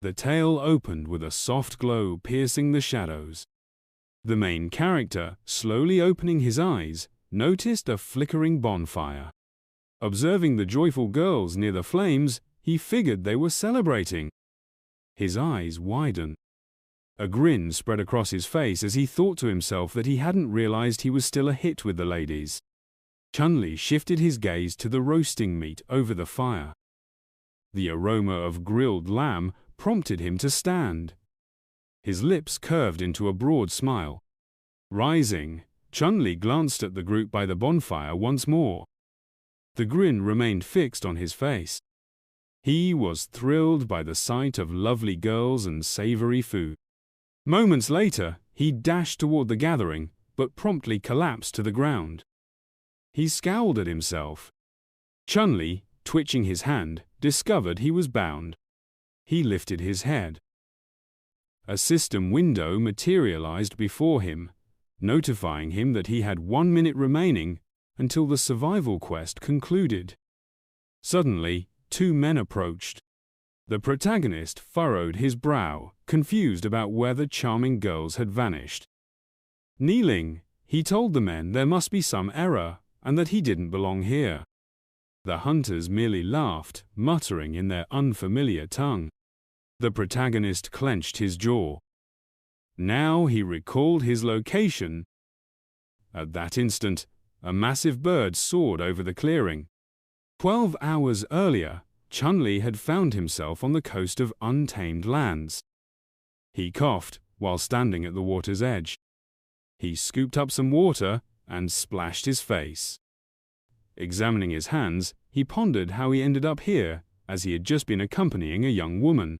The tail opened with a soft glow piercing the shadows. The main character, slowly opening his eyes, noticed a flickering bonfire. Observing the joyful girls near the flames, he figured they were celebrating. His eyes widened. A grin spread across his face as he thought to himself that he hadn't realized he was still a hit with the ladies. Chen Liyi shifted his gaze to the roasting meat over the fire. The aroma of grilled lamb prompted him to stand. His lips curved into a broad smile. Rising, Chen Liyi glanced at the group by the bonfire once more. The grin remained fixed on his face. He was thrilled by the sight of lovely girls and savory food. Moments later, he dashed toward the gathering, but promptly collapsed to the ground. He scowled at himself. Chen Liyi, twitching his hand, discovered he was bound. He lifted his head. A system window materialized before him, notifying him that he had 1 minute remaining until the survival quest concluded. Suddenly, 2 men approached. The protagonist furrowed his brow, confused about where the charming girls had vanished. Kneeling, he told the men there must be some error and that he didn't belong here. The hunters merely laughed, muttering in their unfamiliar tongue. The protagonist clenched his jaw. Now he recalled his location. At that instant, a massive bird soared over the clearing. 12 hours earlier, Chen Liyi had found himself on the coast of untamed lands. He coughed while standing at the water's edge. He scooped up some water and splashed his face. Examining his hands, he pondered how he ended up here, as he had just been accompanying a young woman.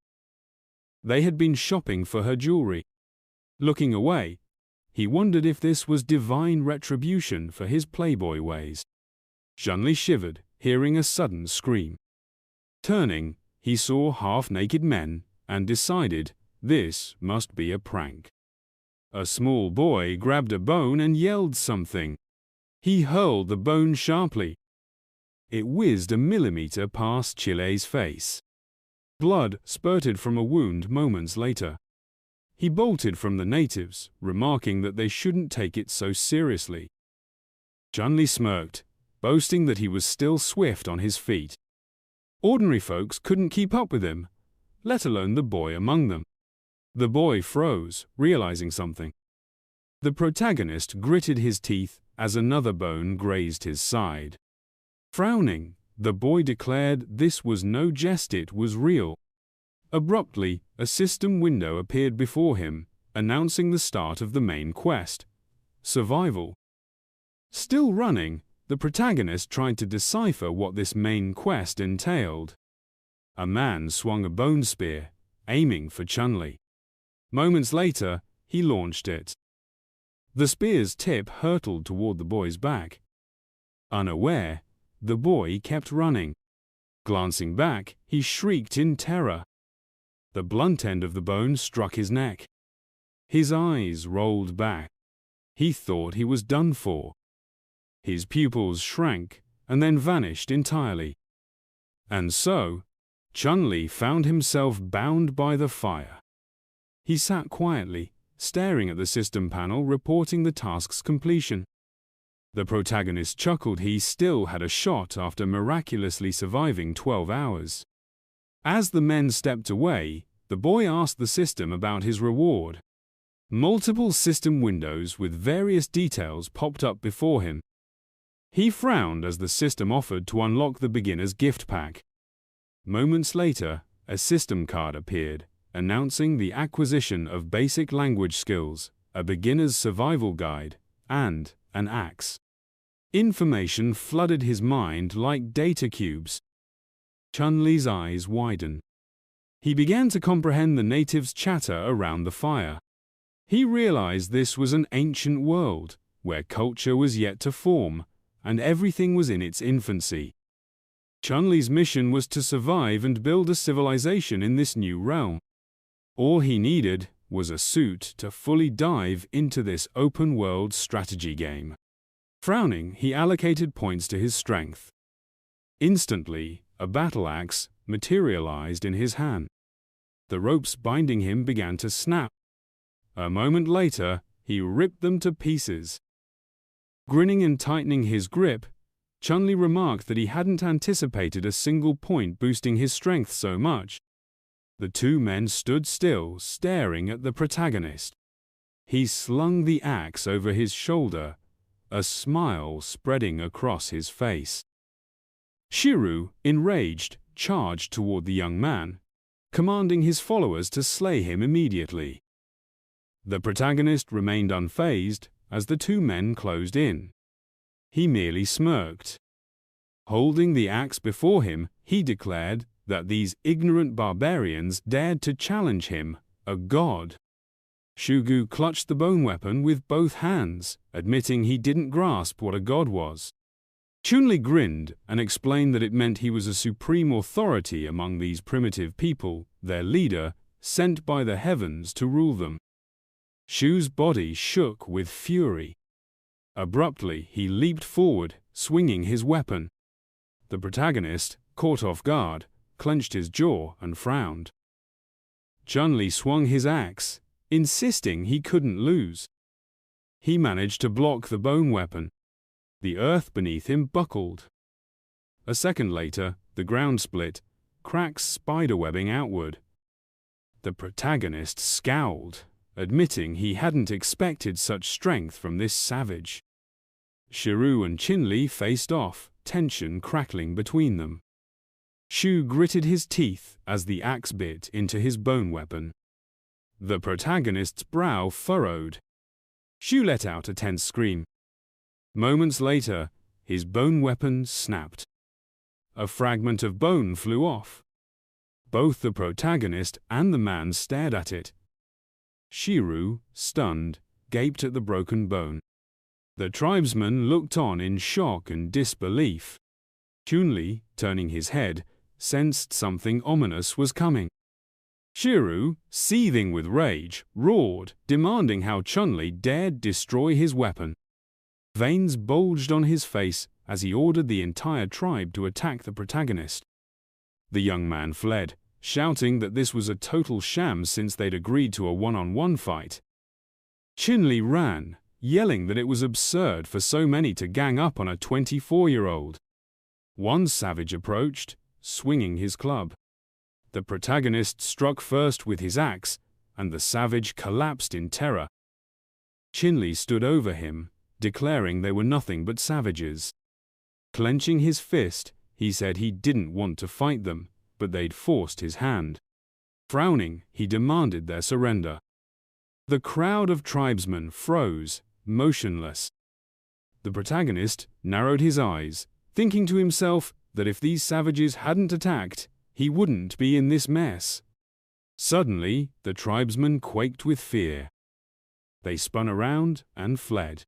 They had been shopping for her jewelry. Looking away, he wondered if this was divine retribution for his playboy ways. Chen Liyi shivered, hearing a sudden scream. Turning, he saw half-naked men and decided this must be a prank. A small boy grabbed a bone and yelled something. He hurled the bone sharply. It whizzed a millimeter past Chile's face. Blood spurted from a wound moments later. He bolted from the natives, remarking that they shouldn't take it so seriously. Chen Liyi smirked, boasting that he was still swift on his feet. Ordinary folks couldn't keep up with him, let alone the boy among them. The boy froze, realizing something. The protagonist gritted his teeth as another bone grazed his side. Frowning, the boy declared this was no jest, it was real. Abruptly, a system window appeared before him, announcing the start of the main quest: survival. Still running, the protagonist tried to decipher what this main quest entailed. A man swung a bone spear, aiming for Chen Liyi. Moments later, he launched it. The spear's tip hurtled toward the boy's back. Unaware, the boy kept running. Glancing back, he shrieked in terror. The blunt end of the bone struck his neck. His eyes rolled back. He thought he was done for. His pupils shrank and then vanished entirely. And so, Chen Liyi found himself bound by the fire. He sat quietly, staring at the system panel reporting the task's completion. The protagonist chuckled. He still had a shot after miraculously surviving 12 hours. As the men stepped away, the boy asked the system about his reward. Multiple system windows with various details popped up before him. He frowned as the system offered to unlock the beginner's gift pack. Moments later, a system card appeared, announcing the acquisition of basic language skills, a beginner's survival guide, and an axe. Information flooded his mind like data cubes. Chen Liyi's eyes widened. He began to comprehend the natives' chatter around the fire. He realized this was an ancient world, where culture was yet to form, and everything was in its infancy. Chen Liyi's mission was to survive and build a civilization in this new realm. All he needed was a suit to fully dive into this open-world strategy game. Frowning, he allocated points to his strength. Instantly, a battle axe materialized in his hand. The ropes binding him began to snap. A moment later, he ripped them to pieces. Grinning and tightening his grip, Chen Liyi remarked that he hadn't anticipated a single point boosting his strength so much. The two men stood still, staring at the protagonist. He slung the axe over his shoulder, a smile spreading across his face. Shiru, enraged, charged toward the young man, commanding his followers to slay him immediately. The protagonist remained unfazed as the two men closed in. He merely smirked. Holding the axe before him, he declared that these ignorant barbarians dared to challenge him, a god. Shugu clutched the bone weapon with both hands, admitting he didn't grasp what a god was. Chen Liyi grinned and explained that it meant he was a supreme authority among these primitive people, their leader, sent by the heavens to rule them. Shu's body shook with fury. Abruptly, he leaped forward, swinging his weapon. The protagonist, caught off guard, clenched his jaw and frowned. Chen Liyi swung his axe, insisting he couldn't lose. He managed to block the bone weapon. The earth beneath him buckled. A second later, the ground split, cracks spiderwebbing outward. The protagonist scowled, admitting he hadn't expected such strength from this savage. Shiru and Chen Liyi faced off, tension crackling between them. Shu gritted his teeth as the axe bit into his bone weapon. The protagonist's brow furrowed. Shu let out a tense scream. Moments later, his bone weapon snapped. A fragment of bone flew off. Both the protagonist and the man stared at it. Shiru, stunned, gaped at the broken bone. The tribesman looked on in shock and disbelief. Chen Liyi, turning his head, sensed something ominous was coming. Shiru, seething with rage, roared, demanding how Chen Liyi dared destroy his weapon. Veins bulged on his face as he ordered the entire tribe to attack the protagonist. The young man fled, shouting that this was a total sham since they'd agreed to a one-on-one fight. Chen Liyi ran, yelling that it was absurd for so many to gang up on a 24-year-old. One savage approached, swinging his club. The protagonist struck first with his axe, and the savage collapsed in terror. Chen Liyi stood over him, declaring they were nothing but savages. Clenching his fist, he said he didn't want to fight them, but they'd forced his hand. Frowning, he demanded their surrender. The crowd of tribesmen froze, motionless. The protagonist narrowed his eyes, thinking to himself that if these savages hadn't attacked, he wouldn't be in this mess. Suddenly, the tribesmen quaked with fear. They spun around and fled.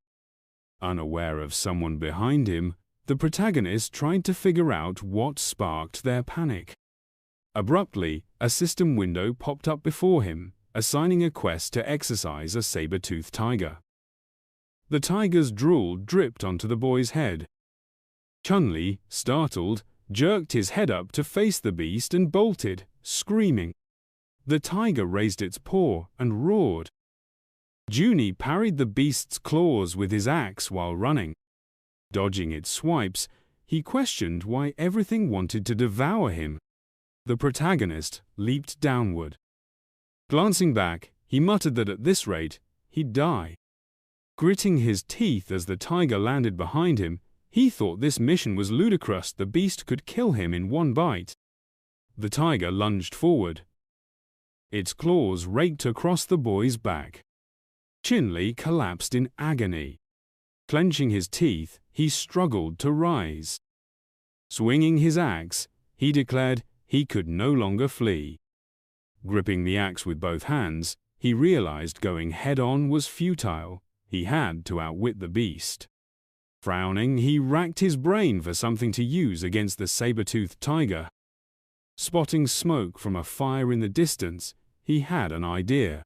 Unaware of someone behind him, the protagonist tried to figure out what sparked their panic. Abruptly, a system window popped up before him, assigning a quest to exercise a saber-toothed tiger. The tiger's drool dripped onto the boy's head. Chen Liyi, startled, jerked his head up to face the beast and bolted, screaming. The tiger raised its paw and roared. Junie parried the beast's claws with his axe while running. Dodging its swipes, he questioned why everything wanted to devour him. The protagonist leaped downward. Glancing back, he muttered that at this rate, he'd die. Gritting his teeth as the tiger landed behind him, he thought this mission was ludicrous. The beast could kill him in one bite. The tiger lunged forward. Its claws raked across the boy's back. Chen Liyi collapsed in agony. Clenching his teeth, he struggled to rise. Swinging his axe, he declared he could no longer flee. Gripping the axe with both hands, he realized going head-on was futile. He had to outwit the beast. Frowning, he racked his brain for something to use against the saber-toothed tiger. Spotting smoke from a fire in the distance, he had an idea.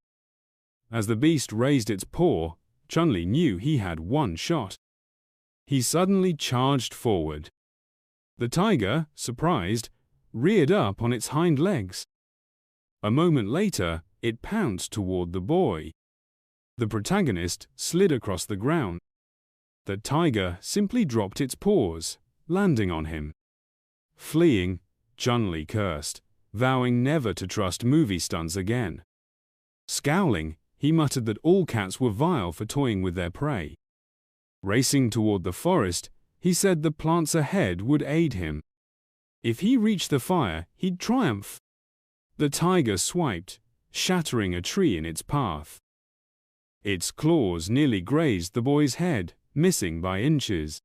As the beast raised its paw, Chen Liyi knew he had one shot. He suddenly charged forward. The tiger, surprised, reared up on its hind legs. A moment later, it pounced toward the boy. The protagonist slid across the ground. The tiger simply dropped its paws, landing on him. Fleeing, Chen Liyi cursed, vowing never to trust movie stunts again. Scowling, he muttered that all cats were vile for toying with their prey. Racing toward the forest, he said the plants ahead would aid him. If he reached the fire, he'd triumph. The tiger swiped, shattering a tree in its path. Its claws nearly grazed the boy's head, missing by inches.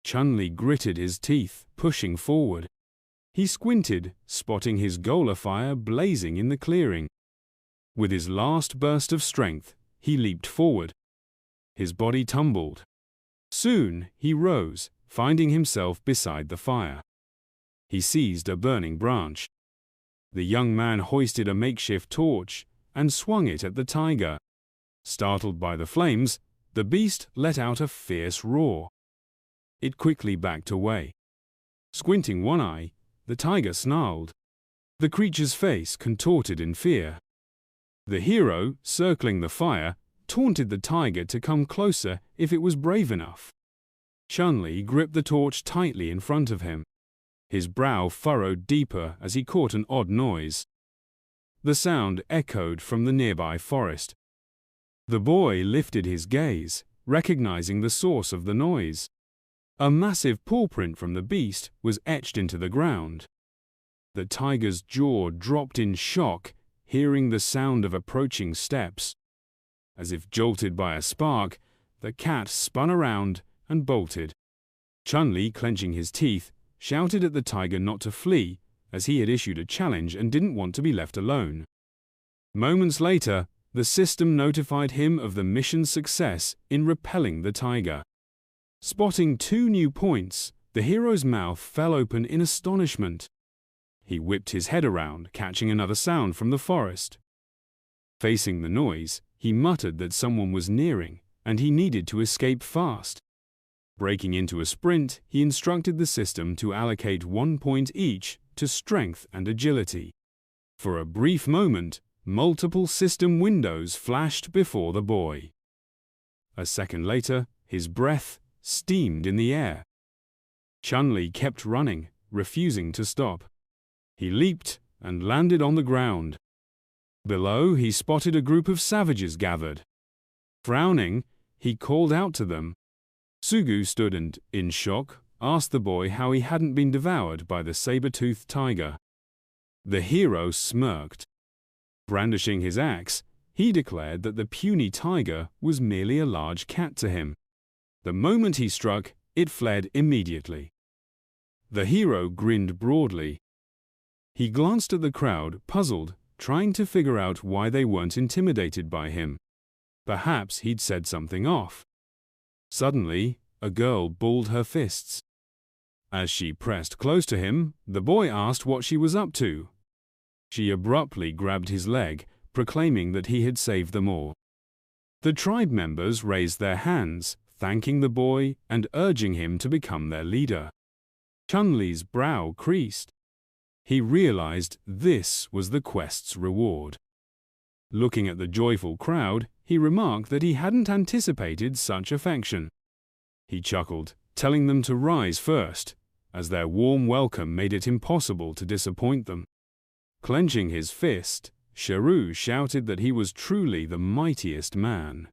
Chen Liyi gritted his teeth, pushing forward. He squinted, spotting his gola fire blazing in the clearing. With his last burst of strength, he leaped forward. His body tumbled. Soon, he rose, finding himself beside the fire. He seized a burning branch. The young man hoisted a makeshift torch and swung it at the tiger. Startled by the flames, the beast let out a fierce roar. It quickly backed away. Squinting one eye, the tiger snarled. The creature's face contorted in fear. The hero, circling the fire, taunted the tiger to come closer if it was brave enough. Chen Liyi gripped the torch tightly in front of him. His brow furrowed deeper as he caught an odd noise. The sound echoed from the nearby forest. The boy lifted his gaze, recognizing the source of the noise. A massive paw print from the beast was etched into the ground. The tiger's jaw dropped in shock, hearing the sound of approaching steps. As if jolted by a spark, the cat spun around and bolted. Chen Liyi, clenching his teeth, shouted at the tiger not to flee, as he had issued a challenge and didn't want to be left alone. Moments later, the system notified him of the mission's success in repelling the tiger. Spotting 2 new points, the hero's mouth fell open in astonishment. He whipped his head around, catching another sound from the forest. Facing the noise, he muttered that someone was nearing, and he needed to escape fast. Breaking into a sprint, he instructed the system to allocate 1 point each to strength and agility. For a brief moment, multiple system windows flashed before the boy. A second later, his breath steamed in the air. Chen Liyi kept running, refusing to stop. He leaped and landed on the ground. Below, he spotted a group of savages gathered. Frowning, he called out to them. Sugu stood and, in shock, asked the boy how he hadn't been devoured by the saber-toothed tiger. The hero smirked. Brandishing his axe, he declared that the puny tiger was merely a large cat to him. The moment he struck, it fled immediately. The hero grinned broadly. He glanced at the crowd, puzzled, trying to figure out why they weren't intimidated by him. Perhaps he'd said something off. Suddenly, a girl balled her fists. As she pressed close to him, the boy asked what she was up to. She abruptly grabbed his leg, proclaiming that he had saved them all. The tribe members raised their hands, thanking the boy and urging him to become their leader. Chen Liyi's brow creased. He realized this was the quest's reward. Looking at the joyful crowd, he remarked that he hadn't anticipated such affection. He chuckled, telling them to rise first, as their warm welcome made it impossible to disappoint them. Clenching his fist, Sharu shouted that he was truly the mightiest man.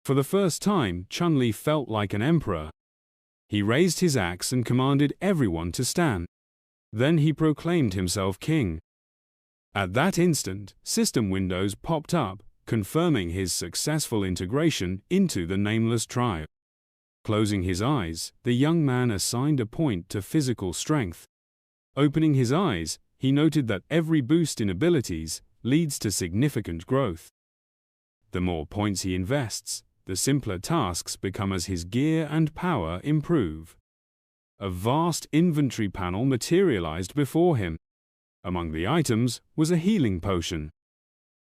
For the first time, Chen Liyi felt like an emperor. He raised his axe and commanded everyone to stand. Then he proclaimed himself king. At that instant, system windows popped up, confirming his successful integration into the nameless tribe. Closing his eyes, the young man assigned a point to physical strength. Opening his eyes, he noted that every boost in abilities leads to significant growth. The more points he invests, the simpler tasks become as his gear and power improve. A vast inventory panel materialized before him. Among the items was a healing potion.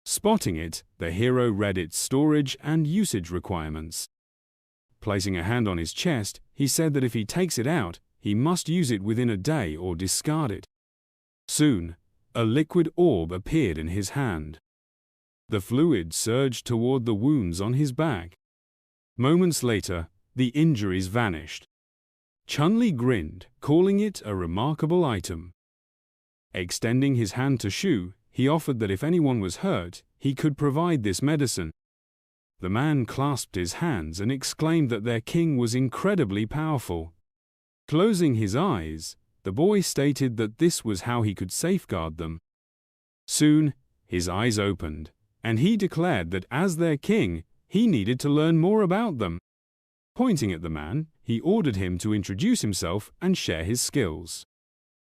Spotting it, the hero read its storage and usage requirements. Placing a hand on his chest, he said that if he takes it out, he must use it within a day or discard it. Soon, a liquid orb appeared in his hand. The fluid surged toward the wounds on his back. Moments later, the injuries vanished. Chen Liyi grinned, calling it a remarkable item. Extending his hand to Shu, he offered that if anyone was hurt, he could provide this medicine. The man clasped his hands and exclaimed that their king was incredibly powerful. Closing his eyes, the boy stated that this was how he could safeguard them. Soon, his eyes opened, and he declared that as their king, he needed to learn more about them. Pointing at the man, he ordered him to introduce himself and share his skills.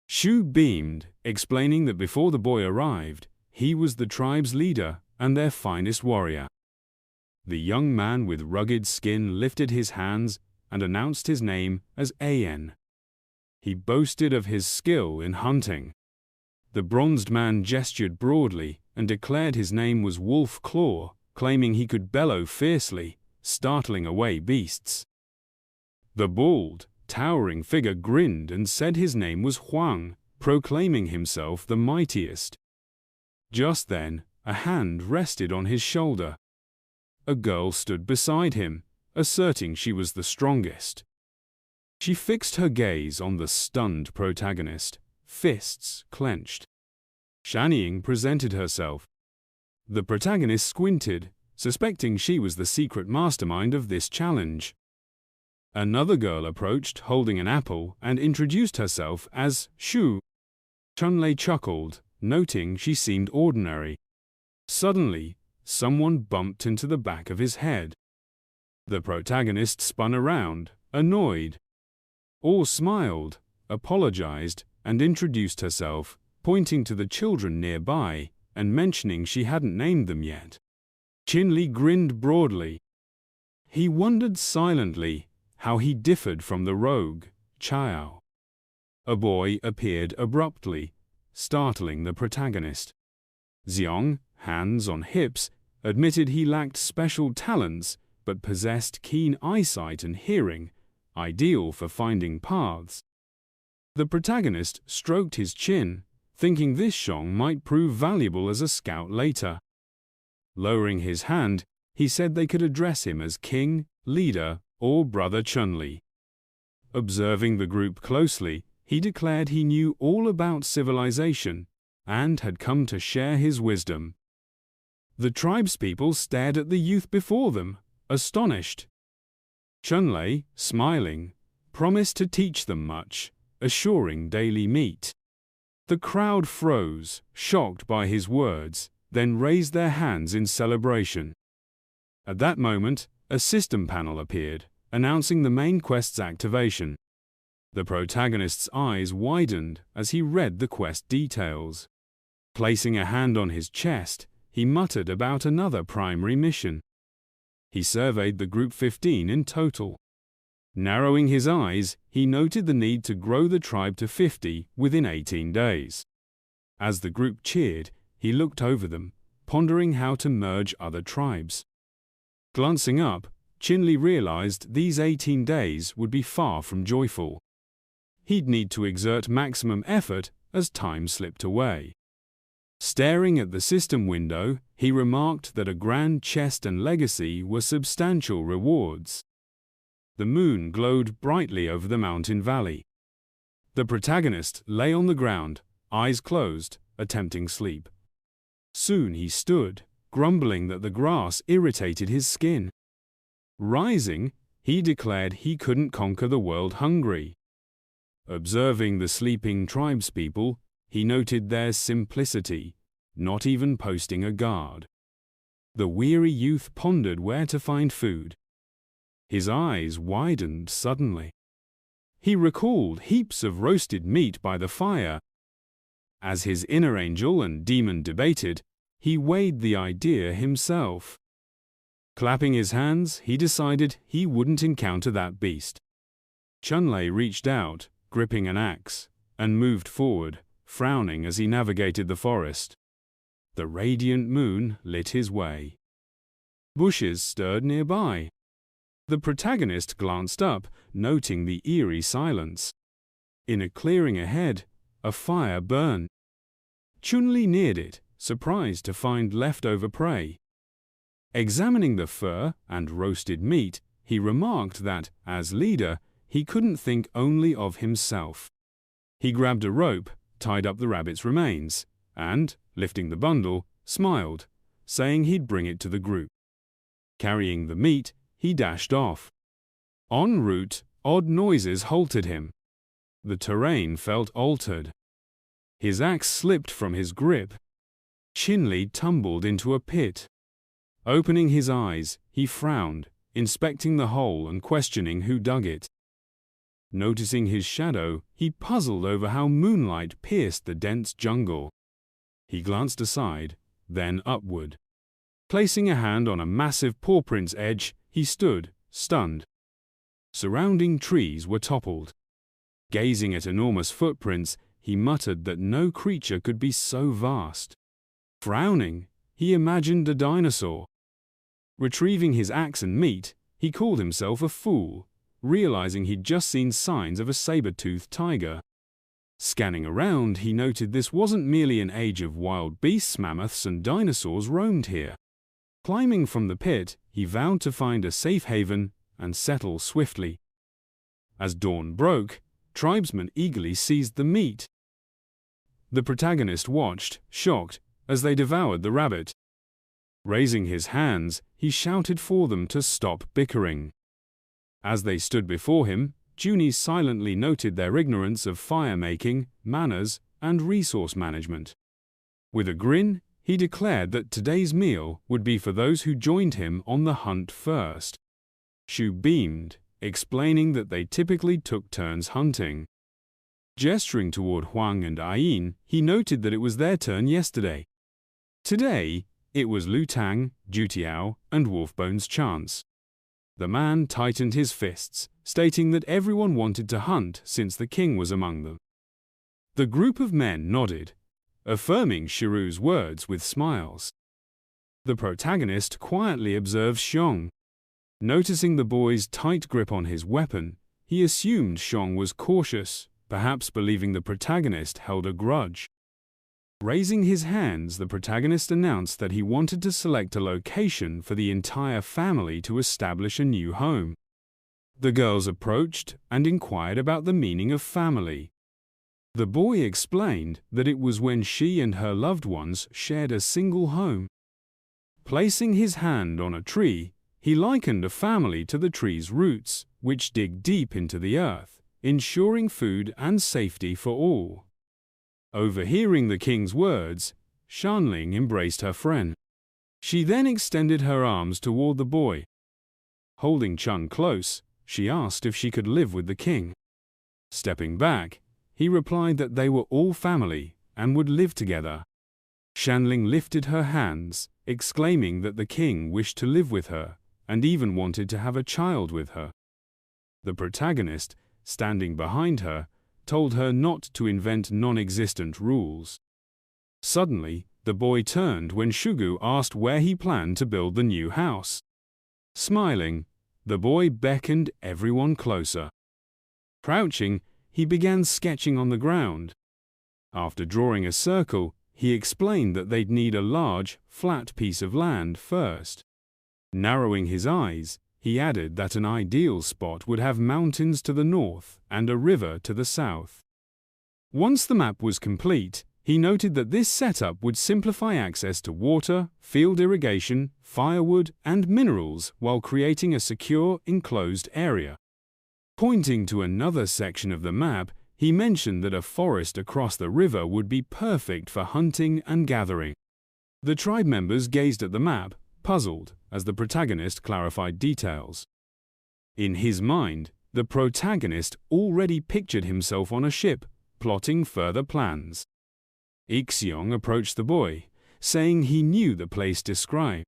Shu beamed, explaining that before the boy arrived, he was the tribe's leader and their finest warrior. The young man with rugged skin lifted his hands and announced his name as An. He boasted of his skill in hunting. The bronzed man gestured broadly and declared his name was Wolf Claw, claiming he could bellow fiercely, startling away beasts. The bald, towering figure grinned and said his name was Huang, proclaiming himself the mightiest. Just then, a hand rested on his shoulder. A girl stood beside him, asserting she was the strongest. She fixed her gaze on the stunned protagonist, fists clenched. Shanying presented herself. The protagonist squinted, suspecting she was the secret mastermind of this challenge. Another girl approached holding an apple and introduced herself as Shu. Chen Liyi chuckled, noting she seemed ordinary. Suddenly, someone bumped into the back of his head. The protagonist spun around, annoyed. All smiled, apologized, and introduced herself, pointing to the children nearby and mentioning she hadn't named them yet. Chen Liyi grinned broadly. He wondered silently how he differed from the rogue, Chao. A boy appeared abruptly, startling the protagonist. Xiong, hands on hips, admitted he lacked special talents but possessed keen eyesight and hearing, ideal for finding paths. The protagonist stroked his chin, thinking this Xiong might prove valuable as a scout later. Lowering his hand, he said they could address him as king, leader, or brother Chen Liyi. Observing the group closely, he declared he knew all about civilization and had come to share his wisdom. The tribespeople stared at the youth before them, astonished. Chen Liyi, smiling, promised to teach them much, assuring daily meet. The crowd froze, shocked by his words, then raised their hands in celebration. At that moment, a system panel appeared, announcing the main quest's activation. The protagonist's eyes widened as he read the quest details. Placing a hand on his chest, he muttered about another primary mission. He surveyed the group 15 in total. Narrowing his eyes, he noted the need to grow the tribe to 50 within 18 days. As the group cheered, he looked over them, pondering how to merge other tribes. Glancing up, Chen Liyi realized these 18 days would be far from joyful. He'd need to exert maximum effort as time slipped away. Staring at the system window, he remarked that a grand chest and legacy were substantial rewards. The moon glowed brightly over the mountain valley. The protagonist lay on the ground, eyes closed, attempting sleep. Soon he stood, grumbling that the grass irritated his skin. Rising, he declared he couldn't conquer the world hungry. Observing the sleeping tribespeople, he noted their simplicity, not even posting a guard. The weary youth pondered where to find food. His eyes widened suddenly. He recalled heaps of roasted meat by the fire. As his inner angel and demon debated, he weighed the idea himself. Clapping his hands, he decided he wouldn't encounter that beast. Chen Liyi reached out, gripping an axe, and moved forward, frowning as he navigated the forest. The radiant moon lit his way. Bushes stirred nearby. The protagonist glanced up, noting the eerie silence. In a clearing ahead, a fire burned. Chen Liyi neared it, surprised to find leftover prey. Examining the fur and roasted meat, he remarked that, as leader, he couldn't think only of himself. He grabbed a rope, tied up the rabbit's remains, and, lifting the bundle, smiled, saying he'd bring it to the group. Carrying the meat, he dashed off. En route, odd noises halted him. The terrain felt altered. His axe slipped from his grip. Chen Liyi tumbled into a pit. Opening his eyes, he frowned, inspecting the hole and questioning who dug it. Noticing his shadow, he puzzled over how moonlight pierced the dense jungle. He glanced aside, then upward. Placing a hand on a massive pawprint's edge, he stood, stunned. Surrounding trees were toppled. Gazing at enormous footprints, he muttered that no creature could be so vast. Frowning, he imagined a dinosaur. Retrieving his axe and meat, he called himself a fool, realizing he'd just seen signs of a saber-toothed tiger. Scanning around, he noted this wasn't merely an age of wild beasts, mammoths and dinosaurs roamed here. Climbing from the pit, he vowed to find a safe haven and settle swiftly. As dawn broke, tribesmen eagerly seized the meat. The protagonist watched, shocked, as they devoured the rabbit. Raising his hands, he shouted for them to stop bickering. As they stood before him, Junie silently noted their ignorance of fire-making, manners, and resource management. With a grin, he declared that today's meal would be for those who joined him on the hunt first. Shu beamed, explaining that they typically took turns hunting. Gesturing toward Huang and Ayin, he noted that it was their turn yesterday. Today, it was Lu Tang, Jutiao, and Wolfbone's chance. The man tightened his fists, stating that everyone wanted to hunt since the king was among them. The group of men nodded, affirming Shiru's words with smiles. The protagonist quietly observed Xiong. Noticing the boy's tight grip on his weapon, he assumed Xiong was cautious, perhaps believing the protagonist held a grudge. Raising his hands, the protagonist announced that he wanted to select a location for the entire family to establish a new home. The girls approached and inquired about the meaning of family. The boy explained that it was when she and her loved ones shared a single home. Placing his hand on a tree, he likened a family to the tree's roots, which dig deep into the earth, ensuring food and safety for all. Overhearing the king's words, Shanling embraced her friend. She then extended her arms toward the boy. Holding Chun close, she asked if she could live with the king. Stepping back, he replied that they were all family and would live together. Shanling lifted her hands, exclaiming that the king wished to live with her and even wanted to have a child with her. The protagonist, standing behind her, told her not to invent non-existent rules. Suddenly, the boy turned when Shugu asked where he planned to build the new house. Smiling, the boy beckoned everyone closer. Crouching, he began sketching on the ground. After drawing a circle, he explained that they'd need a large, flat piece of land first. Narrowing his eyes, he added that an ideal spot would have mountains to the north and a river to the south. Once the map was complete, he noted that this setup would simplify access to water, field irrigation, firewood, and minerals while creating a secure, enclosed area. Pointing to another section of the map, he mentioned that a forest across the river would be perfect for hunting and gathering. The tribe members gazed at the map, puzzled, as the protagonist clarified details. In his mind, the protagonist already pictured himself on a ship, plotting further plans. Ixiong approached the boy, saying he knew the place described.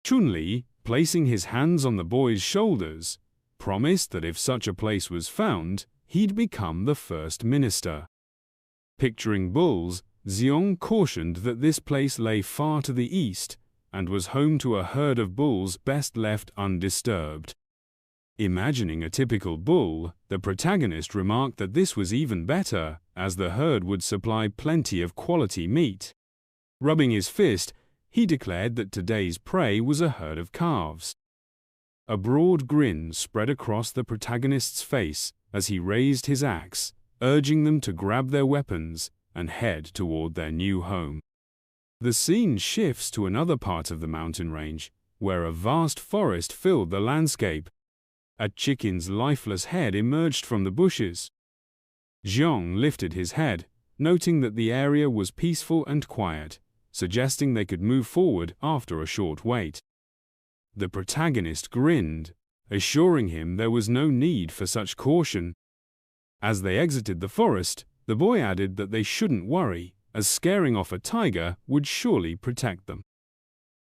Chen Liyi, placing his hands on the boy's shoulders, promised that if such a place was found, he'd become the first minister. Picturing bulls, Xiong cautioned that this place lay far to the east and was home to a herd of bulls best left undisturbed. Imagining a typical bull, the protagonist remarked that this was even better, as the herd would supply plenty of quality meat. Rubbing his fist, he declared that today's prey was a herd of calves. A broad grin spread across the protagonist's face as he raised his axe, urging them to grab their weapons and head toward their new home. The scene shifts to another part of the mountain range, where a vast forest filled the landscape. A chicken's lifeless head emerged from the bushes. Xiong lifted his head, noting that the area was peaceful and quiet, suggesting they could move forward after a short wait. The protagonist grinned, assuring him there was no need for such caution. As they exited the forest, the boy added that they shouldn't worry, as scaring off a tiger would surely protect them.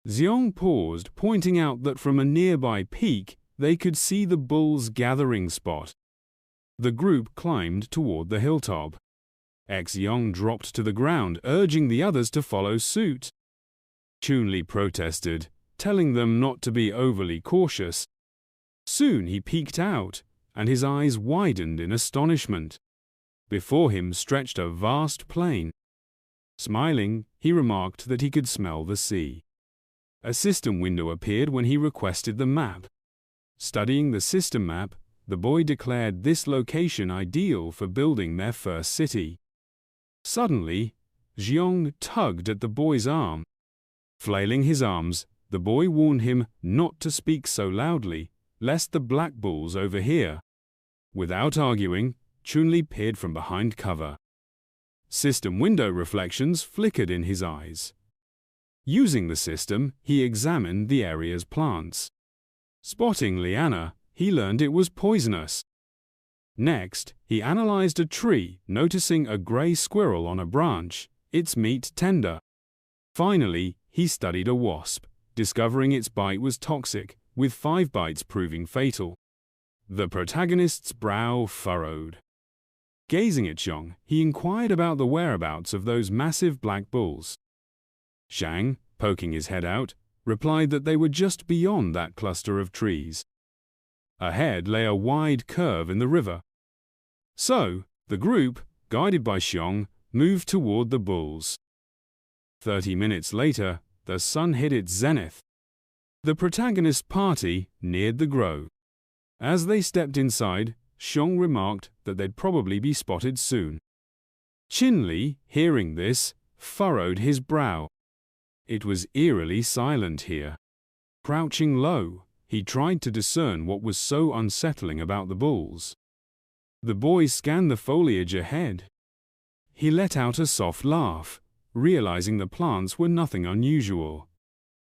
Xiong paused, pointing out that from a nearby peak they could see the bull's gathering spot. The group climbed toward the hilltop. Xiong dropped to the ground, urging the others to follow suit. Chen Liyi protested, telling them not to be overly cautious. Soon he peeked out, and his eyes widened in astonishment. Before him stretched a vast plain. Smiling, he remarked that he could smell the sea. A system window appeared when he requested the map. Studying the system map, the boy declared this location ideal for building their first city. Suddenly, Xiong tugged at the boy's arm. Flailing his arms, the boy warned him not to speak so loudly, lest the black bulls overhear. Without arguing, Chen Liyi peered from behind cover. System window reflections flickered in his eyes. Using the system, he examined the area's plants. Spotting liana, he learned it was poisonous. Next, he analyzed a tree, noticing a gray squirrel on a branch, its meat tender. Finally, he studied a wasp, discovering its bite was toxic, with 5 bites proving fatal. The protagonist's brow furrowed. Gazing at Xiong, he inquired about the whereabouts of those massive black bulls. Shang, poking his head out, replied that they were just beyond that cluster of trees. Ahead lay a wide curve in the river. So, the group, guided by Xiong, moved toward the bulls. 30 minutes later, the sun hit its zenith. The protagonist's party neared the grove. As they stepped inside, Xiong remarked that they'd probably be spotted soon. Chen Liyi, hearing this, furrowed his brow. It was eerily silent here. Crouching low, he tried to discern what was so unsettling about the bulls. The boy scanned the foliage ahead. He let out a soft laugh, realizing the plants were nothing unusual.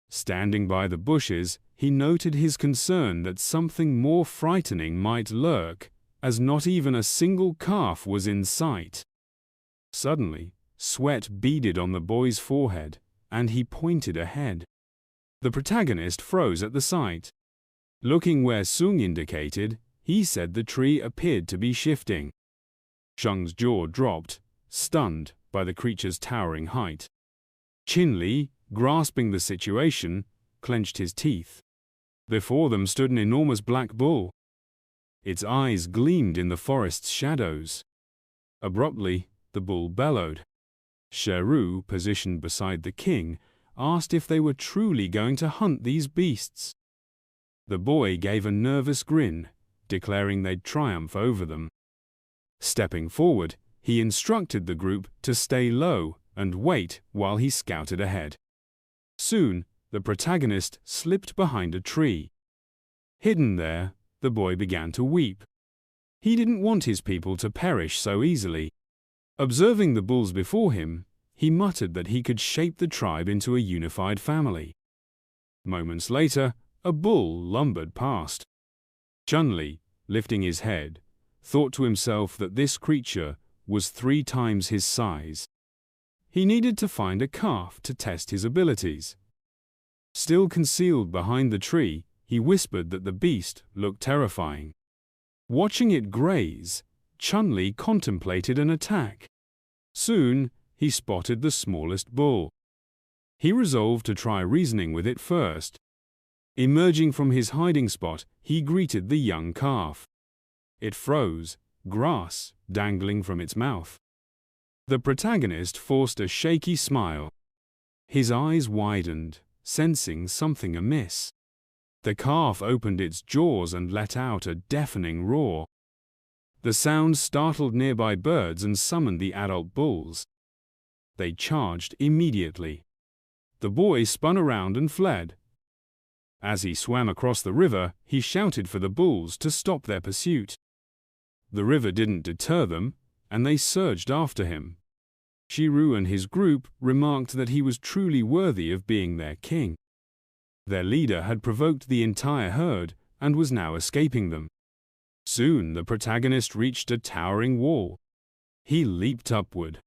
Standing by the bushes, he noted his concern that something more frightening might lurk, as not even a single calf was in sight. Suddenly, sweat beaded on the boy's forehead, and he pointed ahead. The protagonist froze at the sight. Looking where Sung indicated, he said the tree appeared to be shifting. Shung's jaw dropped, stunned by the creature's towering height. Chen Liyi, grasping the situation, clenched his teeth. Before them stood an enormous black bull. Its eyes gleamed in the forest's shadows. Abruptly, the bull bellowed. Sheru, positioned beside the king, asked if they were truly going to hunt these beasts. The boy gave a nervous grin, declaring they'd triumph over them. Stepping forward, he instructed the group to stay low and wait while he scouted ahead. Soon, the protagonist slipped behind a tree. Hidden there, the boy began to weep. He didn't want his people to perish so easily. Observing the bulls before him, he muttered that he could shape the tribe into a unified family. Moments later, a bull lumbered past. Chen Liyi, lifting his head, thought to himself that this creature was 3 times his size. He needed to find a calf to test his abilities. Still concealed behind the tree, he whispered that the beast looked terrifying. Watching it graze, Chen Liyi contemplated an attack. Soon, he spotted the smallest bull. He resolved to try reasoning with it first. Emerging from his hiding spot, he greeted the young calf. It froze, grass dangling from its mouth. The protagonist forced a shaky smile. His eyes widened, sensing something amiss. The calf opened its jaws and let out a deafening roar. The sound startled nearby birds and summoned the adult bulls. They charged immediately. The boy spun around and fled. As he swam across the river, he shouted for the bulls to stop their pursuit. The river didn't deter them, and they surged after him. Shiru and his group remarked that he was truly worthy of being their king. Their leader had provoked the entire herd and was now escaping them. Soon the protagonist reached a towering wall. He leaped upward.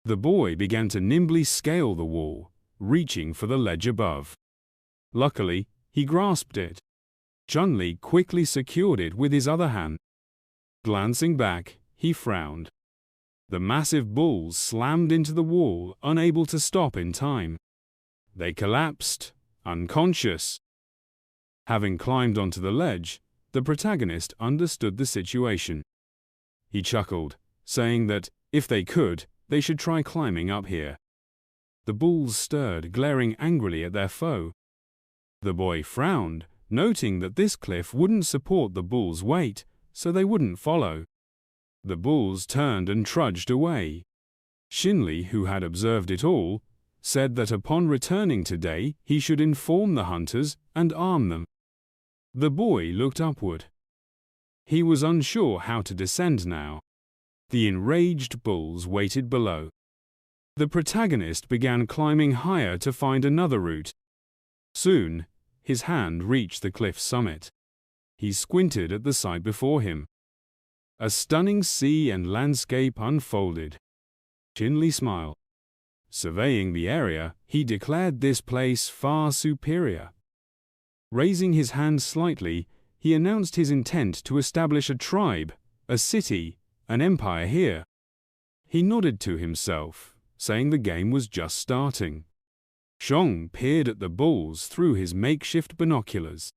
The boy began to nimbly scale the wall, reaching for the ledge above. Luckily, he grasped it. Chen Liyi quickly secured it with his other hand. Glancing back, he frowned. The massive bulls slammed into the wall, unable to stop in time. They collapsed, unconscious. Having climbed onto the ledge, the protagonist understood the situation. He chuckled, saying that, if they could, they should try climbing up here. The bulls stirred, glaring angrily at their foe. The boy frowned, noting that this cliff wouldn't support the bulls' weight, so they wouldn't follow. The bulls turned and trudged away. Chen Liyi, who had observed it all, said that upon returning today he should inform the hunters and arm them. The boy looked upward. He was unsure how to descend now. The enraged bulls waited below. The protagonist began climbing higher to find another route. Soon, his hand reached the cliff's summit. He squinted at the sight before him. A stunning sea and landscape unfolded. Chen Liyi smiled. Surveying the area, he declared this place far superior. Raising his hand slightly, he announced his intent to establish a tribe, a city, an empire here. He nodded to himself, saying the game was just starting. Xiong peered at the bulls through his makeshift binoculars.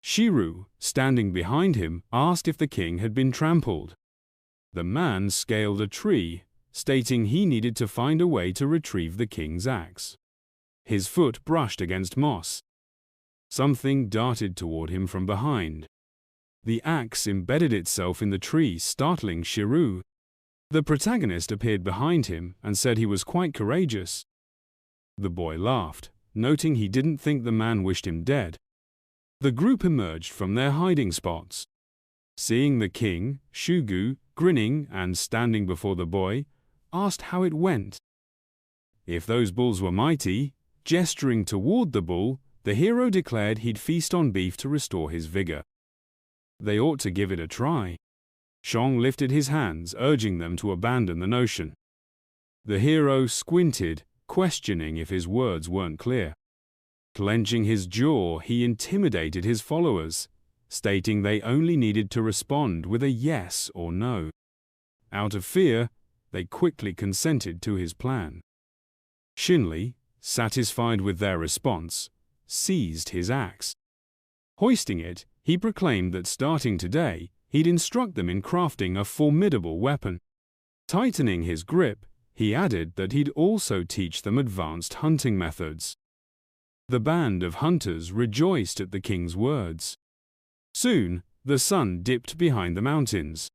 Shiru, standing behind him, asked if the king had been trampled. The man scaled a tree, stating he needed to find a way to retrieve the king's axe. His foot brushed against moss. Something darted toward him from behind. The axe embedded itself in the tree, startling Shiru. The protagonist appeared behind him and said he was quite courageous. The boy laughed, noting he didn't think the man wished him dead. The group emerged from their hiding spots. Seeing the king, Shugu, grinning and standing before the boy, asked how it went. If those bulls were mighty, gesturing toward the bull, the hero declared he'd feast on beef to restore his vigor. They ought to give it a try. Xiong lifted his hands, urging them to abandon the notion. The hero squinted, questioning if his words weren't clear. Clenching his jaw, he intimidated his followers, stating they only needed to respond with a yes or no. Out of fear, they quickly consented to his plan. Chen Liyi, satisfied with their response, seized his axe. Hoisting it, he proclaimed that starting today, he'd instruct them in crafting a formidable weapon. Tightening his grip, he added that he'd also teach them advanced hunting methods. The band of hunters rejoiced at the king's words. Soon, the sun dipped behind the mountains.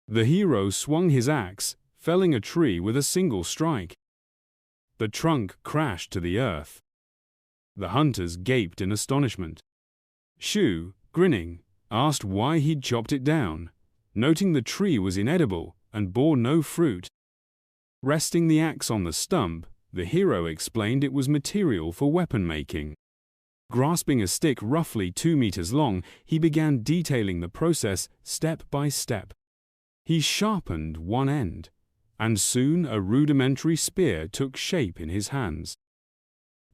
The hero swung his axe, felling a tree with a single strike. The trunk crashed to the earth. The hunters gaped in astonishment. Shu, grinning, asked why he'd chopped it down, noting the tree was inedible and bore no fruit. Resting the axe on the stump, the hero explained it was material for weapon making. Grasping a stick roughly 2 meters long, he began detailing the process step by step. He sharpened one end, and soon a rudimentary spear took shape in his hands.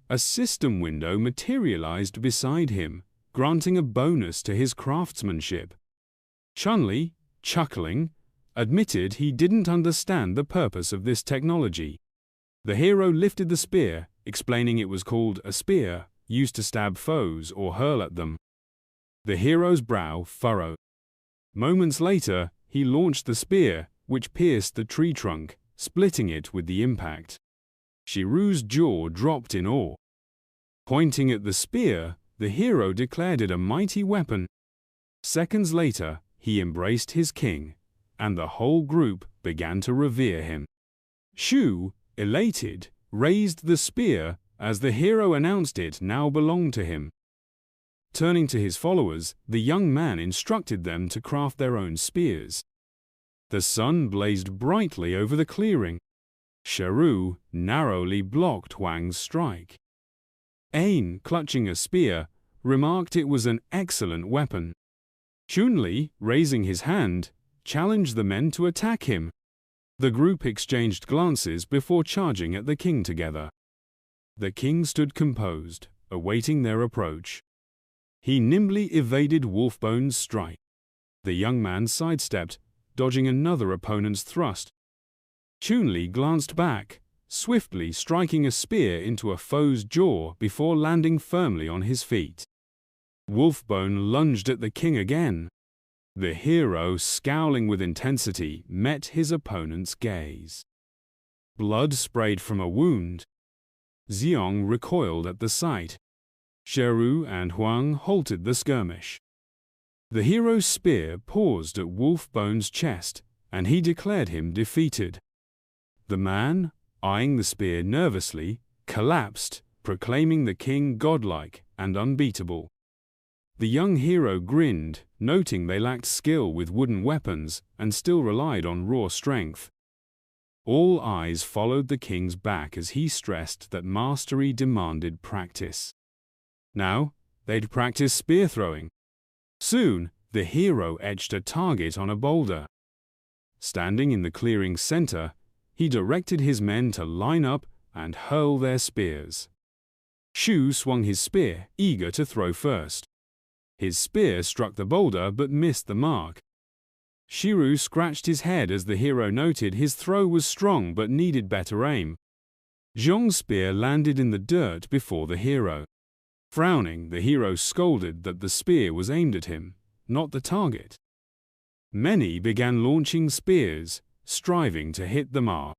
A system window materialized beside him, granting a bonus to his craftsmanship. Chen Liyi, chuckling, admitted he didn't understand the purpose of this technology. The hero lifted the spear, explaining it was called a spear used to stab foes or hurl at them. The hero's brow furrowed. Moments later, he launched the spear, which pierced the tree trunk, splitting it with the impact. Shiru's jaw dropped in awe. Pointing at the spear, the hero declared it a mighty weapon. Seconds later, he embraced his king, and the whole group began to revere him. Shu, elated, raised the spear as the hero announced it now belonged to him. Turning to his followers, the young man instructed them to craft their own spears. The sun blazed brightly over the clearing. Shiru narrowly blocked Wang's strike. Ain, clutching a spear, remarked it was an excellent weapon. Chun-Li, raising his hand, challenged the men to attack him. The group exchanged glances before charging at the king together. The king stood composed, awaiting their approach. He nimbly evaded Wolfbone's strike. The young man sidestepped, dodging another opponent's thrust. Chun-Li glanced back, swiftly striking a spear into a foe's jaw before landing firmly on his feet. Wolfbone lunged at the king again. The hero, scowling with intensity, met his opponent's gaze. Blood sprayed from a wound. Xiong recoiled at the sight. Shiru and Huang halted the skirmish. The hero's spear paused at Wolfbone's chest, and he declared him defeated. The man, eyeing the spear nervously, collapsed, proclaiming the king godlike and unbeatable. The young hero grinned, noting they lacked skill with wooden weapons and still relied on raw strength. All eyes followed the king's back as he stressed that mastery demanded practice. Now, they'd practice spear throwing. Soon, the hero etched a target on a boulder. Standing in the clearing's center, he directed his men to line up and hurl their spears. Shu swung his spear, eager to throw first. His spear struck the boulder but missed the mark. Shiru scratched his head as the hero noted his throw was strong but needed better aim. Zhong's spear landed in the dirt before the hero. Frowning, the hero scolded that the spear was aimed at him, not the target. Many began launching spears, striving to hit the mark.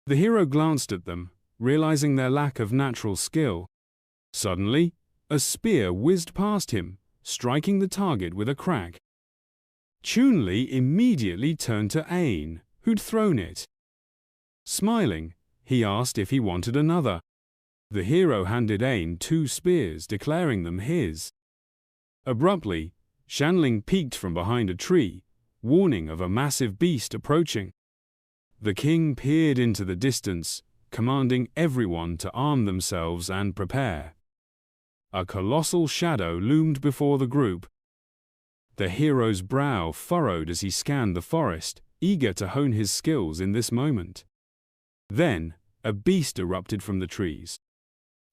The hero glanced at them, realizing their lack of natural skill. Suddenly, a spear whizzed past him, striking the target with a crack. Chun-Li immediately turned to Ain, who'd thrown it. Smiling, he asked if he wanted another. The hero handed Ain 2 spears, declaring them his. Abruptly, Shanling peeked from behind a tree, warning of a massive beast approaching. The king peered into the distance, commanding everyone to arm themselves and prepare. A colossal shadow loomed before the group. The hero's brow furrowed as he scanned the forest, eager to hone his skills in this moment. Then, a beast erupted from the trees.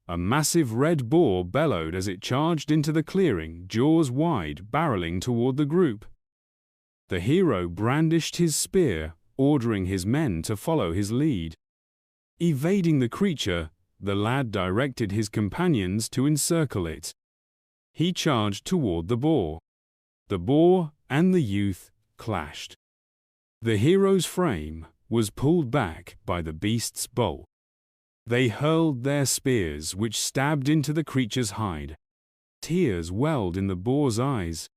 A massive red boar bellowed as it charged into the clearing, jaws wide, barreling toward the group. The hero brandished his spear, ordering his men to follow his lead. Evading the creature, the lad directed his companions to encircle it. He charged toward the boar. The boar and the youth clashed. The hero's frame was pulled back by the beast's bolt. They hurled their spears, which stabbed into the creature's hide. Tears welled in the boar's eyes.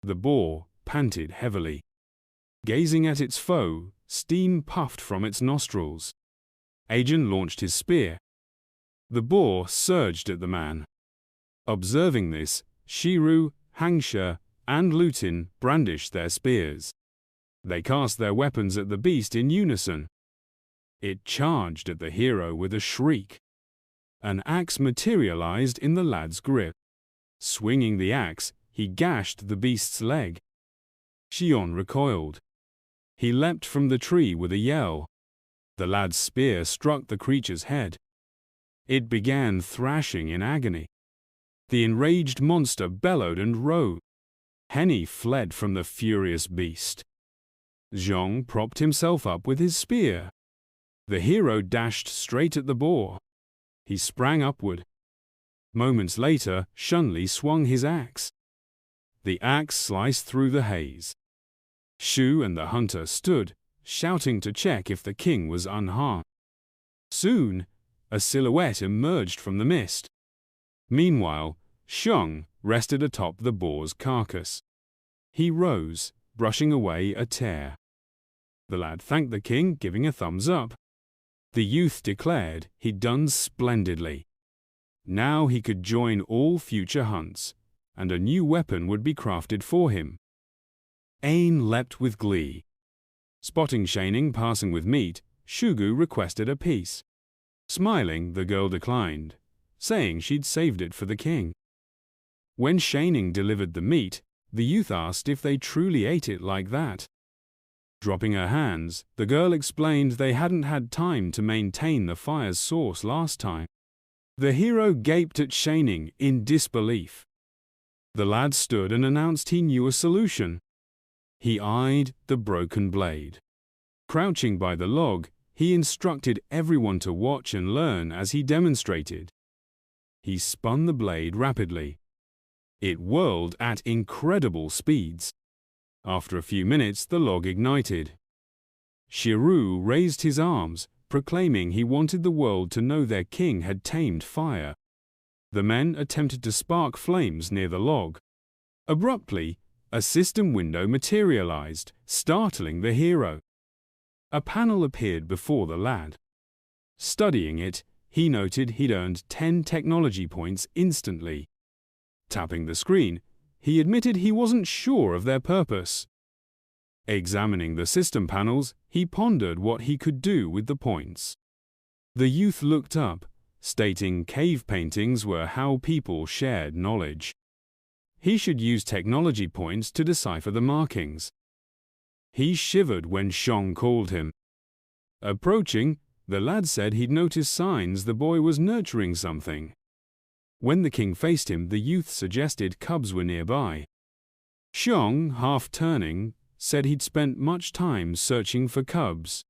The boar panted heavily. Gazing at its foe, steam puffed from its nostrils. Ajin launched his spear. The boar surged at the man. Observing this, Shiru, Hangsha, and Lutin brandished their spears. They cast their weapons at the beast in unison. It charged at the hero with a shriek. An axe materialized in the lad's grip. Swinging the axe, he gashed the beast's leg. Xion recoiled. He leapt from the tree with a yell. The lad's spear struck the creature's head. It began thrashing in agony. The enraged monster bellowed and rose. Henny fled from the furious beast. Zhong propped himself up with his spear. The hero dashed straight at the boar. He sprang upward. Moments later, Chen Liyi swung his axe. The axe sliced through the haze. Shu and the hunter stood, shouting to check if the king was unharmed. Soon, a silhouette emerged from the mist. Meanwhile, Shang rested atop the boar's carcass. He rose, brushing away a tear. The lad thanked the king, giving a thumbs up. The youth declared he'd done splendidly. Now he could join all future hunts, and a new weapon would be crafted for him. Ain leapt with glee. Spotting Shaining passing with meat, Shugu requested a piece. Smiling, the girl declined, saying she'd saved it for the king. When Shaining delivered the meat, the youth asked if they truly ate it like that. Dropping her hands, the girl explained they hadn't had time to maintain the fire's source last time. The hero gaped at Shaining in disbelief. The lad stood and announced he knew a solution. He eyed the broken blade. Crouching by the log, he instructed everyone to watch and learn as he demonstrated. He spun the blade rapidly. It whirled at incredible speeds. After a few minutes, the log ignited. Shiru raised his arms, proclaiming he wanted the world to know their king had tamed fire. The men attempted to spark flames near the log. Abruptly, a system window materialized, startling the hero. A panel appeared before the lad. Studying it, he noted he'd earned 10 technology points instantly. Tapping the screen, he admitted he wasn't sure of their purpose. Examining the system panels, he pondered what he could do with the points. The youth looked up, stating cave paintings were how people shared knowledge. He should use technology points to decipher the markings. He shivered when Shang called him. Approaching, the lad said he'd noticed signs the boy was nurturing something. When the king faced him, the youth suggested cubs were nearby. Shang, half turning, said he'd spent much time searching for cubs.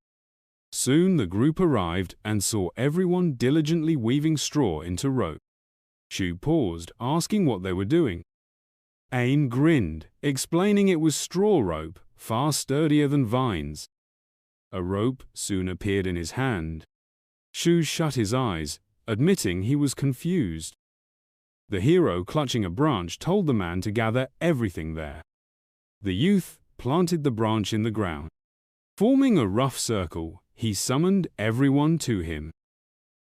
Soon the group arrived and saw everyone diligently weaving straw into rope. Shu paused, asking what they were doing. Ain grinned, explaining it was straw rope, far sturdier than vines. A rope soon appeared in his hand. Shu shut his eyes, admitting he was confused. The hero, clutching a branch, told the man to gather everything there. The youth planted the branch in the ground. Forming a rough circle, he summoned everyone to him.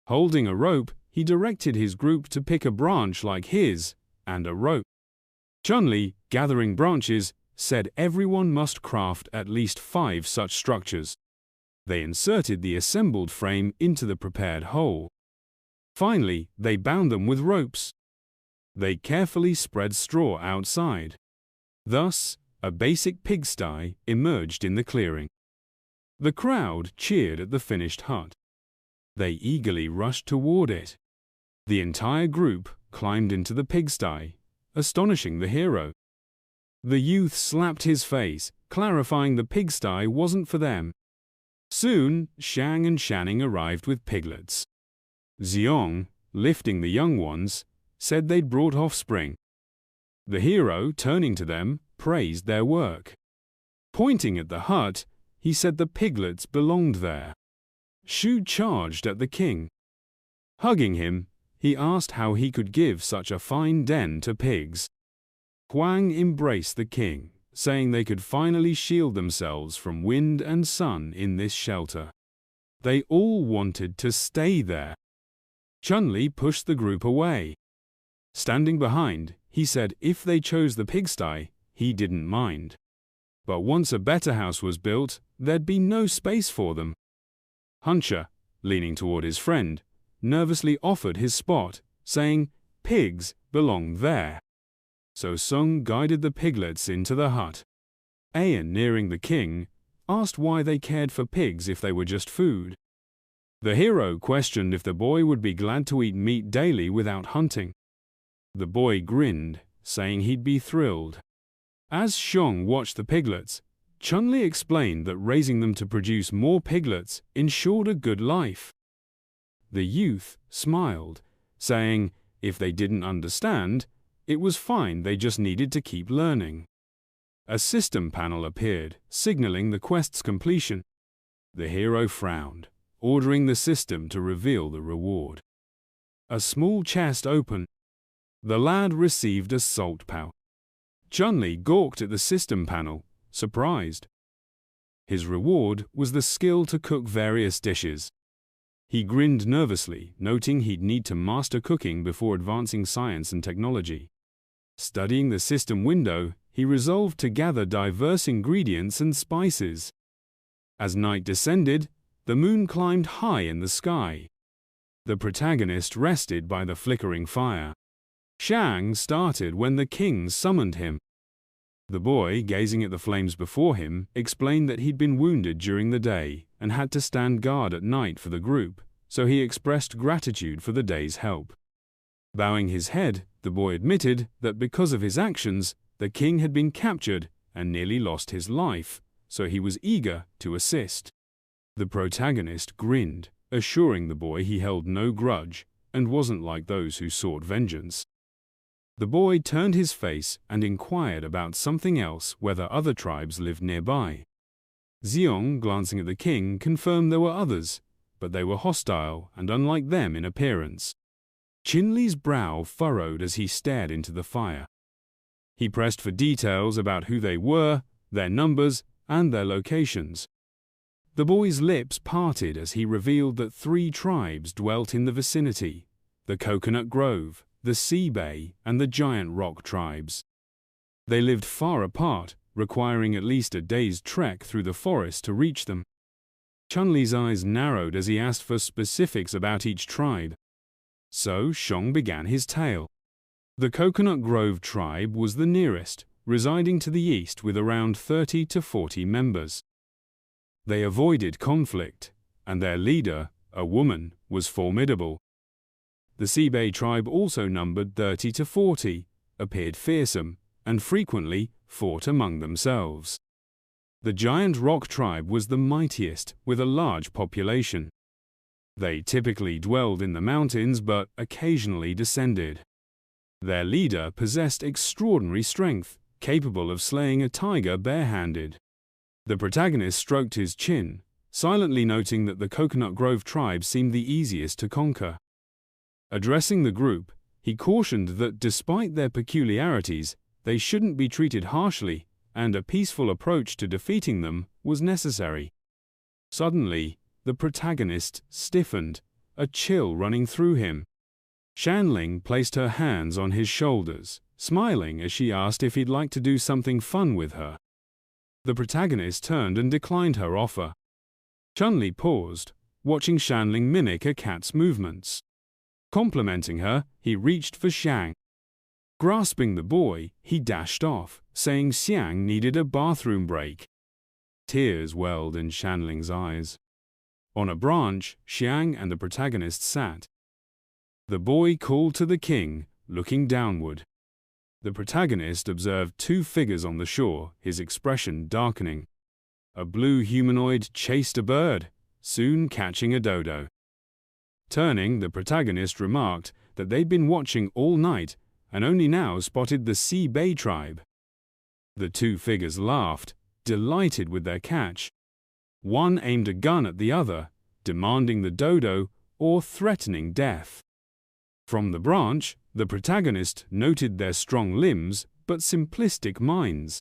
Holding a rope, he directed his group to pick a branch like his, and a rope. Chen Liyi, gathering branches, said everyone must craft at least 5 such structures. They inserted the assembled frame into the prepared hole. Finally, they bound them with ropes. They carefully spread straw outside. Thus, a basic pigsty emerged in the clearing. The crowd cheered at the finished hut. They eagerly rushed toward it. The entire group climbed into the pigsty, astonishing the hero. The youth slapped his face, clarifying the pigsty wasn't for them. Soon, Shang and Shanning arrived with piglets. Xiong, lifting the young ones, said they'd brought offspring. The hero, turning to them, praised their work. Pointing at the hut, he said the piglets belonged there. Shu charged at the king. Hugging him, he asked how he could give such a fine den to pigs. Huang embraced the king, saying they could finally shield themselves from wind and sun in this shelter. They all wanted to stay there. Chen Liyi pushed the group away. Standing behind, he said if they chose the pigsty, he didn't mind. But once a better house was built, there'd be no space for them. Huncha, leaning toward his friend, nervously offered his spot, saying pigs belong there. So Sung guided the piglets into the hut. Ayan, nearing the king, asked why they cared for pigs if they were just food. The hero questioned if the boy would be glad to eat meat daily without hunting. The boy grinned, saying he'd be thrilled. As Shang watched the piglets, Chen Liyi explained that raising them to produce more piglets ensured a good life. The youth smiled, saying, If they didn't understand, it was fine, they just needed to keep learning. A system panel appeared, signaling the quest's completion. The hero frowned, ordering the system to reveal the reward. A small chest opened. The lad received a salt pouch. Chen Liyi gawked at the system panel, surprised. His reward was the skill to cook various dishes. He grinned nervously, noting he'd need to master cooking before advancing science and technology. Studying the system window, he resolved to gather diverse ingredients and spices. As night descended, the moon climbed high in the sky. The protagonist rested by the flickering fire. Shang started when the king summoned him. The boy, gazing at the flames before him, explained that he'd been wounded during the day and had to stand guard at night for the group, so he expressed gratitude for the day's help. Bowing his head, the boy admitted that because of his actions, the king had been captured and nearly lost his life, so he was eager to assist. The protagonist grinned, assuring the boy he held no grudge and wasn't like those who sought vengeance. The boy turned his face and inquired about something else, whether other tribes lived nearby. Xiong, glancing at the king, confirmed there were others, but they were hostile and unlike them in appearance. Chen Liyi's brow furrowed as he stared into the fire. He pressed for details about who they were, their numbers, and their locations. The boy's lips parted as he revealed that 3 tribes dwelt in the vicinity: the Coconut Grove, the Sea Bay, and the Giant Rock tribes. They lived far apart, requiring at least a day's trek through the forest to reach them. Chen Liyi's eyes narrowed as he asked for specifics about each tribe. So Xiong began his tale. The Coconut Grove tribe was the nearest, residing to the east with around 30 to 40 members. They avoided conflict, and their leader, a woman, was formidable. The Sea Bay tribe also numbered 30 to 40, appeared fearsome, and frequently fought among themselves. The Giant Rock tribe was the mightiest, with a large population. They typically dwelled in the mountains but occasionally descended. Their leader possessed extraordinary strength, capable of slaying a tiger barehanded. The protagonist stroked his chin, silently noting that the Coconut Grove tribe seemed the easiest to conquer. Addressing the group, he cautioned that despite their peculiarities, they shouldn't be treated harshly, and a peaceful approach to defeating them was necessary. Suddenly, the protagonist stiffened, a chill running through him. Shanling placed her hands on his shoulders, smiling as she asked if he'd like to do something fun with her. The protagonist turned and declined her offer. Chen Liyi paused, watching Shanling mimic a cat's movements. Complimenting her, he reached for Shang. Grasping the boy, he dashed off, saying Xiang needed a bathroom break. Tears welled in Shanling's eyes. On a branch, Xiang and the protagonist sat. The boy called to the king, looking downward. The protagonist observed 2 figures on the shore, his expression darkening. A blue humanoid chased a bird, soon catching a dodo. Turning, the protagonist remarked that they'd been watching all night and only now spotted the Sea Bay tribe. The 2 figures laughed, delighted with their catch. One aimed a gun at the other, demanding the dodo or threatening death. From the branch, the protagonist noted their strong limbs but simplistic minds.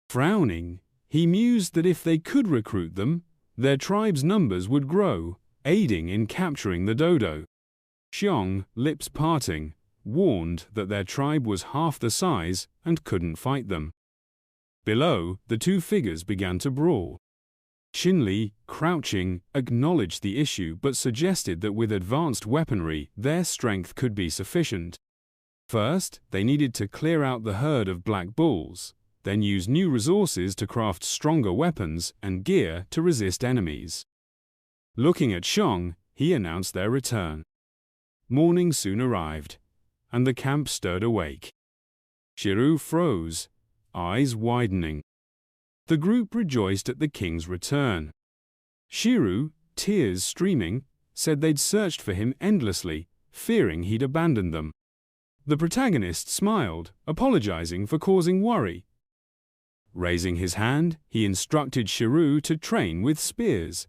Frowning, he mused that if they could recruit them, their tribe's numbers would grow, aiding in capturing the dodo. Xiong, lips parting, warned that their tribe was half the size and couldn't fight them. Below, the 2 figures began to brawl. Chen Liyi, crouching, acknowledged the issue but suggested that with advanced weaponry, their strength could be sufficient. First, they needed to clear out the herd of black bulls, then use new resources to craft stronger weapons and gear to resist enemies. Looking at Xiong, he announced their return. Morning soon arrived, and the camp stirred awake. Shiru froze, eyes widening. The group rejoiced at the king's return. Shiru, tears streaming, said they'd searched for him endlessly, fearing he'd abandoned them. The protagonist smiled, apologizing for causing worry. Raising his hand, he instructed Shiru to train with spears.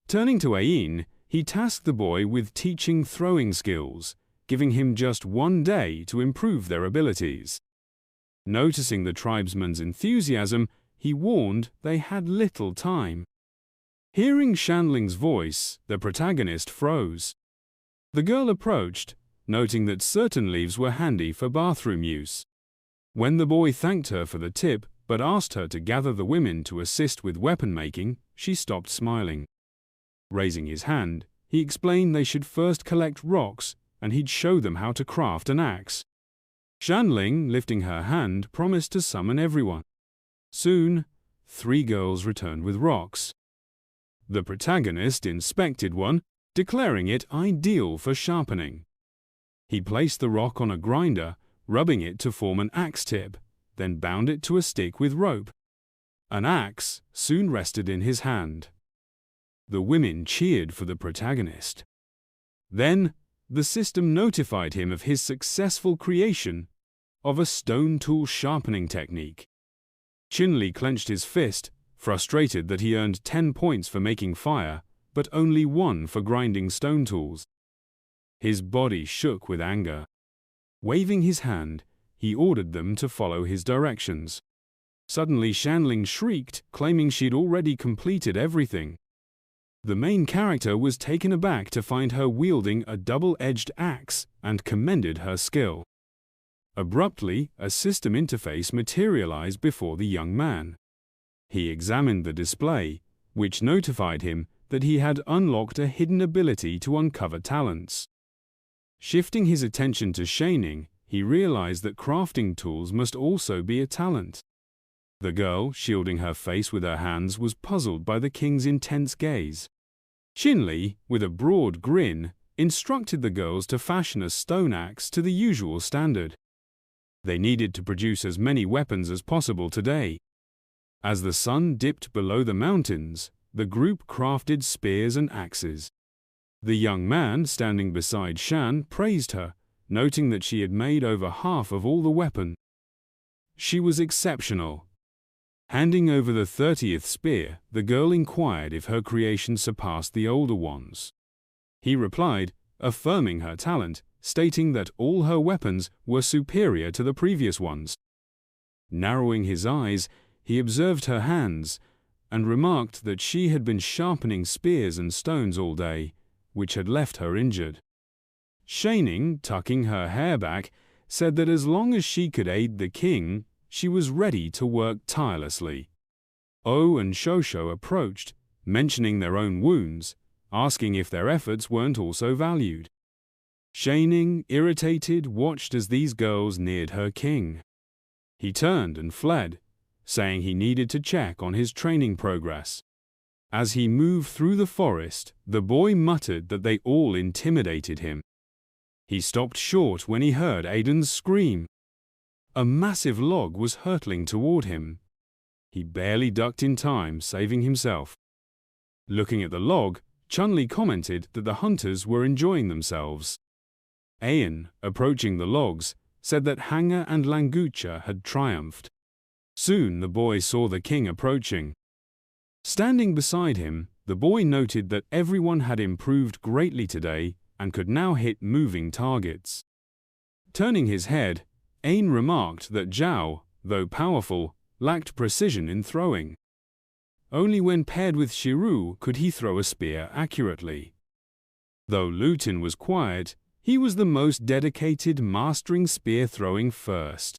Turning to Ain, he tasked the boy with teaching throwing skills, giving him just 1 day to improve their abilities. Noticing the tribesman's enthusiasm, he warned they had little time. Hearing Shanling's voice, the protagonist froze. The girl approached, noting that certain leaves were handy for bathroom use. When the boy thanked her for the tip, but asked her to gather the women to assist with weapon making, she stopped smiling. Raising his hand, he explained they should first collect rocks, and he'd show them how to craft an axe. Shanling, lifting her hand, promised to summon everyone. Soon, 3 girls returned with rocks. The protagonist inspected one, declaring it ideal for sharpening. He placed the rock on a grinder, rubbing it to form an axe tip, then bound it to a stick with rope. An axe soon rested in his hand. The women cheered for the protagonist. Then, the system notified him of his successful creation of a stone tool sharpening technique. Chen Liyi clenched his fist, frustrated that he earned 10 points for making fire, but only 1 for grinding stone tools. His body shook with anger. Waving his hand, he ordered them to follow his directions. Suddenly Shanling shrieked, claiming she'd already completed everything. The main character was taken aback to find her wielding a double-edged axe and commended her skill. Abruptly, a system interface materialized before the young man. He examined the display, which notified him that he had unlocked a hidden ability to uncover talents. Shifting his attention to Shaning, he realized that crafting tools must also be a talent. The girl, shielding her face with her hands, was puzzled by the king's intense gaze. Chen Liyi, with a broad grin, instructed the girls to fashion a stone axe to the usual standard. They needed to produce as many weapons as possible today. As the sun dipped below the mountains, the group crafted spears and axes. The young man standing beside Shan praised her, noting that she had made over half of all the weapon. She was exceptional. Handing over the 30th spear, the girl inquired if her creation surpassed the older ones. He replied, affirming her talent, stating that all her weapons were superior to the previous ones. Narrowing his eyes, he observed her hands and remarked that she had been sharpening spears and stones all day, which had left her injured. Shaning, tucking her hair back, said that as long as she could aid the king, she was ready to work tirelessly. O and Shosho approached, mentioning their own wounds, asking if their efforts weren't also valued. Shaning, irritated, watched as these girls neared her king. He turned and fled, saying he needed to check on his training progress. As he moved through the forest, the boy muttered that they all intimidated him. He stopped short when he heard Aiden's scream. A massive log was hurtling toward him. He barely ducked in time, saving himself. Looking at the log, Chen Liyi commented that the hunters were enjoying themselves. Ayan, approaching the logs, said that Hanger and Langucha had triumphed. Soon the boy saw the king approaching. Standing beside him, the boy noted that everyone had improved greatly today and could now hit moving targets. Turning his head, Ain remarked that Zhao, though powerful, lacked precision in throwing. Only when paired with Shiru could he throw a spear accurately. Though Lutin was quiet, he was the most dedicated, mastering spear throwing first.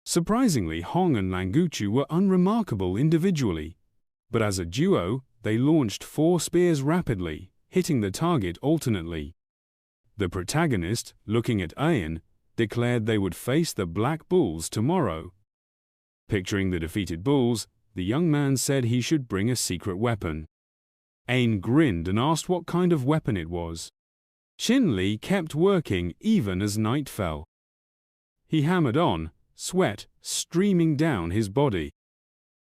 Surprisingly, Hong and Languchu were unremarkable individually, but as a duo, they launched 4 spears rapidly, hitting the target alternately. The protagonist, looking at Ayan, declared they would face the Black Bulls tomorrow. Picturing the defeated bulls, the young man said he should bring a secret weapon. Ain grinned and asked what kind of weapon it was. Chen Liyi kept working even as night fell. He hammered on, sweat streaming down his body.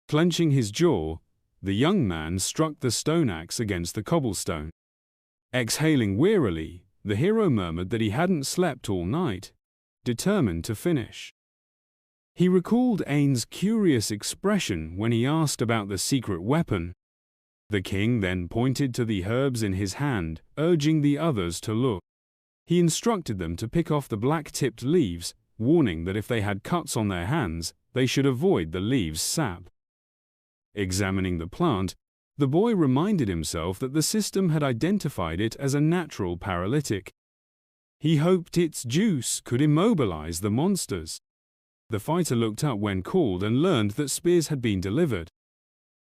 Clenching his jaw, the young man struck the stone axe against the cobblestone. Exhaling wearily, the hero murmured that he hadn't slept all night, determined to finish. He recalled Ain's curious expression when he asked about the secret weapon. The king then pointed to the herbs in his hand, urging the others to look. He instructed them to pick off the black-tipped leaves, warning that if they had cuts on their hands, they should avoid the leaves' sap. Examining the plant, the boy reminded himself that the system had identified it as a natural paralytic. He hoped its juice could immobilize the monsters. The fighter looked up when called and learned that spears had been delivered.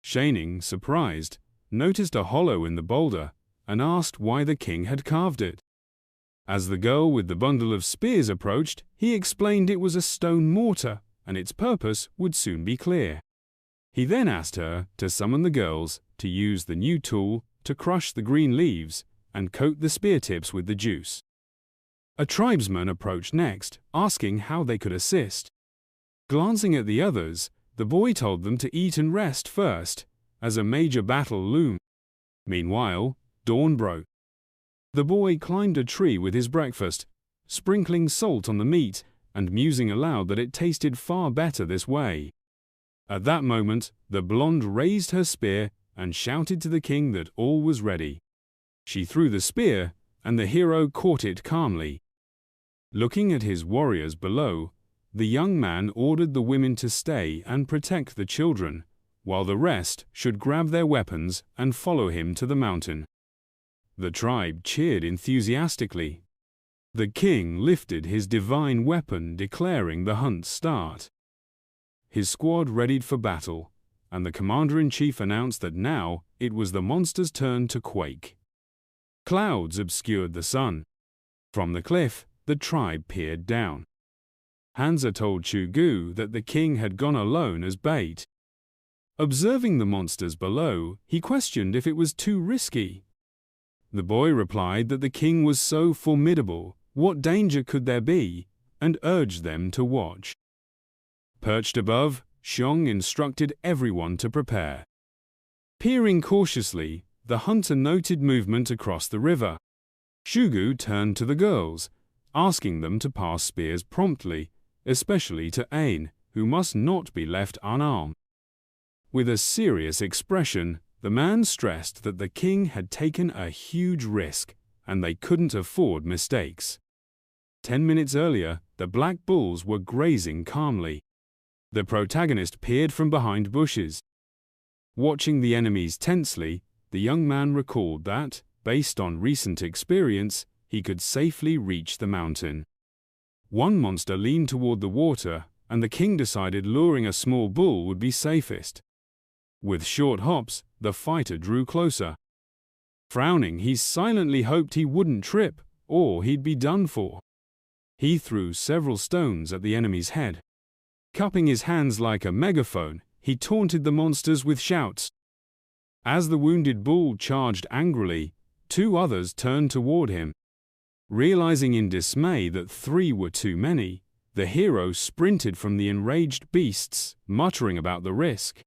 Shining, surprised, noticed a hollow in the boulder and asked why the king had carved it. As the girl with the bundle of spears approached, he explained it was a stone mortar and its purpose would soon be clear. He then asked her to summon the girls to use the new tool to crush the green leaves and coat the spear tips with the juice. A tribesman approached next, asking how they could assist. Glancing at the others, the boy told them to eat and rest first, as a major battle loomed. Meanwhile, dawn broke. The boy climbed a tree with his breakfast, sprinkling salt on the meat and musing aloud that it tasted far better this way. At that moment, the blonde raised her spear and shouted to the king that all was ready. She threw the spear, and the hero caught it calmly. Looking at his warriors below, the young man ordered the women to stay and protect the children, while the rest should grab their weapons and follow him to the mountain. The tribe cheered enthusiastically. The king lifted his divine weapon, declaring the hunt start. His squad readied for battle, and the commander-in-chief announced that now it was the monster's turn to quake. Clouds obscured the sun. From the cliff, the tribe peered down. Hansa told Chugu that the king had gone alone as bait. Observing the monsters below, he questioned if it was too risky. The boy replied that the king was so formidable, what danger could there be, and urged them to watch. Perched above, Xiong instructed everyone to prepare. Peering cautiously, the hunter noted movement across the river. Shugu turned to the girls, asking them to pass spears promptly, especially to Ain, who must not be left unarmed. With a serious expression, the man stressed that the king had taken a huge risk, and they couldn't afford mistakes. 10 minutes earlier, the black bulls were grazing calmly. The protagonist peered from behind bushes. Watching the enemies tensely, the young man recalled that, based on recent experience, he could safely reach the mountain. One monster leaned toward the water, and the king decided luring a small bull would be safest. With short hops, the fighter drew closer. Frowning, he silently hoped he wouldn't trip, or he'd be done for. He threw several stones at the enemy's head. Cupping his hands like a megaphone, he taunted the monsters with shouts. As the wounded bull charged angrily, 2 others turned toward him. Realizing in dismay that 3 were too many, the hero sprinted from the enraged beasts, muttering about the risk.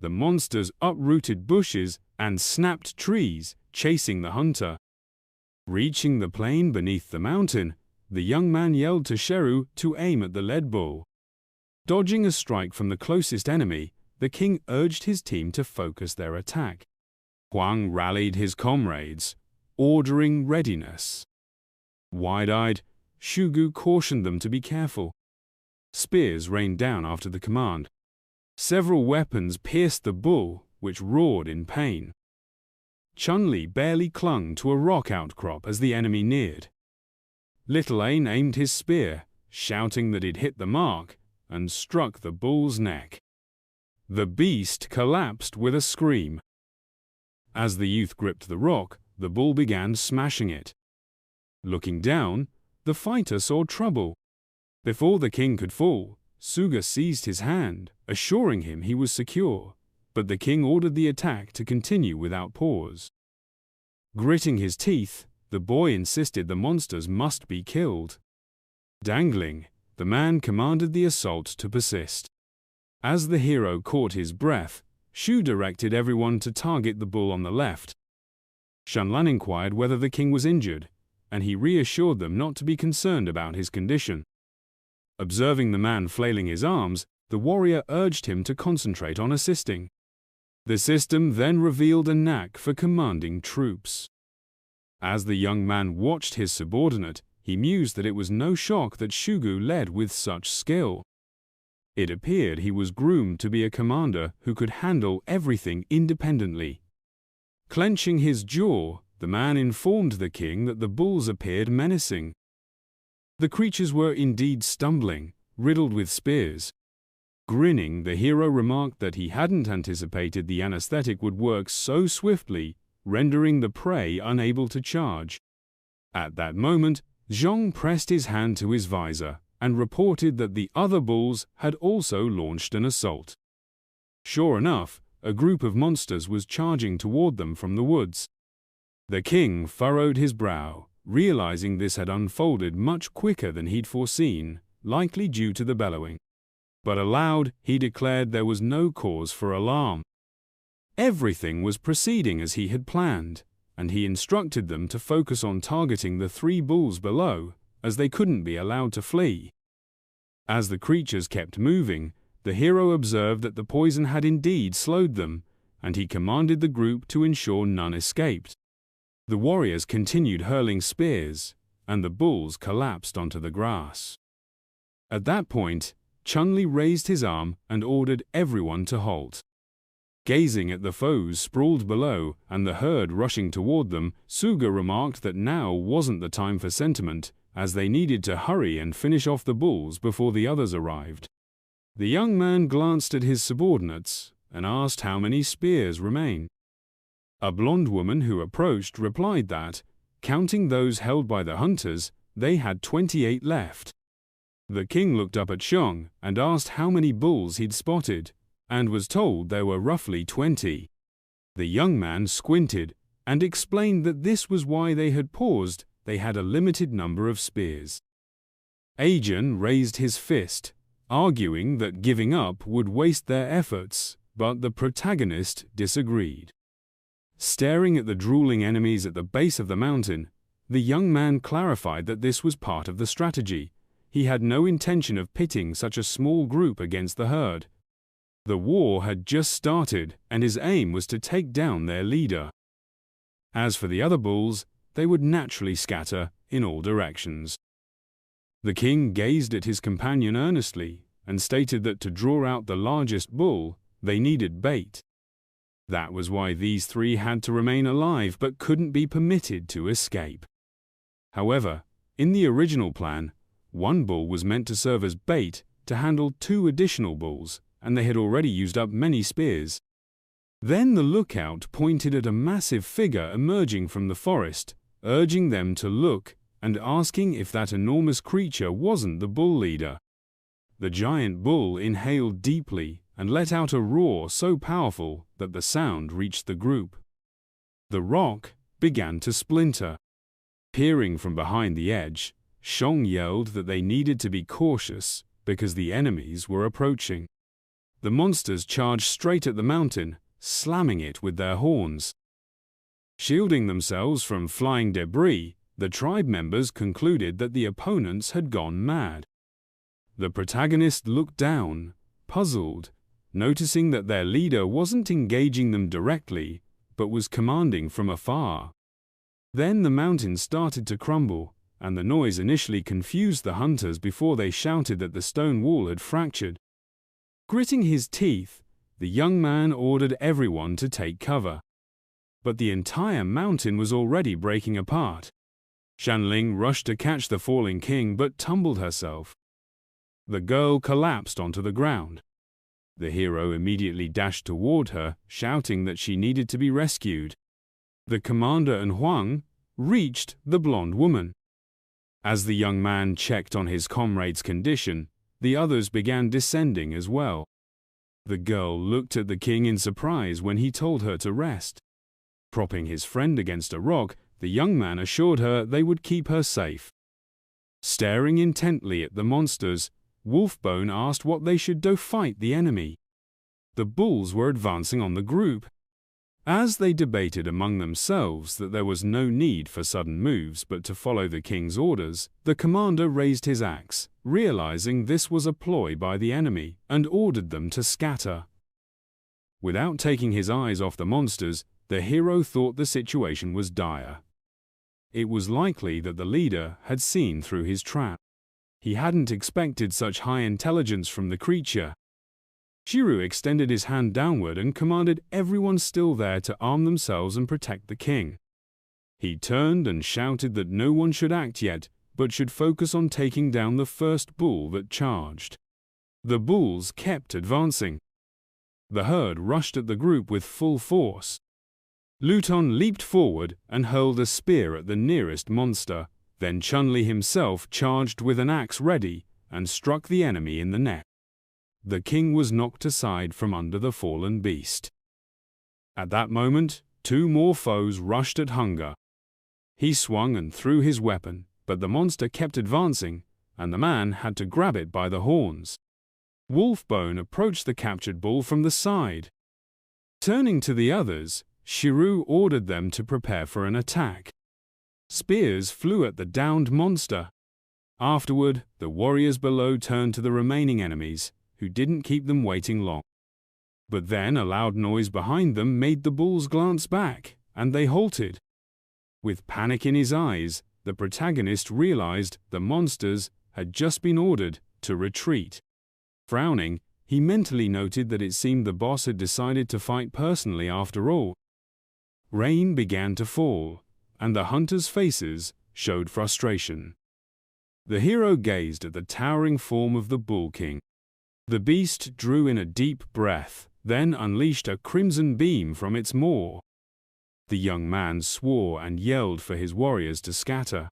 The monsters uprooted bushes and snapped trees, chasing the hunter. Reaching the plain beneath the mountain, the young man yelled to Sheru to aim at the lead bull. Dodging a strike from the closest enemy, the king urged his team to focus their attack. Huang rallied his comrades, ordering readiness. Wide-eyed, Shugu cautioned them to be careful. Spears rained down after the command. Several weapons pierced the bull, which roared in pain. Chen Liyi barely clung to a rock outcrop as the enemy neared. Little Ain aimed his spear, shouting that it hit the mark, and struck the bull's neck. The beast collapsed with a scream. As the youth gripped the rock, the bull began smashing it. Looking down, the fighter saw trouble. Before the king could fall, Suga seized his hand, assuring him he was secure, but the king ordered the attack to continue without pause. Gritting his teeth, the boy insisted the monsters must be killed. Dangling, the man commanded the assault to persist. As the hero caught his breath, Shu directed everyone to target the bull on the left. Shanlan inquired whether the king was injured, and he reassured them not to be concerned about his condition. Observing the man flailing his arms, the warrior urged him to concentrate on assisting. The system then revealed a knack for commanding troops. As the young man watched his subordinate, he mused that it was no shock that Shugu led with such skill. It appeared he was groomed to be a commander who could handle everything independently. Clenching his jaw, the man informed the king that the bulls appeared menacing. The creatures were indeed stumbling, riddled with spears. Grinning, the hero remarked that he hadn't anticipated the anesthetic would work so swiftly, rendering the prey unable to charge. At that moment, Zhong pressed his hand to his visor and reported that the other bulls had also launched an assault. Sure enough, a group of monsters was charging toward them from the woods. The king furrowed his brow, realizing this had unfolded much quicker than he'd foreseen, likely due to the bellowing. But aloud, he declared there was no cause for alarm. Everything was proceeding as he had planned, and he instructed them to focus on targeting the 3 bulls below, as they couldn't be allowed to flee. As the creatures kept moving, the hero observed that the poison had indeed slowed them, and he commanded the group to ensure none escaped. The warriors continued hurling spears, and the bulls collapsed onto the grass. At that point, Chen Liyi raised his arm and ordered everyone to halt. Gazing at the foes sprawled below and the herd rushing toward them, Suga remarked that now wasn't the time for sentiment, as they needed to hurry and finish off the bulls before the others arrived. The young man glanced at his subordinates and asked how many spears remained. A blonde woman who approached replied that, counting those held by the hunters, they had 28 left. The king looked up at Xiong and asked how many bulls he'd spotted, and was told there were roughly 20. The young man squinted and explained that this was why they had paused, they had a limited number of spears. Ajun raised his fist, arguing that giving up would waste their efforts, but the protagonist disagreed. Staring at the drooling enemies at the base of the mountain, the young man clarified that this was part of the strategy. He had no intention of pitting such a small group against the herd. The war had just started, and his aim was to take down their leader. As for the other bulls, they would naturally scatter in all directions. The king gazed at his companion earnestly and stated that to draw out the largest bull, they needed bait. That was why these 3 had to remain alive but couldn't be permitted to escape. However, in the original plan, 1 bull was meant to serve as bait to handle 2 additional bulls, and they had already used up many spears. Then the lookout pointed at a massive figure emerging from the forest, urging them to look and asking if that enormous creature wasn't the bull leader. The giant bull inhaled deeply and let out a roar so powerful that the sound reached the group. The rock began to splinter. Peering from behind the edge, Xiong yelled that they needed to be cautious because the enemies were approaching. The monsters charged straight at the mountain, slamming it with their horns. Shielding themselves from flying debris, the tribe members concluded that the opponents had gone mad. The protagonist looked down, puzzled, noticing that their leader wasn't engaging them directly, but was commanding from afar. Then the mountain started to crumble, and the noise initially confused the hunters before they shouted that the stone wall had fractured. Gritting his teeth, the young man ordered everyone to take cover. But the entire mountain was already breaking apart. Shanling rushed to catch the falling king but tumbled herself. The girl collapsed onto the ground. The hero immediately dashed toward her, shouting that she needed to be rescued. The commander and Huang reached the blonde woman. As the young man checked on his comrade's condition, the others began descending as well. The girl looked at the king in surprise when he told her to rest. Propping his friend against a rock, the young man assured her they would keep her safe. Staring intently at the monsters, Wolfbone asked what they should do to fight the enemy. The bulls were advancing on the group. As they debated among themselves that there was no need for sudden moves but to follow the king's orders, the commander raised his axe realizing this was a ploy by the enemy, and ordered them to scatter. Without taking his eyes off the monsters, the hero thought the situation was dire. It was likely that the leader had seen through his trap. He hadn't expected such high intelligence from the creature. Shiryu extended his hand downward and commanded everyone still there to arm themselves and protect the king. He turned and shouted that no one should act yet, but should focus on taking down the first bull that charged. The bulls kept advancing. The herd rushed at the group with full force. Luton leaped forward and hurled a spear at the nearest monster. Then Chen Liyi himself charged with an axe ready and struck the enemy in the neck. The king was knocked aside from under the fallen beast. At that moment, two more foes rushed at Hunger. He swung and threw his weapon, but the monster kept advancing, and the man had to grab it by the horns. Wolfbone approached the captured bull from the side. Turning to the others, Shiryu ordered them to prepare for an attack. Spears flew at the downed monster. Afterward, the warriors below turned to the remaining enemies, who didn't keep them waiting long. But then a loud noise behind them made the bulls glance back, and they halted. With panic in his eyes, the protagonist realized the monsters had just been ordered to retreat. Frowning, he mentally noted that it seemed the boss had decided to fight personally after all. Rain began to fall, and the hunters' faces showed frustration. The hero gazed at the towering form of the Bull King. The beast drew in a deep breath, then unleashed a crimson beam from its maw. The young man swore and yelled for his warriors to scatter.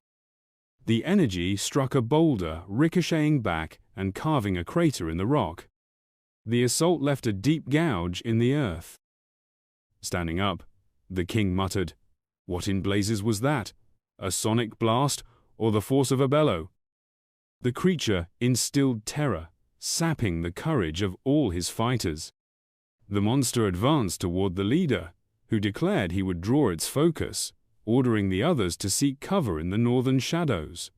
The energy struck a boulder, ricocheting back and carving a crater in the rock. The assault left a deep gouge in the earth. Standing up, the king muttered, "What in blazes was that? A sonic blast or the force of a bellow?" The creature instilled terror, sapping the courage of all his fighters. The monster advanced toward the leader, who declared he would draw its focus, ordering the others to seek cover in the northern shadows.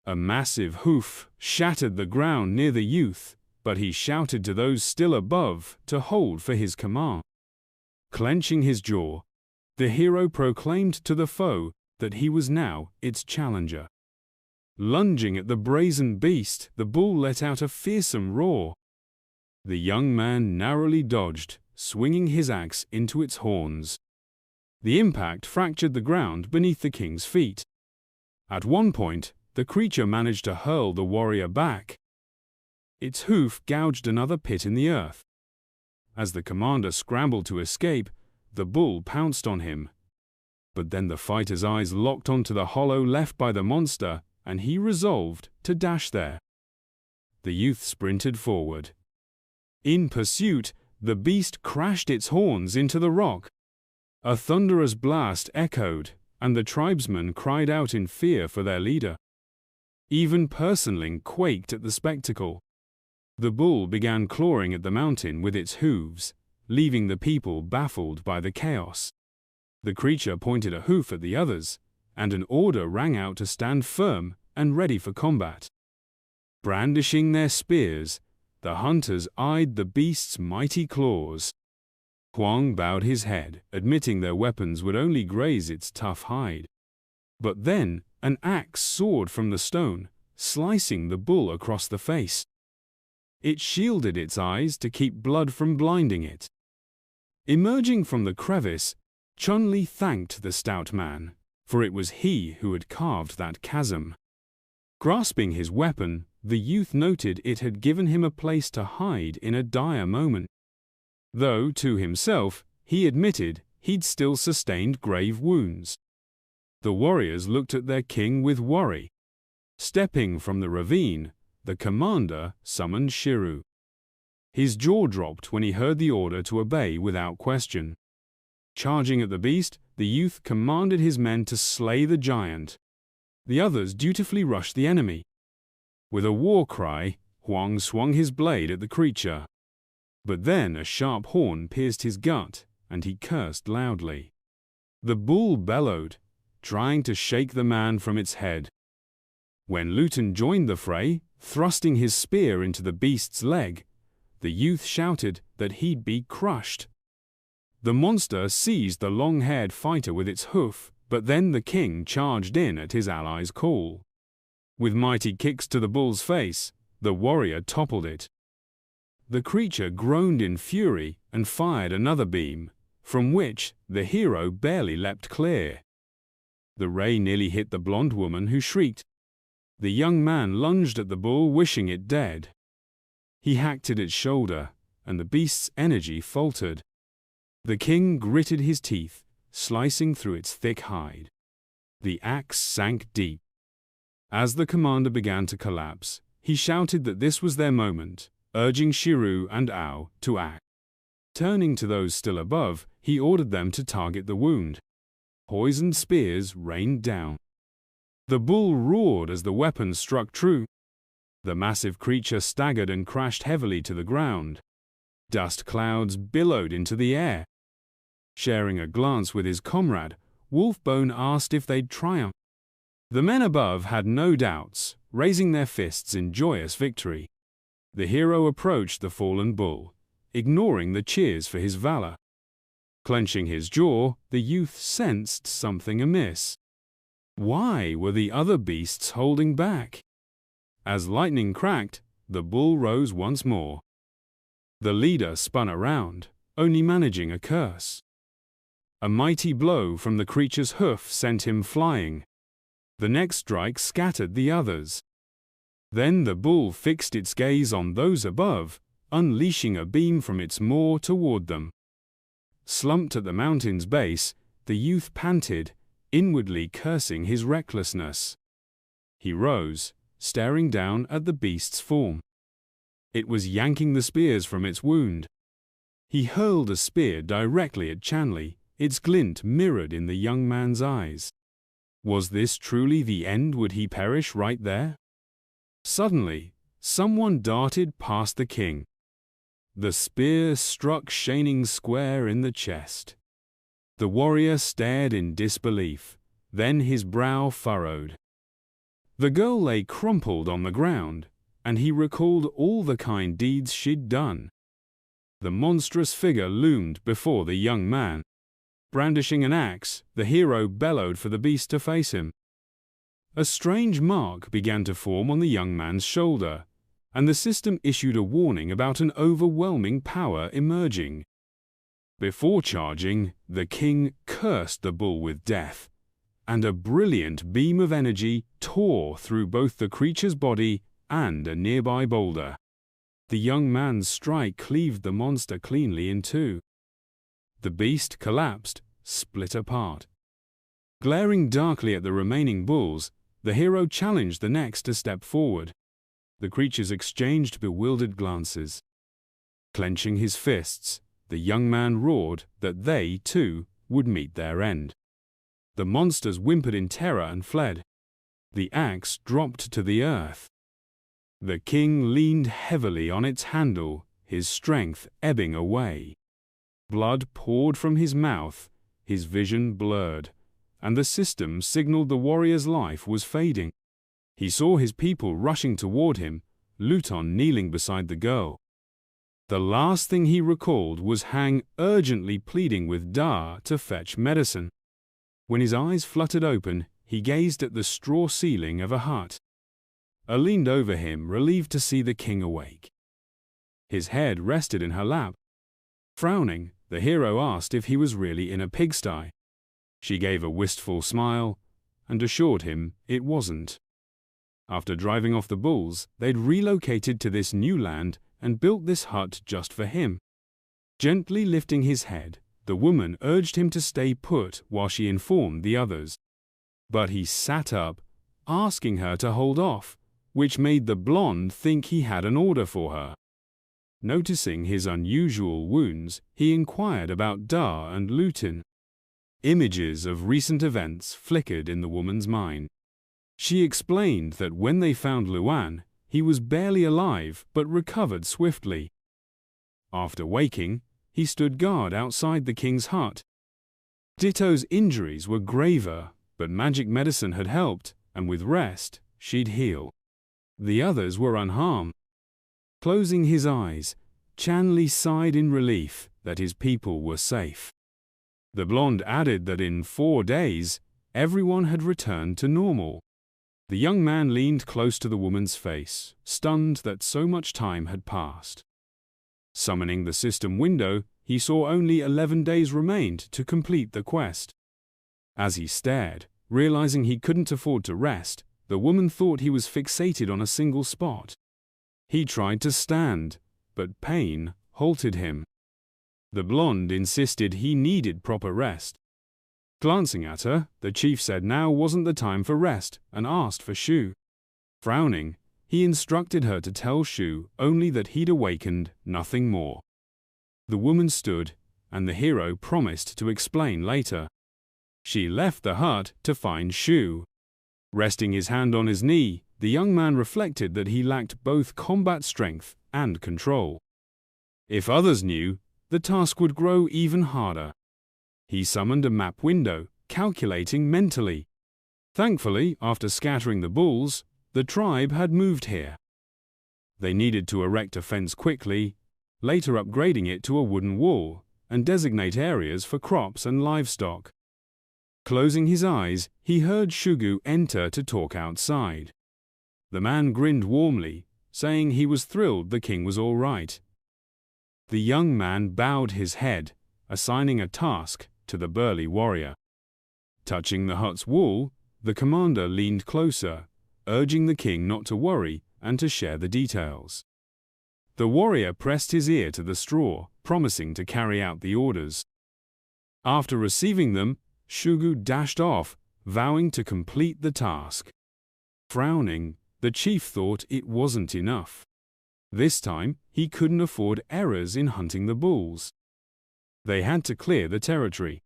A massive hoof shattered the ground near the youth, but he shouted to those still above to hold for his command. Clenching his jaw, the hero proclaimed to the foe that he was now its challenger. Lunging at the brazen beast, the bull let out a fearsome roar. The young man narrowly dodged, swinging his axe into its horns. The impact fractured the ground beneath the king's feet. At one point, the creature managed to hurl the warrior back. Its hoof gouged another pit in the earth. As the commander scrambled to escape, the bull pounced on him. But then the fighter's eyes locked onto the hollow left by the monster, and he resolved to dash there. The youth sprinted forward. In pursuit, the beast crashed its horns into the rock. A thunderous blast echoed, and the tribesmen cried out in fear for their leader. Even Purslane quaked at the spectacle. The bull began clawing at the mountain with its hooves, leaving the people baffled by the chaos. The creature pointed a hoof at the others, and an order rang out to stand firm and ready for combat. Brandishing their spears, the hunters eyed the beast's mighty claws. Huang bowed his head, admitting their weapons would only graze its tough hide. But then an axe soared from the stone, slicing the bull across the face. It shielded its eyes to keep blood from blinding it. Emerging from the crevice, Chen Liyi thanked the stout man, for it was he who had carved that chasm. Grasping his weapon, the youth noted it had given him a place to hide in a dire moment. Though, to himself, he admitted he'd still sustained grave wounds. The warriors looked at their king with worry. Stepping from the ravine, the commander summoned Shiryu. His jaw dropped when he heard the order to obey without question. Charging at the beast, the youth commanded his men to slay the giant. The others dutifully rushed the enemy. With a war cry, Huang swung his blade at the creature. But then a sharp horn pierced his gut, and he cursed loudly. The bull bellowed, trying to shake the man from its head. When Luton joined the fray, thrusting his spear into the beast's leg. The youth shouted that he'd be crushed. The monster seized the long-haired fighter with its hoof, but then the king charged in at his ally's call. With mighty kicks to the bull's face, the warrior toppled it. The creature groaned in fury and fired another beam, from which the hero barely leapt clear. The ray nearly hit the blonde woman, who shrieked. The young man lunged at the bull, wishing it dead. He hacked at its shoulder, and the beast's energy faltered. The king gritted his teeth, slicing through its thick hide. The axe sank deep. As the commander began to collapse, he shouted that this was their moment, urging Shiru and Ao to act. Turning to those still above, he ordered them to target the wound. Poisoned spears rained down. The bull roared as the weapons struck true. The massive creature staggered and crashed heavily to the ground. Dust clouds billowed into the air. Sharing a glance with his comrade, Wolfbone asked if they'd triumph. The men above had no doubts, raising their fists in joyous victory. The hero approached the fallen bull, ignoring the cheers for his valor. Clenching his jaw, the youth sensed something amiss. Why were the other beasts holding back? As lightning cracked, the bull rose once more. The leader spun around, only managing a curse. A mighty blow from the creature's hoof sent him flying. The next strike scattered the others. Then the bull fixed its gaze on those above, unleashing a beam from its maw toward them. Slumped at the mountain's base, the youth panted, inwardly cursing his recklessness. He rose, staring down at the beast's form. It was yanking the spears from its wound. He hurled a spear directly at Chen Liyi, its glint mirrored in the young man's eyes. Was this truly the end? Would he perish right there? Suddenly, someone darted past the king. The spear struck Shining square in the chest. The warrior stared in disbelief, then his brow furrowed. The girl lay crumpled on the ground, and he recalled all the kind deeds she'd done. The monstrous figure loomed before the young man. Brandishing an axe, the hero bellowed for the beast to face him. A strange mark began to form on the young man's shoulder, and the system issued a warning about an overwhelming power emerging. Before charging, the king cursed the bull with death, and a brilliant beam of energy tore through both the creature's body and a nearby boulder. The young man's strike cleaved the monster cleanly in two. The beast collapsed, split apart. Glaring darkly at the remaining bulls, the hero challenged the next to step forward. The creatures exchanged bewildered glances. Clenching his fists, the young man roared that they, too, would meet their end. The monsters whimpered in terror and fled. The axe dropped to the earth. The king leaned heavily on its handle, his strength ebbing away. Blood poured from his mouth, his vision blurred, and the system signaled the warrior's life was fading. He saw his people rushing toward him, Luton kneeling beside the girl. The last thing he recalled was Hang urgently pleading with Da to fetch medicine. When his eyes fluttered open, he gazed at the straw ceiling of a hut. I leaned over him, relieved to see the king awake. His head rested in her lap. Frowning, the hero asked if he was really in a pigsty. She gave a wistful smile and assured him it wasn't. After driving off the bulls, they'd relocated to this new land and built this hut just for him. Gently lifting his head, the woman urged him to stay put while she informed the others. But he sat up, asking her to hold off, which made the blonde think he had an order for her. Noticing his unusual wounds, he inquired about Da and Lutin. Images of recent events flickered in the woman's mind. She explained that when they found Luan, he was barely alive but recovered swiftly. After waking, he stood guard outside the king's hut. Ditto's injuries were graver, but magic medicine had helped, and with rest, she'd heal. The others were unharmed. Closing his eyes, Chen Liyi sighed in relief that his people were safe. The blonde added that in 4 days, everyone had returned to normal. The young man leaned close to the woman's face, stunned that so much time had passed. Summoning the system window, he saw only 11 days remained to complete the quest. As he stared, realizing he couldn't afford to rest, the woman thought he was fixated on a single spot. He tried to stand, but pain halted him. The blonde insisted he needed proper rest. Glancing at her, the chief said now wasn't the time for rest and asked for Shu. Frowning, he instructed her to tell Shu only that he'd awakened, nothing more. The woman stood, and the hero promised to explain later. She left the hut to find Shu. Resting his hand on his knee, the young man reflected that he lacked both combat strength and control. If others knew, the task would grow even harder. He summoned a map window, calculating mentally. Thankfully, after scattering the bulls, the tribe had moved here. They needed to erect a fence quickly, later upgrading it to a wooden wall, and designate areas for crops and livestock. Closing his eyes, he heard Shugu enter to talk outside. The man grinned warmly, saying he was thrilled the king was all right. The young man bowed his head, assigning a task to the burly warrior. Touching the hut's wall, the commander leaned closer, urging the king not to worry and to share the details. The warrior pressed his ear to the straw, promising to carry out the orders. After receiving them, Shugu dashed off, vowing to complete the task. Frowning, the chief thought it wasn't enough. This time, he couldn't afford errors in hunting the bulls. They had to clear the territory.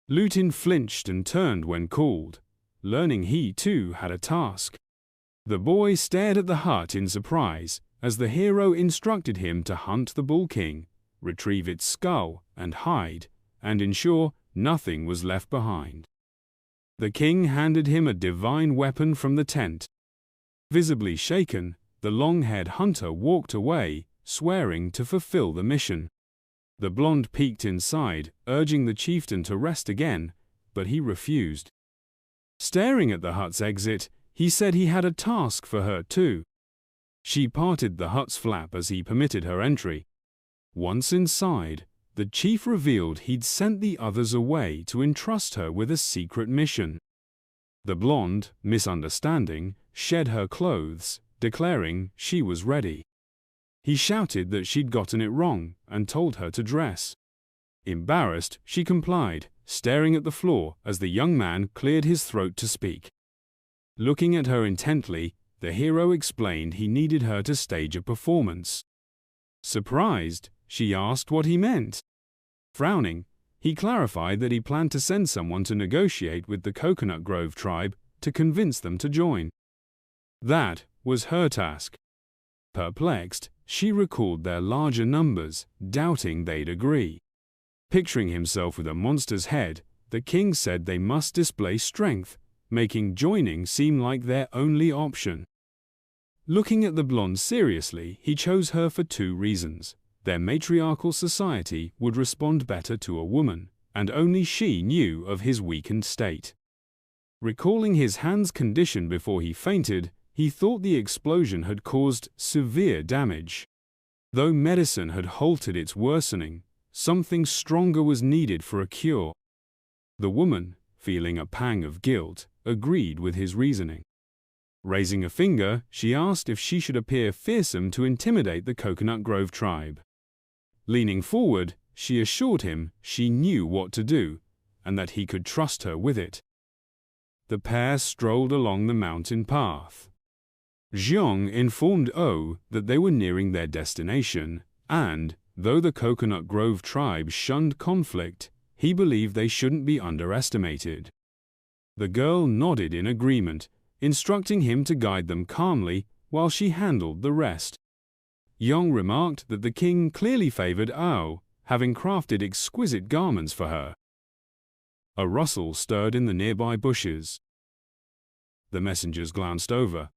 Lutin flinched and turned when called, learning he too had a task. The boy stared at the hut in surprise as the hero instructed him to hunt the bull king, retrieve its skull and hide, and ensure nothing was left behind. The king handed him a divine weapon from the tent. Visibly shaken, the long-haired hunter walked away, swearing to fulfill the mission. The blonde peeked inside, urging the chieftain to rest again, but he refused. Staring at the hut's exit, he said he had a task for her too. She parted the hut's flap as he permitted her entry. Once inside, the chief revealed he'd sent the others away to entrust her with a secret mission. The blonde, misunderstanding, shed her clothes, declaring she was ready. He shouted that she'd gotten it wrong and told her to dress. Embarrassed, she complied, staring at the floor as the young man cleared his throat to speak. Looking at her intently, the hero explained he needed her to stage a performance. Surprised, she asked what he meant. Frowning, he clarified that he planned to send someone to negotiate with the Coconut Grove tribe to convince them to join. That was her task. Perplexed, she recalled their larger numbers, doubting they'd agree. Picturing himself with a monster's head, the king said they must display strength, making joining seem like their only option. Looking at the blonde seriously, he chose her for 2 reasons. Their matriarchal society would respond better to a woman, and only she knew of his weakened state. Recalling his hand's condition before he fainted, he thought the explosion had caused severe damage. Though medicine had halted its worsening, something stronger was needed for a cure. The woman, feeling a pang of guilt, agreed with his reasoning. Raising a finger, she asked if she should appear fearsome to intimidate the Coconut Grove tribe. Leaning forward, she assured him she knew what to do, and that he could trust her with it. The pair strolled along the mountain path. Jiang informed O that they were nearing their destination, and, though the Coconut Grove tribe shunned conflict, he believed they shouldn't be underestimated. The girl nodded in agreement, instructing him to guide them calmly while she handled the rest. Yong remarked that the king clearly favored Ao, having crafted exquisite garments for her. A rustle stirred in the nearby bushes. The messengers glanced over.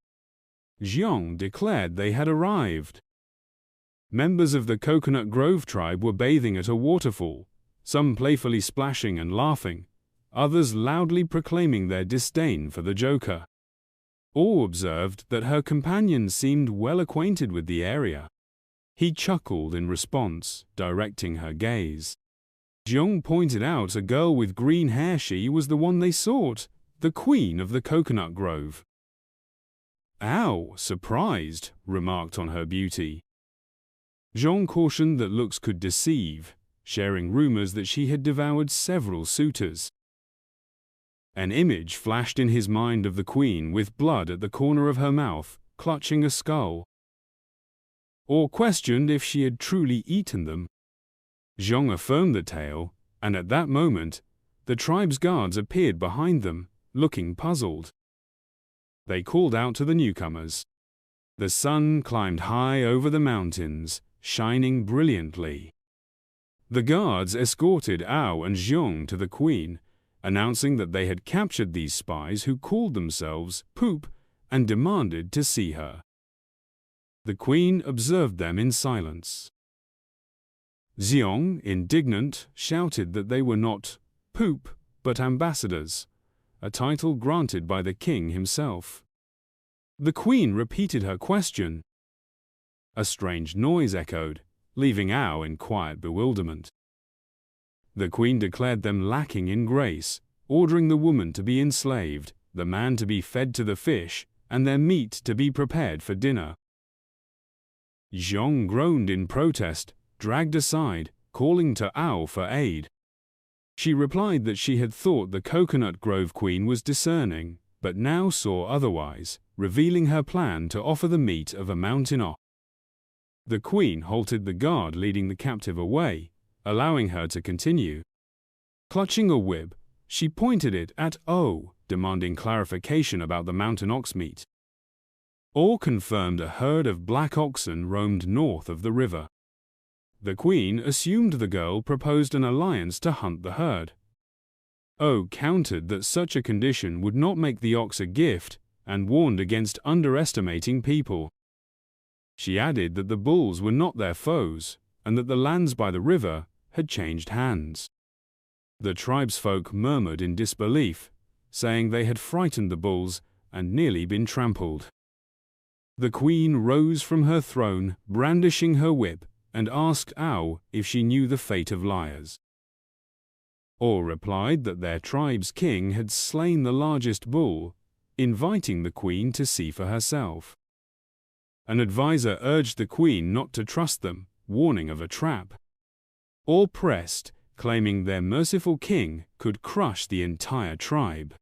Xiong declared they had arrived. Members of the Coconut Grove tribe were bathing at a waterfall, some playfully splashing and laughing, others loudly proclaiming their disdain for the Joker. All observed that her companion seemed well acquainted with the area. He chuckled in response, directing her gaze. Xiong pointed out a girl with green hair. She was the one they sought, the queen of the Coconut Grove. Ao, surprised, remarked on her beauty. Xiong cautioned that looks could deceive, sharing rumors that she had devoured several suitors. An image flashed in his mind of the queen with blood at the corner of her mouth, clutching a skull. Or questioned if she had truly eaten them. Xiong affirmed the tale, and at that moment, the tribe's guards appeared behind them, looking puzzled. They called out to the newcomers. The sun climbed high over the mountains, shining brilliantly. The guards escorted Ao and Xiong to the queen, announcing that they had captured these spies who called themselves Poop and demanded to see her. The queen observed them in silence. Xiong, indignant, shouted that they were not Poop but ambassadors, a title granted by the king himself. The queen repeated her question. A strange noise echoed, leaving Ao in quiet bewilderment. The queen declared them lacking in grace, ordering the woman to be enslaved, the man to be fed to the fish, and their meat to be prepared for dinner. Xiong groaned in protest, dragged aside, calling to Ao for aid. She replied that she had thought the Coconut Grove queen was discerning, but now saw otherwise, revealing her plan to offer the meat of a mountain ox. The queen halted the guard leading the captive away, allowing her to continue. Clutching a whip, she pointed it at O, demanding clarification about the mountain ox meat. O confirmed a herd of black oxen roamed north of the river. The queen assumed the girl proposed an alliance to hunt the herd. O countered that such a condition would not make the ox a gift and warned against underestimating people. She added that the bulls were not their foes and that the lands by the river had changed hands. The tribesfolk murmured in disbelief, saying they had frightened the bulls and nearly been trampled. The queen rose from her throne, brandishing her whip, and asked Ao if she knew the fate of liars. O replied that their tribe's king had slain the largest bull, inviting the queen to see for herself. An advisor urged the queen not to trust them, warning of a trap. All pressed, claiming their merciful king could crush the entire tribe.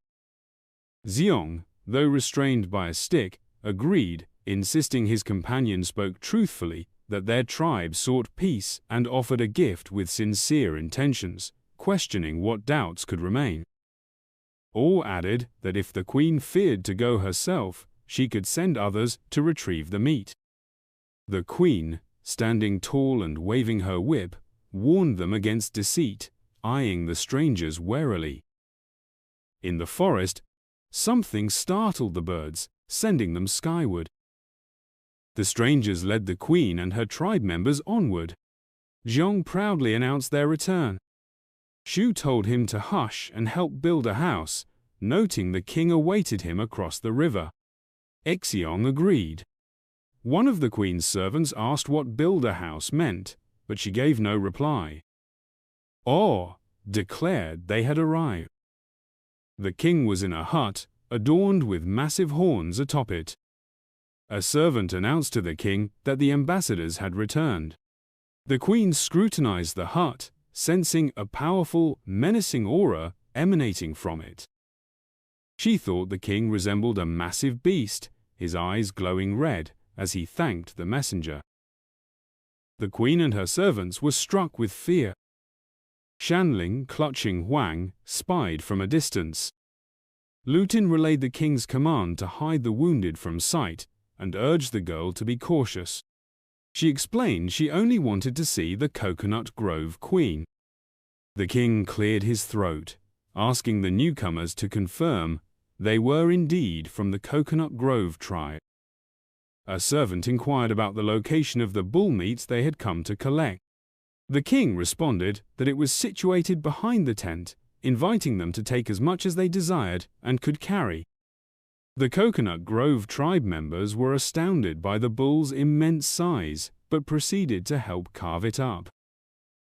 Xiong, though restrained by a stick, agreed, insisting his companion spoke truthfully that their tribe sought peace and offered a gift with sincere intentions, questioning what doubts could remain. All added that if the queen feared to go herself, she could send others to retrieve the meat. The queen, standing tall and waving her whip, warned them against deceit, eyeing the strangers warily. In the forest, something startled the birds, sending them skyward. The strangers led the queen and her tribe members onward. Xiong proudly announced their return. Shu told him to hush and help build a house, noting the king awaited him across the river. Xiong agreed. One of the queen's servants asked what build a house meant, but she gave no reply. O declared they had arrived. The king was in a hut, adorned with massive horns atop it. A servant announced to the king that the ambassadors had returned. The queen scrutinized the hut, sensing a powerful, menacing aura emanating from it. She thought the king resembled a massive beast, his eyes glowing red, as he thanked the messenger. The queen and her servants were struck with fear. Shanling, clutching Huang, spied from a distance. Lutin relayed the king's command to hide the wounded from sight and urged the girl to be cautious. She explained she only wanted to see the Coconut Grove queen. The king cleared his throat, asking the newcomers to confirm they were indeed from the Coconut Grove tribe. a servant inquired about the location of the bull meat they had come to collect. The king responded that it was situated behind the tent, inviting them to take as much as they desired and could carry. The Coconut Grove tribe members were astounded by the bull's immense size, but proceeded to help carve it up.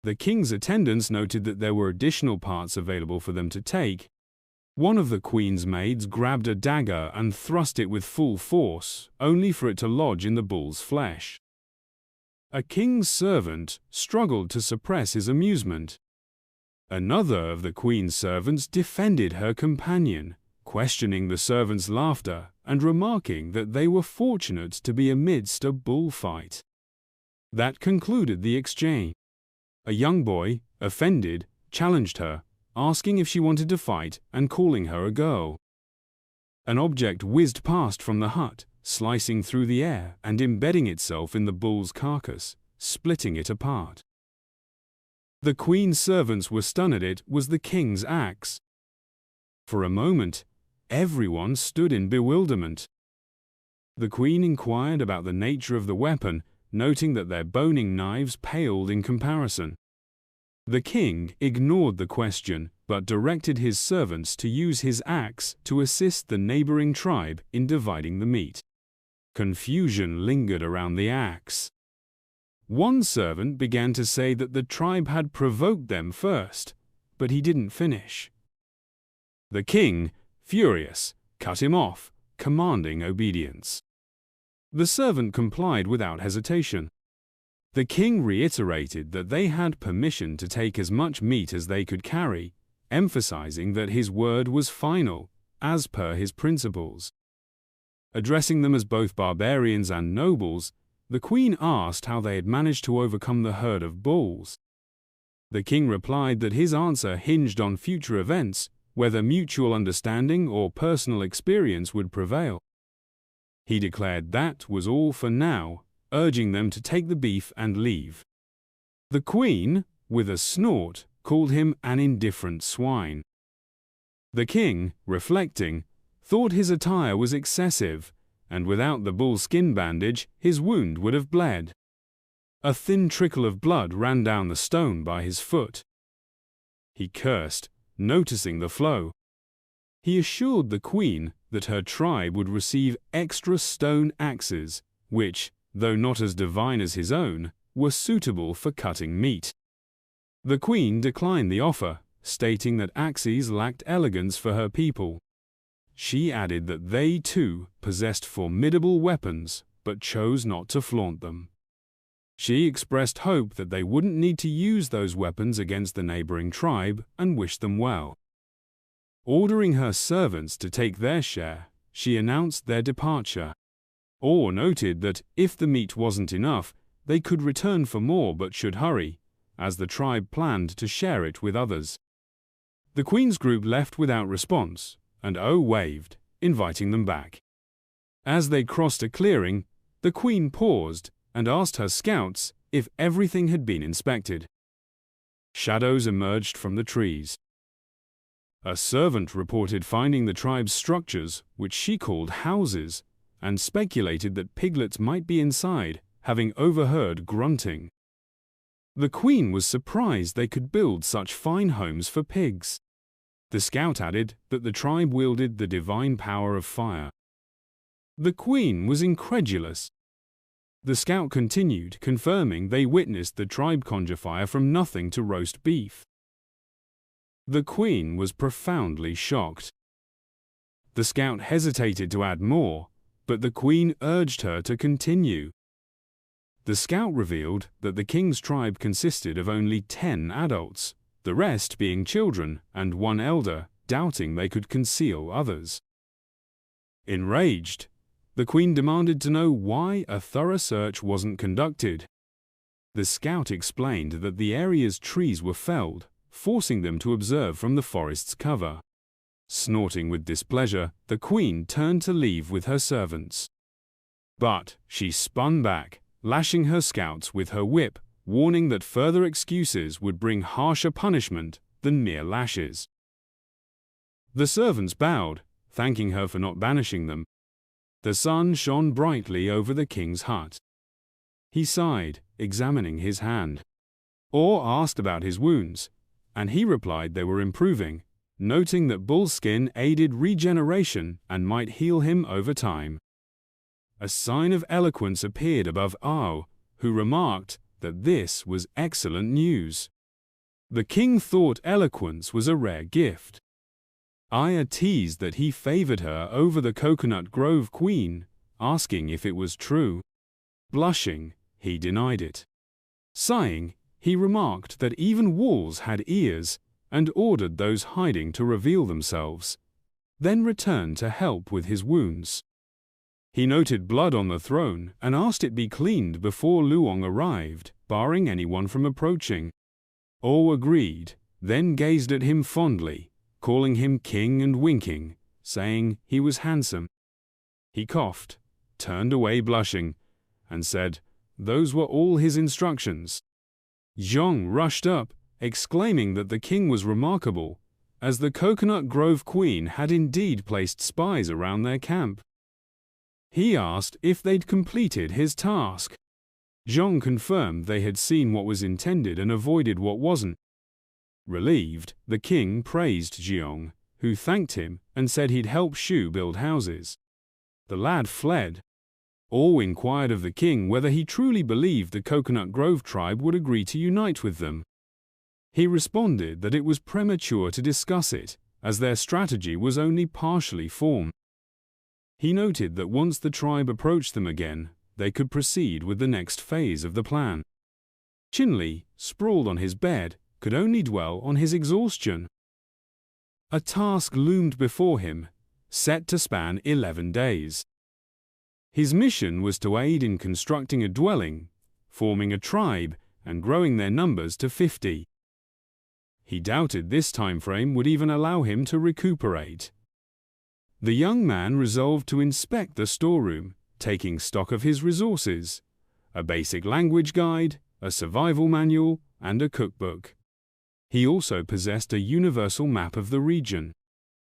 The king's attendants noted that there were additional parts available for them to take. One of the queen's maids grabbed a dagger and thrust it with full force, only for it to lodge in the bull's flesh. A king's servant struggled to suppress his amusement. Another of the queen's servants defended her companion, questioning the servant's laughter and remarking that they were fortunate to be amidst a bullfight. That concluded the exchange. A young boy, offended, challenged her, asking if she wanted to fight and calling her a girl. An object whizzed past from the hut, slicing through the air and embedding itself in the bull's carcass, splitting it apart. The queen's servants were stunned. It was the king's axe. For a moment, everyone stood in bewilderment. The queen inquired about the nature of the weapon, noting that their boning knives paled in comparison. The king ignored the question, but directed his servants to use his axe to assist the neighboring tribe in dividing the meat. Confusion lingered around the axe. One servant began to say that the tribe had provoked them first, but he didn't finish. The king, furious, cut him off, commanding obedience. The servant complied without hesitation. The king reiterated that they had permission to take as much meat as they could carry, emphasizing that his word was final, as per his principles. Addressing them as both barbarians and nobles, the queen asked how they had managed to overcome the herd of bulls. The king replied that his answer hinged on future events, whether mutual understanding or personal experience would prevail. He declared that was all for now, urging them to take the beef and leave. The queen, with a snort, called him an indifferent swine. The king, reflecting, thought his attire was excessive, and without the bull skin bandage, his wound would have bled. A thin trickle of blood ran down the stone by his foot. He cursed, noticing the flow. He assured the queen that her tribe would receive extra stone axes, which, though not as divine as his own, were suitable for cutting meat. The queen declined the offer, stating that axes lacked elegance for her people. She added that they, too, possessed formidable weapons, but chose not to flaunt them. She expressed hope that they wouldn't need to use those weapons against the neighboring tribe and wished them well. Ordering her servants to take their share, she announced their departure. Or noted that if the meat wasn't enough, they could return for more but should hurry, as the tribe planned to share it with others. The queen's group left without response, and O waved, inviting them back. As they crossed a clearing, the queen paused and asked her scouts if everything had been inspected. Shadows emerged from the trees. A servant reported finding the tribe's structures, which she called houses, and speculated that piglets might be inside, having overheard grunting. The queen was surprised they could build such fine homes for pigs. The scout added that the tribe wielded the divine power of fire. The queen was incredulous. The scout continued, confirming they witnessed the tribe conjure fire from nothing to roast beef. The queen was profoundly shocked. The scout hesitated to add more, but the queen urged her to continue. The scout revealed that the king's tribe consisted of only 10 adults, the rest being children and one elder, doubting they could conceal others. Enraged, the queen demanded to know why a thorough search wasn't conducted. The scout explained that the area's trees were felled, forcing them to observe from the forest's cover. Snorting with displeasure, the queen turned to leave with her servants. But she spun back, lashing her scouts with her whip, warning that further excuses would bring harsher punishment than mere lashes. The servants bowed, thanking her for not banishing them. The sun shone brightly over the king's hut. He sighed, examining his hand. Or asked about his wounds, and he replied they were improving, noting that bull skin aided regeneration and might heal him over time. A sign of eloquence appeared above Ao, who remarked that this was excellent news. The king thought eloquence was a rare gift. Aya teased that he favored her over the Coconut Grove queen, asking if it was true. Blushing, he denied it. Sighing, he remarked that even walls had ears and ordered those hiding to reveal themselves, then returned to help with his wounds. He noted blood on the throne and asked it be cleaned before Luong arrived, barring anyone from approaching. O agreed, then gazed at him fondly, calling him king and winking, saying he was handsome. He coughed, turned away blushing, and said those were all his instructions. Zhong rushed up, exclaiming that the king was remarkable, as the Coconut Grove queen had indeed placed spies around their camp. He asked if they'd completed his task. Zhong confirmed they had seen what was intended and avoided what wasn't. Relieved, the king praised Zhong, who thanked him and said he'd help Shu build houses. The lad fled. All inquired of the king whether he truly believed the Coconut Grove tribe would agree to unite with them. He responded that it was premature to discuss it, as their strategy was only partially formed. He noted that once the tribe approached them again, they could proceed with the next phase of the plan. Chen Liyi, sprawled on his bed, could only dwell on his exhaustion. A task loomed before him, set to span 11 days. His mission was to aid in constructing a dwelling, forming a tribe, and growing their numbers to 50. He doubted this time frame would even allow him to recuperate. The young man resolved to inspect the storeroom, taking stock of his resources: a basic language guide, a survival manual, and a cookbook. He also possessed a universal map of the region.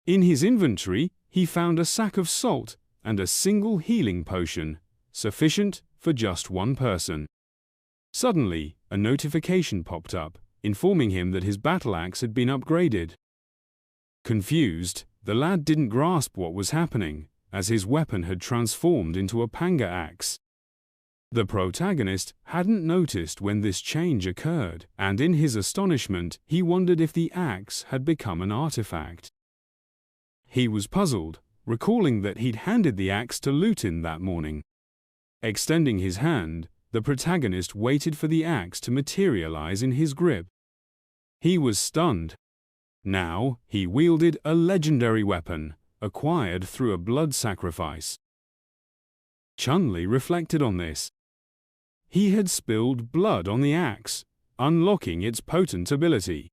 In his inventory, he found a sack of salt and a single healing potion, sufficient for just one person. Suddenly, a notification popped up, informing him that his battle axe had been upgraded. Confused, the lad didn't grasp what was happening, as his weapon had transformed into a panga axe. The protagonist hadn't noticed when this change occurred, and in his astonishment, he wondered if the axe had become an artifact. He was puzzled, recalling that he'd handed the axe to Lutin that morning. Extending his hand, the protagonist waited for the axe to materialize in his grip. He was stunned. Now, he wielded a legendary weapon, acquired through a blood sacrifice. Chen Liyi reflected on this. He had spilled blood on the axe, unlocking its potent ability.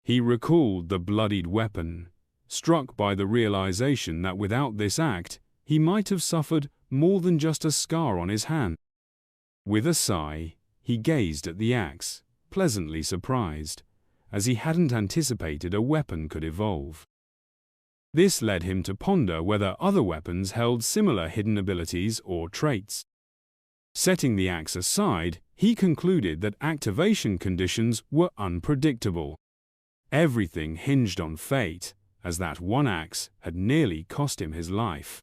He recalled the bloodied weapon, struck by the realization that without this act, he might have suffered more than just a scar on his hand. With a sigh, he gazed at the axe, pleasantly surprised, as he hadn't anticipated a weapon could evolve. This led him to ponder whether other weapons held similar hidden abilities or traits. Setting the axe aside, he concluded that activation conditions were unpredictable. Everything hinged on fate, as that one axe had nearly cost him his life.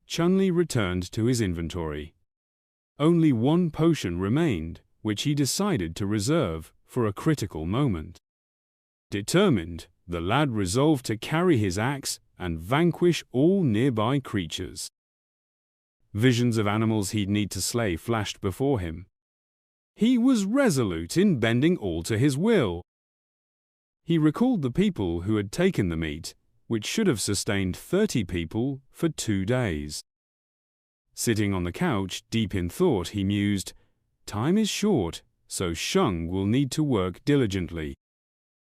Chen Liyi returned to his inventory. Only one potion remained, which he decided to reserve for a critical moment. Determined, the lad resolved to carry his axe and vanquish all nearby creatures. Visions of animals he'd need to slay flashed before him. He was resolute in bending all to his will. He recalled the people who had taken the meat, which should have sustained 30 people for 2 days. Sitting on the couch, deep in thought, he mused, "Time is short, so Sheng will need to work diligently."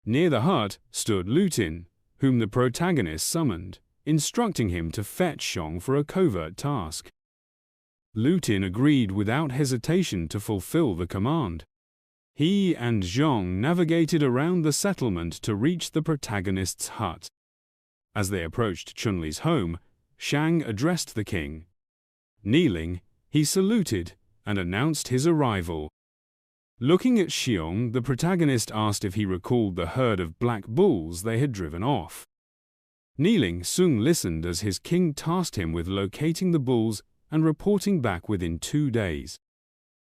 Near the hut stood Lutin, whom the protagonist summoned, instructing him to fetch Sheng for a covert task. Lutin agreed without hesitation to fulfill the command. He and Zhong navigated around the settlement to reach the protagonist's hut. As they approached Chen Liyi's home, Shang addressed the king. Kneeling, he saluted and announced his arrival. Looking at Xiong, the protagonist asked if he recalled the herd of black bulls they had driven off. Kneeling, Sung listened as his king tasked him with locating the bulls and reporting back within 2 days.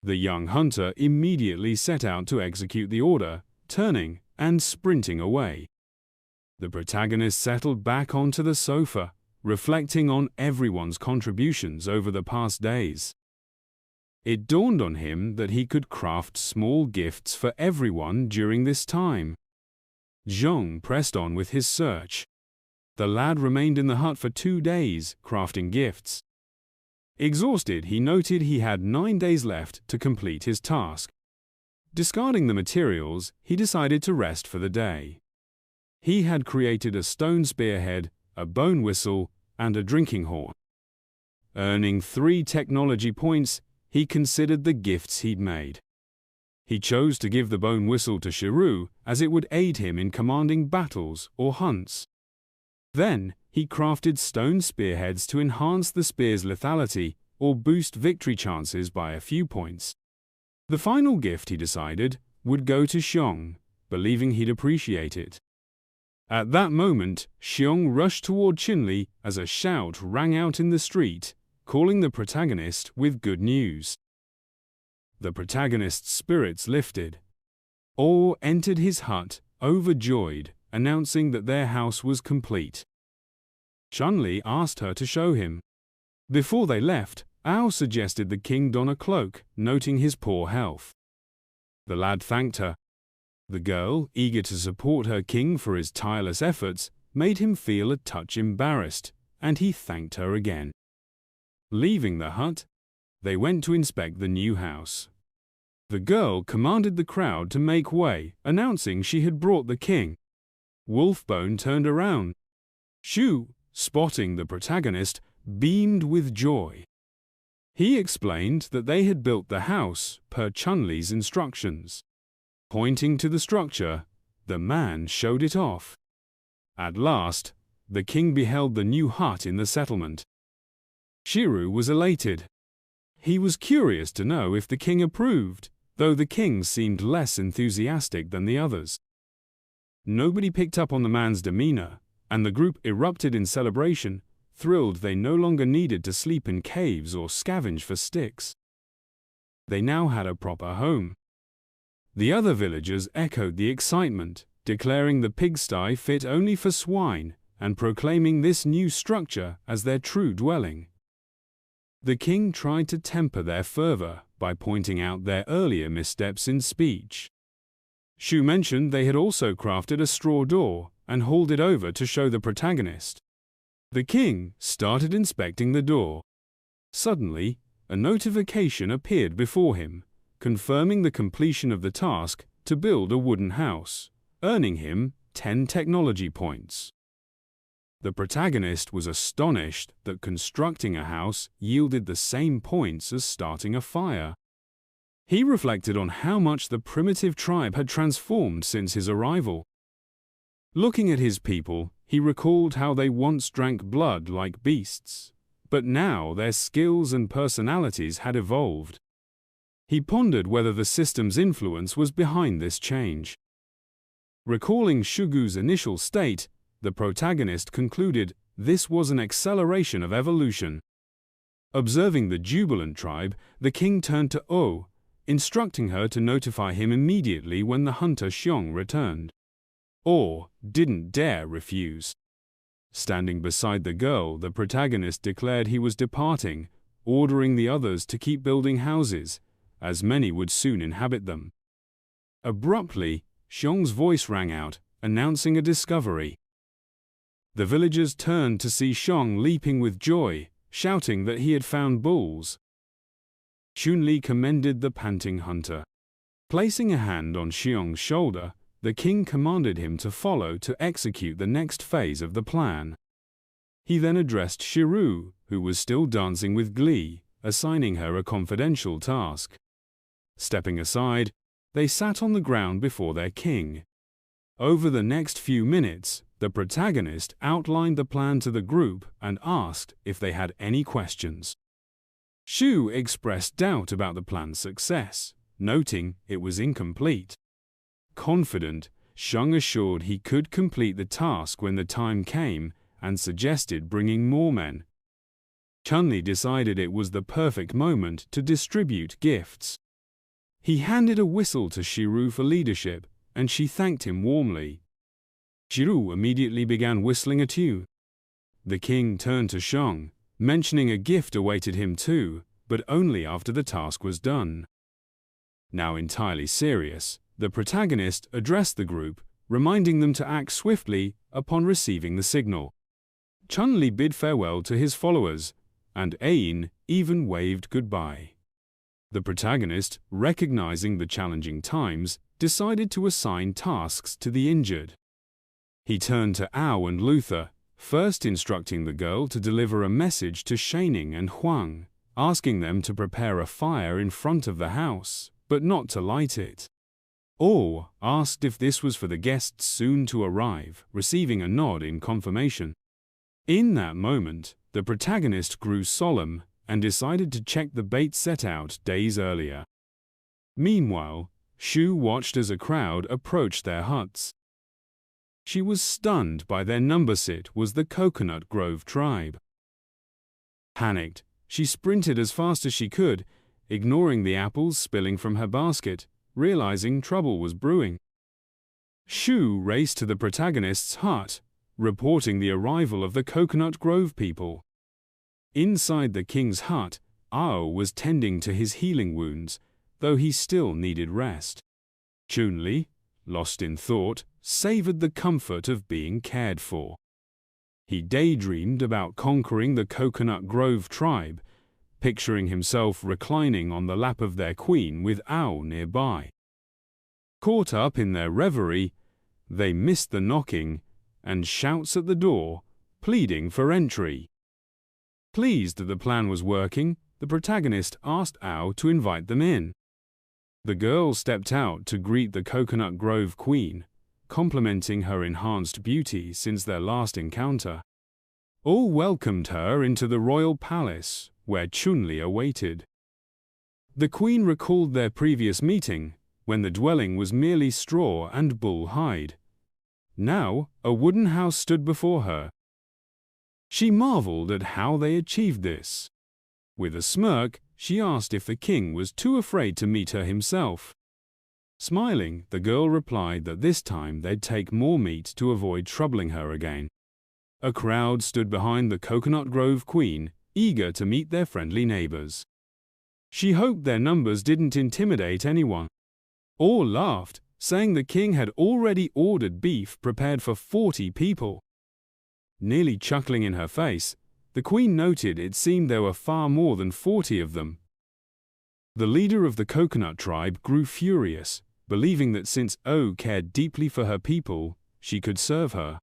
The young hunter immediately set out to execute the order, turning and sprinting away. The protagonist settled back onto the sofa, reflecting on everyone's contributions over the past days. It dawned on him that he could craft small gifts for everyone during this time. Zhong pressed on with his search. The lad remained in the hut for 2 days, crafting gifts. Exhausted, he noted he had 9 days left to complete his task. Discarding the materials, he decided to rest for the day. He had created a stone spearhead, a bone whistle, and a drinking horn. Earning 3 technology points, he considered the gifts he'd made. He chose to give the bone whistle to Shiru, as it would aid him in commanding battles or hunts. Then, he crafted stone spearheads to enhance the spear's lethality or boost victory chances by a few points. The final gift, he decided, would go to Xiong, believing he'd appreciate it. At that moment, Xiong rushed toward Chen Liyi as a shout rang out in the street, calling the protagonist with good news. The protagonist's spirits lifted. All entered his hut, overjoyed, announcing that their house was complete. Chen Liyi asked her to show him. Before they left, Ao suggested the king don a cloak, noting his poor health. The lad thanked her. The girl, eager to support her king for his tireless efforts, made him feel a touch embarrassed, and he thanked her again. Leaving the hut, they went to inspect the new house. The girl commanded the crowd to make way, announcing she had brought the king. Wolfbone turned around. Shu, spotting the protagonist, beamed with joy. He explained that they had built the house per Chen Liyi's instructions. Pointing to the structure, the man showed it off. At last, the king beheld the new hut in the settlement. Shiru was elated. He was curious to know if the king approved, though the king seemed less enthusiastic than the others. Nobody picked up on the man's demeanor, and the group erupted in celebration, thrilled they no longer needed to sleep in caves or scavenge for sticks. They now had a proper home. The other villagers echoed the excitement, declaring the pigsty fit only for swine and proclaiming this new structure as their true dwelling. The king tried to temper their fervor by pointing out their earlier missteps in speech. Shu mentioned they had also crafted a straw door and hauled it over to show the protagonist. The king started inspecting the door. Suddenly, a notification appeared before him, confirming the completion of the task to build a wooden house, earning him 10 technology points. The protagonist was astonished that constructing a house yielded the same points as starting a fire. He reflected on how much the primitive tribe had transformed since his arrival. Looking at his people, he recalled how they once drank blood like beasts, but now their skills and personalities had evolved. He pondered whether the system's influence was behind this change. Recalling Shugu's initial state, the protagonist concluded this was an acceleration of evolution. Observing the jubilant tribe, the king turned to O, instructing her to notify him immediately when the hunter Xiong returned. O didn't dare refuse. Standing beside the girl, the protagonist declared he was departing, ordering the others to keep building houses, as many would soon inhabit them. Abruptly, Xiong's voice rang out, announcing a discovery. The villagers turned to see Xiong leaping with joy, shouting that he had found bulls. Chen Liyi commended the panting hunter. Placing a hand on Xiong's shoulder, the king commanded him to follow to execute the next phase of the plan. He then addressed Shiru, who was still dancing with glee, assigning her a confidential task. Stepping aside, they sat on the ground before their king. Over the next few minutes, the protagonist outlined the plan to the group and asked if they had any questions. Shu expressed doubt about the plan's success, noting it was incomplete. Confident, Shang assured he could complete the task when the time came and suggested bringing more men. Chen Liyi decided it was the perfect moment to distribute gifts. He handed a whistle to Shiru for leadership, and she thanked him warmly. Shiru immediately began whistling a tune. The king turned to Shang, mentioning a gift awaited him too, but only after the task was done. Now entirely serious, the protagonist addressed the group, reminding them to act swiftly upon receiving the signal. Chen Liyi bid farewell to his followers, and Ain even waved goodbye. The protagonist, recognizing the challenging times, decided to assign tasks to the injured. He turned to Ao and Luther, first instructing the girl to deliver a message to Shaining and Huang, asking them to prepare a fire in front of the house, but not to light it. Or asked if this was for the guests soon to arrive, receiving a nod in confirmation. In that moment, the protagonist grew solemn and decided to check the bait set out days earlier. Meanwhile, Shu watched as a crowd approached their huts. She was stunned by their number. It was the Coconut Grove tribe. Panicked, she sprinted as fast as she could, ignoring the apples spilling from her basket, realizing trouble was brewing. Shu raced to the protagonist's hut, reporting the arrival of the Coconut Grove people. Inside the king's hut, Ao was tending to his healing wounds, though he still needed rest. Chen Liyi, lost in thought, savored the comfort of being cared for. He daydreamed about conquering the Coconut Grove tribe, picturing himself reclining on the lap of their queen with Ao nearby. Caught up in their reverie, they missed the knocking and shouts at the door, pleading for entry. Pleased that the plan was working, the protagonist asked Ao to invite them in. The girl stepped out to greet the Coconut Grove queen, complimenting her enhanced beauty since their last encounter. All welcomed her into the royal palace, where Chen Liyi awaited. The queen recalled their previous meeting, when the dwelling was merely straw and bull hide. Now, a wooden house stood before her. She marveled at how they achieved this. With a smirk, she asked if the king was too afraid to meet her himself. Smiling, the girl replied that this time they'd take more meat to avoid troubling her again. A crowd stood behind the Coconut Grove queen, eager to meet their friendly neighbors. She hoped their numbers didn't intimidate anyone. All laughed, saying the king had already ordered beef prepared for 40 people. Nearly chuckling in her face, the queen noted it seemed there were far more than 40 of them. The leader of the coconut tribe grew furious, believing that since O cared deeply for her people, she could serve her.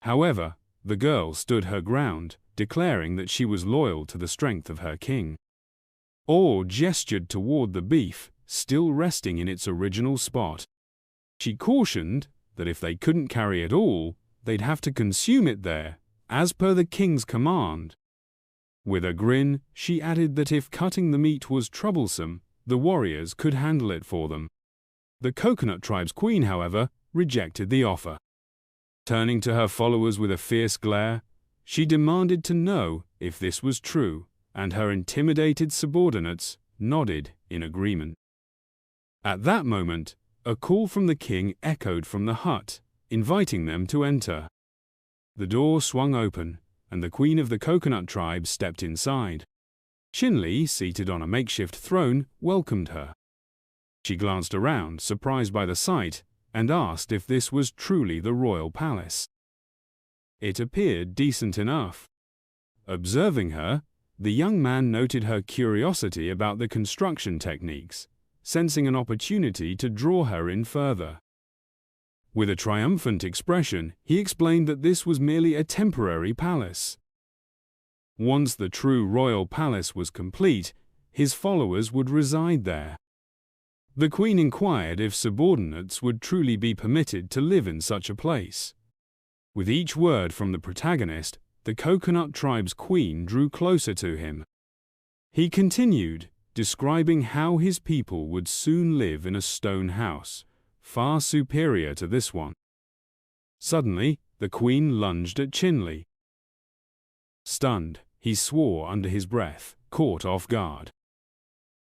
However, the girl stood her ground, declaring that she was loyal to the strength of her king. O gestured toward the beef, still resting in its original spot. She cautioned that if they couldn't carry it all, they'd have to consume it there, as per the king's command. With a grin, she added that if cutting the meat was troublesome, the warriors could handle it for them. The coconut tribe's queen, however, rejected the offer. Turning to her followers with a fierce glare, she demanded to know if this was true, and her intimidated subordinates nodded in agreement. At that moment, a call from the king echoed from the hut, inviting them to enter. The door swung open, and the queen of the coconut tribe stepped inside. Chen Liyi, seated on a makeshift throne, welcomed her. She glanced around, surprised by the sight, and asked if this was truly the royal palace. It appeared decent enough. Observing her, the young man noted her curiosity about the construction techniques, sensing an opportunity to draw her in further. With a triumphant expression, he explained that this was merely a temporary palace. Once the true royal palace was complete, his followers would reside there. The queen inquired if subordinates would truly be permitted to live in such a place. With each word from the protagonist, the coconut tribe's queen drew closer to him. He continued, describing how his people would soon live in a stone house, far superior to this one. Suddenly, the queen lunged at Chen Liyi. Stunned, he swore under his breath, caught off guard.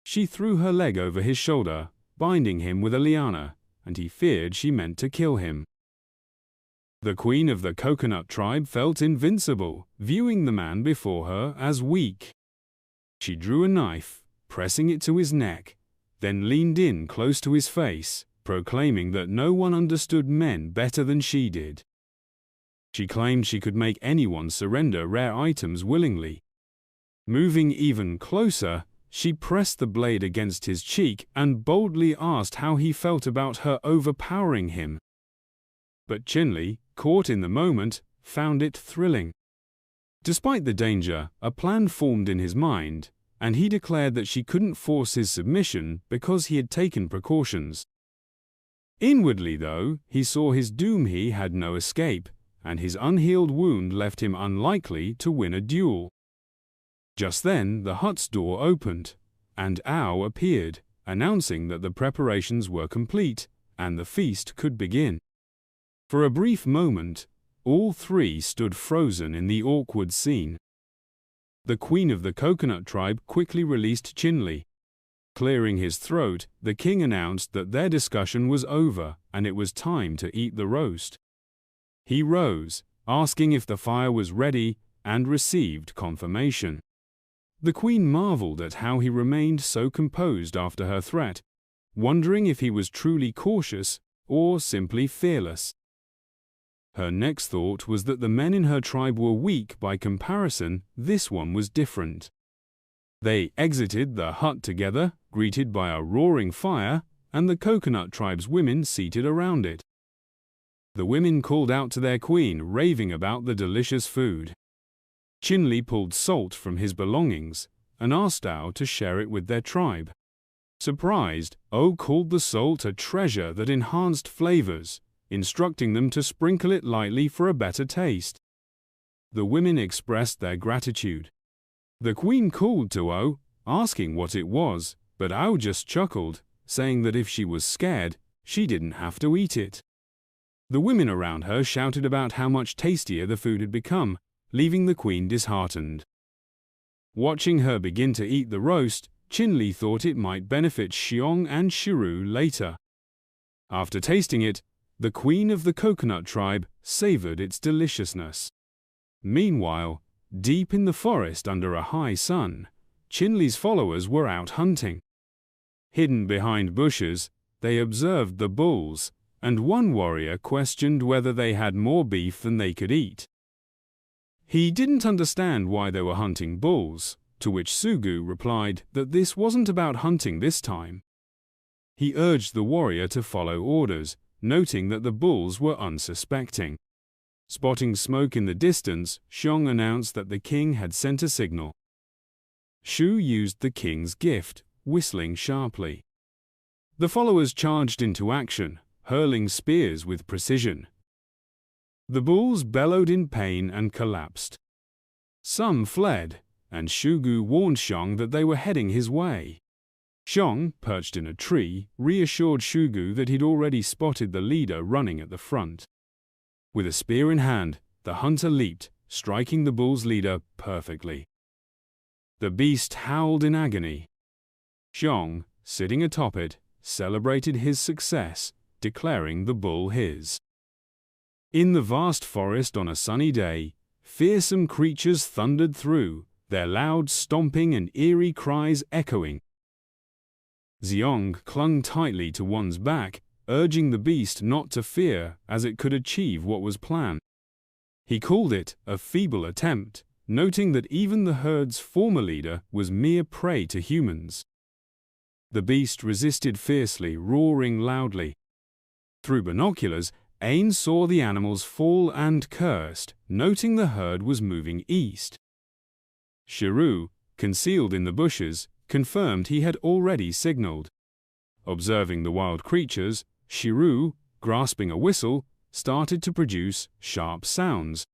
She threw her leg over his shoulder, binding him with a liana, and he feared she meant to kill him. The queen of the coconut tribe felt invincible, viewing the man before her as weak. She drew a knife, pressing it to his neck, then leaned in close to his face, proclaiming that no one understood men better than she did. She claimed she could make anyone surrender rare items willingly. Moving even closer, she pressed the blade against his cheek and boldly asked how he felt about her overpowering him. But Chen Liyi, caught in the moment, found it thrilling. Despite the danger, a plan formed in his mind, and he declared that she couldn't force his submission because he had taken precautions. Inwardly, though, he saw his doom. He had no escape, and his unhealed wound left him unlikely to win a duel. Just then, the hut's door opened, and Ao appeared, announcing that the preparations were complete, and the feast could begin. For a brief moment, all three stood frozen in the awkward scene. The queen of the coconut tribe quickly released Chen Liyi. Clearing his throat, the king announced that their discussion was over and it was time to eat the roast. He rose, asking if the fire was ready, and received confirmation. The queen marveled at how he remained so composed after her threat, wondering if he was truly cautious or simply fearless. Her next thought was that the men in her tribe were weak by comparison. This one was different. They exited the hut together, greeted by a roaring fire, and the coconut tribe's women seated around it. The women called out to their queen, raving about the delicious food. Chen Liyi pulled salt from his belongings and asked Ao to share it with their tribe. Surprised, Ao called the salt a treasure that enhanced flavors, instructing them to sprinkle it lightly for a better taste. The women expressed their gratitude. The queen called to Ao, asking what it was, but Ao just chuckled, saying that if she was scared, she didn't have to eat it. The women around her shouted about how much tastier the food had become, leaving the queen disheartened. Watching her begin to eat the roast, Chen Liyi thought it might benefit Xiong and Shiru later. After tasting it, the queen of the coconut tribe savored its deliciousness. Meanwhile, deep in the forest under a high sun, Chen Liyi's followers were out hunting. Hidden behind bushes, they observed the bulls, and one warrior questioned whether they had more beef than they could eat. He didn't understand why they were hunting bulls, to which Sugu replied that this wasn't about hunting this time. He urged the warrior to follow orders, noting that the bulls were unsuspecting. Spotting smoke in the distance, Xiong announced that the king had sent a signal. Shu used the king's gift, whistling sharply. The followers charged into action, hurling spears with precision. The bulls bellowed in pain and collapsed. Some fled, and Shugu warned Xiong that they were heading his way. Xiong, perched in a tree, reassured Shugu that he'd already spotted the leader running at the front. With a spear in hand, the hunter leaped, striking the bull's leader perfectly. The beast howled in agony. Xiong, sitting atop it, celebrated his success, declaring the bull his. In the vast forest on a sunny day, fearsome creatures thundered through, their loud stomping and eerie cries echoing. Xiong clung tightly to one's back, urging the beast not to fear as it could achieve what was planned. He called it a feeble attempt, noting that even the herd's former leader was mere prey to humans. The beast resisted fiercely, roaring loudly. Through binoculars, Ain saw the animals fall and cursed, noting the herd was moving east. Shiru, concealed in the bushes, confirmed he had already signaled. Observing the wild creatures, Shiru, grasping a whistle, started to produce sharp sounds.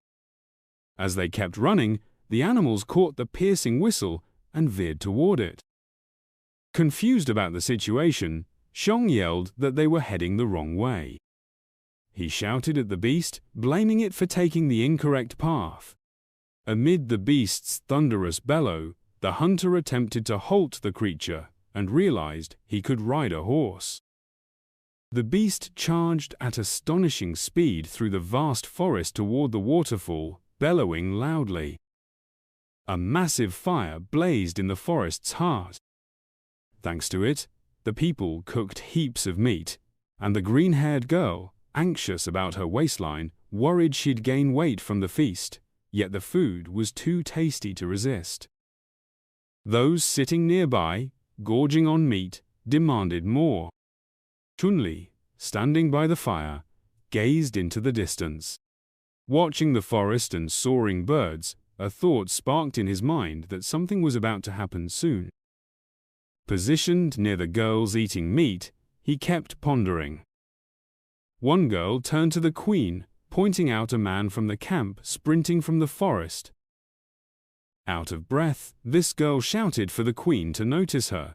As they kept running, the animals caught the piercing whistle and veered toward it. Confused about the situation, Xiong yelled that they were heading the wrong way. He shouted at the beast, blaming it for taking the incorrect path. Amid the beast's thunderous bellow, the hunter attempted to halt the creature and realized he could ride a horse. The beast charged at astonishing speed through the vast forest toward the waterfall, bellowing loudly. A massive fire blazed in the forest's heart. Thanks to it, the people cooked heaps of meat, and the green-haired girl, anxious about her waistline, worried she'd gain weight from the feast, yet the food was too tasty to resist. Those sitting nearby, gorging on meat, demanded more. Chen Liyi, standing by the fire, gazed into the distance. Watching the forest and soaring birds, a thought sparked in his mind that something was about to happen soon. Positioned near the girls eating meat, he kept pondering. One girl turned to the queen, pointing out a man from the camp sprinting from the forest. Out of breath, this girl shouted for the queen to notice her.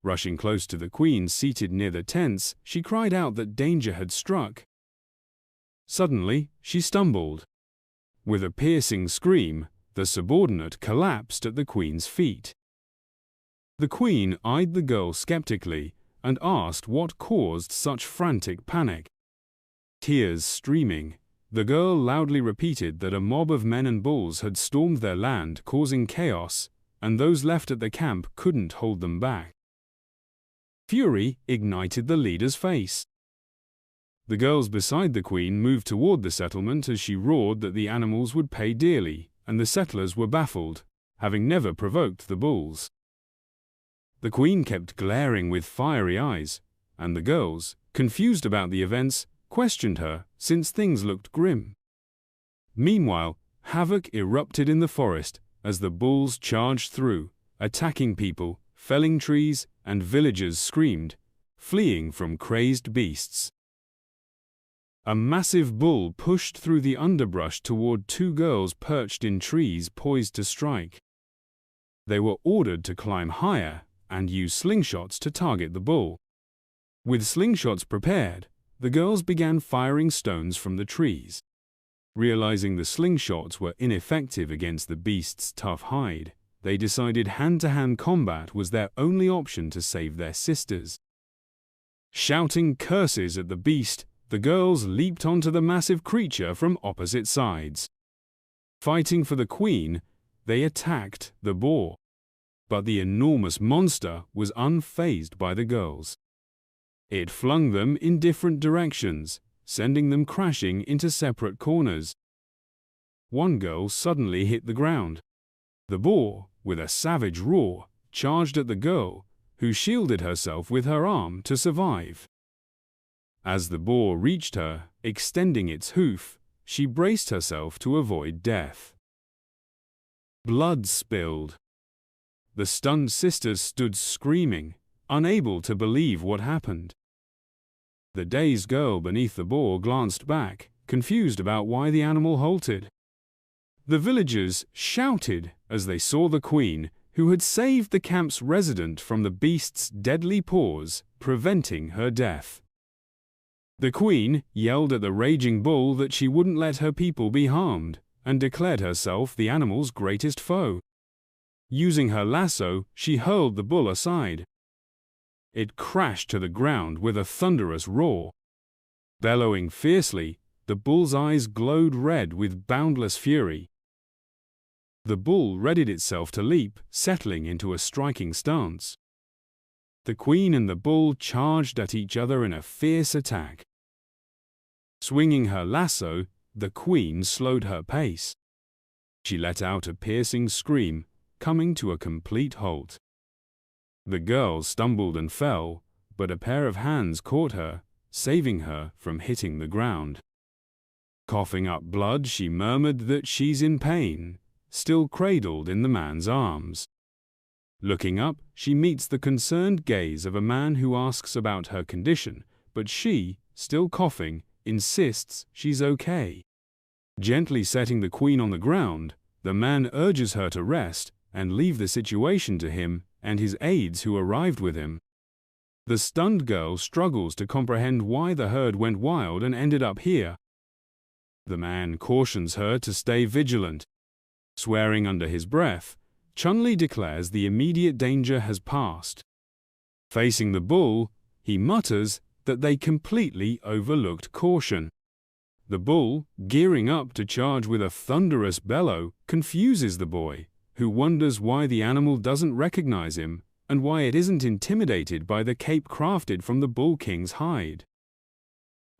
Rushing close to the queen seated near the tents, she cried out that danger had struck. Suddenly, she stumbled. With a piercing scream, the subordinate collapsed at the queen's feet. The queen eyed the girl skeptically and asked what caused such frantic panic. Tears streaming, the girl loudly repeated that a mob of men and bulls had stormed their land, causing chaos, and those left at the camp couldn't hold them back. Fury ignited the leader's face. The girls beside the queen moved toward the settlement as she roared that the animals would pay dearly, and the settlers were baffled, having never provoked the bulls. The queen kept glaring with fiery eyes, and the girls, confused about the events, questioned her since things looked grim. Meanwhile, havoc erupted in the forest as the bulls charged through, attacking people, felling trees, and villagers screamed, fleeing from crazed beasts. A massive bull pushed through the underbrush toward two girls perched in trees poised to strike. They were ordered to climb higher and use slingshots to target the bull. With slingshots prepared, the girls began firing stones from the trees. Realizing the slingshots were ineffective against the beast's tough hide, they decided hand-to-hand combat was their only option to save their sisters. Shouting curses at the beast, the girls leaped onto the massive creature from opposite sides. Fighting for the queen, they attacked the boar. But the enormous monster was unfazed by the girls. It flung them in different directions, sending them crashing into separate corners. One girl suddenly hit the ground. The boar, with a savage roar, charged at the girl, who shielded herself with her arm to survive. As the boar reached her, extending its hoof, she braced herself to avoid death. Blood spilled. The stunned sisters stood screaming, unable to believe what happened. The dazed girl beneath the boar glanced back, confused about why the animal halted. The villagers shouted as they saw the queen, who had saved the camp's resident from the beast's deadly paws, preventing her death. The queen yelled at the raging bull that she wouldn't let her people be harmed, and declared herself the animal's greatest foe. Using her lasso, she hurled the bull aside. It crashed to the ground with a thunderous roar. Bellowing fiercely, the bull's eyes glowed red with boundless fury. The bull readied itself to leap, settling into a striking stance. The queen and the bull charged at each other in a fierce attack. Swinging her lasso, the queen slowed her pace. She let out a piercing scream, coming to a complete halt. The girl stumbled and fell, but a pair of hands caught her, saving her from hitting the ground. Coughing up blood, she murmured that she's in pain, still cradled in the man's arms. Looking up, she meets the concerned gaze of a man who asks about her condition, but she, still coughing, insists she's okay. Gently setting the queen on the ground, the man urges her to rest and leave the situation to him and his aides who arrived with him. The stunned girl struggles to comprehend why the herd went wild and ended up here. The man cautions her to stay vigilant. Swearing under his breath, Chen Liyi declares the immediate danger has passed. Facing the bull, he mutters that they completely overlooked caution. The bull, gearing up to charge with a thunderous bellow, confuses the boy, who wonders why the animal doesn't recognize him and why it isn't intimidated by the cape crafted from the bull king's hide.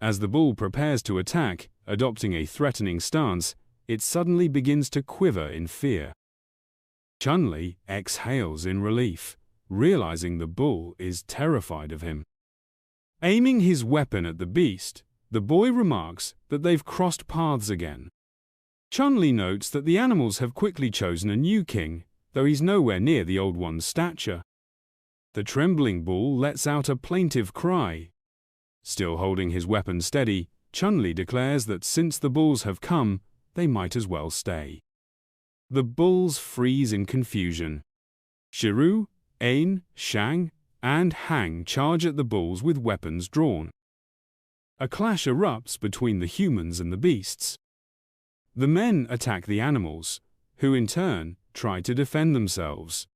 As the bull prepares to attack, adopting a threatening stance, it suddenly begins to quiver in fear. Chen Liyi exhales in relief, realizing the bull is terrified of him. Aiming his weapon at the beast, the boy remarks that they've crossed paths again. Chen Liyi notes that the animals have quickly chosen a new king, though he's nowhere near the old one's stature. The trembling bull lets out a plaintive cry. Still holding his weapon steady, Chen Liyi declares that since the bulls have come, they might as well stay. The bulls freeze in confusion. Shiru, Ain, Shang, and Hang charge at the bulls with weapons drawn. A clash erupts between the humans and the beasts. The men attack the animals, who in turn try to defend themselves.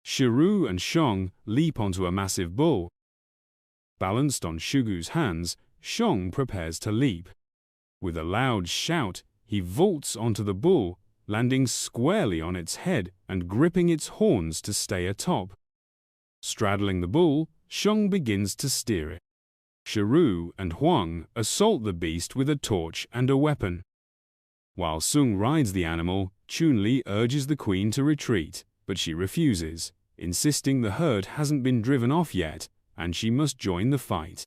Shiru and Shong leap onto a massive bull. Balanced on Shugu's hands, Shong prepares to leap. With a loud shout, he vaults onto the bull, landing squarely on its head and gripping its horns to stay atop. Straddling the bull, Shong begins to steer it. Shiru and Huang assault the beast with a torch and a weapon. While Sung rides the animal, Chen Liyi urges the queen to retreat, but she refuses, insisting the herd hasn't been driven off yet, and she must join the fight.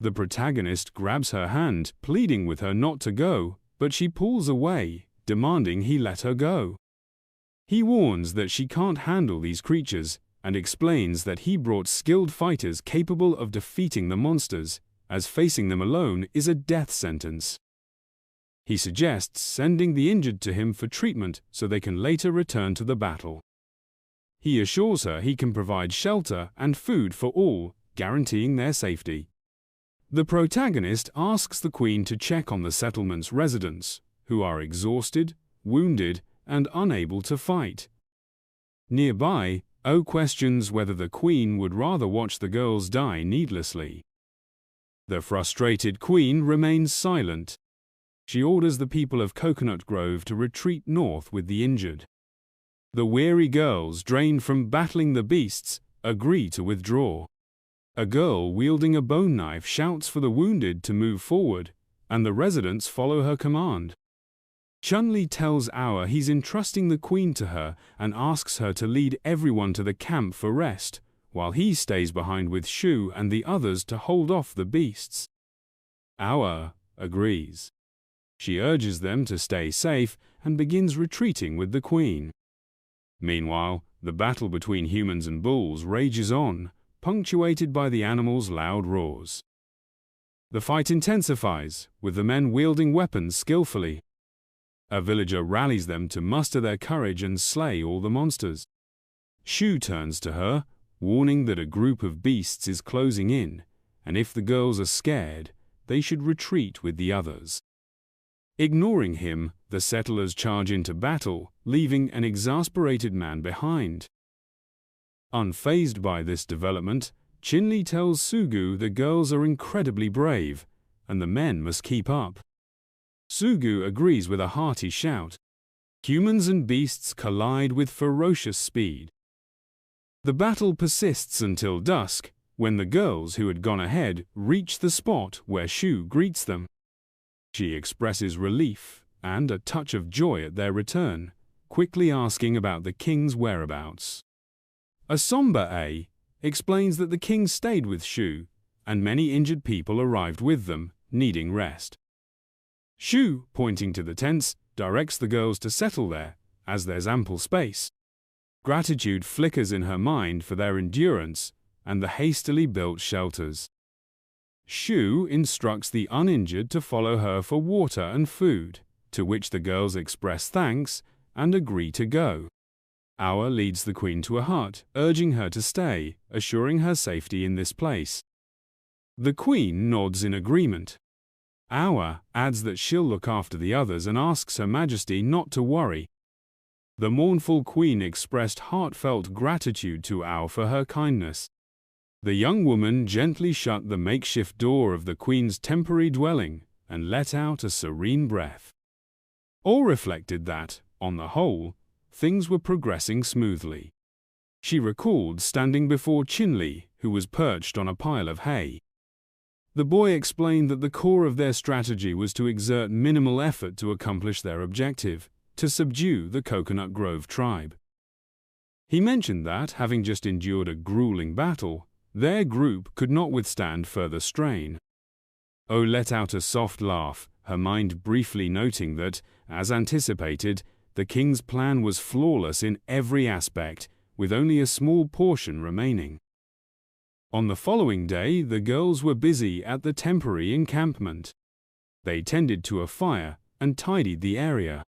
The protagonist grabs her hand, pleading with her not to go, but she pulls away, demanding he let her go. He warns that she can't handle these creatures, and explains that he brought skilled fighters capable of defeating the monsters, as facing them alone is a death sentence. He suggests sending the injured to him for treatment so they can later return to the battle. He assures her he can provide shelter and food for all, guaranteeing their safety. The protagonist asks the queen to check on the settlement's residents, who are exhausted, wounded, and unable to fight. Nearby, O questions whether the queen would rather watch the girls die needlessly. The frustrated queen remains silent. She orders the people of Coconut Grove to retreat north with the injured. The weary girls, drained from battling the beasts, agree to withdraw. A girl wielding a bone knife shouts for the wounded to move forward, and the residents follow her command. Chen Liyi tells Aur he's entrusting the queen to her and asks her to lead everyone to the camp for rest, while he stays behind with Shu and the others to hold off the beasts. Aur agrees. She urges them to stay safe and begins retreating with the queen. Meanwhile, the battle between humans and bulls rages on, punctuated by the animals' loud roars. The fight intensifies, with the men wielding weapons skillfully. A villager rallies them to muster their courage and slay all the monsters. Shu turns to her, warning that a group of beasts is closing in, and if the girls are scared, they should retreat with the others. Ignoring him, the settlers charge into battle, leaving an exasperated man behind. Unfazed by this development, Chen Liyi tells Sugu the girls are incredibly brave, and the men must keep up. Sugu agrees with a hearty shout. Humans and beasts collide with ferocious speed. The battle persists until dusk, when the girls who had gone ahead reach the spot where Shu greets them. She expresses relief and a touch of joy at their return, quickly asking about the king's whereabouts. A somber A explains that the king stayed with Shu, and many injured people arrived with them, needing rest. Shu, pointing to the tents, directs the girls to settle there, as there's ample space. Gratitude flickers in her mind for their endurance and the hastily built shelters. Shu instructs the uninjured to follow her for water and food, to which the girls express thanks and agree to go. Awa leads the queen to a hut, urging her to stay, assuring her safety in this place. The queen nods in agreement. Awa adds that she'll look after the others and asks Her Majesty not to worry. The mournful queen expressed heartfelt gratitude to Awa for her kindness. The young woman gently shut the makeshift door of the queen's temporary dwelling and let out a serene breath. All reflected that, on the whole, things were progressing smoothly. She recalled standing before Chen Liyi, who was perched on a pile of hay. The boy explained that the core of their strategy was to exert minimal effort to accomplish their objective, to subdue the Coconut Grove tribe. He mentioned that, having just endured a grueling battle, their group could not withstand further strain. Oh let out a soft laugh, her mind briefly noting that, as anticipated, the king's plan was flawless in every aspect, with only a small portion remaining. On the following day, the girls were busy at the temporary encampment. They tended to a fire and tidied the area.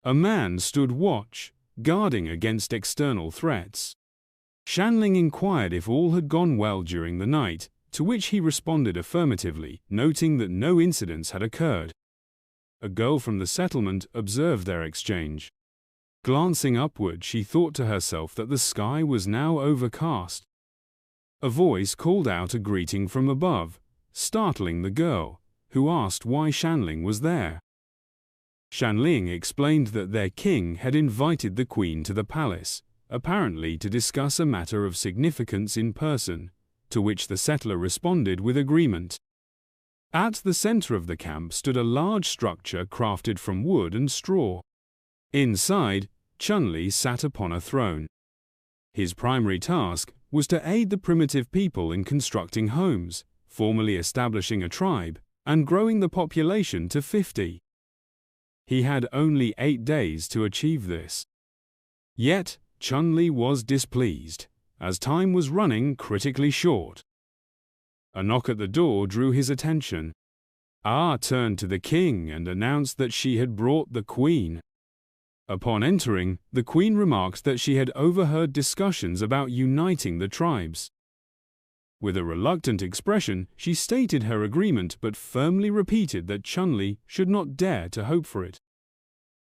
A man stood watch, guarding against external threats. Shanling inquired if all had gone well during the night, to which he responded affirmatively, noting that no incidents had occurred. A girl from the settlement observed their exchange. Glancing upward, she thought to herself that the sky was now overcast. A voice called out a greeting from above, startling the girl, who asked why Shanling was there. Shanling explained that their king had invited the queen to the palace, apparently to discuss a matter of significance in person, to which the settler responded with agreement. At the center of the camp stood a large structure crafted from wood and straw. Inside, Chen Liyi sat upon a throne. His primary task was to aid the primitive people in constructing homes, formally establishing a tribe, and growing the population to 50. He had only 8 days to achieve this. Yet, Chen Liyi was displeased, as time was running critically short. A knock at the door drew his attention. Ah turned to the king and announced that she had brought the queen. Upon entering, the queen remarked that she had overheard discussions about uniting the tribes. With a reluctant expression, she stated her agreement but firmly repeated that Chen Liyi should not dare to hope for it.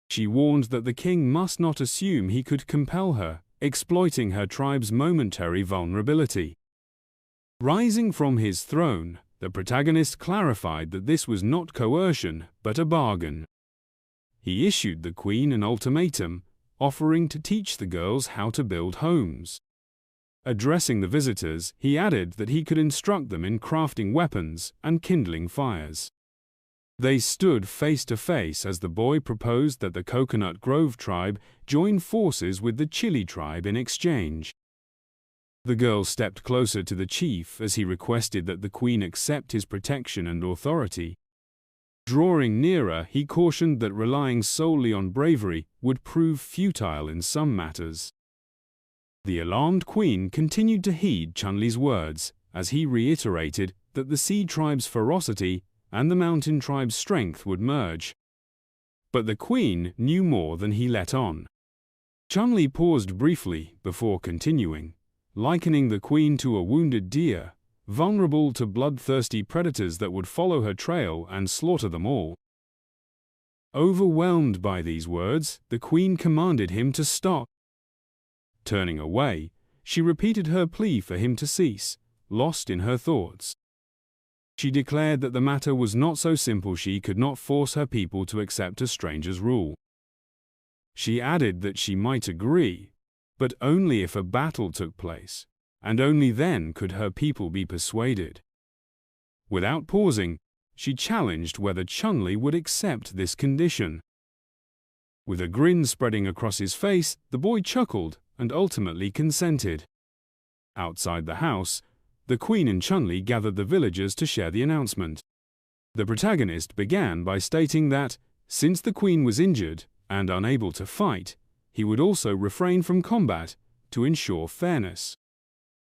She warned that the king must not assume he could compel her, exploiting her tribe's momentary vulnerability. Rising from his throne, the protagonist clarified that this was not coercion, but a bargain. He issued the queen an ultimatum, offering to teach the girls how to build homes. Addressing the visitors, he added that he could instruct them in crafting weapons and kindling fires. They stood face to face as the boy proposed that the Coconut Grove tribe join forces with the Chili tribe in exchange. The girl stepped closer to the chief as he requested that the queen accept his protection and authority. Drawing nearer, he cautioned that relying solely on bravery would prove futile in some matters. The alarmed queen continued to heed Chen Liyi's words, as he reiterated that the sea tribe's ferocity and the mountain tribe's strength would merge. But the queen knew more than he let on. Chen Liyi paused briefly before continuing, likening the queen to a wounded deer, vulnerable to bloodthirsty predators that would follow her trail and slaughter them all. Overwhelmed by these words, the queen commanded him to stop. Turning away, she repeated her plea for him to cease, lost in her thoughts. She declared that the matter was not so simple. She could not force her people to accept a stranger's rule. She added that she might agree, but only if a battle took place, and only then could her people be persuaded. Without pausing, she challenged whether Chen Liyi would accept this condition. With a grin spreading across his face, the boy chuckled and ultimately consented. Outside the house, the queen and Chen Liyi gathered the villagers to share the announcement. The protagonist began by stating that, since the queen was injured and unable to fight, he would also refrain from combat to ensure fairness.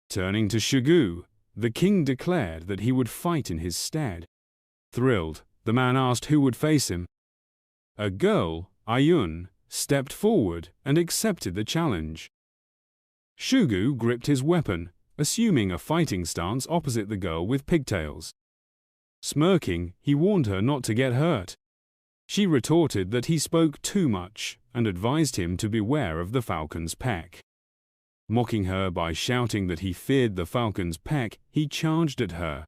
Turning to Shigu, the king declared that he would fight in his stead. Thrilled, the man asked who would face him. A girl, Ayun, stepped forward and accepted the challenge. Shugu gripped his weapon, assuming a fighting stance opposite the girl with pigtails. Smirking, he warned her not to get hurt. She retorted that he spoke too much and advised him to beware of the falcon's peck. Mocking her by shouting that he feared the falcon's peck, he charged at her.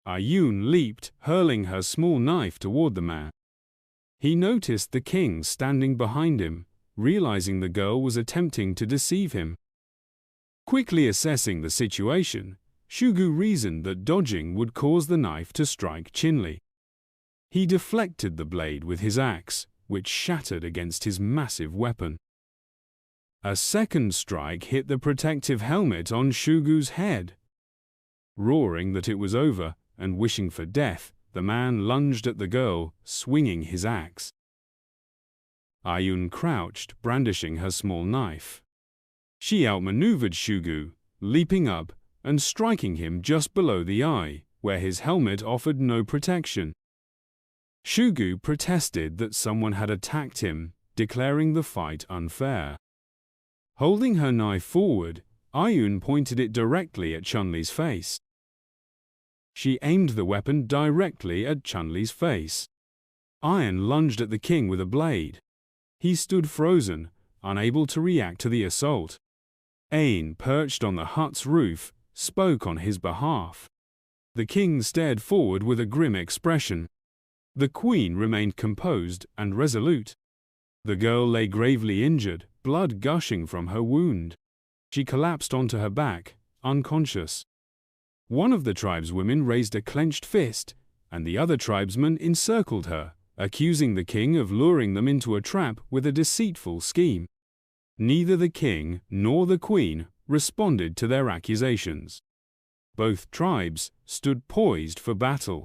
Ayun leaped, hurling her small knife toward the man. He noticed the king standing behind him, realizing the girl was attempting to deceive him. Quickly assessing the situation, Shugu reasoned that dodging would cause the knife to strike Chen Liyi. He deflected the blade with his axe, which shattered against his massive weapon. A second strike hit the protective helmet on Shugu's head. Roaring that it was over and wishing for death, the man lunged at the girl, swinging his axe. Ayun crouched, brandishing her small knife. She outmaneuvered Shugu, leaping up and striking him just below the eye, where his helmet offered no protection. Shugu protested that someone had attacked him, declaring the fight unfair. Holding her knife forward, Ayun pointed it directly at Chen Liyi's face. She aimed the weapon directly at Chen Liyi's face. Ayun lunged at the king with a blade. He stood frozen, unable to react to the assault. Ain, perched on the hut's roof, spoke on his behalf. The king stared forward with a grim expression. The queen remained composed and resolute. The girl lay gravely injured, blood gushing from her wound. She collapsed onto her back, unconscious. One of the tribeswomen raised a clenched fist, and the other tribesmen encircled her, accusing the king of luring them into a trap with a deceitful scheme. Neither the king nor the queen responded to their accusations. Both tribes stood poised for battle.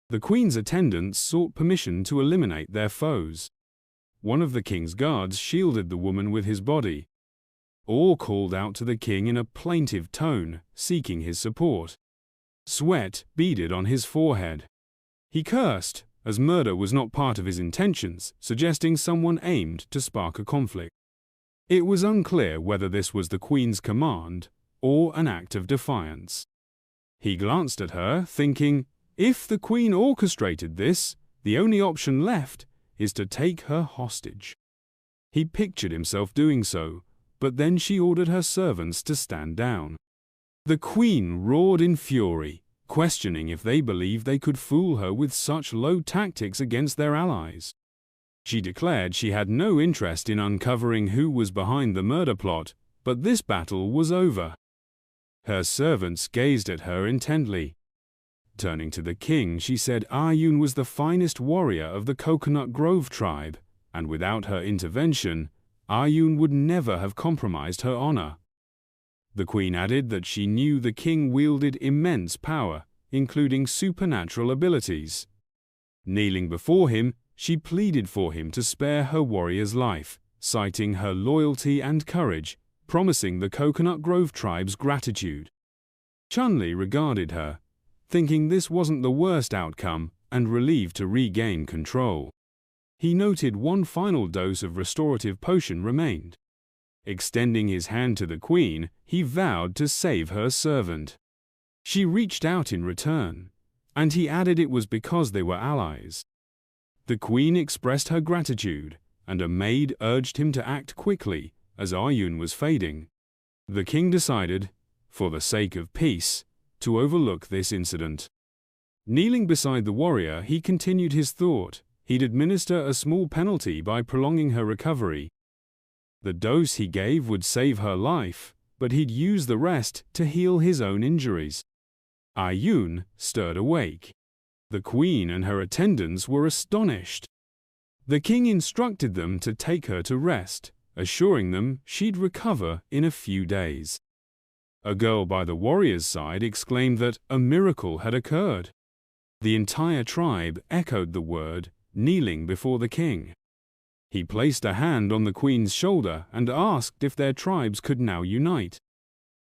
The queen's attendants sought permission to eliminate their foes. One of the king's guards shielded the woman with his body. All called out to the king in a plaintive tone, seeking his support. Sweat beaded on his forehead. He cursed, as murder was not part of his intentions, suggesting someone aimed to spark a conflict. It was unclear whether this was the queen's command or an act of defiance. He glanced at her, thinking, if the queen orchestrated this, the only option left is to take her hostage. He pictured himself doing so, but then she ordered her servants to stand down. The queen roared in fury, questioning if they believed they could fool her with such low tactics against their allies. She declared she had no interest in uncovering who was behind the murder plot, but this battle was over. Her servants gazed at her intently. Turning to the king, she said Ayun was the finest warrior of the Coconut Grove tribe, and without her intervention, Ayun would never have compromised her honor. The queen added that she knew the king wielded immense power, including supernatural abilities. Kneeling before him, she pleaded for him to spare her warrior's life, citing her loyalty and courage, promising the Coconut Grove tribe's gratitude. Chen Liyi regarded her, thinking this wasn't the worst outcome, and relieved to regain control. He noted one final dose of restorative potion remained. Extending his hand to the queen, he vowed to save her servant. She reached out in return, and he added it was because they were allies. The queen expressed her gratitude, and a maid urged him to act quickly as Ayun was fading. The king decided, for the sake of peace, to overlook this incident. Kneeling beside the warrior, he continued his thought. He'd administer a small penalty by prolonging her recovery. The dose he gave would save her life, but he'd use the rest to heal his own injuries. Ayun stirred awake. The queen and her attendants were astonished. The king instructed them to take her to rest, assuring them she'd recover in a few days. A girl by the warrior's side exclaimed that a miracle had occurred. The entire tribe echoed the word, kneeling before the king. He placed a hand on the queen's shoulder and asked if their tribes could now unite.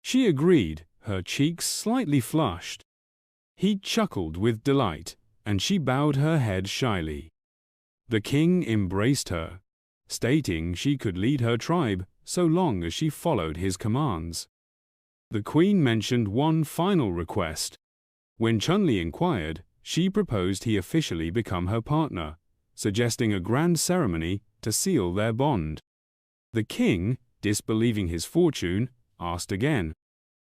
She agreed, her cheeks slightly flushed. He chuckled with delight, and she bowed her head shyly. The king embraced her, stating she could lead her tribe so long as she followed his commands. The queen mentioned one final request. When Chen Liyi inquired, she proposed he officially become her partner, suggesting a grand ceremony to seal their bond. The king, disbelieving his fortune, asked again.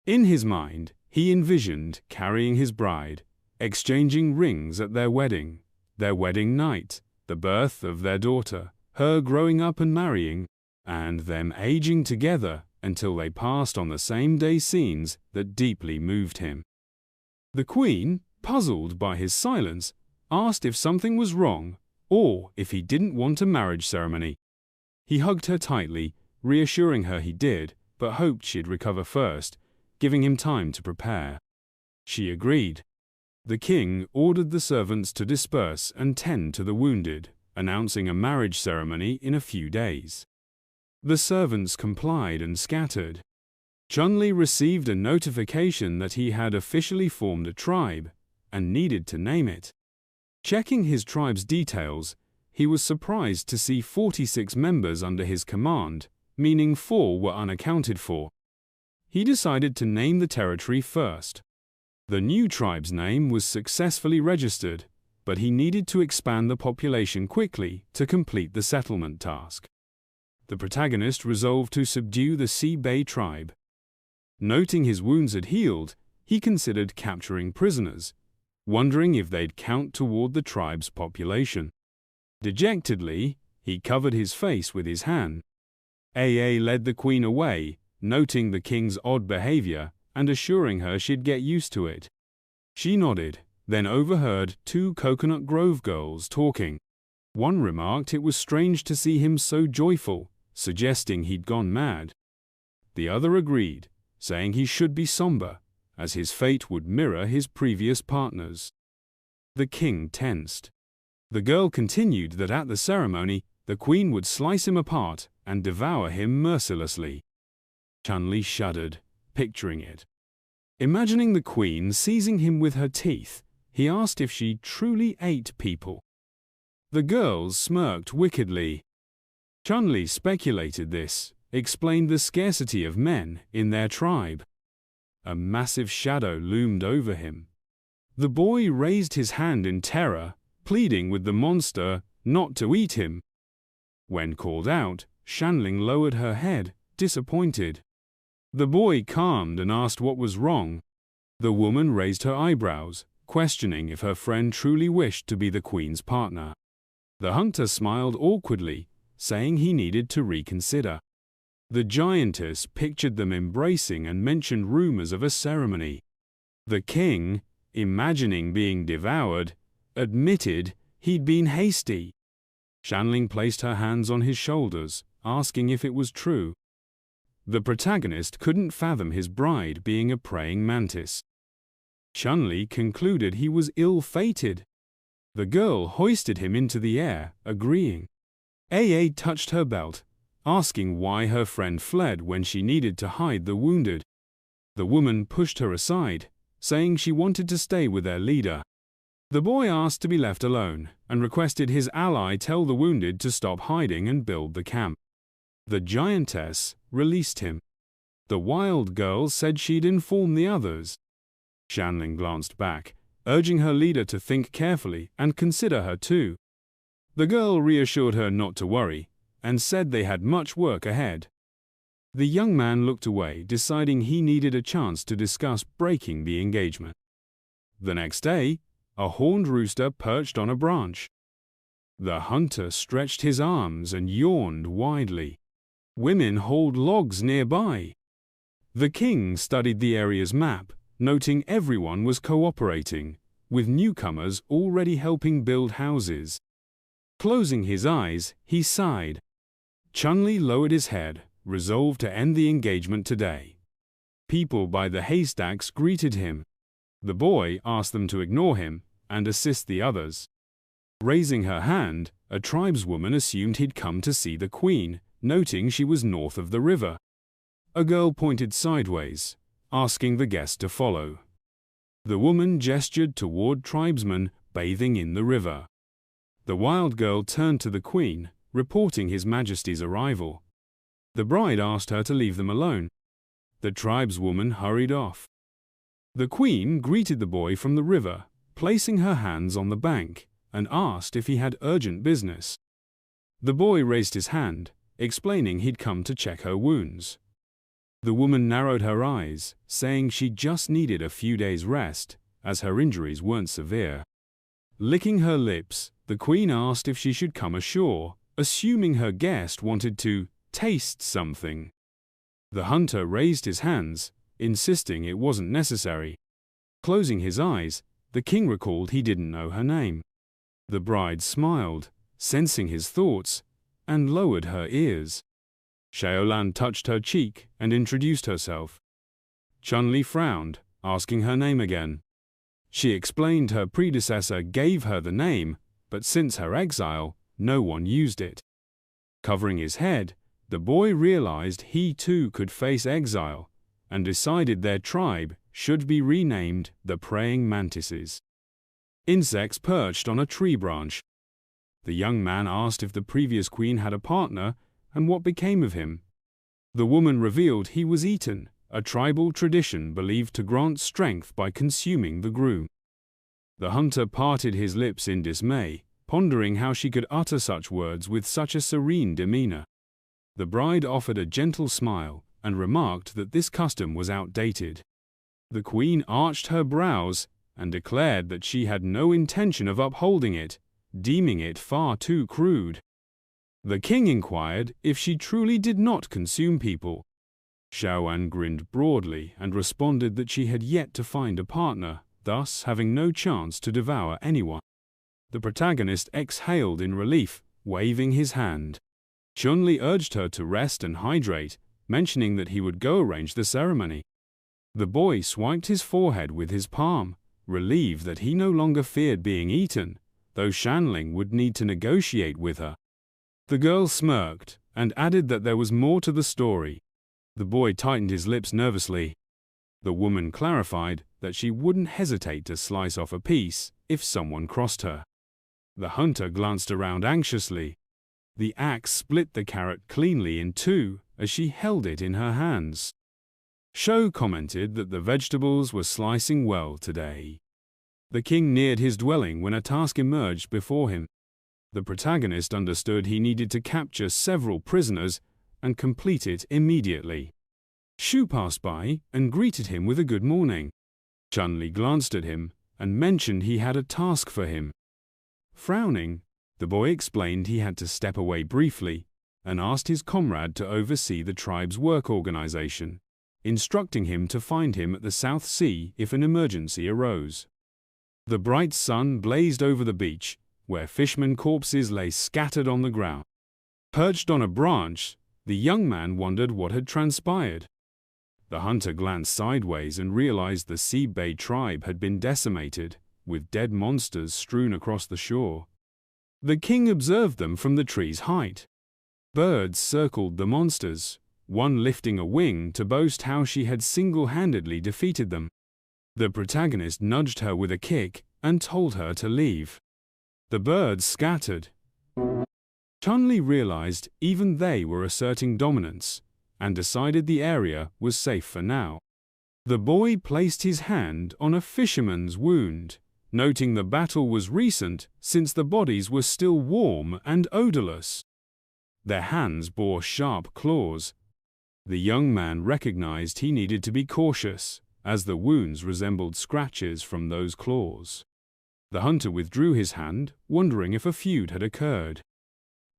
In his mind, he envisioned carrying his bride, exchanging rings at their wedding night, the birth of their daughter, her growing up and marrying, and them aging together until they passed on the same day, scenes that deeply moved him. The queen, puzzled by his silence, asked if something was wrong or if he didn't want a marriage ceremony. He hugged her tightly, reassuring her he did, but hoped she'd recover first, giving him time to prepare. She agreed. The king ordered the servants to disperse and tend to the wounded, announcing a marriage ceremony in a few days. The servants complied and scattered. Chen Liyi received a notification that he had officially formed a tribe and needed to name it. Checking his tribe's details, he was surprised to see 46 members under his command, meaning 4 were unaccounted for. He decided to name the territory first. The new tribe's name was successfully registered, but he needed to expand the population quickly to complete the settlement task. The protagonist resolved to subdue the Sea Bay tribe. Noting his wounds had healed, he considered capturing prisoners, wondering if they'd count toward the tribe's population. Dejectedly, he covered his face with his hand. AA led the queen away, noting the king's odd behavior and assuring her she'd get used to it. She nodded, then overheard 2 Coconut Grove girls talking. One remarked it was strange to see him so joyful, suggesting he'd gone mad. The other agreed, saying he should be somber, as his fate would mirror his previous partner's. The king tensed. The girl continued that at the ceremony, the queen would slice him apart and devour him mercilessly. Chen Liyi shuddered, picturing it. Imagining the queen seizing him with her teeth, he asked if she truly ate people. The girls smirked wickedly. Chen Liyi speculated this explained the scarcity of men in their tribe. A massive shadow loomed over him. The boy raised his hand in terror, pleading with the monster not to eat him. When called out, Shanling lowered her head, disappointed. The boy calmed and asked what was wrong. The woman raised her eyebrows, questioning if her friend truly wished to be the queen's partner. The hunter smiled awkwardly, saying he needed to reconsider. The giantess pictured them embracing and mentioned rumors of a ceremony. The king, imagining being devoured, admitted he'd been hasty. Shanling placed her hands on his shoulders, asking if it was true. The protagonist couldn't fathom his bride being a praying mantis. Chen Liyi concluded he was ill-fated. The girl hoisted him into the air, agreeing. AA touched her belt, asking why her friend fled when she needed to hide the wounded. The woman pushed her aside, saying she wanted to stay with their leader. The boy asked to be left alone and requested his ally tell the wounded to stop hiding and build the camp. The giantess released him. The wild girl said she'd inform the others. Shanling glanced back, urging her leader to think carefully and consider her too. The girl reassured her not to worry and said they had much work ahead. The young man looked away, deciding he needed a chance to discuss breaking the engagement. The next day, a horned rooster perched on a branch. The hunter stretched his arms and yawned widely. Women hauled logs nearby. The king studied the area's map, noting everyone was cooperating, with newcomers already helping build houses. Closing his eyes, he sighed. Chen Liyi lowered his head, resolved to end the engagement today. People by the haystacks greeted him. The boy asked them to ignore him and assist the others. Raising her hand, a tribeswoman assumed he'd come to see the queen, noting she was north of the river. A girl pointed sideways, asking the guest to follow. The woman gestured toward tribesmen bathing in the river. The wild girl turned to the queen, reporting His Majesty's arrival. The bride asked her to leave them alone. The tribeswoman hurried off. The queen greeted the boy from the river, placing her hands on the bank, and asked if he had urgent business. The boy raised his hand, explaining he'd come to check her wounds. The woman narrowed her eyes, saying she just needed a few days' rest, as her injuries weren't severe. Licking her lips, the queen asked if she should come ashore, assuming her guest wanted to taste something. The hunter raised his hands, insisting it wasn't necessary. Closing his eyes, the king recalled he didn't know her name. The bride smiled, sensing his thoughts, and lowered her ears. Xiaolan touched her cheek and introduced herself. Chen Liyi frowned, asking her name again. She explained her predecessor gave her the name, but since her exile, no one used it. Covering his head, the boy realized he too could face exile, and decided their tribe should be renamed the Praying Mantises. Insects perched on a tree branch. The young man asked if the previous queen had a partner and what became of him. The woman revealed he was eaten, a tribal tradition believed to grant strength by consuming the groom. The hunter parted his lips in dismay, pondering how she could utter such words with such a serene demeanor. The bride offered a gentle smile and remarked that this custom was outdated. The queen arched her brows and declared that she had no intention of upholding it, deeming it far too crude. The king inquired if she truly did not consume people. Xiaoan grinned broadly and responded that she had yet to find a partner, thus having no chance to devour anyone. The protagonist exhaled in relief, waving his hand. Chen Liyi urged her to rest and hydrate, mentioning that he would go arrange the ceremony. The boy swiped his forehead with his palm, relieved that he no longer feared being eaten, though Shanling would need to negotiate with her. The girl smirked and added that there was more to the story. The boy tightened his lips nervously. The woman clarified that she wouldn't hesitate to slice off a piece if someone crossed her. The hunter glanced around anxiously. The axe split the carrot cleanly in two as she held it in her hands. Shou commented that the vegetables were slicing well today. The king neared his dwelling when a task emerged before him. The protagonist understood he needed to capture several prisoners and complete it immediately. Shu passed by and greeted him with a good morning. Chen Liyi glanced at him and mentioned he had a task for him. Frowning, the boy explained he had to step away briefly and asked his comrade to oversee the tribe's work organization, instructing him to find him at the South Sea if an emergency arose. The bright sun blazed over the beach, where fishermen corpses lay scattered on the ground. Perched on a branch, the young man wondered what had transpired. The hunter glanced sideways and realized the Sea Bay tribe had been decimated, with dead monsters strewn across the shore. The king observed them from the tree's height. Birds circled the monsters, one lifting a wing to boast how she had single-handedly defeated them. The protagonist nudged her with a kick and told her to leave. The birds scattered. Chen Liyi realized even they were asserting dominance, and decided the area was safe for now. The boy placed his hand on a fisherman's wound, noting the battle was recent since the bodies were still warm and odorless. Their hands bore sharp claws. The young man recognized he needed to be cautious, as the wounds resembled scratches from those claws. The hunter withdrew his hand, wondering if a feud had occurred.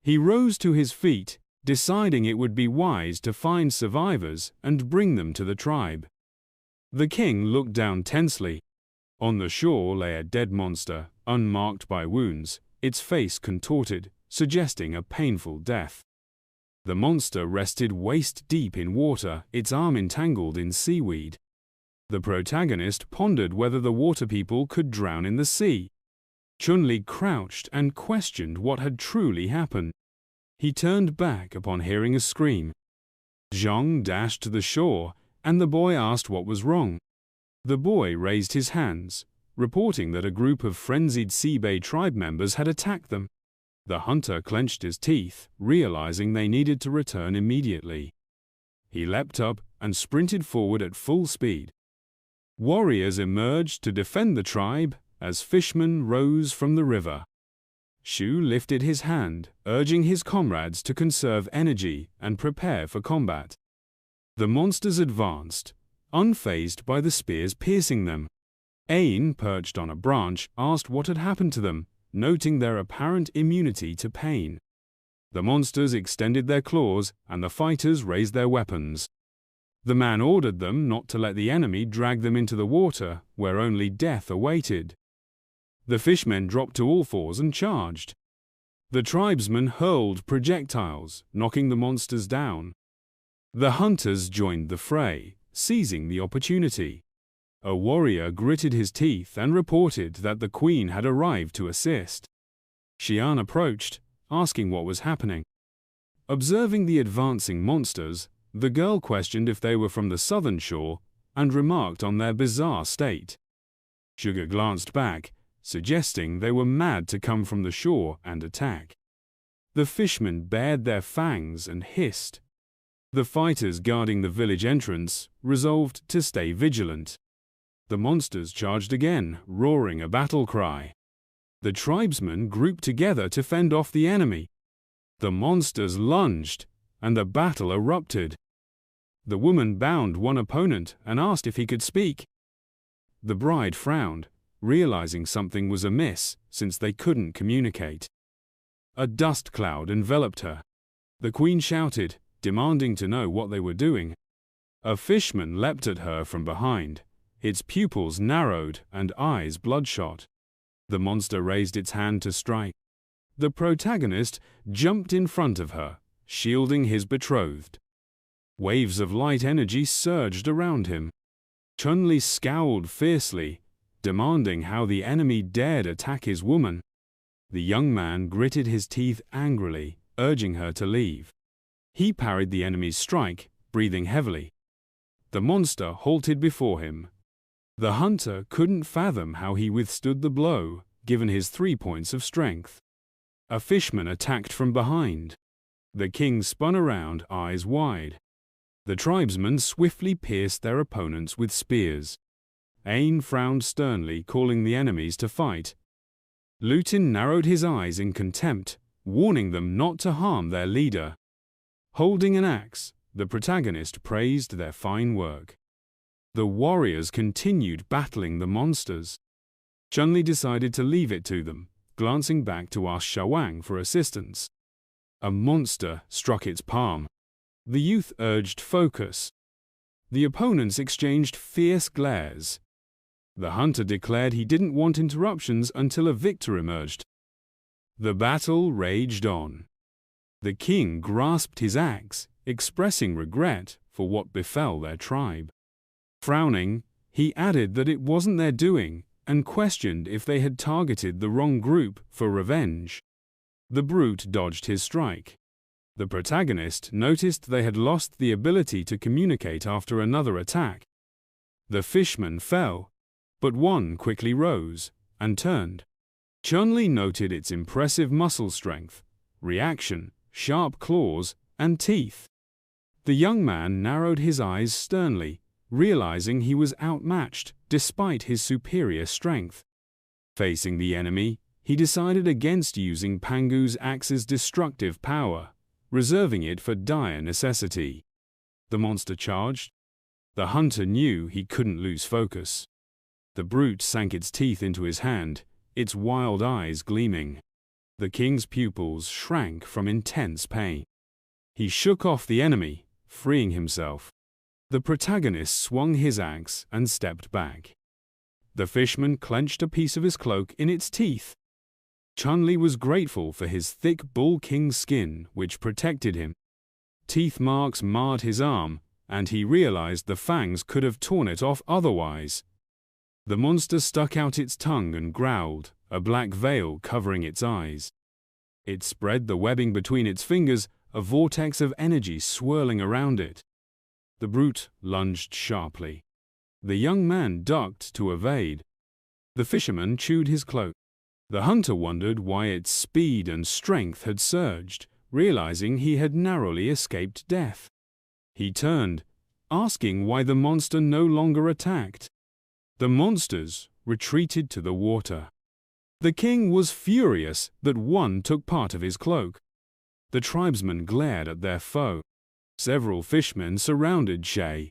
He rose to his feet, deciding it would be wise to find survivors and bring them to the tribe. The king looked down tensely. On the shore lay a dead monster, unmarked by wounds, its face contorted, suggesting a painful death. The monster rested waist-deep in water, its arm entangled in seaweed. The protagonist pondered whether the water people could drown in the sea. Chen Liyi crouched and questioned what had truly happened. He turned back upon hearing a scream. Zhang dashed to the shore and the boy asked what was wrong. The boy raised his hands, reporting that a group of frenzied Seabay tribe members had attacked them. The hunter clenched his teeth, realizing they needed to return immediately. He leapt up and sprinted forward at full speed. Warriors emerged to defend the tribe as fishermen rose from the river. Shu lifted his hand, urging his comrades to conserve energy and prepare for combat. The monsters advanced, unfazed by the spears piercing them. Ain, perched on a branch, asked what had happened to them, noting their apparent immunity to pain. The monsters extended their claws, and the fighters raised their weapons. The man ordered them not to let the enemy drag them into the water, where only death awaited. The fishmen dropped to all fours and charged. The tribesmen hurled projectiles, knocking the monsters down. The hunters joined the fray, seizing the opportunity. A warrior gritted his teeth and reported that the queen had arrived to assist. Xian approached, asking what was happening. Observing the advancing monsters, the girl questioned if they were from the southern shore and remarked on their bizarre state. Sugar glanced back, suggesting they were mad to come from the shore and attack. The fishmen bared their fangs and hissed. The fighters guarding the village entrance resolved to stay vigilant. The monsters charged again, roaring a battle cry. The tribesmen grouped together to fend off the enemy. The monsters lunged, and the battle erupted. The woman bound one opponent and asked if he could speak. The bride frowned, realizing something was amiss since they couldn't communicate. A dust cloud enveloped her. The queen shouted, demanding to know what they were doing. A fishman leapt at her from behind, its pupils narrowed and eyes bloodshot. The monster raised its hand to strike. The protagonist jumped in front of her, shielding his betrothed. Waves of light energy surged around him. Chen Liyi scowled fiercely, demanding how the enemy dared attack his woman. The young man gritted his teeth angrily, urging her to leave. He parried the enemy's strike, breathing heavily. The monster halted before him. The hunter couldn't fathom how he withstood the blow, given his 3 points of strength. A fishman attacked from behind. The king spun around, eyes wide. The tribesmen swiftly pierced their opponents with spears. Ain frowned sternly, calling the enemies to fight. Lutin narrowed his eyes in contempt, warning them not to harm their leader. Holding an axe, the protagonist praised their fine work. The warriors continued battling the monsters. Chen Liyi decided to leave it to them, glancing back to ask Shawang for assistance. A monster struck its palm. The youth urged focus. The opponents exchanged fierce glares. The hunter declared he didn't want interruptions until a victor emerged. The battle raged on. The king grasped his axe, expressing regret for what befell their tribe. Frowning, he added that it wasn't their doing and questioned if they had targeted the wrong group for revenge. The brute dodged his strike. The protagonist noticed they had lost the ability to communicate after another attack. The fishman fell, but one quickly rose and turned. Chen Liyi noted its impressive muscle strength, reaction, sharp claws, and teeth. The young man narrowed his eyes sternly, realizing he was outmatched despite his superior strength. Facing the enemy, he decided against using Pangu's axe's destructive power, reserving it for dire necessity. The monster charged. The hunter knew he couldn't lose focus. The brute sank its teeth into his hand, its wild eyes gleaming. The king's pupils shrank from intense pain. He shook off the enemy, freeing himself. The protagonist swung his axe and stepped back. The fishman clenched a piece of his cloak in its teeth. Chen Liyi was grateful for his thick bull king skin, which protected him. Teeth marks marred his arm, and he realized the fangs could have torn it off otherwise. The monster stuck out its tongue and growled, a black veil covering its eyes. It spread the webbing between its fingers, a vortex of energy swirling around it. The brute lunged sharply. The young man ducked to evade. The fisherman chewed his cloak. The hunter wondered why its speed and strength had surged, realizing he had narrowly escaped death. He turned, asking why the monster no longer attacked. The monsters retreated to the water. The king was furious that one took part of his cloak. The tribesmen glared at their foe. Several fishmen surrounded Shay.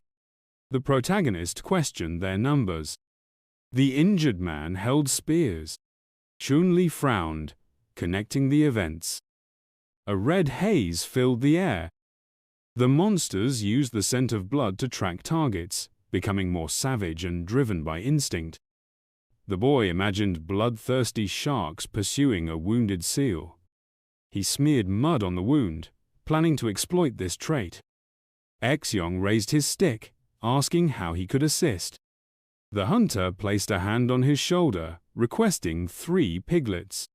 The protagonist questioned their numbers. The injured man held spears. Chen Liyi frowned, connecting the events. A red haze filled the air. The monsters used the scent of blood to track targets, becoming more savage and driven by instinct. The boy imagined bloodthirsty sharks pursuing a wounded seal. He smeared mud on the wound, planning to exploit this trait. Exyong raised his stick, asking how he could assist. The hunter placed a hand on his shoulder, requesting 3 piglets.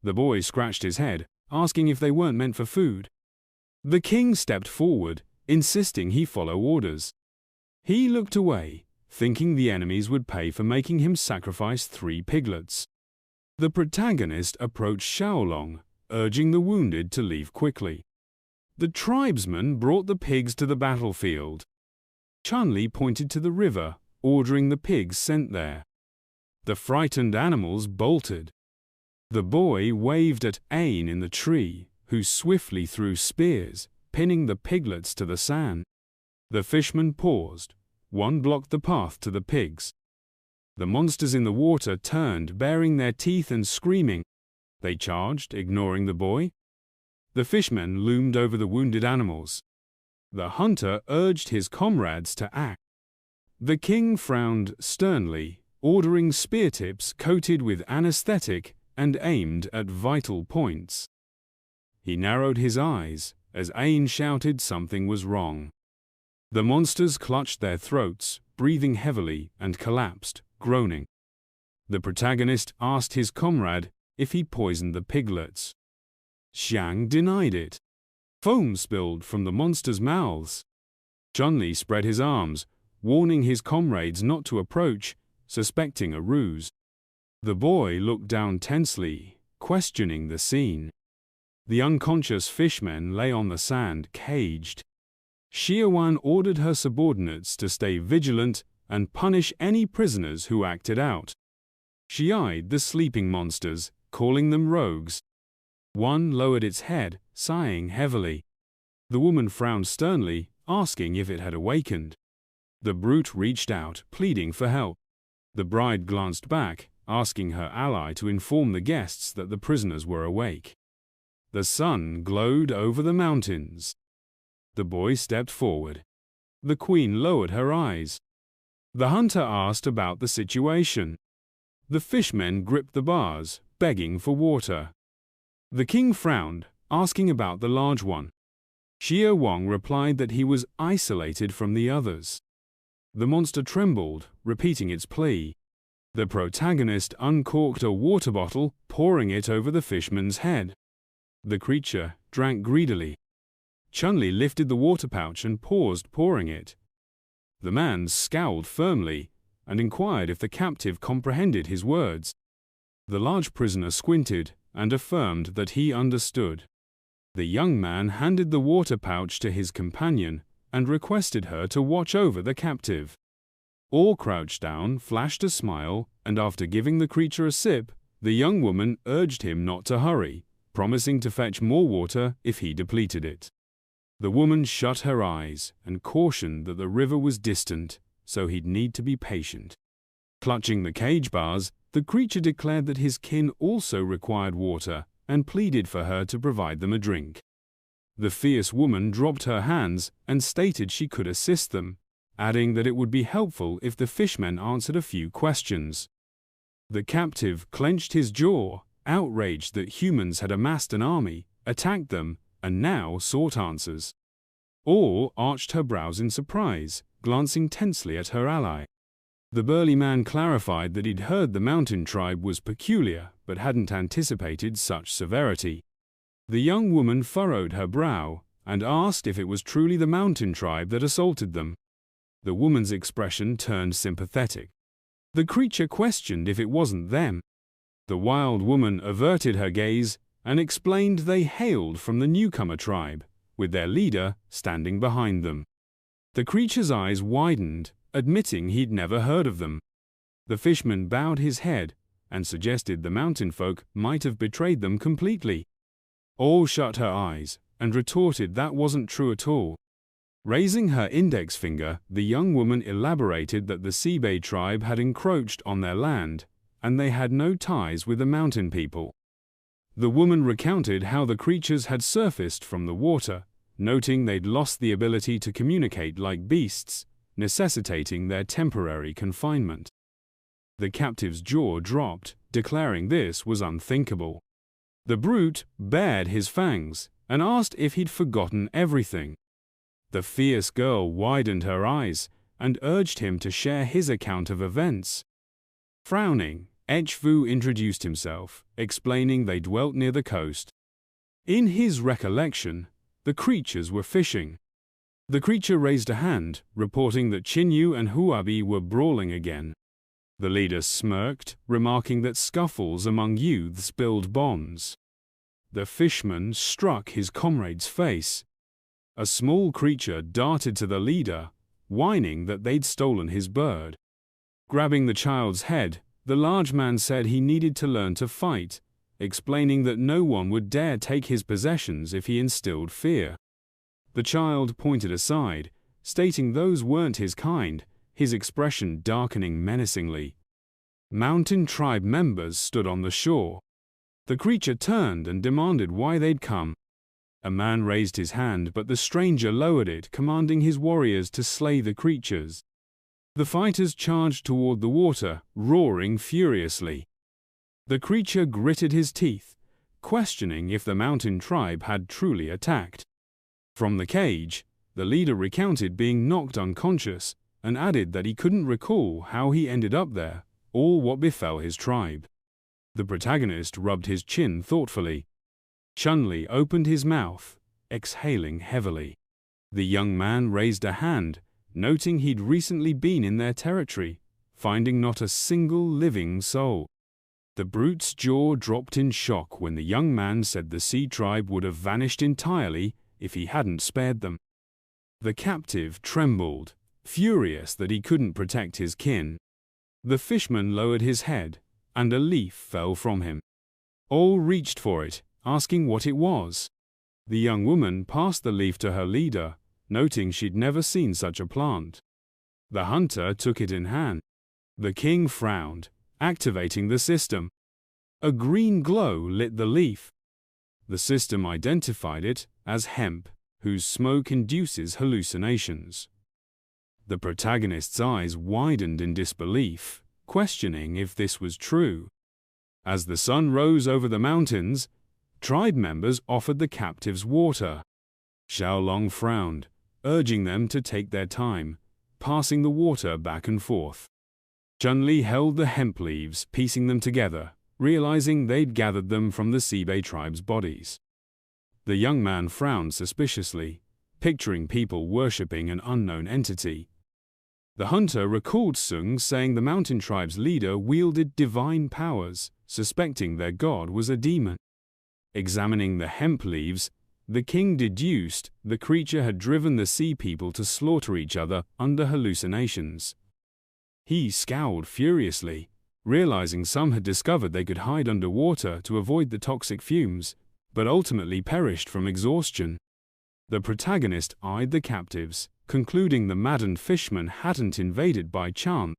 The boy scratched his head, asking if they weren't meant for food. The king stepped forward, insisting he follow orders. He looked away, thinking the enemies would pay for making him sacrifice 3 piglets. The protagonist approached Xiaolong, urging the wounded to leave quickly. The tribesmen brought the pigs to the battlefield. Chen Liyi pointed to the river, ordering the pigs sent there. The frightened animals bolted. The boy waved at Ain in the tree, who swiftly threw spears, pinning the piglets to the sand. The fisherman paused. One blocked the path to the pigs. The monsters in the water turned, baring their teeth and screaming. They charged, ignoring the boy. The fishermen loomed over the wounded animals. The hunter urged his comrades to act. The king frowned sternly, ordering spear tips coated with anesthetic and aimed at vital points. He narrowed his eyes as Ain shouted something was wrong. The monsters clutched their throats, breathing heavily, and collapsed, groaning. The protagonist asked his comrade if he'd poisoned the piglets. Xiang denied it. Foam spilled from the monsters' mouths. Chen Liyi spread his arms, warning his comrades not to approach, suspecting a ruse. The boy looked down tensely, questioning the scene. The unconscious fishmen lay on the sand, caged. Xiaowan ordered her subordinates to stay vigilant and punish any prisoners who acted out. She eyed the sleeping monsters, calling them rogues. One lowered its head, sighing heavily. The woman frowned sternly, asking if it had awakened. The brute reached out, pleading for help. The bride glanced back, asking her ally to inform the guests that the prisoners were awake. The sun glowed over the mountains. The boy stepped forward. The queen lowered her eyes. The hunter asked about the situation. The fishmen gripped the bars, begging for water. The king frowned, asking about the large one. Xia Wang replied that he was isolated from the others. The monster trembled, repeating its plea. The protagonist uncorked a water bottle, pouring it over the fishman's head. The creature drank greedily. Chen Liyi lifted the water pouch and paused pouring it. The man scowled firmly and inquired if the captive comprehended his words. The large prisoner squinted and affirmed that he understood. The young man handed the water pouch to his companion and requested her to watch over the captive. All crouched down, flashed a smile, and after giving the creature a sip, the young woman urged him not to hurry, promising to fetch more water if he depleted it. The woman shut her eyes and cautioned that the river was distant, so he'd need to be patient. Clutching the cage bars, the creature declared that his kin also required water and pleaded for her to provide them a drink. The fierce woman dropped her hands and stated she could assist them, adding that it would be helpful if the fishmen answered a few questions. The captive clenched his jaw, outraged that humans had amassed an army, attacked them, and now sought answers. Or arched her brows in surprise, glancing tensely at her ally. The burly man clarified that he'd heard the mountain tribe was peculiar, but hadn't anticipated such severity. The young woman furrowed her brow, and asked if it was truly the mountain tribe that assaulted them. The woman's expression turned sympathetic. The creature questioned if it wasn't them. The wild woman averted her gaze and explained they hailed from the newcomer tribe, with their leader standing behind them. The creature's eyes widened, admitting he'd never heard of them. The fishman bowed his head and suggested the mountain folk might have betrayed them completely. All shut her eyes and retorted that wasn't true at all. Raising her index finger, the young woman elaborated that the Seabay tribe had encroached on their land, and they had no ties with the mountain people. The woman recounted how the creatures had surfaced from the water, noting they'd lost the ability to communicate like beasts, necessitating their temporary confinement. The captive's jaw dropped, declaring this was unthinkable. The brute bared his fangs and asked if he'd forgotten everything. The fierce girl widened her eyes and urged him to share his account of events. Frowning, Echvu introduced himself, explaining they dwelt near the coast. In his recollection, the creatures were fishing. The creature raised a hand, reporting that Chinyu and Huabi were brawling again. The leader smirked, remarking that scuffles among youths build bonds. The fishman struck his comrade's face. A small creature darted to the leader, whining that they'd stolen his bird. Grabbing the child's head, the large man said he needed to learn to fight, explaining that no one would dare take his possessions if he instilled fear. The child pointed aside, stating those weren't his kind, his expression darkening menacingly. Mountain tribe members stood on the shore. The creature turned and demanded why they'd come. A man raised his hand, but the stranger lowered it, commanding his warriors to slay the creatures. The fighters charged toward the water, roaring furiously. The creature gritted his teeth, questioning if the mountain tribe had truly attacked. From the cage, the leader recounted being knocked unconscious and added that he couldn't recall how he ended up there or what befell his tribe. The protagonist rubbed his chin thoughtfully. Chen Liyi opened his mouth, exhaling heavily. The young man raised a hand, noting he'd recently been in their territory, finding not a single living soul. The brute's jaw dropped in shock when the young man said the sea tribe would have vanished entirely if he hadn't spared them. The captive trembled, furious that he couldn't protect his kin. The fishman lowered his head, and a leaf fell from him. All reached for it, asking what it was. The young woman passed the leaf to her leader, noting she'd never seen such a plant. The hunter took it in hand. The king frowned, activating the system. A green glow lit the leaf. The system identified it as hemp, whose smoke induces hallucinations. The protagonist's eyes widened in disbelief, questioning if this was true. As the sun rose over the mountains, tribe members offered the captives water. Xiaolong frowned, urging them to take their time, passing the water back and forth. Chen Liyi held the hemp leaves, piecing them together, realizing they'd gathered them from the Seabay tribe's bodies. The young man frowned suspiciously, picturing people worshipping an unknown entity. The hunter recalled Sung saying the mountain tribe's leader wielded divine powers, suspecting their god was a demon. Examining the hemp leaves, the king deduced the creature had driven the sea people to slaughter each other under hallucinations. He scowled furiously, realizing some had discovered they could hide underwater to avoid the toxic fumes, but ultimately perished from exhaustion. The protagonist eyed the captives, concluding the maddened fisherman hadn't invaded by chance.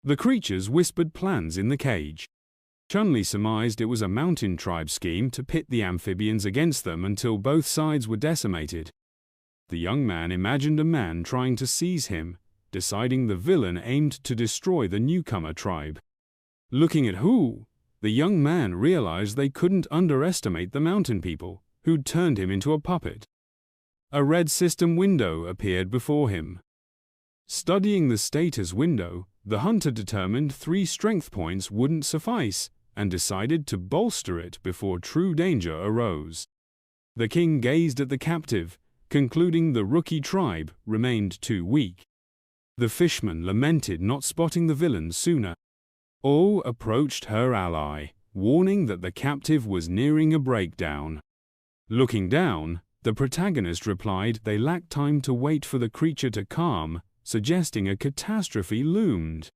The creatures whispered plans in the cage. Chen Liyi surmised it was a mountain tribe scheme to pit the amphibians against them until both sides were decimated. The young man imagined a man trying to seize him, deciding the villain aimed to destroy the newcomer tribe. Looking at Hu, the young man realized they couldn't underestimate the mountain people, who'd turned him into a puppet. A red system window appeared before him. Studying the status window, the hunter determined 3 strength points wouldn't suffice, and decided to bolster it before true danger arose. The king gazed at the captive, concluding the rookie tribe remained too weak. The fisherman lamented not spotting the villain sooner. Oh approached her ally, warning that the captive was nearing a breakdown. Looking down, the protagonist replied they lacked time to wait for the creature to calm, suggesting a catastrophe loomed.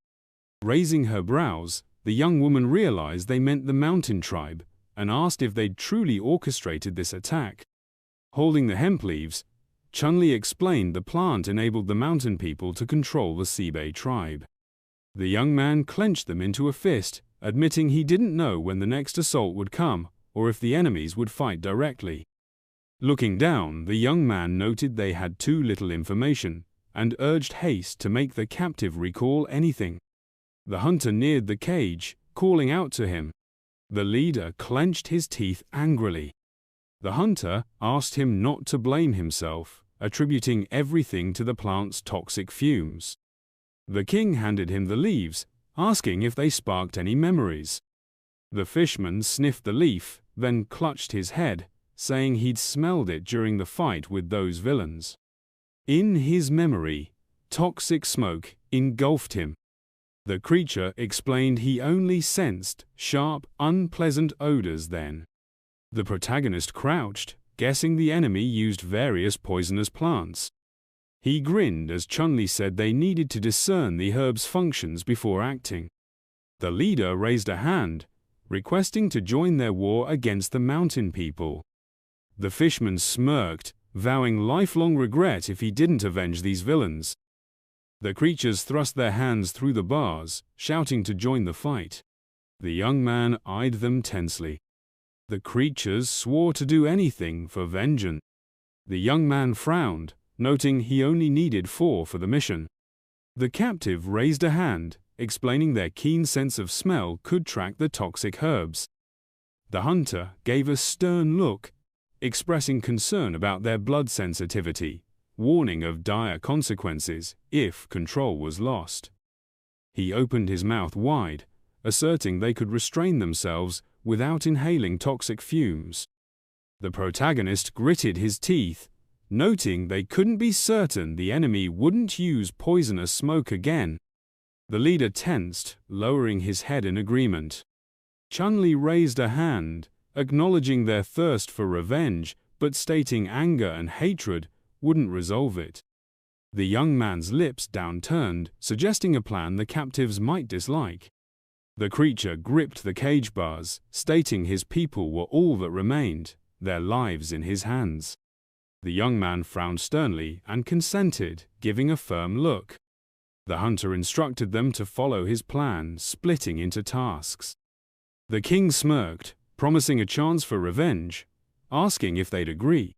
Raising her brows, the young woman realized they meant the mountain tribe, and asked if they'd truly orchestrated this attack. Holding the hemp leaves, Chen Liyi explained the plant enabled the mountain people to control the Sibei tribe. The young man clenched them into a fist, admitting he didn't know when the next assault would come, or if the enemies would fight directly. Looking down, the young man noted they had too little information, and urged haste to make the captive recall anything. The hunter neared the cage, calling out to him. The leader clenched his teeth angrily. The hunter asked him not to blame himself, attributing everything to the plant's toxic fumes. The king handed him the leaves, asking if they sparked any memories. The fisherman sniffed the leaf, then clutched his head, saying he'd smelled it during the fight with those villains. In his memory, toxic smoke engulfed him. The creature explained he only sensed sharp, unpleasant odors then. The protagonist crouched, guessing the enemy used various poisonous plants. He grinned as Chen Liyi said they needed to discern the herb's functions before acting. The leader raised a hand, requesting to join their war against the mountain people. The fisherman smirked, vowing lifelong regret if he didn't avenge these villains. The creatures thrust their hands through the bars, shouting to join the fight. The young man eyed them tensely. The creatures swore to do anything for vengeance. The young man frowned, noting he only needed 4 for the mission. The captive raised a hand, explaining their keen sense of smell could track the toxic herbs. The hunter gave a stern look, expressing concern about their blood sensitivity, warning of dire consequences if control was lost. He opened his mouth wide, asserting they could restrain themselves without inhaling toxic fumes. The protagonist gritted his teeth, noting they couldn't be certain the enemy wouldn't use poisonous smoke again. The leader tensed, lowering his head in agreement. Chen Liyi raised a hand, acknowledging their thirst for revenge, but stating anger and hatred wouldn't resolve it. The young man's lips downturned, suggesting a plan the captives might dislike. The creature gripped the cage bars, stating his people were all that remained, their lives in his hands. The young man frowned sternly and consented, giving a firm look. The hunter instructed them to follow his plan, splitting into tasks. The king smirked, promising a chance for revenge, asking if they'd agree.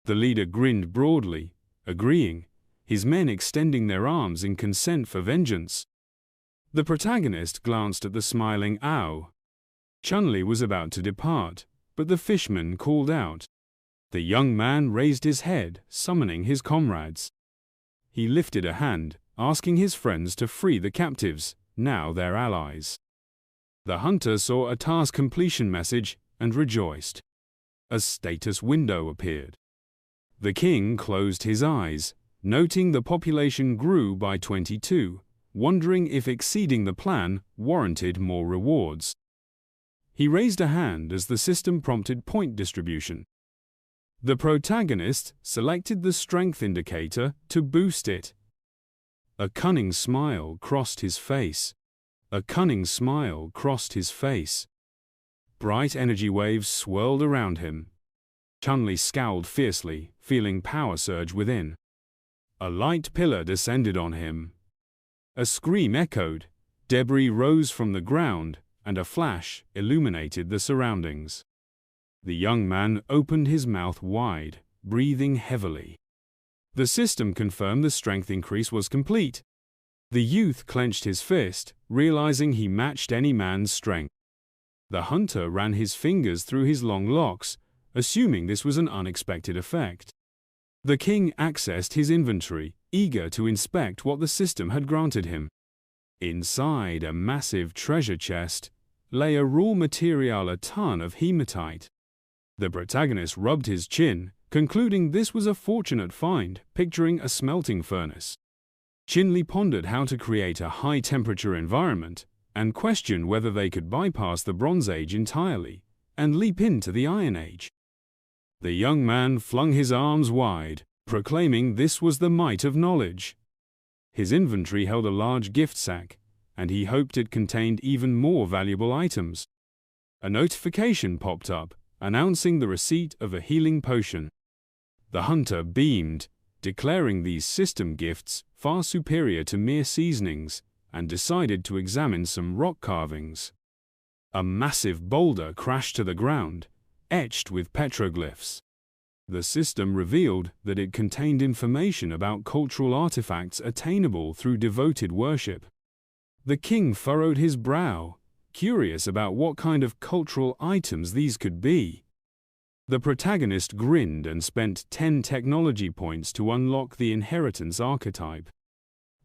The leader grinned broadly, agreeing, his men extending their arms in consent for vengeance. The protagonist glanced at the smiling owl. Chen Liyi was about to depart, but the fisherman called out. The young man raised his head, summoning his comrades. He lifted a hand, asking his friends to free the captives, now their allies. The hunter saw a task completion message and rejoiced. A status window appeared. The king closed his eyes, noting the population grew by 22, wondering if exceeding the plan warranted more rewards. He raised a hand as the system prompted point distribution. The protagonist selected the strength indicator to boost it. A cunning smile crossed his face. A cunning smile crossed his face. Bright energy waves swirled around him. Chen Liyi scowled fiercely, feeling power surge within. A light pillar descended on him. A scream echoed, debris rose from the ground, and a flash illuminated the surroundings. The young man opened his mouth wide, breathing heavily. The system confirmed the strength increase was complete. The youth clenched his fist, realizing he matched any man's strength. The hunter ran his fingers through his long locks, assuming this was an unexpected effect. The king accessed his inventory, eager to inspect what the system had granted him. Inside a massive treasure chest lay a raw material, a ton of hematite. The protagonist rubbed his chin, concluding this was a fortunate find, picturing a smelting furnace. Chen Liyi pondered how to create a high-temperature environment and questioned whether they could bypass the Bronze Age entirely and leap into the Iron Age. The young man flung his arms wide, proclaiming this was the might of knowledge. His inventory held a large gift sack, and he hoped it contained even more valuable items. A notification popped up, announcing the receipt of a healing potion. The hunter beamed, declaring these system gifts far superior to mere seasonings, and decided to examine some rock carvings. A massive boulder crashed to the ground, etched with petroglyphs. The system revealed that it contained information about cultural artifacts attainable through devoted worship. The king furrowed his brow, curious about what kind of cultural items these could be. The protagonist grinned and spent 10 technology points to unlock the inheritance archetype.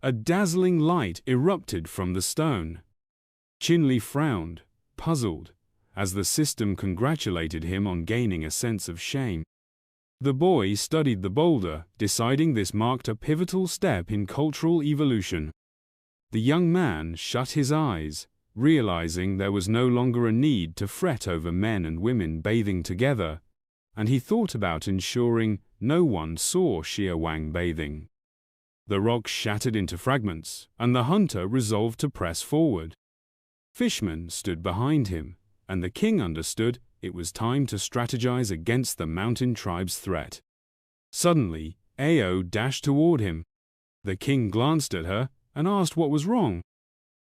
A dazzling light erupted from the stone. Chen Liyi frowned, puzzled, as the system congratulated him on gaining a sense of shame. The boy studied the boulder, deciding this marked a pivotal step in cultural evolution. The young man shut his eyes, realizing there was no longer a need to fret over men and women bathing together, and he thought about ensuring no one saw Xia Wang bathing. The rock shattered into fragments, and the hunter resolved to press forward. Fishmen stood behind him, and the king understood it was time to strategize against the mountain tribe's threat. Suddenly, Ao dashed toward him. The king glanced at her and asked what was wrong.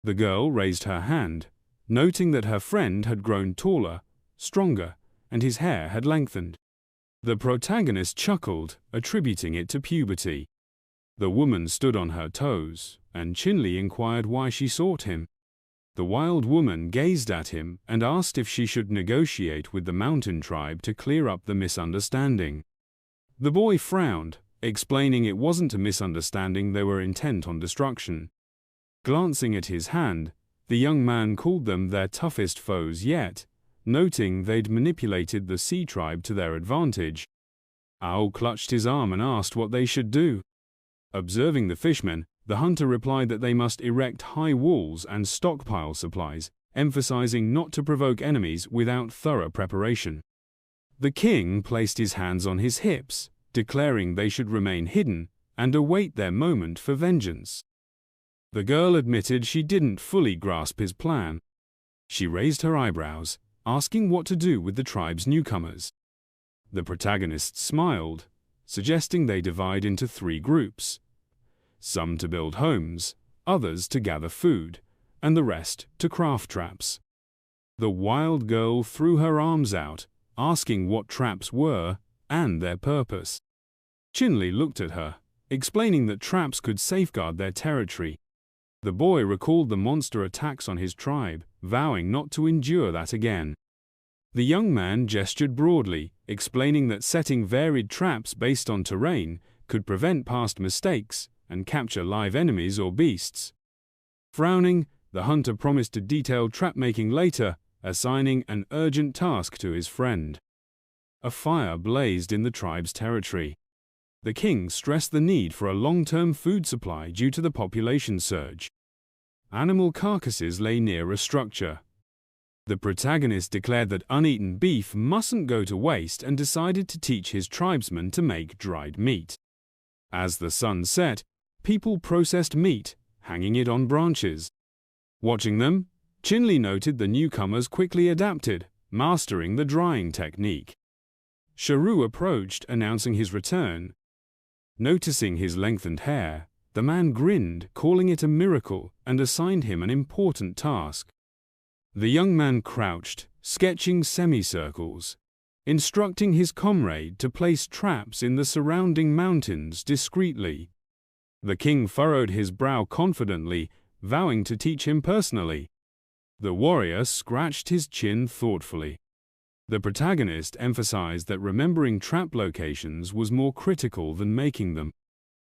The girl raised her hand, noting that her friend had grown taller, stronger, and his hair had lengthened. The protagonist chuckled, attributing it to puberty. The woman stood on her toes, and Chen Liyi inquired why she sought him. The wild woman gazed at him and asked if she should negotiate with the mountain tribe to clear up the misunderstanding. The boy frowned, explaining it wasn't a misunderstanding, they were intent on destruction. Glancing at his hand, the young man called them their toughest foes yet, noting they'd manipulated the sea tribe to their advantage. Ao clutched his arm and asked what they should do. Observing the fishmen, the hunter replied that they must erect high walls and stockpile supplies, emphasizing not to provoke enemies without thorough preparation. The king placed his hands on his hips, declaring they should remain hidden and await their moment for vengeance. The girl admitted she didn't fully grasp his plan. She raised her eyebrows, asking what to do with the tribe's newcomers. The protagonist smiled, suggesting they divide into 3 groups. Some to build homes, others to gather food, and the rest to craft traps. The wild girl threw her arms out, asking what traps were and their purpose. Chen Liyi looked at her, explaining that traps could safeguard their territory. The boy recalled the monster attacks on his tribe, vowing not to endure that again. The young man gestured broadly, explaining that setting varied traps based on terrain could prevent past mistakes and capture live enemies or beasts. Frowning, the hunter promised to detail trap-making later, assigning an urgent task to his friend. A fire blazed in the tribe's territory. The king stressed the need for a long-term food supply due to the population surge. Animal carcasses lay near a structure. The protagonist declared that uneaten beef mustn't go to waste and decided to teach his tribesmen to make dried meat. As the sun set, people processed meat, hanging it on branches. Watching them, Chen Liyi noted the newcomers quickly adapted, mastering the drying technique. Sharu approached, announcing his return. Noticing his lengthened hair, the man grinned, calling it a miracle, and assigned him an important task. The young man crouched, sketching semicircles, instructing his comrade to place traps in the surrounding mountains discreetly. The king furrowed his brow confidently, vowing to teach him personally. The warrior scratched his chin thoughtfully. The protagonist emphasized that remembering trap locations was more critical than making them.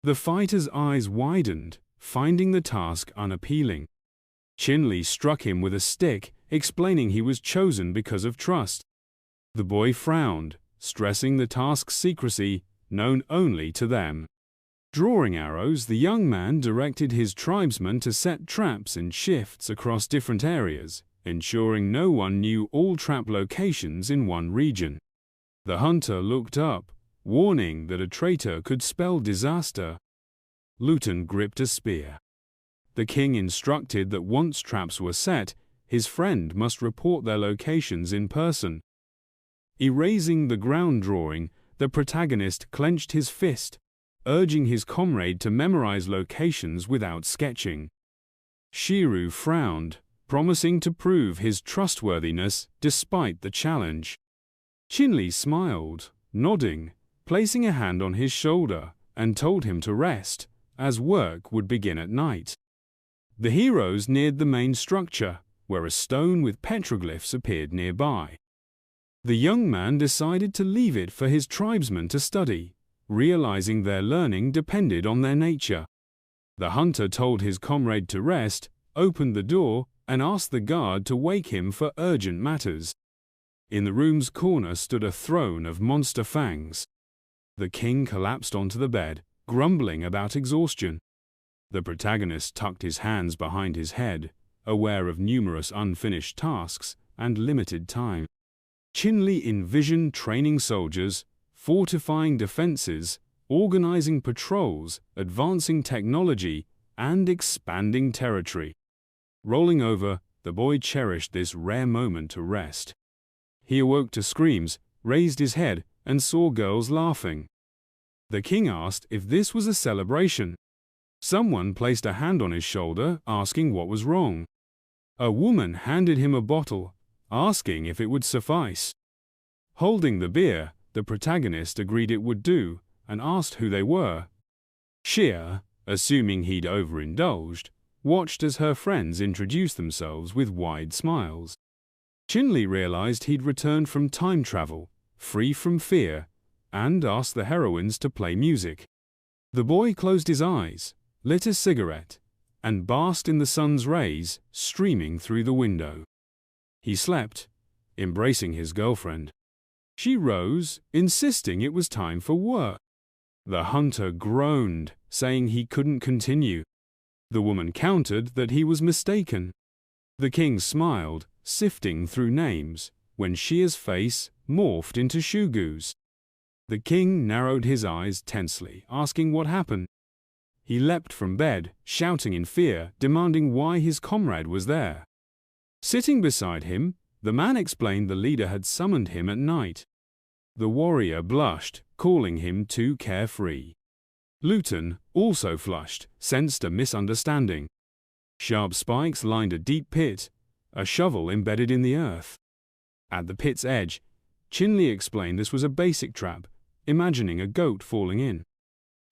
The fighter's eyes widened, finding the task unappealing. Chen Liyi struck him with a stick, explaining he was chosen because of trust. The boy frowned, stressing the task's secrecy, known only to them. Drawing arrows, the young man directed his tribesmen to set traps in shifts across different areas, ensuring no one knew all trap locations in one region. The hunter looked up, warning that a traitor could spell disaster. Luton gripped a spear. The king instructed that once traps were set, his friend must report their locations in person. Erasing the ground drawing, the protagonist clenched his fist, urging his comrade to memorize locations without sketching. Shiru frowned, promising to prove his trustworthiness despite the challenge. Chen Liyi smiled, nodding, placing a hand on his shoulder, and told him to rest, as work would begin at night. The heroes neared the main structure, where a stone with petroglyphs appeared nearby. The young man decided to leave it for his tribesmen to study, realizing their learning depended on their nature. The hunter told his comrade to rest, opened the door, and asked the guard to wake him for urgent matters. In the room's corner stood a throne of monster fangs. The king collapsed onto the bed, grumbling about exhaustion. The protagonist tucked his hands behind his head, aware of numerous unfinished tasks and limited time. Chen Liyi envisioned training soldiers, fortifying defenses, organizing patrols, advancing technology, and expanding territory. Rolling over, the boy cherished this rare moment to rest. He awoke to screams, raised his head, and saw girls laughing. The king asked if this was a celebration. Someone placed a hand on his shoulder, asking what was wrong. A woman handed him a bottle, asking if it would suffice. Holding the beer, the protagonist agreed it would do, and asked who they were. Shia, assuming he'd overindulged, watched as her friends introduced themselves with wide smiles. Chen Liyi realized he'd returned from time travel, free from fear, and asked the heroines to play music. The boy closed his eyes, lit a cigarette, and basked in the sun's rays streaming through the window. He slept, embracing his girlfriend. She rose, insisting it was time for work. The hunter groaned, saying he couldn't continue. The woman countered that he was mistaken. The king smiled, sifting through names, when Shia's face morphed into Shugu's. The king narrowed his eyes tensely, asking what happened. He leapt from bed, shouting in fear, demanding why his comrade was there. Sitting beside him, the man explained the leader had summoned him at night. The warrior blushed, calling him too carefree. Luton, also flushed, sensed a misunderstanding. Sharp spikes lined a deep pit, a shovel embedded in the earth. At the pit's edge, Chen Liyi explained this was a basic trap, imagining a goat falling in.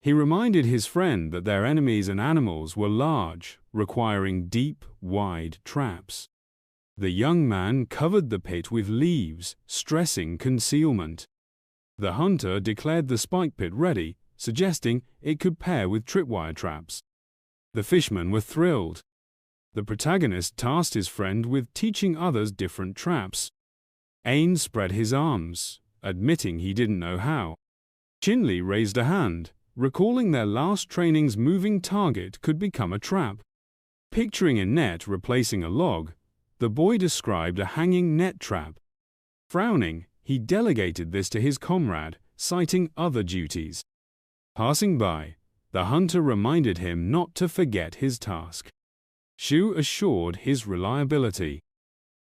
He reminded his friend that their enemies and animals were large, requiring deep, wide traps. The young man covered the pit with leaves, stressing concealment. The hunter declared the spike pit ready, suggesting it could pair with tripwire traps. The fishermen were thrilled. The protagonist tasked his friend with teaching others different traps. Ain spread his arms, admitting he didn't know how. Chen Liyi raised a hand, recalling their last training's moving target could become a trap. Picturing a net replacing a log, the boy described a hanging net trap. Frowning, he delegated this to his comrade, citing other duties. Passing by, the hunter reminded him not to forget his task. Shu assured his reliability.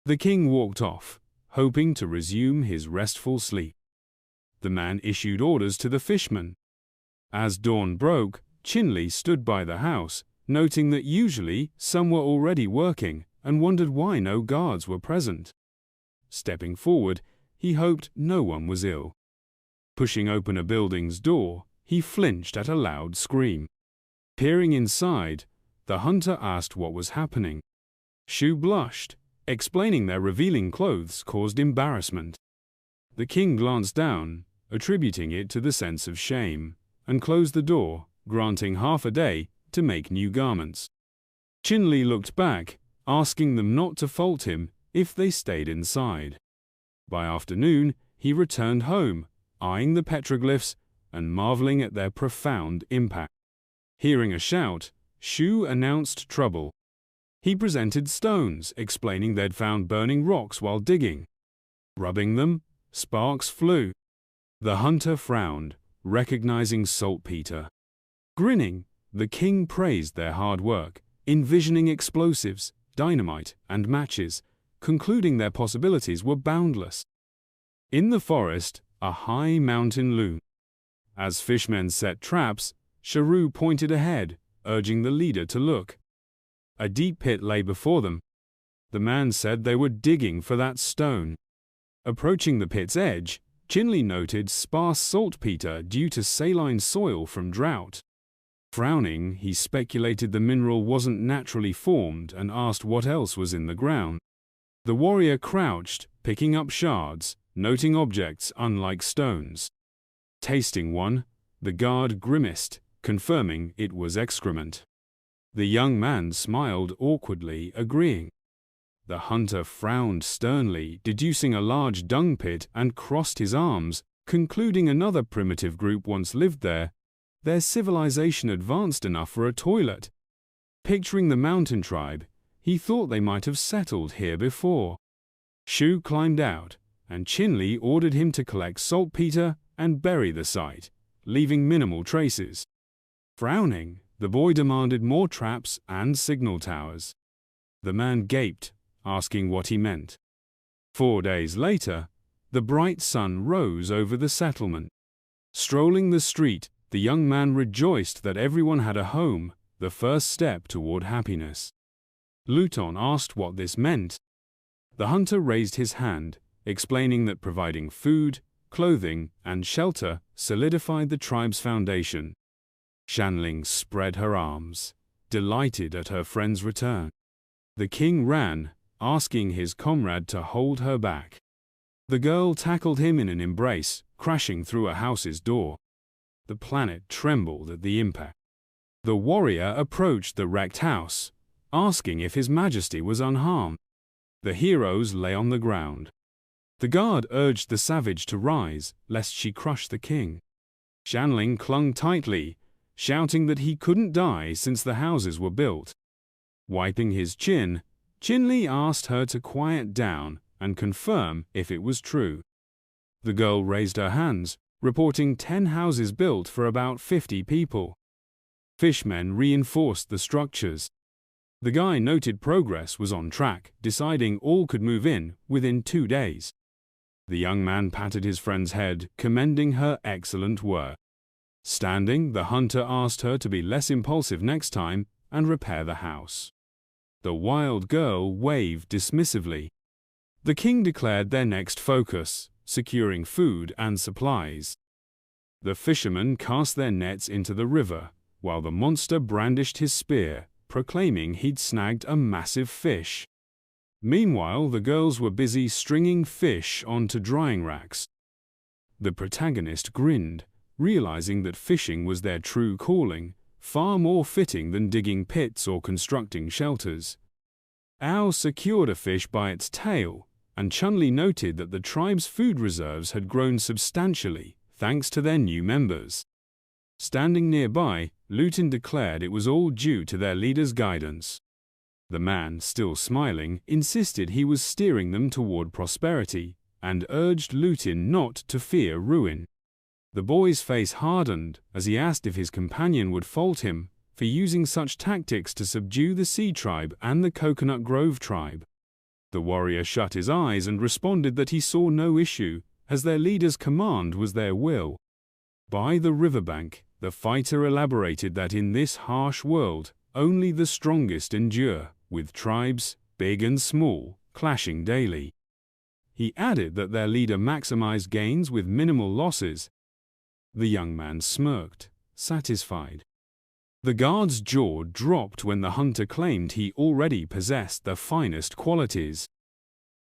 The king walked off, hoping to resume his restful sleep. The man issued orders to the fishermen. As dawn broke, Chen Liyi stood by the house, noting that usually some were already working, and wondered why no guards were present. Stepping forward, he hoped no one was ill. Pushing open a building's door, he flinched at a loud scream. Peering inside, the hunter asked what was happening. Shu blushed, explaining their revealing clothes caused embarrassment. The king glanced down, attributing it to the sense of shame, and closed the door, granting half a day to make new garments. Chen Liyi looked back, asking them not to fault him if they stayed inside. By afternoon, he returned home, eyeing the petroglyphs and marveling at their profound impact. Hearing a shout, Shu announced trouble. He presented stones, explaining they'd found burning rocks while digging. Rubbing them, sparks flew. The hunter frowned, recognizing saltpeter. Grinning, the king praised their hard work, envisioning explosives, dynamite, and matches, concluding their possibilities were boundless. In the forest, a high mountain loomed. As fishmen set traps, Sharu pointed ahead, urging the leader to look. A deep pit lay before them. The man said they were digging for that stone. Approaching the pit's edge, Chen Liyi noted sparse saltpeter due to saline soil from drought. Frowning, he speculated the mineral wasn't naturally formed and asked what else was in the ground. The warrior crouched, picking up shards, noting objects unlike stones. Tasting one, the guard grimaced, confirming it was excrement. The young man smiled awkwardly, agreeing. The hunter frowned sternly, deducing a large dung pit, and crossed his arms, concluding another primitive group once lived there. Their civilization advanced enough for a toilet. Picturing the mountain tribe, he thought they might have settled here before. Shu climbed out, and Chen Liyi ordered him to collect saltpeter and bury the site, leaving minimal traces. Frowning, the boy demanded more traps and signal towers. The man gaped, asking what he meant. 4 days later, the bright sun rose over the settlement. Strolling the street, the young man rejoiced that everyone had a home, the first step toward happiness. Luton asked what this meant. The hunter raised his hand, explaining that providing food, clothing, and shelter solidified the tribe's foundation. Shanling spread her arms, delighted at her friend's return. The king ran, asking his comrade to hold her back. The girl tackled him in an embrace, crashing through a house's door. The planet trembled at the impact. The warrior approached the wrecked house, asking if His Majesty was unharmed. The heroes lay on the ground. The guard urged the savage to rise, lest she crush the king. Shanling clung tightly, shouting that he couldn't die since the houses were built. Wiping his chin, Chen Liyi asked her to quiet down and confirm if it was true. The girl raised her hands, reporting 10 houses built for about 50 people. Fishmen reinforced the structures. The guy noted progress was on track, deciding all could move in within 2 days. The young man patted his friend's head, commending her excellent work. Standing, the hunter asked her to be less impulsive next time and repair the house. The wild girl waved dismissively. The king declared their next focus, securing food and supplies. The fishermen cast their nets into the river, while the monster brandished his spear, proclaiming he'd snagged a massive fish. Meanwhile, the girls were busy stringing fish onto drying racks. The protagonist grinned, realizing that fishing was their true calling, far more fitting than digging pits or constructing shelters. Ao secured a fish by its tail, and Chen Liyi noted that the tribe's food reserves had grown substantially, thanks to their new members. Standing nearby, Luton declared it was all due to their leader's guidance. The man, still smiling, insisted he was steering them toward prosperity, and urged Luton not to fear ruin. The boy's face hardened as he asked if his companion would fault him for using such tactics to subdue the Sea Tribe and the Coconut Grove Tribe. The warrior shut his eyes and responded that he saw no issue, as their leader's command was their will. By the riverbank, the fighter elaborated that in this harsh world, only the strongest endure, with tribes, big and small, clashing daily. He added that their leader maximized gains with minimal losses. The young man smirked, satisfied. The guard's jaw dropped when the hunter claimed he already possessed the finest qualities.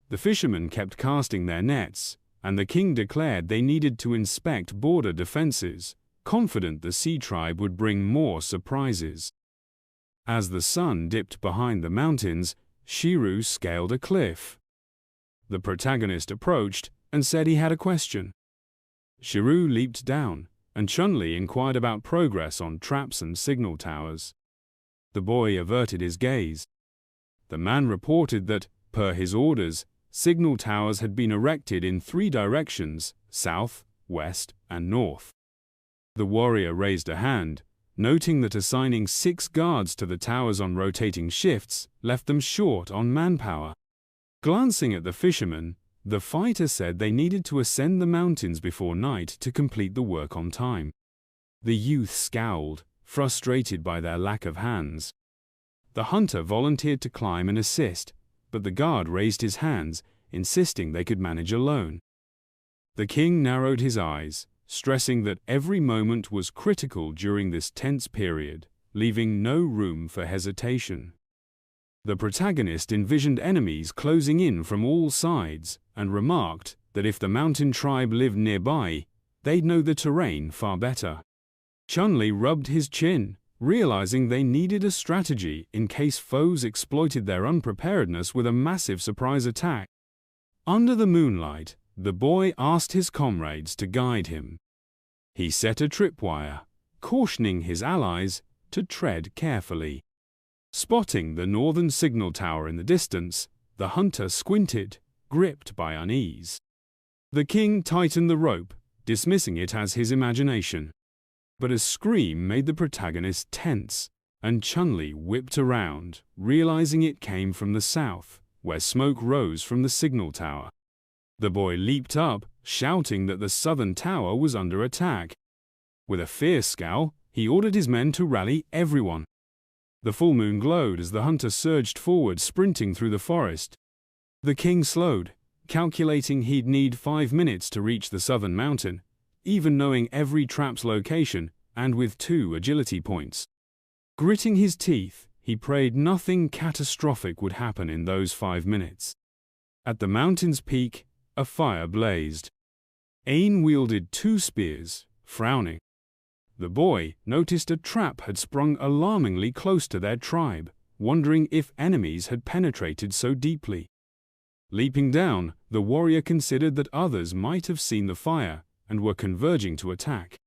The fishermen kept casting their nets, and the king declared they needed to inspect border defenses, confident the Sea Tribe would bring more surprises. As the sun dipped behind the mountains, Shiru scaled a cliff. The protagonist approached and said he had a question. Shiru leaped down, and Chen Liyi inquired about progress on traps and signal towers. The boy averted his gaze. The man reported that, per his orders, signal towers had been erected in 3 directions: south, west, and north. The warrior raised a hand, noting that assigning 6 guards to the towers on rotating shifts left them short on manpower. Glancing at the fishermen, the fighter said they needed to ascend the mountains before night to complete the work on time. The youth scowled, frustrated by their lack of hands. The hunter volunteered to climb and assist, but the guard raised his hands, insisting they could manage alone. The king narrowed his eyes, stressing that every moment was critical during this tense period, leaving no room for hesitation. The protagonist envisioned enemies closing in from all sides and remarked that if the mountain tribe lived nearby, they'd know the terrain far better. Chen Liyi rubbed his chin, realizing they needed a strategy in case foes exploited their unpreparedness with a massive surprise attack. Under the moonlight, the boy asked his comrades to guide him. He set a tripwire, cautioning his allies to tread carefully. Spotting the northern signal tower in the distance, the hunter squinted, gripped by unease. The king tightened the rope, dismissing it as his imagination. But a scream made the protagonist tense, and Chen Liyi whipped around, realizing it came from the south, where smoke rose from the signal tower. The boy leaped up, shouting that the southern tower was under attack. With a fierce scowl, he ordered his men to rally everyone. The full moon glowed as the hunter surged forward, sprinting through the forest. The king slowed, calculating he'd need 5 minutes to reach the southern mountain, even knowing every trap's location and with 2 agility points. Gritting his teeth, he prayed nothing catastrophic would happen in those 5 minutes. At the mountain's peak, a fire blazed. Ain wielded 2 spears, frowning. The boy noticed a trap had sprung alarmingly close to their tribe, wondering if enemies had penetrated so deeply. Leaping down, the warrior considered that others might have seen the fire and were converging to attack.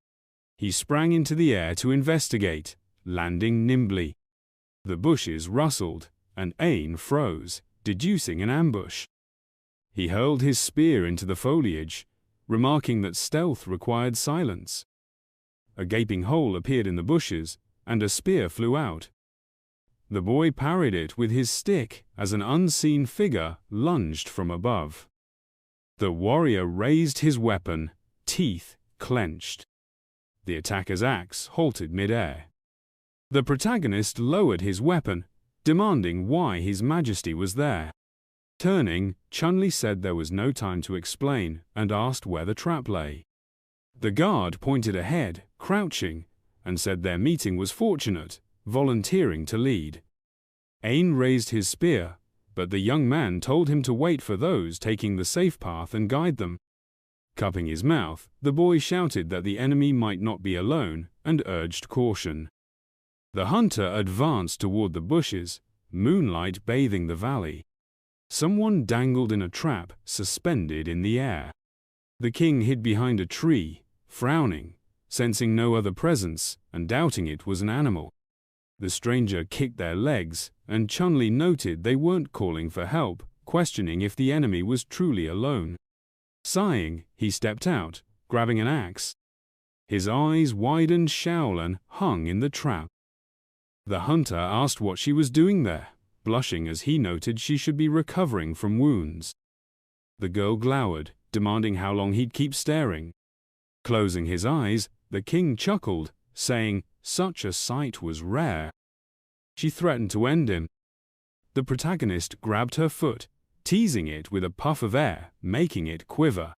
He sprang into the air to investigate, landing nimbly. The bushes rustled, and Ain froze, deducing an ambush. He hurled his spear into the foliage, remarking that stealth required silence. A gaping hole appeared in the bushes, and a spear flew out. The boy parried it with his stick as an unseen figure lunged from above. The warrior raised his weapon, teeth clenched. The attacker's axe halted mid-air. The protagonist lowered his weapon, demanding why His Majesty was there. Turning, Chen Liyi said there was no time to explain and asked where the trap lay. The guard pointed ahead, crouching, and said their meeting was fortunate, volunteering to lead. Ain raised his spear, but the young man told him to wait for those taking the safe path and guide them. Cupping his mouth, the boy shouted that the enemy might not be alone and urged caution. The hunter advanced toward the bushes, moonlight bathing the valley. Someone dangled in a trap, suspended in the air. The king hid behind a tree, frowning, sensing no other presence and doubting it was an animal. The stranger kicked their legs, and Chen Liyi noted they weren't calling for help, questioning if the enemy was truly alone. Sighing, he stepped out, grabbing an axe. His eyes widened Shaolan hung in the trap. The hunter asked what she was doing there, blushing as he noted she should be recovering from wounds. The girl glowered, demanding how long he'd keep staring. Closing his eyes, the king chuckled, saying such a sight was rare. She threatened to end him. The protagonist grabbed her foot, teasing it with a puff of air, making it quiver.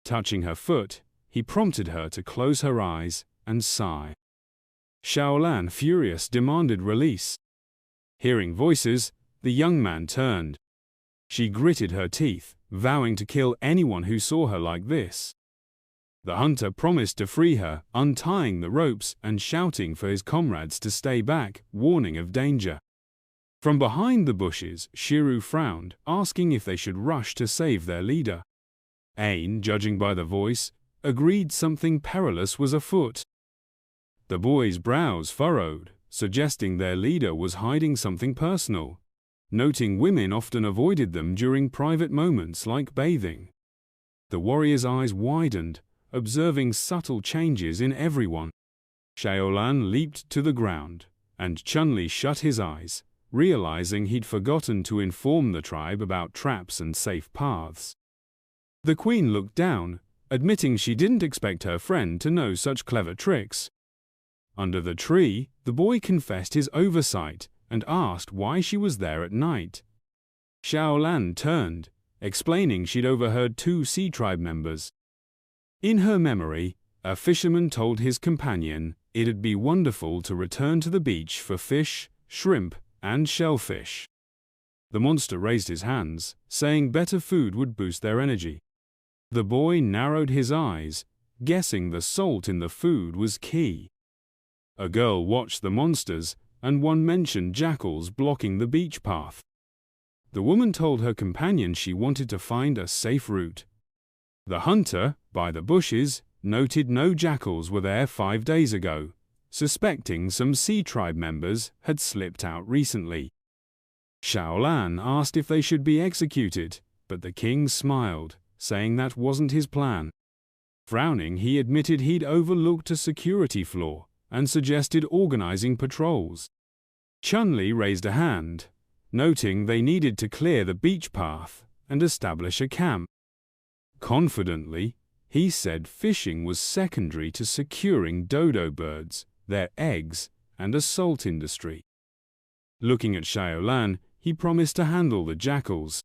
Touching her foot, he prompted her to close her eyes and sigh. Shaolan, furious, demanded release. Hearing voices, the young man turned. She gritted her teeth, vowing to kill anyone who saw her like this. The hunter promised to free her, untying the ropes and shouting for his comrades to stay back, warning of danger. From behind the bushes, Shiru frowned, asking if they should rush to save their leader. Ain, judging by the voice, agreed something perilous was afoot. The boys' brows furrowed, suggesting their leader was hiding something personal, noting women often avoided them during private moments like bathing. The warrior's eyes widened, observing subtle changes in everyone. Xiaolan leaped to the ground, and Chen Liyi shut his eyes, realizing he'd forgotten to inform the tribe about traps and safe paths. The queen looked down, admitting she didn't expect her friend to know such clever tricks. Under the tree, the boy confessed his oversight and asked why she was there at night. Xiaolan turned, explaining she'd overheard 2 sea tribe members. In her memory, a fisherman told his companion it'd be wonderful to return to the beach for fish, shrimp, and shellfish. The monster raised his hands, saying better food would boost their energy. The boy narrowed his eyes, guessing the salt in the food was key. A girl watched the monsters, and one mentioned jackals blocking the beach path. The woman told her companion she wanted to find a safe route. The hunter, by the bushes, noted no jackals were there 5 days ago, suspecting some sea tribe members had slipped out recently. Xiaolan asked if they should be executed, but the king smiled, saying that wasn't his plan. Frowning, he admitted he'd overlooked a security flaw and suggested organizing patrols. Chen Liyi raised a hand, noting they needed to clear the beach path and establish a camp. Confidently, he said fishing was secondary to securing dodo birds, their eggs, and a salt industry. Looking at Xiaolan, he promised to handle the jackals.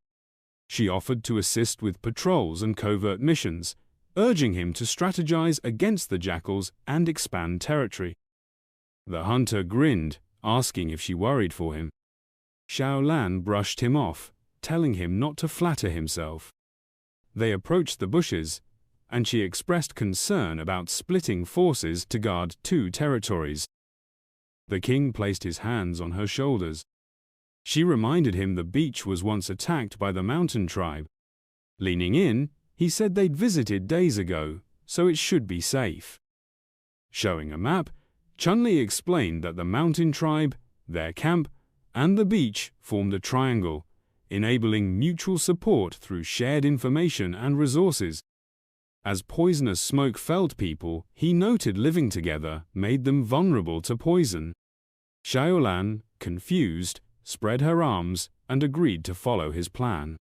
She offered to assist with patrols and covert missions, urging him to strategize against the jackals and expand territory. The hunter grinned, asking if she worried for him. Xiaolan brushed him off, telling him not to flatter himself. They approached the bushes, and she expressed concern about splitting forces to guard 2 territories. The king placed his hands on her shoulders. She reminded him the beach was once attacked by the mountain tribe. Leaning in, he said they'd visited days ago, so it should be safe. Showing a map, Chen Liyi explained that the mountain tribe, their camp, and the beach formed a triangle, enabling mutual support through shared information and resources. As poisonous smoke felled people, he noted living together made them vulnerable to poison. Xiaolan, confused, spread her arms and agreed to follow his plan.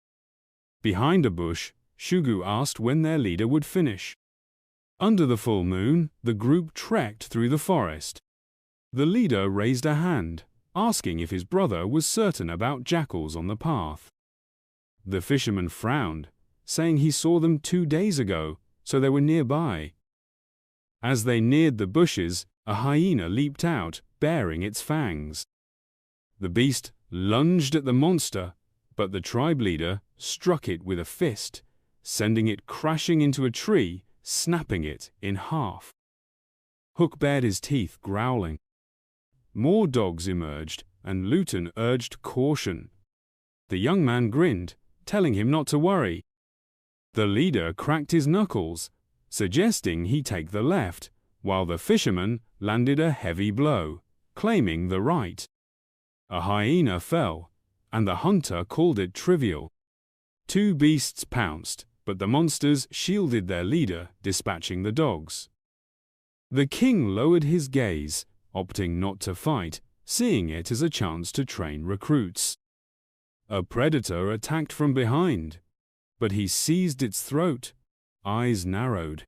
Behind a bush, Shugu asked when their leader would finish. Under the full moon, the group trekked through the forest. The leader raised a hand, asking if his brother was certain about jackals on the path. The fisherman frowned, saying he saw them 2 days ago, so they were nearby. As they neared the bushes, a hyena leaped out, baring its fangs. The beast lunged at the monster, but the tribe leader struck it with a fist, sending it crashing into a tree, snapping it in half. Hook bared his teeth, growling. More dogs emerged, and Luton urged caution. The young man grinned, telling him not to worry. The leader cracked his knuckles, suggesting he take the left, while the fisherman landed a heavy blow, claiming the right. A hyena fell, and the hunter called it trivial. 2 beasts pounced, but the monsters shielded their leader, dispatching the dogs. The king lowered his gaze, opting not to fight, seeing it as a chance to train recruits. A predator attacked from behind, but he seized its throat, eyes narrowed.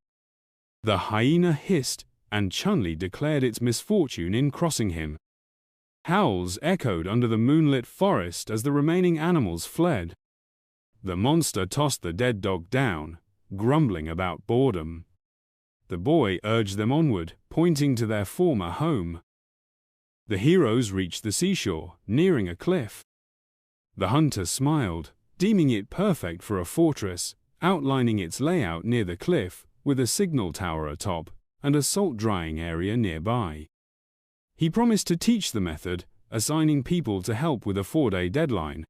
The hyena hissed, and Chen Liyi declared its misfortune in crossing him. Howls echoed under the moonlit forest as the remaining animals fled. The monster tossed the dead dog down, grumbling about boredom. The boy urged them onward, pointing to their former home. The heroes reached the seashore, nearing a cliff. The hunter smiled, deeming it perfect for a fortress, outlining its layout near the cliff with a signal tower atop and a salt drying area nearby. He promised to teach the method, assigning people to help with a 4-day deadline.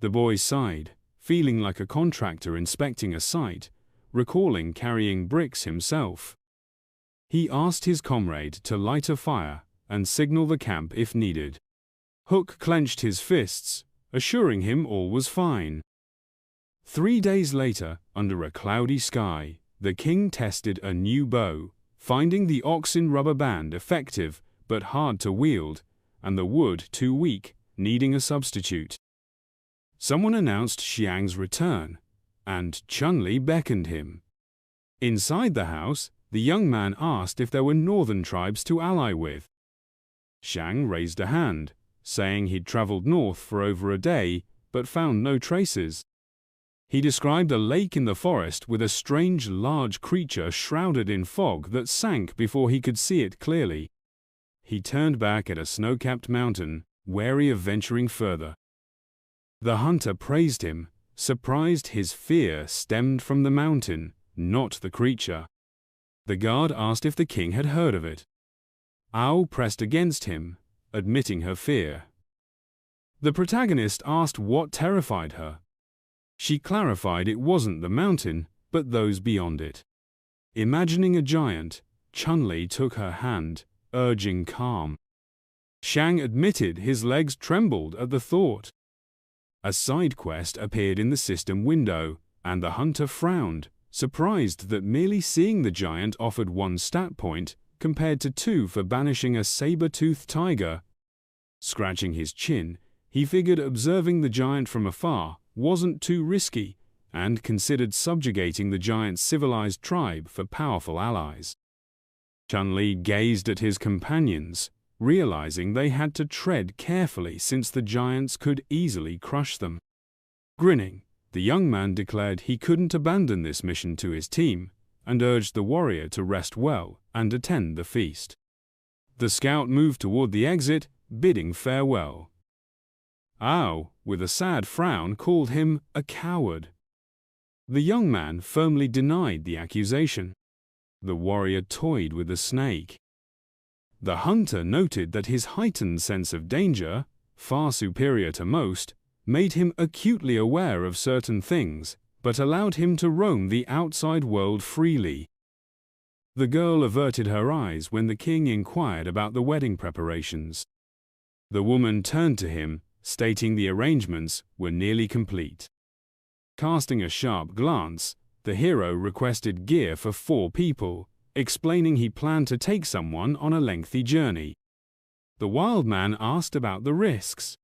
The boy sighed, feeling like a contractor inspecting a site, recalling carrying bricks himself. He asked his comrade to light a fire and signal the camp if needed. Hook clenched his fists, assuring him all was fine. 3 days later, under a cloudy sky, the king tested a new bow, finding the oxen rubber band effective but hard to wield, and the wood too weak, needing a substitute. Someone announced Xiang's return, and Chen Liyi beckoned him. Inside the house, the young man asked if there were northern tribes to ally with. Xiang raised a hand, saying he'd traveled north for over a day, but found no traces. He described a lake in the forest with a strange large creature shrouded in fog that sank before he could see it clearly. He turned back at a snow-capped mountain, wary of venturing further. The hunter praised him, surprised his fear stemmed from the mountain, not the creature. The guard asked if the king had heard of it. Ao pressed against him, admitting her fear. The protagonist asked what terrified her. She clarified it wasn't the mountain, but those beyond it. Imagining a giant, Chen Liyi took her hand, urging calm. Xiang admitted his legs trembled at the thought. A side quest appeared in the system window, and the hunter frowned, surprised that merely seeing the giant offered 1 stat point, compared to 2 for banishing a saber-toothed tiger. Scratching his chin, he figured observing the giant from afar wasn't too risky, and considered subjugating the giant's civilized tribe for powerful allies. Chen Liyi gazed at his companions, realizing they had to tread carefully since the giants could easily crush them. Grinning, the young man declared he couldn't abandon this mission to his team, and urged the warrior to rest well and attend the feast. The scout moved toward the exit, bidding farewell. Ao, with a sad frown, called him a coward. The young man firmly denied the accusation. The warrior toyed with the snake. The hunter noted that his heightened sense of danger, far superior to most, made him acutely aware of certain things, but allowed him to roam the outside world freely. The girl averted her eyes when the king inquired about the wedding preparations. The woman turned to him, stating the arrangements were nearly complete. Casting a sharp glance, the hero requested gear for 4 people, explaining he planned to take someone on a lengthy journey. The wild man asked about the risks.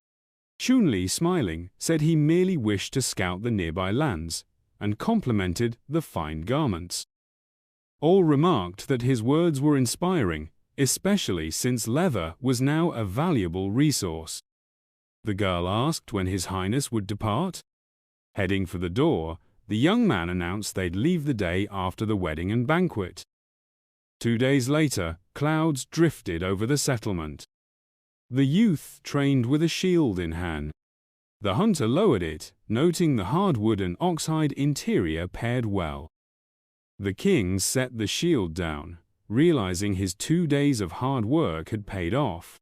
Chen Liyi, smiling, said he merely wished to scout the nearby lands, and complimented the fine garments. All remarked that his words were inspiring, especially since leather was now a valuable resource. The girl asked when His Highness would depart. Heading for the door, the young man announced they'd leave the day after the wedding and banquet. 2 days later, clouds drifted over the settlement. The youth trained with a shield in hand. The hunter lowered it, noting the hardwood and oxhide interior paired well. The king set the shield down, realizing his 2 days of hard work had paid off.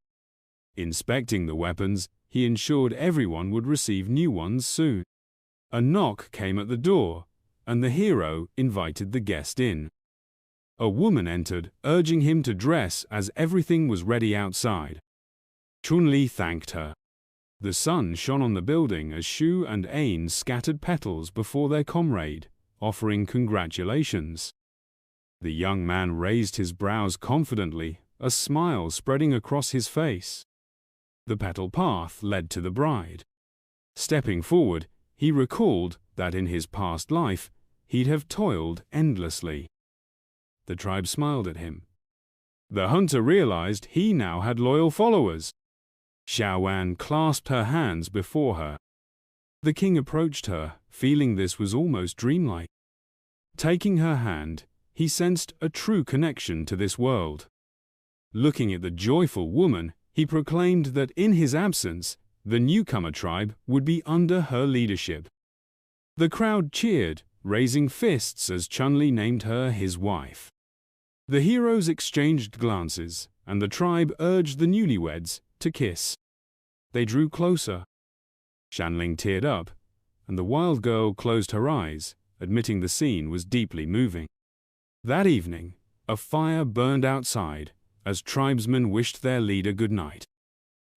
Inspecting the weapons, he ensured everyone would receive new ones soon. A knock came at the door, and the hero invited the guest in. A woman entered, urging him to dress as everything was ready outside. Chen Liyi thanked her. The sun shone on the building as Shu and Ain scattered petals before their comrade, offering congratulations. The young man raised his brows confidently, a smile spreading across his face. The petal path led to the bride. Stepping forward, he recalled that in his past life, he'd have toiled endlessly. The tribe smiled at him. The hunter realized he now had loyal followers. Xiaowan clasped her hands before her. The king approached her, feeling this was almost dreamlike. Taking her hand, he sensed a true connection to this world. Looking at the joyful woman, he proclaimed that in his absence, the newcomer tribe would be under her leadership. The crowd cheered, raising fists as Chen Liyi named her his wife. The heroes exchanged glances, and the tribe urged the newlyweds to kiss. They drew closer. Shanling teared up, and the wild girl closed her eyes, admitting the scene was deeply moving. That evening, a fire burned outside as tribesmen wished their leader good night.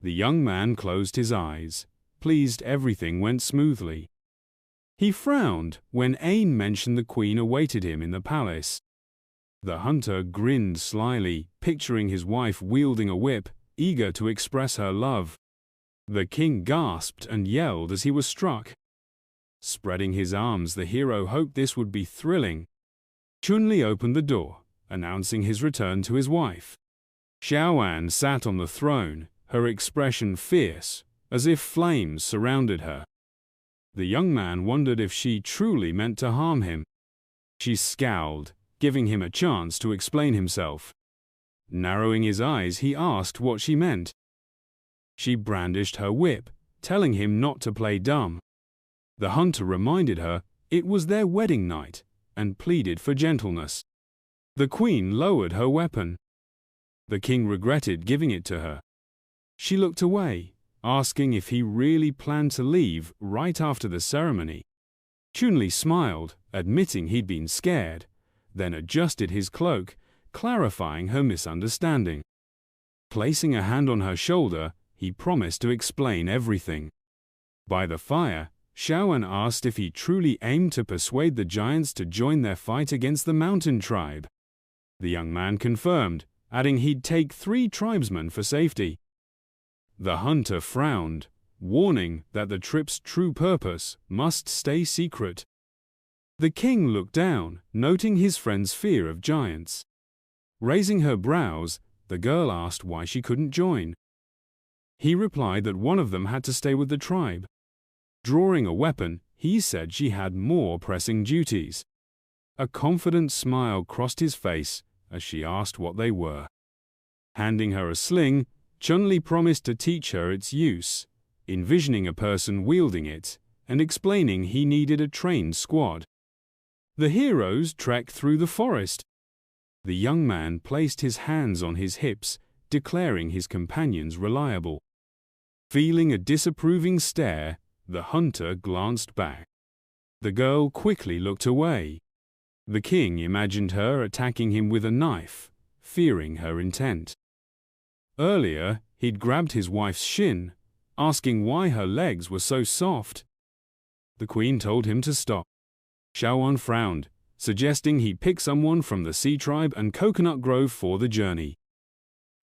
The young man closed his eyes, pleased everything went smoothly. He frowned when Ain mentioned the queen awaited him in the palace. The hunter grinned slyly, picturing his wife wielding a whip, eager to express her love. The king gasped and yelled as he was struck. Spreading his arms, the hero hoped this would be thrilling. Chen Liyi opened the door, announcing his return to his wife. Xiaoan sat on the throne, her expression fierce, as if flames surrounded her. The young man wondered if she truly meant to harm him. She scowled, giving him a chance to explain himself. Narrowing his eyes, he asked what she meant. She brandished her whip, telling him not to play dumb. The hunter reminded her it was their wedding night and pleaded for gentleness. The queen lowered her weapon. The king regretted giving it to her. She looked away, asking if he really planned to leave right after the ceremony. Chen Liyi smiled, admitting he'd been scared, then adjusted his cloak, clarifying her misunderstanding. Placing a hand on her shoulder, he promised to explain everything. By the fire, Xiaoan asked if he truly aimed to persuade the giants to join their fight against the mountain tribe. The young man confirmed, adding he'd take 3 tribesmen for safety. The hunter frowned, warning that the trip's true purpose must stay secret. The king looked down, noting his friend's fear of giants. Raising her brows, the girl asked why she couldn't join. He replied that one of them had to stay with the tribe. Drawing a weapon, he said she had more pressing duties. A confident smile crossed his face as she asked what they were. Handing her a sling, Chen Liyi promised to teach her its use, envisioning a person wielding it and explaining he needed a trained squad. The heroes trekked through the forest. The young man placed his hands on his hips, declaring his companions reliable. Feeling a disapproving stare, the hunter glanced back. The girl quickly looked away. The king imagined her attacking him with a knife, fearing her intent. Earlier, he'd grabbed his wife's shin, asking why her legs were so soft. The queen told him to stop. Xiaoan frowned, suggesting he pick someone from the Sea Tribe and Coconut Grove for the journey.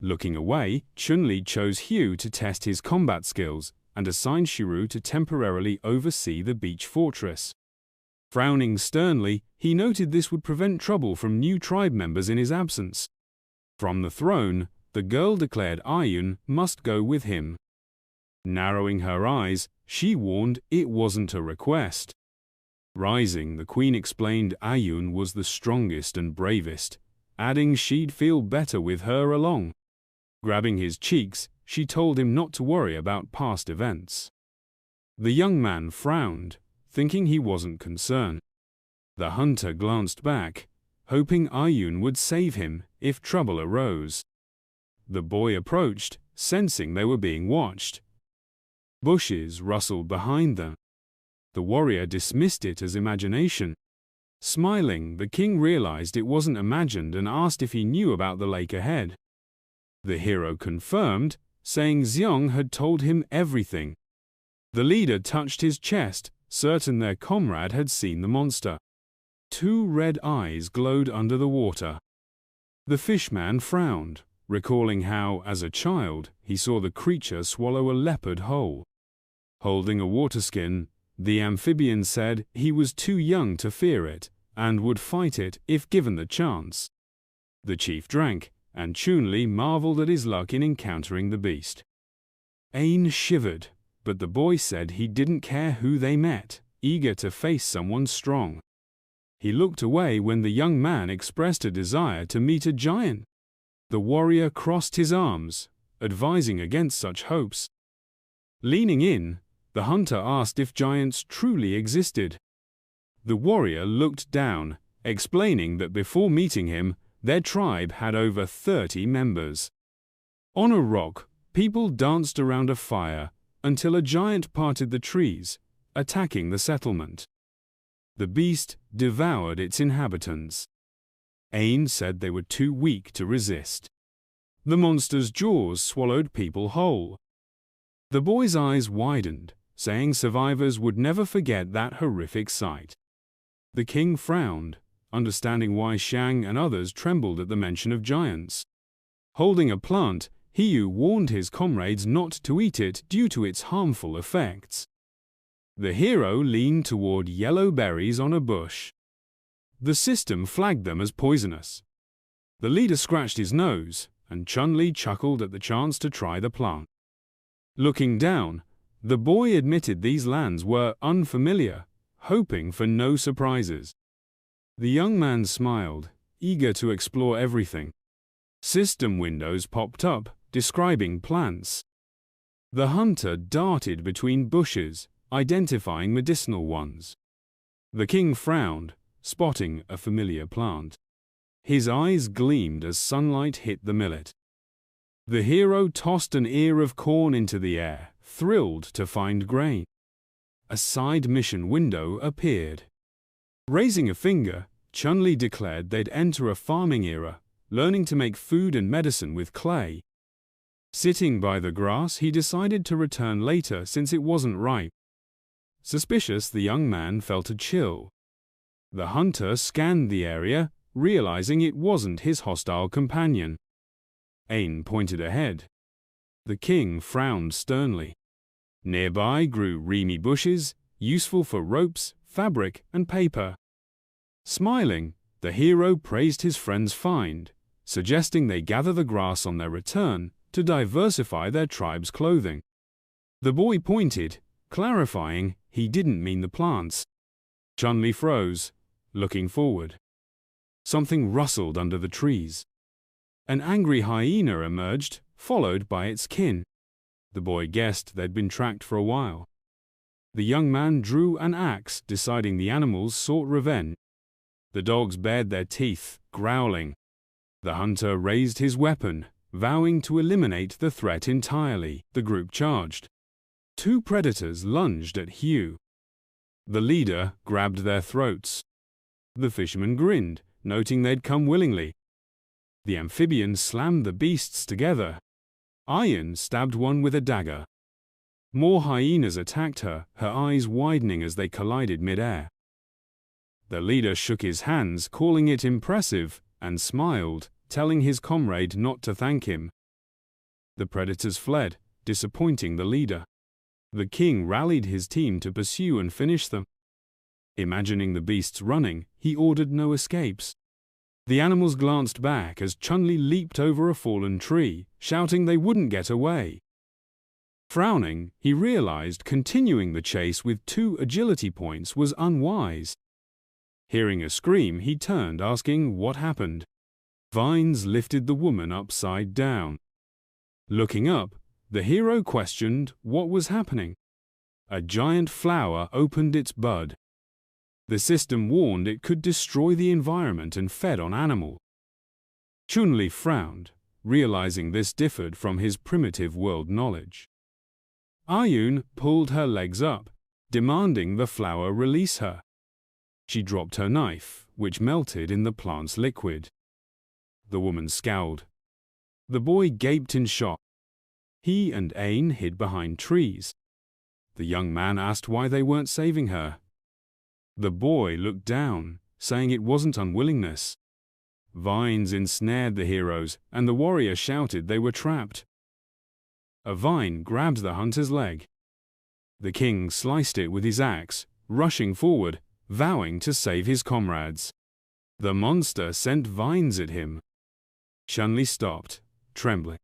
Looking away, Chen Liyi chose Hugh to test his combat skills and assigned Shiru to temporarily oversee the beach fortress. Frowning sternly, he noted this would prevent trouble from new tribe members in his absence. From the throne, the girl declared Ayun must go with him. Narrowing her eyes, she warned it wasn't a request. Rising, the queen explained Ayun was the strongest and bravest, adding she'd feel better with her along. Grabbing his cheeks, she told him not to worry about past events. The young man frowned, thinking he wasn't concerned. The hunter glanced back, hoping Ayun would save him if trouble arose. The boy approached, sensing they were being watched. Bushes rustled behind them. The warrior dismissed it as imagination. Smiling, the king realized it wasn't imagined and asked if he knew about the lake ahead. The hero confirmed, saying Xiong had told him everything. The leader touched his chest, certain their comrade had seen the monster. 2 red eyes glowed under the water. The fishman frowned, recalling how, as a child, he saw the creature swallow a leopard whole. Holding a water skin, the amphibian said he was too young to fear it, and would fight it if given the chance. The chief drank, and Chen Liyi marveled at his luck in encountering the beast. Ain shivered, but the boy said he didn't care who they met, eager to face someone strong. He looked away when the young man expressed a desire to meet a giant. The warrior crossed his arms, advising against such hopes. Leaning in, the hunter asked if giants truly existed. The warrior looked down, explaining that before meeting him, their tribe had over 30 members. On a rock, people danced around a fire until a giant parted the trees, attacking the settlement. The beast devoured its inhabitants. Ain said they were too weak to resist. The monster's jaws swallowed people whole. The boy's eyes widened, saying survivors would never forget that horrific sight. The king frowned, understanding why Xiang and others trembled at the mention of giants. Holding a plant, Hiyu warned his comrades not to eat it due to its harmful effects. The hero leaned toward yellow berries on a bush. The system flagged them as poisonous. The leader scratched his nose, and Chen Liyi chuckled at the chance to try the plant. Looking down, the boy admitted these lands were unfamiliar, hoping for no surprises. The young man smiled, eager to explore everything. System windows popped up, describing plants. The hunter darted between bushes, identifying medicinal ones. The king frowned, spotting a familiar plant. His eyes gleamed as sunlight hit the millet. The hero tossed an ear of corn into the air, thrilled to find grain. A side mission window appeared. Raising a finger, Chen Liyi declared they'd enter a farming era, learning to make food and medicine with clay. Sitting by the grass, he decided to return later since it wasn't ripe. Suspicious, the young man felt a chill. The hunter scanned the area, realizing it wasn't his hostile companion. Ain pointed ahead. The king frowned sternly. Nearby grew reamy bushes, useful for ropes, fabric, and paper. Smiling, the hero praised his friend's find, suggesting they gather the grass on their return to diversify their tribe's clothing. The boy pointed, clarifying he didn't mean the plants. Chen Liyi froze, looking forward. Something rustled under the trees. An angry hyena emerged, followed by its kin. The boy guessed they'd been tracked for a while. The young man drew an axe, deciding the animals sought revenge. The dogs bared their teeth, growling. The hunter raised his weapon, vowing to eliminate the threat entirely. The group charged. Two predators lunged at Hugh. The leader grabbed their throats. The fisherman grinned, noting they'd come willingly. The amphibian slammed the beasts together. Iron stabbed one with a dagger. More hyenas attacked her, her eyes widening as they collided mid-air. The leader shook his hands, calling it impressive, and smiled, telling his comrade not to thank him. The predators fled, disappointing the leader. The king rallied his team to pursue and finish them. Imagining the beasts running, he ordered no escapes. The animals glanced back as Chen Liyi leaped over a fallen tree, shouting they wouldn't get away. Frowning, he realized continuing the chase with 2 agility points was unwise. Hearing a scream, he turned, asking what happened. Vines lifted the woman upside down. Looking up, the hero questioned what was happening. A giant flower opened its bud. The system warned it could destroy the environment and fed on animal. Chen Liyi frowned, realizing this differed from his primitive world knowledge. Ayun pulled her legs up, demanding the flower release her. She dropped her knife, which melted in the plant's liquid. The woman scowled. The boy gaped in shock. He and Ain hid behind trees. The young man asked why they weren't saving her. The boy looked down, saying it wasn't unwillingness. Vines ensnared the heroes, and the warrior shouted they were trapped. A vine grabbed the hunter's leg. The king sliced it with his axe, rushing forward, vowing to save his comrades. The monster sent vines at him. Chen Liyi stopped, trembling.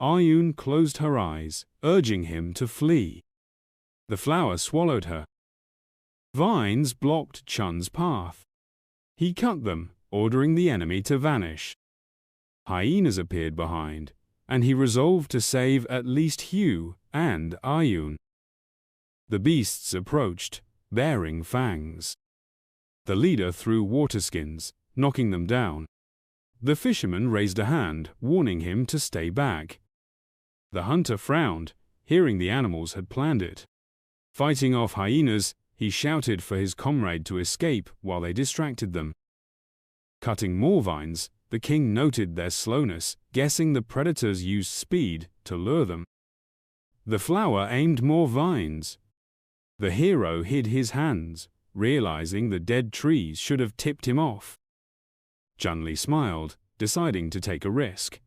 Ayun closed her eyes, urging him to flee. The flower swallowed her. Vines blocked Chen's path. He cut them, ordering the enemy to vanish. Hyenas appeared behind, and he resolved to save at least Hugh and Ayun. The beasts approached, bearing fangs. The leader threw water skins, knocking them down. The fisherman raised a hand, warning him to stay back. The hunter frowned, hearing the animals had planned it. Fighting off hyenas, he shouted for his comrade to escape while they distracted them. Cutting more vines, the king noted their slowness, guessing the predators used speed to lure them. The flower aimed more vines. The hero hid his hands, realizing the dead trees should have tipped him off. Chen Liyi smiled, deciding to take a risk.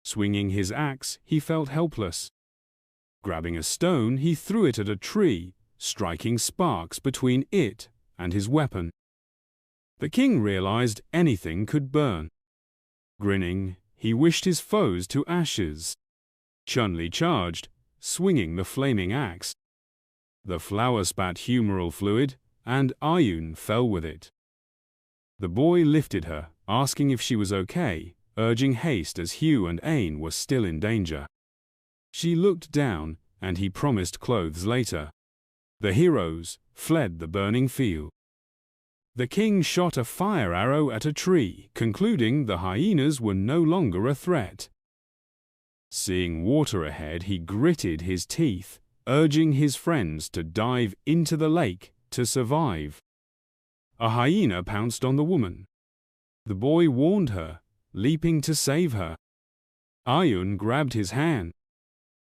Swinging his axe, he felt helpless. Grabbing a stone, he threw it at a tree, striking sparks between it and his weapon. The king realized anything could burn. Grinning, he wished his foes to ashes. Chen Liyi charged, swinging the flaming axe. The flower spat humoral fluid, and Ayun fell with it. The boy lifted her, asking if she was okay, urging haste as Hugh and Ain were still in danger. She looked down, and he promised clothes later. The heroes fled the burning field. The king shot a fire arrow at a tree, concluding the hyenas were no longer a threat. Seeing water ahead, he gritted his teeth, urging his friends to dive into the lake to survive. A hyena pounced on the woman. The boy warned her, leaping to save her. Ayun grabbed his hand.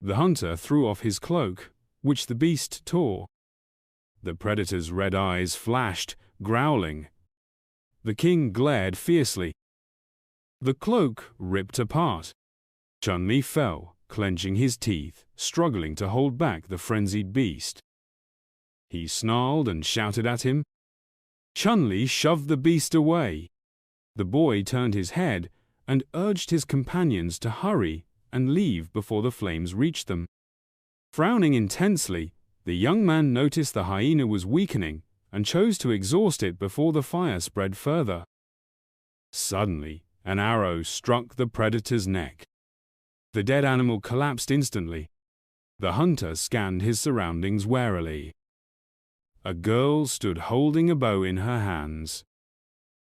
The hunter threw off his cloak, which the beast tore. The predator's red eyes flashed, growling. The king glared fiercely. The cloak ripped apart. Chen Liyi fell, clenching his teeth, struggling to hold back the frenzied beast. He snarled and shouted at him. Chen Liyi shoved the beast away. The boy turned his head and urged his companions to hurry and leave before the flames reached them. Frowning intensely, the young man noticed the hyena was weakening and chose to exhaust it before the fire spread further. Suddenly, an arrow struck the predator's neck. The dead animal collapsed instantly. The hunter scanned his surroundings warily. A girl stood holding a bow in her hands.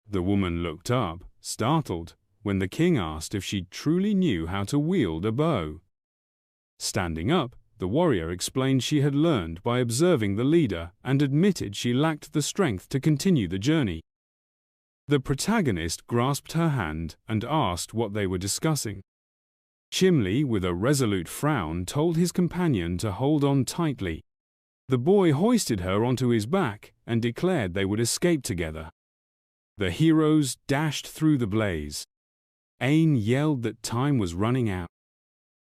The woman looked up, startled, when the king asked if she truly knew how to wield a bow. Standing up, the warrior explained she had learned by observing the leader and admitted she lacked the strength to continue the journey. The protagonist grasped her hand and asked what they were discussing. Chen Liyi, with a resolute frown, told his companion to hold on tightly. The boy hoisted her onto his back and declared they would escape together. The heroes dashed through the blaze. Ain yelled that time was running out.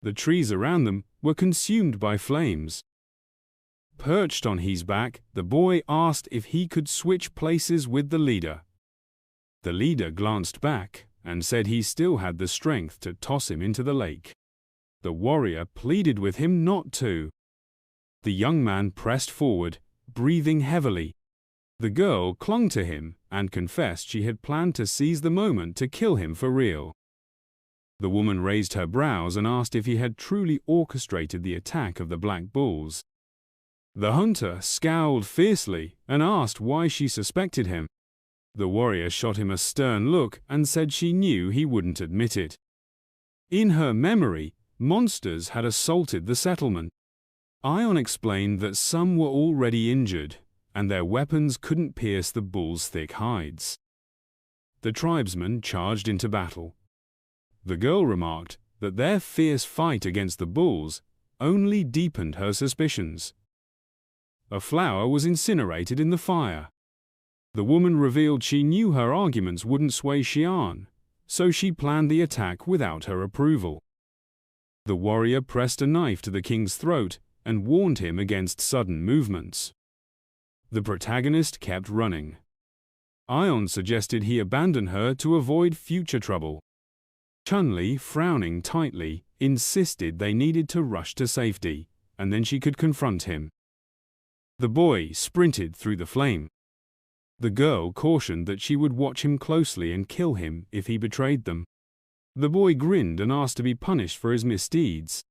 The trees around them were consumed by flames. Perched on his back, the boy asked if he could switch places with the leader. The leader glanced back and said he still had the strength to toss him into the lake. The warrior pleaded with him not to. The young man pressed forward, breathing heavily. The girl clung to him and confessed she had planned to seize the moment to kill him for real. The woman raised her brows and asked if he had truly orchestrated the attack of the black bulls. The hunter scowled fiercely and asked why she suspected him. The warrior shot him a stern look and said she knew he wouldn't admit it. In her memory, monsters had assaulted the settlement. Ion explained that some were already injured, and their weapons couldn't pierce the bulls' thick hides. The tribesmen charged into battle. The girl remarked that their fierce fight against the bulls only deepened her suspicions. A flower was incinerated in the fire. The woman revealed she knew her arguments wouldn't sway Xian, so she planned the attack without her approval. The warrior pressed a knife to the king's throat and warned him against sudden movements. The protagonist kept running. Ion suggested he abandon her to avoid future trouble. Chen Liyi, frowning tightly, insisted they needed to rush to safety, and then she could confront him. The boy sprinted through the flame. The girl cautioned that she would watch him closely and kill him if he betrayed them. The boy grinned and asked to be punished for his misdeeds.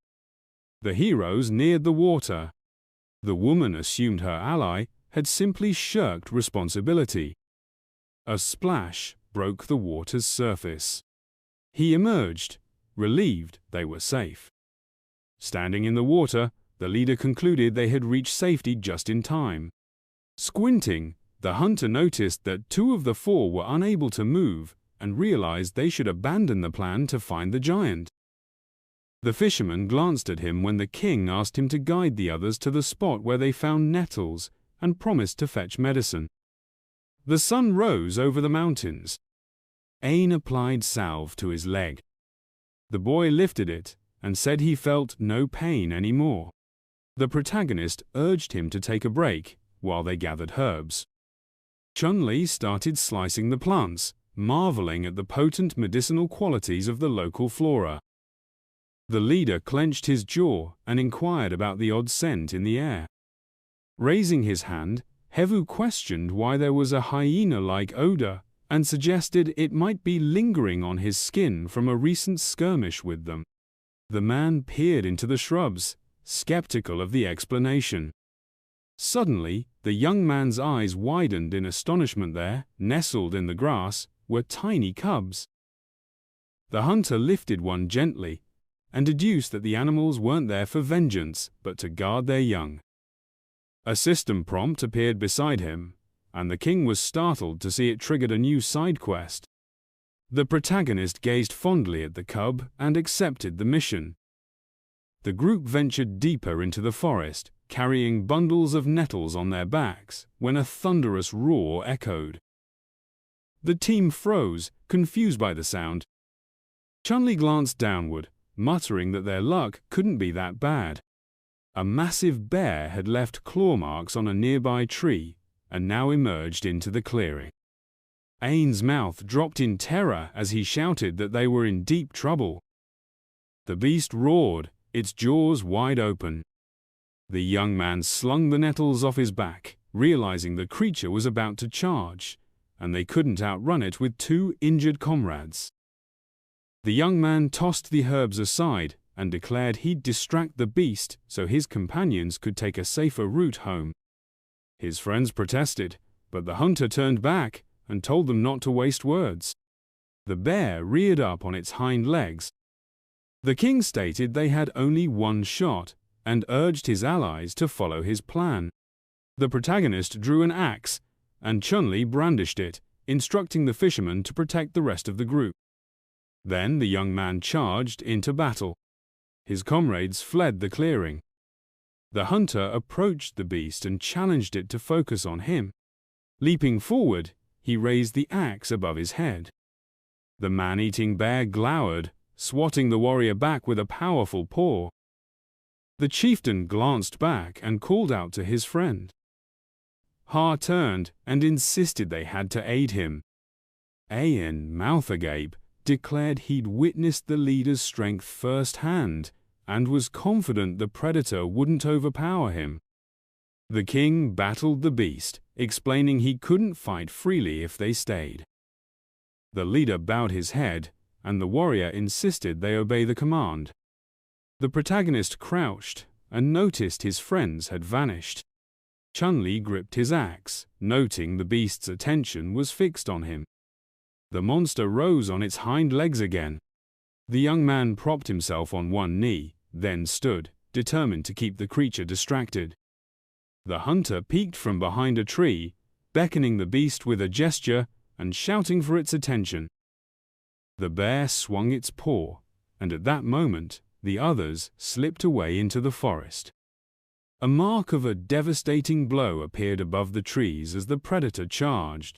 The heroes neared the water. The woman assumed her ally had simply shirked responsibility. A splash broke the water's surface. He emerged, relieved they were safe. Standing in the water, the leader concluded they had reached safety just in time. Squinting, the hunter noticed that 2 of the 4 were unable to move and realized they should abandon the plan to find the giant. The fisherman glanced at him when the king asked him to guide the others to the spot where they found nettles and promised to fetch medicine. The sun rose over the mountains. Ain applied salve to his leg. The boy lifted it and said he felt no pain anymore. The protagonist urged him to take a break while they gathered herbs. Chen Liyi started slicing the plants, marveling at the potent medicinal qualities of the local flora. The leader clenched his jaw and inquired about the odd scent in the air. Raising his hand, Hevu questioned why there was a hyena-like odor and suggested it might be lingering on his skin from a recent skirmish with them. The man peered into the shrubs, skeptical of the explanation. Suddenly, the young man's eyes widened in astonishment. There, nestled in the grass, were tiny cubs. The hunter lifted one gently and deduced that the animals weren't there for vengeance, but to guard their young. A system prompt appeared beside him, and the king was startled to see it triggered a new side quest. The protagonist gazed fondly at the cub and accepted the mission. The group ventured deeper into the forest, carrying bundles of nettles on their backs, when a thunderous roar echoed. The team froze, confused by the sound. Chen Liyi glanced downward, muttering that their luck couldn't be that bad. A massive bear had left claw marks on a nearby tree and now emerged into the clearing. Ain's mouth dropped in terror as he shouted that they were in deep trouble. The beast roared, its jaws wide open. The young man slung the nettles off his back, realizing the creature was about to charge, and they couldn't outrun it with 2 injured comrades. The young man tossed the herbs aside and declared he'd distract the beast so his companions could take a safer route home. His friends protested, but the hunter turned back and told them not to waste words. The bear reared up on its hind legs. The king stated they had only 1 shot and urged his allies to follow his plan. The protagonist drew an axe, and Chen Liyi brandished it, instructing the fisherman to protect the rest of the group. Then the young man charged into battle. His comrades fled the clearing. The hunter approached the beast and challenged it to focus on him. Leaping forward, he raised the axe above his head. The man-eating bear glowered, swatting the warrior back with a powerful paw. The chieftain glanced back and called out to his friend. Ha turned and insisted they had to aid him. Ain, mouth agape, declared he'd witnessed the leader's strength firsthand and was confident the predator wouldn't overpower him. The king battled the beast, explaining he couldn't fight freely if they stayed. The leader bowed his head, and the warrior insisted they obey the command. The protagonist crouched and noticed his friends had vanished. Chen Liyi gripped his axe, noting the beast's attention was fixed on him. The monster rose on its hind legs again. The young man propped himself on one knee, then stood, determined to keep the creature distracted. The hunter peeked from behind a tree, beckoning the beast with a gesture and shouting for its attention. The bear swung its paw, and at that moment, the others slipped away into the forest. A mark of a devastating blow appeared above the trees as the predator charged.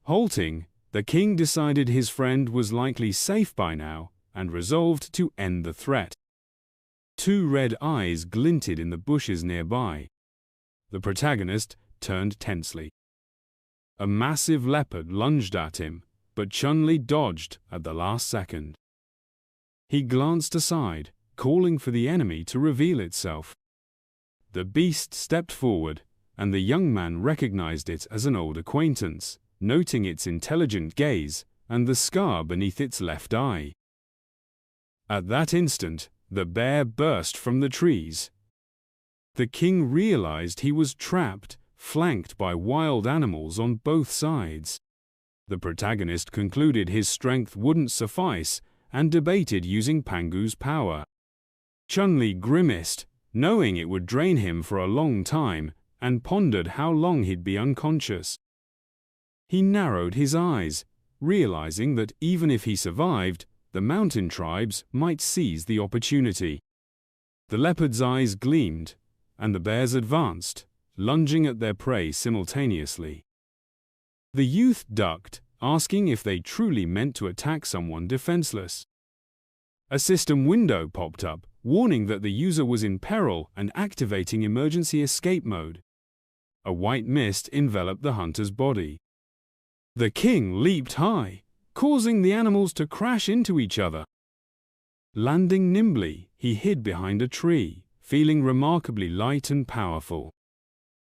Halting, the king decided his friend was likely safe by now and resolved to end the threat. 2 red eyes glinted in the bushes nearby. The protagonist turned tensely. A massive leopard lunged at him, but Chen Liyi dodged at the last second. He glanced aside, calling for the enemy to reveal itself. The beast stepped forward, and the young man recognized it as an old acquaintance, noting its intelligent gaze and the scar beneath its left eye. At that instant, the bear burst from the trees. The king realized he was trapped, flanked by wild animals on both sides. The protagonist concluded his strength wouldn't suffice and debated using Pangu's power. Chen Liyi grimaced, knowing it would drain him for a long time, and pondered how long he'd be unconscious. He narrowed his eyes, realizing that even if he survived, the mountain tribes might seize the opportunity. The leopard's eyes gleamed, and the bears advanced, lunging at their prey simultaneously. The youth ducked, asking if they truly meant to attack someone defenseless. A system window popped up, warning that the user was in peril and activating emergency escape mode. A white mist enveloped the hunter's body. The king leaped high, causing the animals to crash into each other. Landing nimbly, he hid behind a tree, feeling remarkably light and powerful.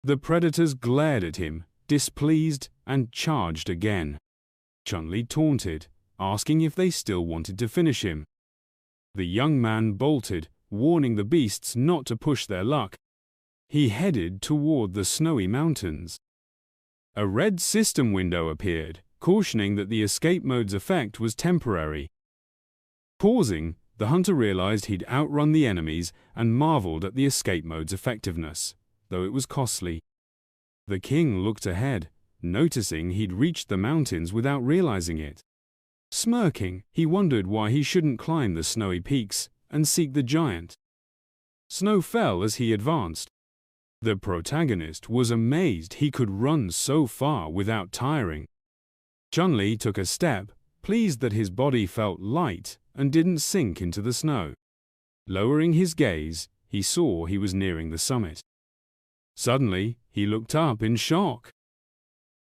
The predators glared at him, displeased, and charged again. Chen Liyi taunted, asking if they still wanted to finish him. The young man bolted, warning the beasts not to push their luck. He headed toward the snowy mountains. A red system window appeared, cautioning that the escape mode's effect was temporary. Pausing, the hunter realized he'd outrun the enemies and marveled at the escape mode's effectiveness, though it was costly. The king looked ahead, noticing he'd reached the mountains without realizing it. Smirking, he wondered why he shouldn't climb the snowy peaks and seek the giant. Snow fell as he advanced. The protagonist was amazed he could run so far without tiring. Chen Liyi took a step, pleased that his body felt light and didn't sink into the snow. Lowering his gaze, he saw he was nearing the summit. Suddenly, he looked up in shock.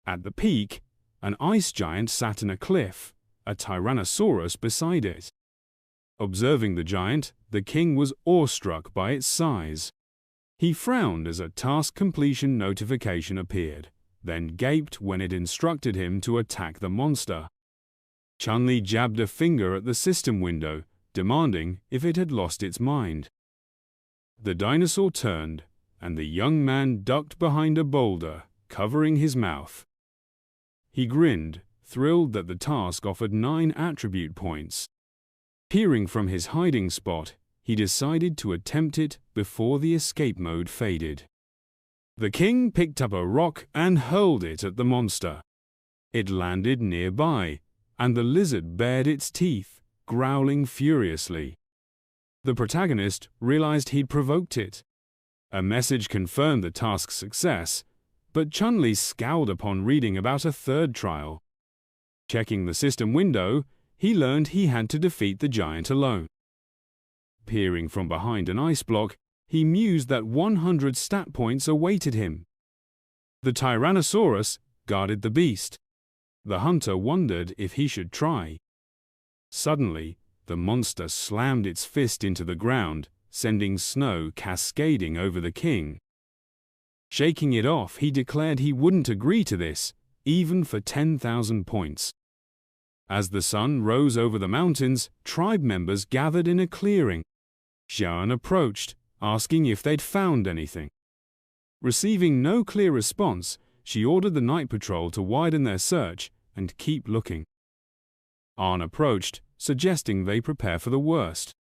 At the peak, an ice giant sat in a cliff, a Tyrannosaurus beside it. Observing the giant, the king was awestruck by its size. He frowned as a task completion notification appeared, then gaped when it instructed him to attack the monster. Chen Liyi jabbed a finger at the system window, demanding if it had lost its mind. The dinosaur turned, and the young man ducked behind a boulder, covering his mouth. He grinned, thrilled that the task offered 9 attribute points. Peering from his hiding spot, he decided to attempt it before the escape mode faded. The king picked up a rock and hurled it at the monster. It landed nearby, and the lizard bared its teeth, growling furiously. The protagonist realized he'd provoked it. A message confirmed the task's success, but Chen Liyi scowled upon reading about a third trial. Checking the system window, he learned he had to defeat the giant alone. Peering from behind an ice block, he mused that 100 stat points awaited him. The Tyrannosaurus guarded the beast. The hunter wondered if he should try. Suddenly, the monster slammed its fist into the ground, sending snow cascading over the king. Shaking it off, he declared he wouldn't agree to this, even for 10,000 points. As the sun rose over the mountains, tribe members gathered in a clearing. Xian approached, asking if they'd found anything. Receiving no clear response, she ordered the night patrol to widen their search and keep looking. An approached, suggesting they prepare for the worst.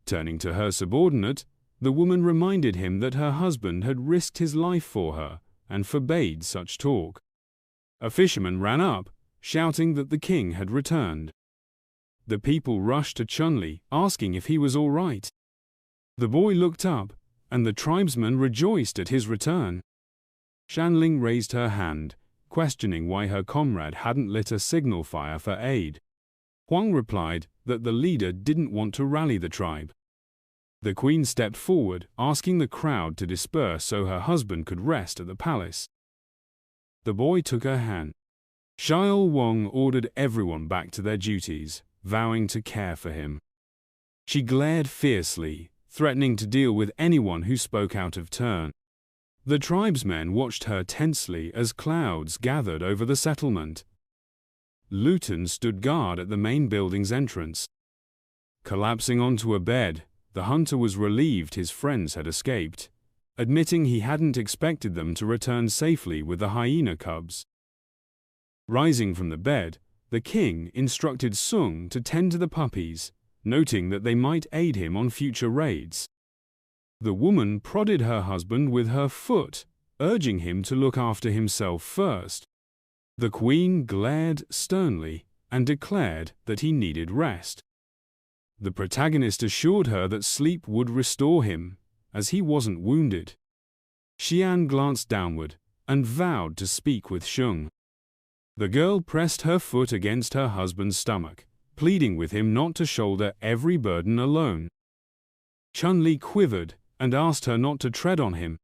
Turning to her subordinate, the woman reminded him that her husband had risked his life for her and forbade such talk. A fisherman ran up, shouting that the king had returned. The people rushed to Chen Liyi, asking if he was all right. The boy looked up, and the tribesmen rejoiced at his return. Shanling raised her hand, questioning why her comrade hadn't lit a signal fire for aid. Huang replied that the leader didn't want to rally the tribe. The queen stepped forward, asking the crowd to disperse so her husband could rest at the palace. The boy took her hand. Xiao Wang ordered everyone back to their duties, vowing to care for him. She glared fiercely, threatening to deal with anyone who spoke out of turn. The tribesmen watched her tensely as clouds gathered over the settlement. Luton stood guard at the main building's entrance. Collapsing onto a bed, the hunter was relieved his friends had escaped, admitting he hadn't expected them to return safely with the hyena cubs. Rising from the bed, the king instructed Sung to tend to the puppies, noting that they might aid him on future raids. The woman prodded her husband with her foot, urging him to look after himself first. The queen glared sternly and declared that he needed rest. The protagonist assured her that sleep would restore him, as he wasn't wounded. Xian glanced downward and vowed to speak with Sheng. The girl pressed her foot against her husband's stomach, pleading with him not to shoulder every burden alone. Chen Liyi quivered and asked her not to tread on him.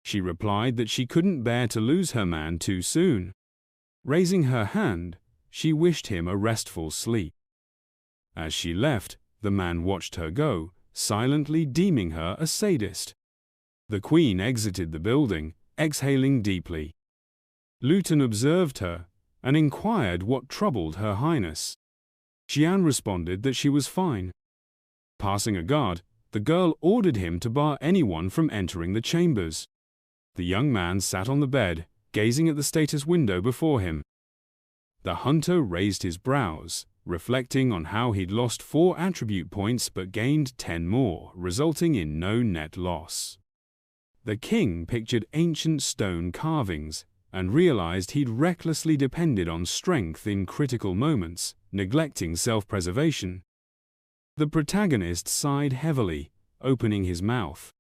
She replied that she couldn't bear to lose her man too soon. Raising her hand, she wished him a restful sleep. As she left, the man watched her go, silently deeming her a sadist. The queen exited the building, exhaling deeply. Luton observed her and inquired what troubled her highness. Xian responded that she was fine. Passing a guard, the girl ordered him to bar anyone from entering the chambers. The young man sat on the bed, gazing at the status window before him. The hunter raised his brows, reflecting on how he'd lost 4 attribute points but gained 10 more, resulting in no net loss. The king pictured ancient stone carvings and realized he'd recklessly depended on strength in critical moments, neglecting self-preservation. The protagonist sighed heavily, opening his mouth.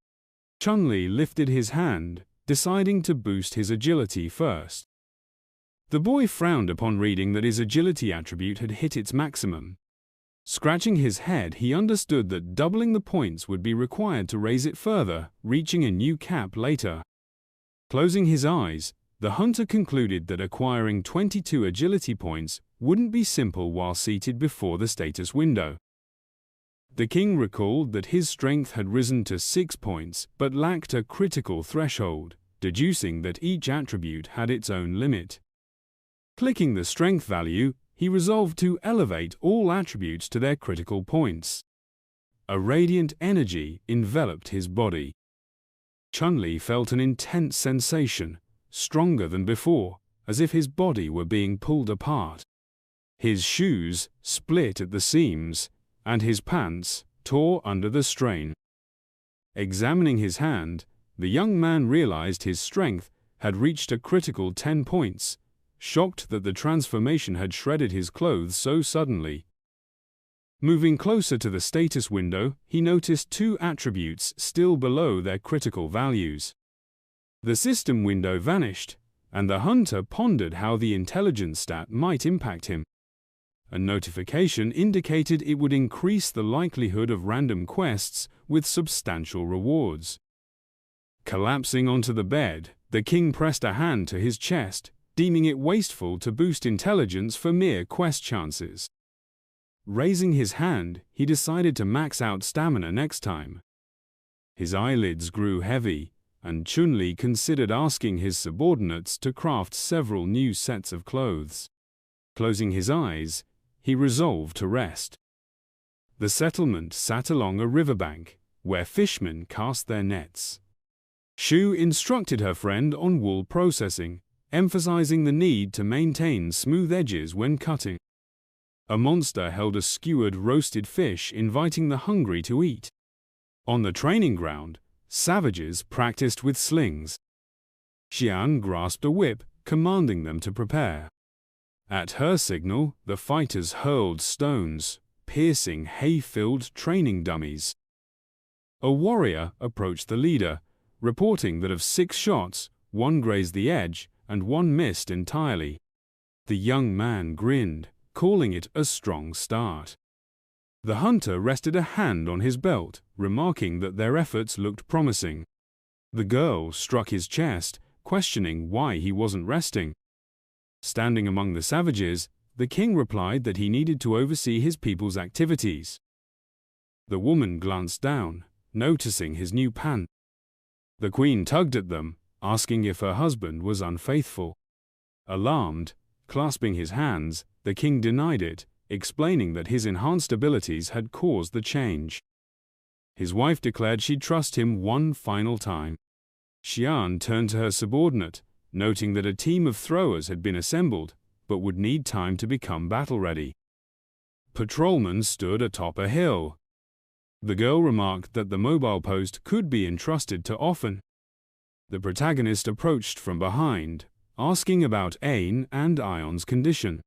Chen Liyi lifted his hand, deciding to boost his agility first. The boy frowned upon reading that his agility attribute had hit its maximum. Scratching his head, he understood that doubling the points would be required to raise it further, reaching a new cap later. Closing his eyes, the hunter concluded that acquiring 22 agility points wouldn't be simple while seated before the status window. The king recalled that his strength had risen to 6 points but lacked a critical threshold, deducing that each attribute had its own limit. Clicking the strength value, he resolved to elevate all attributes to their critical points. A radiant energy enveloped his body. Chen Liyi felt an intense sensation, stronger than before, as if his body were being pulled apart. His shoes split at the seams, and his pants tore under the strain. Examining his hand, the young man realized his strength had reached a critical 10 points, shocked that the transformation had shredded his clothes so suddenly. Moving closer to the status window, he noticed 2 attributes still below their critical values. The system window vanished, and the hunter pondered how the intelligence stat might impact him. A notification indicated it would increase the likelihood of random quests with substantial rewards. Collapsing onto the bed, the king pressed a hand to his chest, deeming it wasteful to boost intelligence for mere quest chances. Raising his hand, he decided to max out stamina next time. His eyelids grew heavy, and Chen Liyi considered asking his subordinates to craft several new sets of clothes. Closing his eyes, he resolved to rest. The settlement sat along a riverbank, where fishermen cast their nets. Shu instructed her friend on wool processing, emphasizing the need to maintain smooth edges when cutting. A monster held a skewered roasted fish, inviting the hungry to eat. On the training ground, savages practiced with slings. Xian grasped a whip, commanding them to prepare. At her signal, the fighters hurled stones, piercing hay-filled training dummies. A warrior approached the leader, reporting that of 6 shots, 1 grazed the edge and 1 missed entirely. The young man grinned, calling it a strong start. The hunter rested a hand on his belt, remarking that their efforts looked promising. The girl struck his chest, questioning why he wasn't resting. Standing among the savages, the king replied that he needed to oversee his people's activities. The woman glanced down, noticing his new pants. The queen tugged at them, asking if her husband was unfaithful. Alarmed, clasping his hands, the king denied it, explaining that his enhanced abilities had caused the change. His wife declared she'd trust him one final time. Xian turned to her subordinate, noting that a team of throwers had been assembled, but would need time to become battle-ready. Patrolmen stood atop a hill. The girl remarked that the mobile post could be entrusted to Offen. The protagonist approached from behind, asking about Ain and Ion's condition.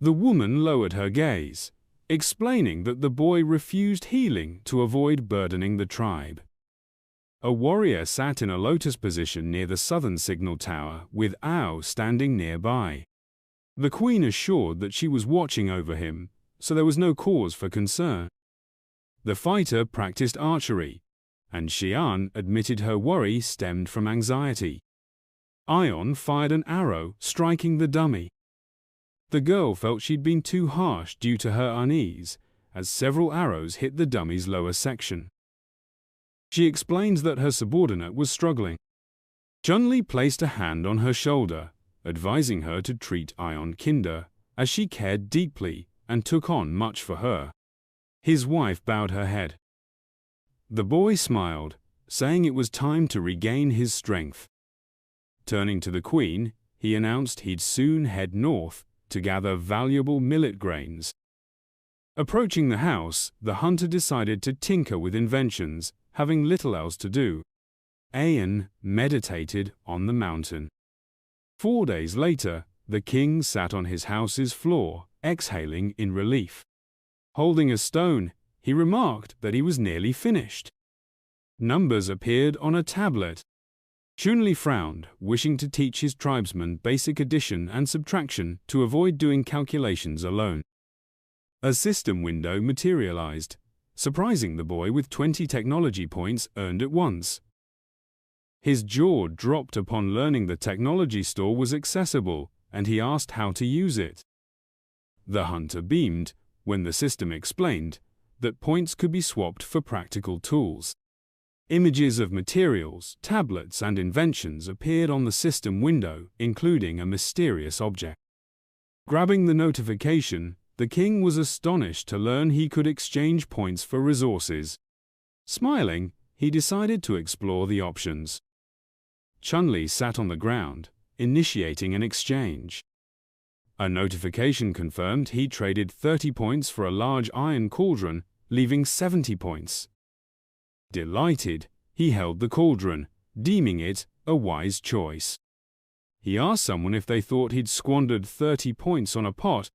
The woman lowered her gaze, explaining that the boy refused healing to avoid burdening the tribe. A warrior sat in a lotus position near the southern signal tower, with Ao standing nearby. The queen assured that she was watching over him, so there was no cause for concern. The fighter practiced archery, and Xian admitted her worry stemmed from anxiety. Ion fired an arrow, striking the dummy. The girl felt she'd been too harsh due to her unease, as several arrows hit the dummy's lower section. She explained that her subordinate was struggling. Chen Liyi placed a hand on her shoulder, advising her to treat Ion kinder, as she cared deeply and took on much for her. His wife bowed her head. The boy smiled, saying it was time to regain his strength. Turning to the queen, he announced he'd soon head north to gather valuable millet grains. Approaching the house, the hunter decided to tinker with inventions, having little else to do. Aen meditated on the mountain. 4 days later, the king sat on his house's floor, exhaling in relief. Holding a stone, he remarked that he was nearly finished. Numbers appeared on a tablet. Chen Liyi frowned, wishing to teach his tribesmen basic addition and subtraction to avoid doing calculations alone. A system window materialized, surprising the boy with 20 technology points earned at once. His jaw dropped upon learning the technology store was accessible, and he asked how to use it. The hunter beamed when the system explained that points could be swapped for practical tools. Images of materials, tablets, and inventions appeared on the system window, including a mysterious object. Grabbing the notification, the king was astonished to learn he could exchange points for resources. Smiling, he decided to explore the options. Chen Liyi sat on the ground, initiating an exchange. A notification confirmed he traded 30 points for a large iron cauldron, leaving 70 points. Delighted, he held the cauldron, deeming it a wise choice. He asked someone if they thought he'd squandered 30 points on a pot,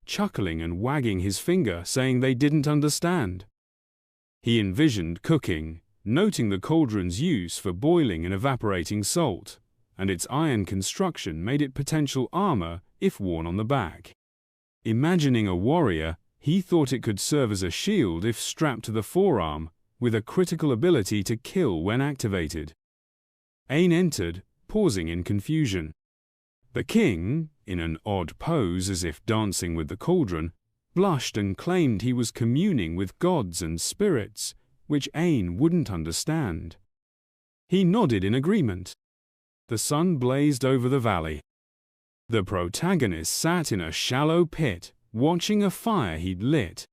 chuckling and wagging his finger, saying they didn't understand. He envisioned cooking, noting the cauldron's use for boiling and evaporating salt, and its iron construction made it potential armor if worn on the back. Imagining a warrior, he thought it could serve as a shield if strapped to the forearm, with a critical ability to kill when activated. Ain entered, pausing in confusion. The king, in an odd pose as if dancing with the cauldron, blushed and claimed he was communing with gods and spirits, which Ain wouldn't understand. He nodded in agreement. The sun blazed over the valley. The protagonist sat in a shallow pit, watching a fire he'd lit.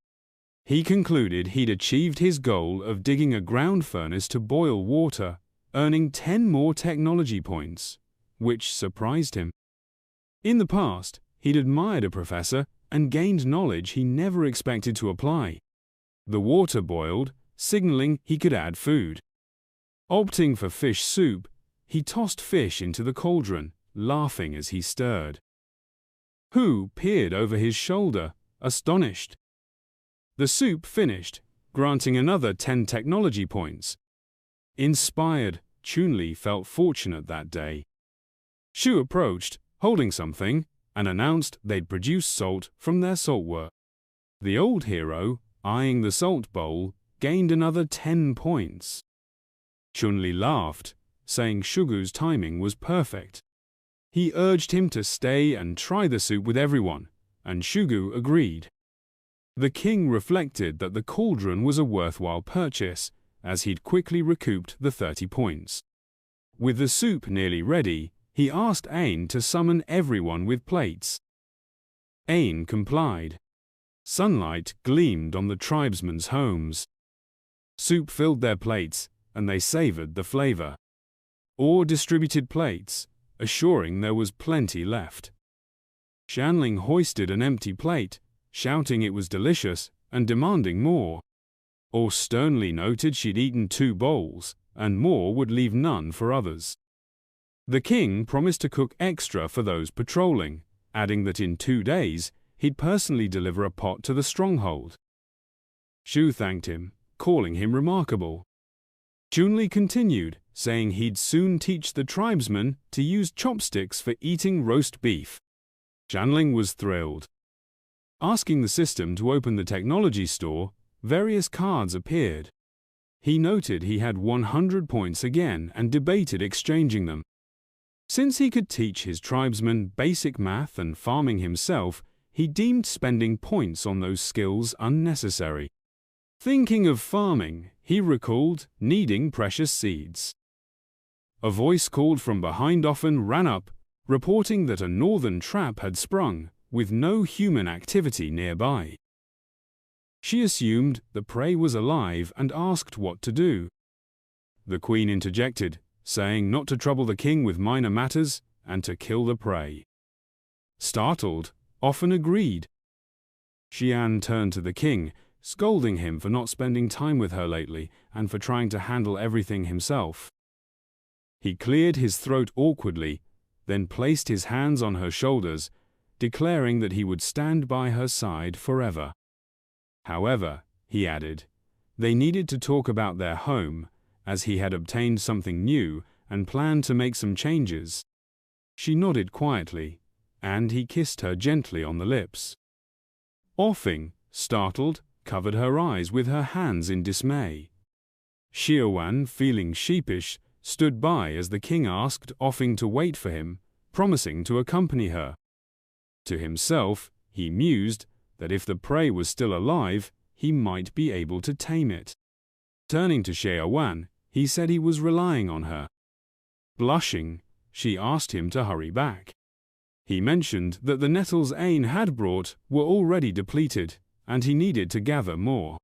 He concluded he'd achieved his goal of digging a ground furnace to boil water, earning 10 more technology points, which surprised him. In the past, he'd admired a professor and gained knowledge he never expected to apply. The water boiled, signaling he could add food. Opting for fish soup, he tossed fish into the cauldron, laughing as he stirred. Hu peered over his shoulder, astonished. The soup finished, granting another 10 technology points. Inspired, Chen Liyi felt fortunate that day. Shu approached, holding something, and announced they'd produced salt from their salt work. The old hero, eyeing the salt bowl, gained another 10 points. Chen Liyi laughed, saying Shugu's timing was perfect. He urged him to stay and try the soup with everyone, and Shugu agreed. The king reflected that the cauldron was a worthwhile purchase, as he'd quickly recouped the 30 points. With the soup nearly ready, he asked Ain to summon everyone with plates. Ain complied. Sunlight gleamed on the tribesmen's homes. Soup filled their plates, and they savored the flavor. Or distributed plates, assuring there was plenty left. Shanling hoisted an empty plate, shouting it was delicious and demanding more. or sternly noted she'd eaten 2 bowls, and more would leave none for others. The king promised to cook extra for those patrolling, adding that in 2 days he'd personally deliver a pot to the stronghold. Shu thanked him, calling him remarkable. Chun-Li continued, saying he'd soon teach the tribesmen to use chopsticks for eating roast beef. Chanling was thrilled. Asking the system to open the technology store, various cards appeared. He noted he had 100 points again and debated exchanging them. Since he could teach his tribesmen basic math and farming himself, he deemed spending points on those skills unnecessary. Thinking of farming, he recalled needing precious seeds. A voice called from behind often ran up, reporting that a northern trap had sprung, with no human activity nearby. She assumed the prey was alive and asked what to do. The queen interjected, saying not to trouble the king with minor matters and to kill the prey. Startled, often agreed. Xian turned to the king, scolding him for not spending time with her lately and for trying to handle everything himself. He cleared his throat awkwardly, then placed his hands on her shoulders, declaring that he would stand by her side forever. However, he added, they needed to talk about their home, as he had obtained something new and planned to make some changes. She nodded quietly, and he kissed her gently on the lips. Offing, startled, covered her eyes with her hands in dismay. Xiaowan, feeling sheepish, stood by as the king asked Offing to wait for him, promising to accompany her. To himself, he mused that if the prey was still alive, he might be able to tame it. Turning to Xiaowan, he said he was relying on her. Blushing, she asked him to hurry back. He mentioned that the nettles Ain had brought were already depleted, and he needed to gather more.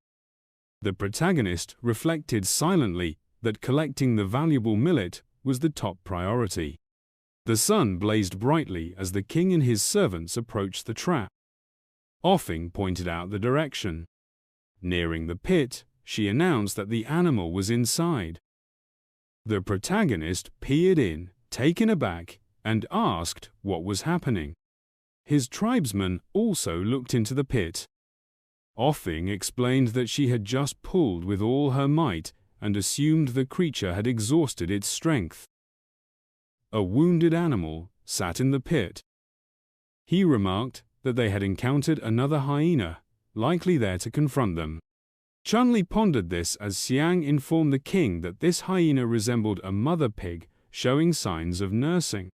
The protagonist reflected silently that collecting the valuable millet was the top priority. The sun blazed brightly as the king and his servants approached the trap. Offing pointed out the direction. Nearing the pit, she announced that the animal was inside. The protagonist peered in, taken aback, and asked what was happening. His tribesmen also looked into the pit. Offing explained that she had just pulled with all her might and assumed the creature had exhausted its strength. A wounded animal sat in the pit. He remarked that they had encountered another hyena, likely there to confront them. Chun-Li pondered this as Xiang informed the king that this hyena resembled a mother pig, showing signs of nursing.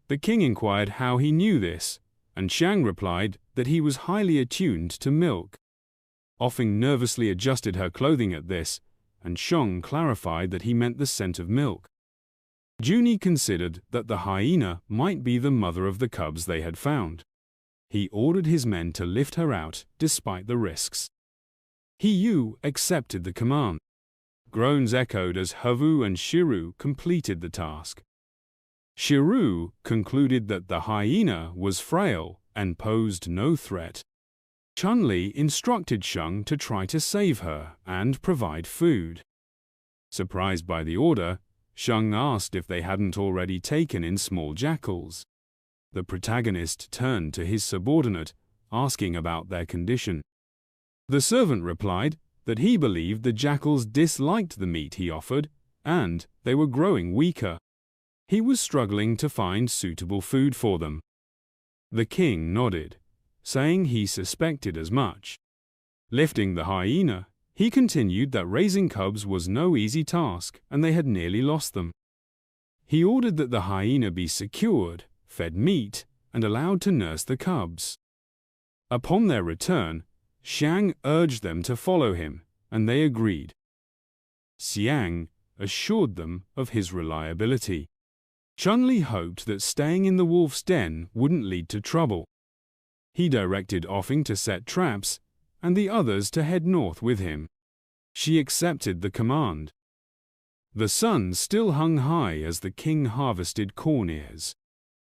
The king inquired how he knew this, and Xiang replied that he was highly attuned to milk. Offing nervously adjusted her clothing at this, and Xiong clarified that he meant the scent of milk. Junie considered that the hyena might be the mother of the cubs they had found. He ordered his men to lift her out despite the risks. Hiyu accepted the command. Groans echoed as Havu and Shiru completed the task. Shiru concluded that the hyena was frail and posed no threat. Chun-Li instructed Shang to try to save her and provide food. Surprised by the order, Shang asked if they hadn't already taken in small jackals. The protagonist turned to his subordinate, asking about their condition. The servant replied that he believed the jackals disliked the meat he offered, and they were growing weaker. He was struggling to find suitable food for them. The king nodded, saying he suspected as much. Lifting the hyena, he continued that raising cubs was no easy task and they had nearly lost them. He ordered that the hyena be secured, fed meat, and allowed to nurse the cubs. Upon their return, Xiang urged them to follow him, and they agreed. Xiang assured them of his reliability. Chun-Li hoped that staying in the wolf's den wouldn't lead to trouble. He directed Offing to set traps, and the others to head north with him. She accepted the command. The sun still hung high as the king harvested corn ears.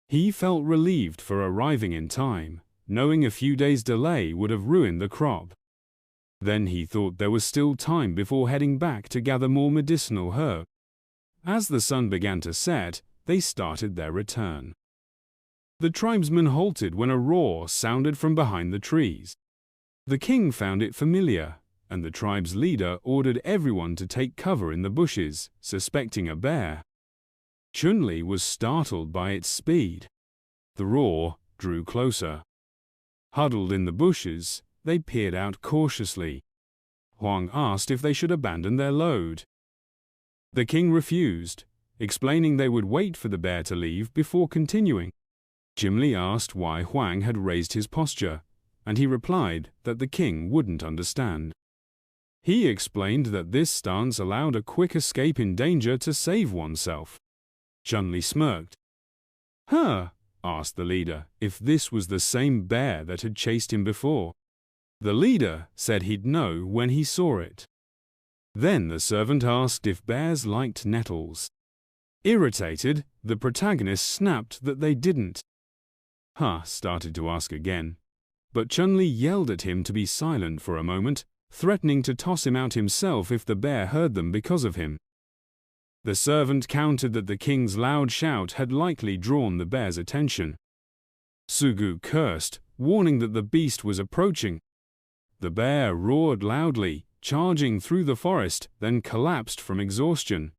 He felt relieved for arriving in time, knowing a few days' delay would have ruined the crop. Then he thought there was still time before heading back to gather more medicinal herbs. As the sun began to set, they started their return. The tribesmen halted when a roar sounded from behind the trees. The king found it familiar, and the tribe's leader ordered everyone to take cover in the bushes, suspecting a bear. Chen Liyi was startled by its speed. The roar drew closer. Huddled in the bushes, they peered out cautiously. Huang asked if they should abandon their load. The king refused, explaining they would wait for the bear to leave before continuing. Chen Liyi asked why Huang had raised his posture, and he replied that the king wouldn't understand. He explained that this stance allowed a quick escape in danger to save oneself. Chen Liyi smirked. Huh? Asked the leader if this was the same bear that had chased him before. The leader said he'd know when he saw it. Then the servant asked if bears liked nettles. Irritated, the protagonist snapped that they didn't. Started to ask again, but Chen Liyi yelled at him to be silent for a moment, threatening to toss him out himself if the bear heard them because of him. The servant countered that the king's loud shout had likely drawn the bear's attention. Sugu cursed, warning that the beast was approaching. The bear roared loudly, charging through the forest, then collapsed from exhaustion.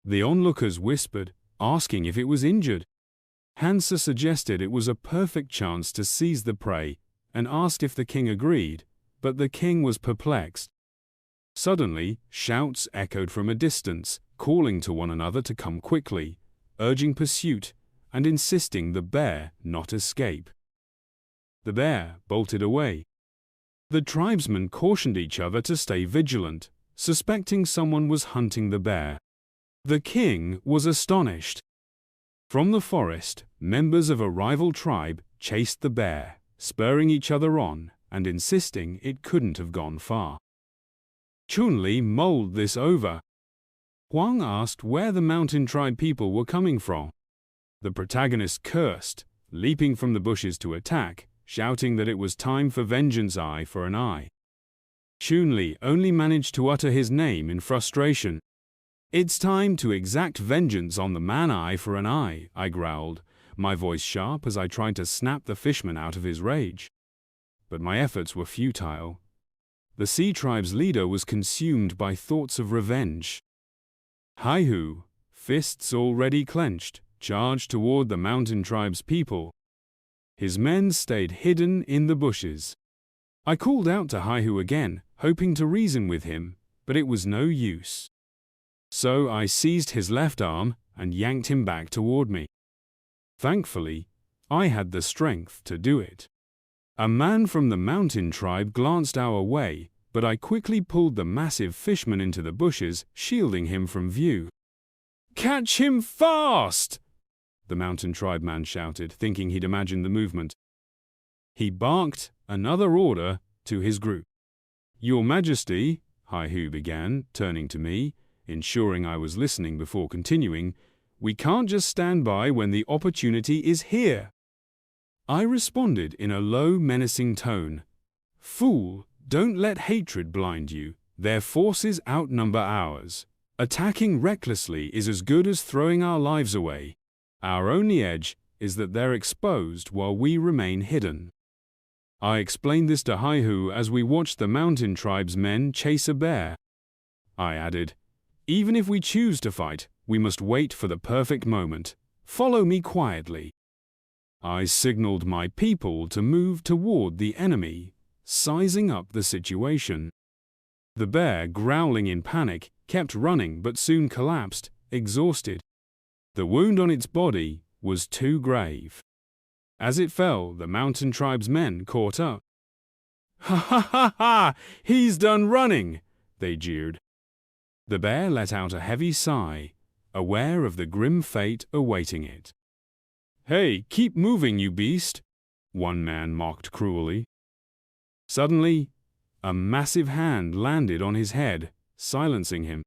The onlookers whispered, asking if it was injured. Hansa suggested it was a perfect chance to seize the prey and asked if the king agreed, but the king was perplexed. Suddenly, shouts echoed from a distance, calling to one another to come quickly, urging pursuit and insisting the bear not escape. The bear bolted away. The tribesmen cautioned each other to stay vigilant, suspecting someone was hunting the bear. The king was astonished. From the forest, members of a rival tribe chased the bear, spurring each other on and insisting it couldn't have gone far. Chen Liyi mulled this over. Huang asked where the mountain tribe people were coming from. The protagonist cursed, leaping from the bushes to attack, shouting that it was time for vengeance, eye for an eye. Chen Liyi only managed to utter his name in frustration. It's time to exact vengeance on the man, eye for an eye, I growled, my voice sharp as I tried to snap the fishman out of his rage. But my efforts were futile. The sea tribe's leader was consumed by thoughts of revenge. Haihu, fists already clenched, charged toward the mountain tribe's people. His men stayed hidden in the bushes. I called out to Haihu again, hoping to reason with him, but it was no use. So I seized his left arm and yanked him back toward me. Thankfully, I had the strength to do it. A man from the mountain tribe glanced our way, but I quickly pulled the massive fishman into the bushes, shielding him from view. Catch him fast! The mountain tribe man shouted, thinking he'd imagined the movement. He barked another order to his group. Your Majesty, Haihu began, turning to me, ensuring I was listening before continuing, we can't just stand by when the opportunity is here. I responded in a low, menacing tone. Fool, don't let hatred blind you. Their forces outnumber ours. Attacking recklessly is as good as throwing our lives away. Our only edge is that they're exposed while we remain hidden. I explained this to Haihu as we watched the mountain tribe's men chase a bear. I added, even if we choose to fight, we must wait for the perfect moment. Follow me quietly. I signaled my people to move toward the enemy, sizing up the situation. The bear, growling in panic, kept running but soon collapsed, exhausted. The wound on its body was too grave. As it fell, the mountain tribe's men caught up. Ha ha ha ha! He's done running! They jeered. The bear let out a heavy sigh, aware of the grim fate awaiting it. Hey, keep moving, you beast! One man mocked cruelly. Suddenly, a massive hand landed on his head, silencing him.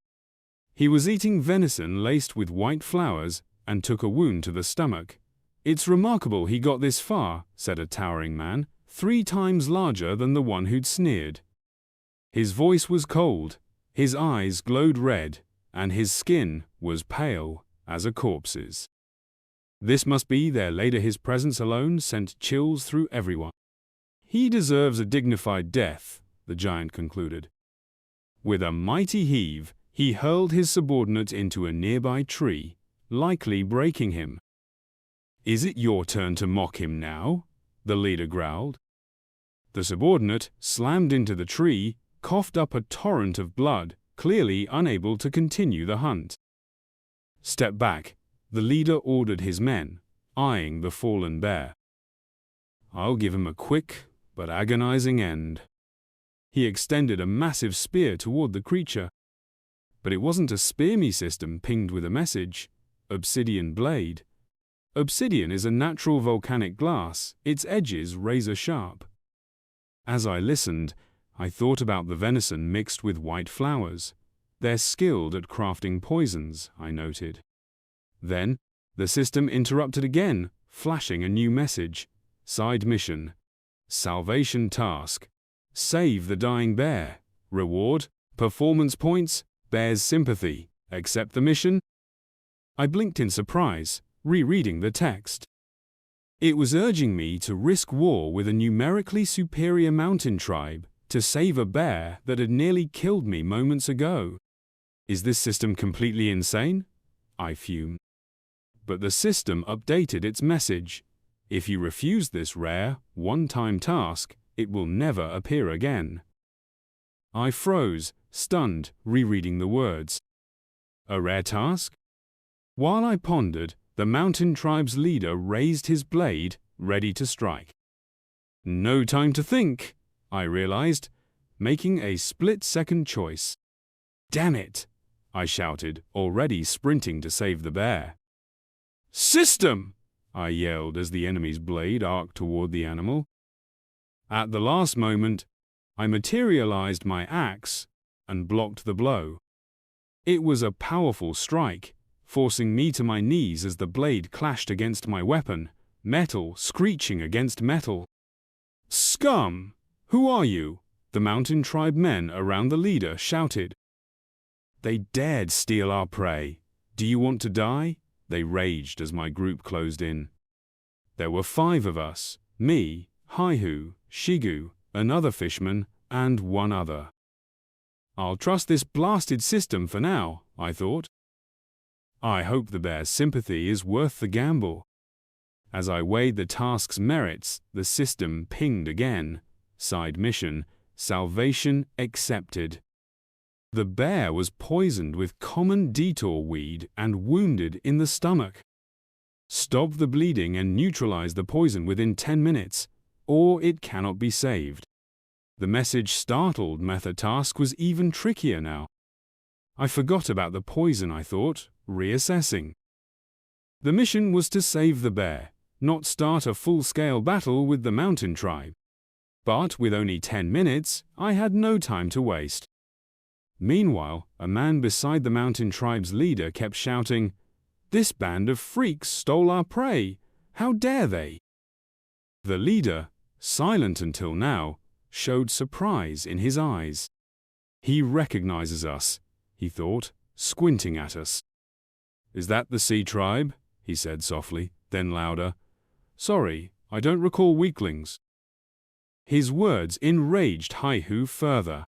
He was eating venison laced with white flowers and took a wound to the stomach. It's remarkable he got this far, said a towering man, 3 times larger than the one who'd sneered. His voice was cold, his eyes glowed red, and his skin was pale as a corpse's. This must be their leader. His presence alone sent chills through everyone. He deserves a dignified death, the giant concluded. With a mighty heave, he hurled his subordinate into a nearby tree, likely breaking him. Is it your turn to mock him now? The leader growled. The subordinate slammed into the tree, coughed up a torrent of blood, clearly unable to continue the hunt. Step back, the leader ordered his men, eyeing the fallen bear. I'll give him a quick but agonizing end. He extended a massive spear toward the creature. But it wasn't a spear me system pinged with a message. Obsidian blade. Obsidian is a natural volcanic glass, its edges razor sharp. As I listened, I thought about the venison mixed with white flowers. They're skilled at crafting poisons, I noted. Then, the system interrupted again, flashing a new message. Side mission. Salvation task. Save the dying bear. Reward, performance points, bear's sympathy. Accept the mission? I blinked in surprise, rereading the text. It was urging me to risk war with a numerically superior mountain tribe to save a bear that had nearly killed me moments ago. Is this system completely insane? I fumed. But the system updated its message. If you refuse this rare, one-time task, it will never appear again. I froze, stunned, rereading the words. A rare task? While I pondered, the mountain tribe's leader raised his blade, ready to strike. No time to think, I realized, making a split-second choice. Damn it, I shouted, already sprinting to save the bear. System! I yelled as the enemy's blade arced toward the animal. At the last moment, I materialized my axe and blocked the blow. It was a powerful strike, forcing me to my knees as the blade clashed against my weapon, metal screeching against metal. Scum! Who are you? The mountain tribe men around the leader shouted. They dared steal our prey. Do you want to die? They raged as my group closed in. There were 5 of us, me, Haihu, Shigu, another fishman, and one other. I'll trust this blasted system for now, I thought. I hope the bear's sympathy is worth the gamble. As I weighed the task's merits, the system pinged again. Side mission, salvation accepted. The bear was poisoned with common detour weed and wounded in the stomach. Stop the bleeding and neutralize the poison within 10 minutes, or it cannot be saved. The message startled me. The task was even trickier now. I forgot about the poison, I thought, reassessing. The mission was to save the bear, not start a full-scale battle with the mountain tribe. But with only 10 minutes, I had no time to waste. Meanwhile, a man beside the mountain tribe's leader kept shouting, "This band of freaks stole our prey! How dare they?" The leader, silent until now, showed surprise in his eyes. He recognizes us, he thought, squinting at us. Is that the Sea Tribe? He said softly, then louder. Sorry, I don't recall weaklings. His words enraged Haihu further.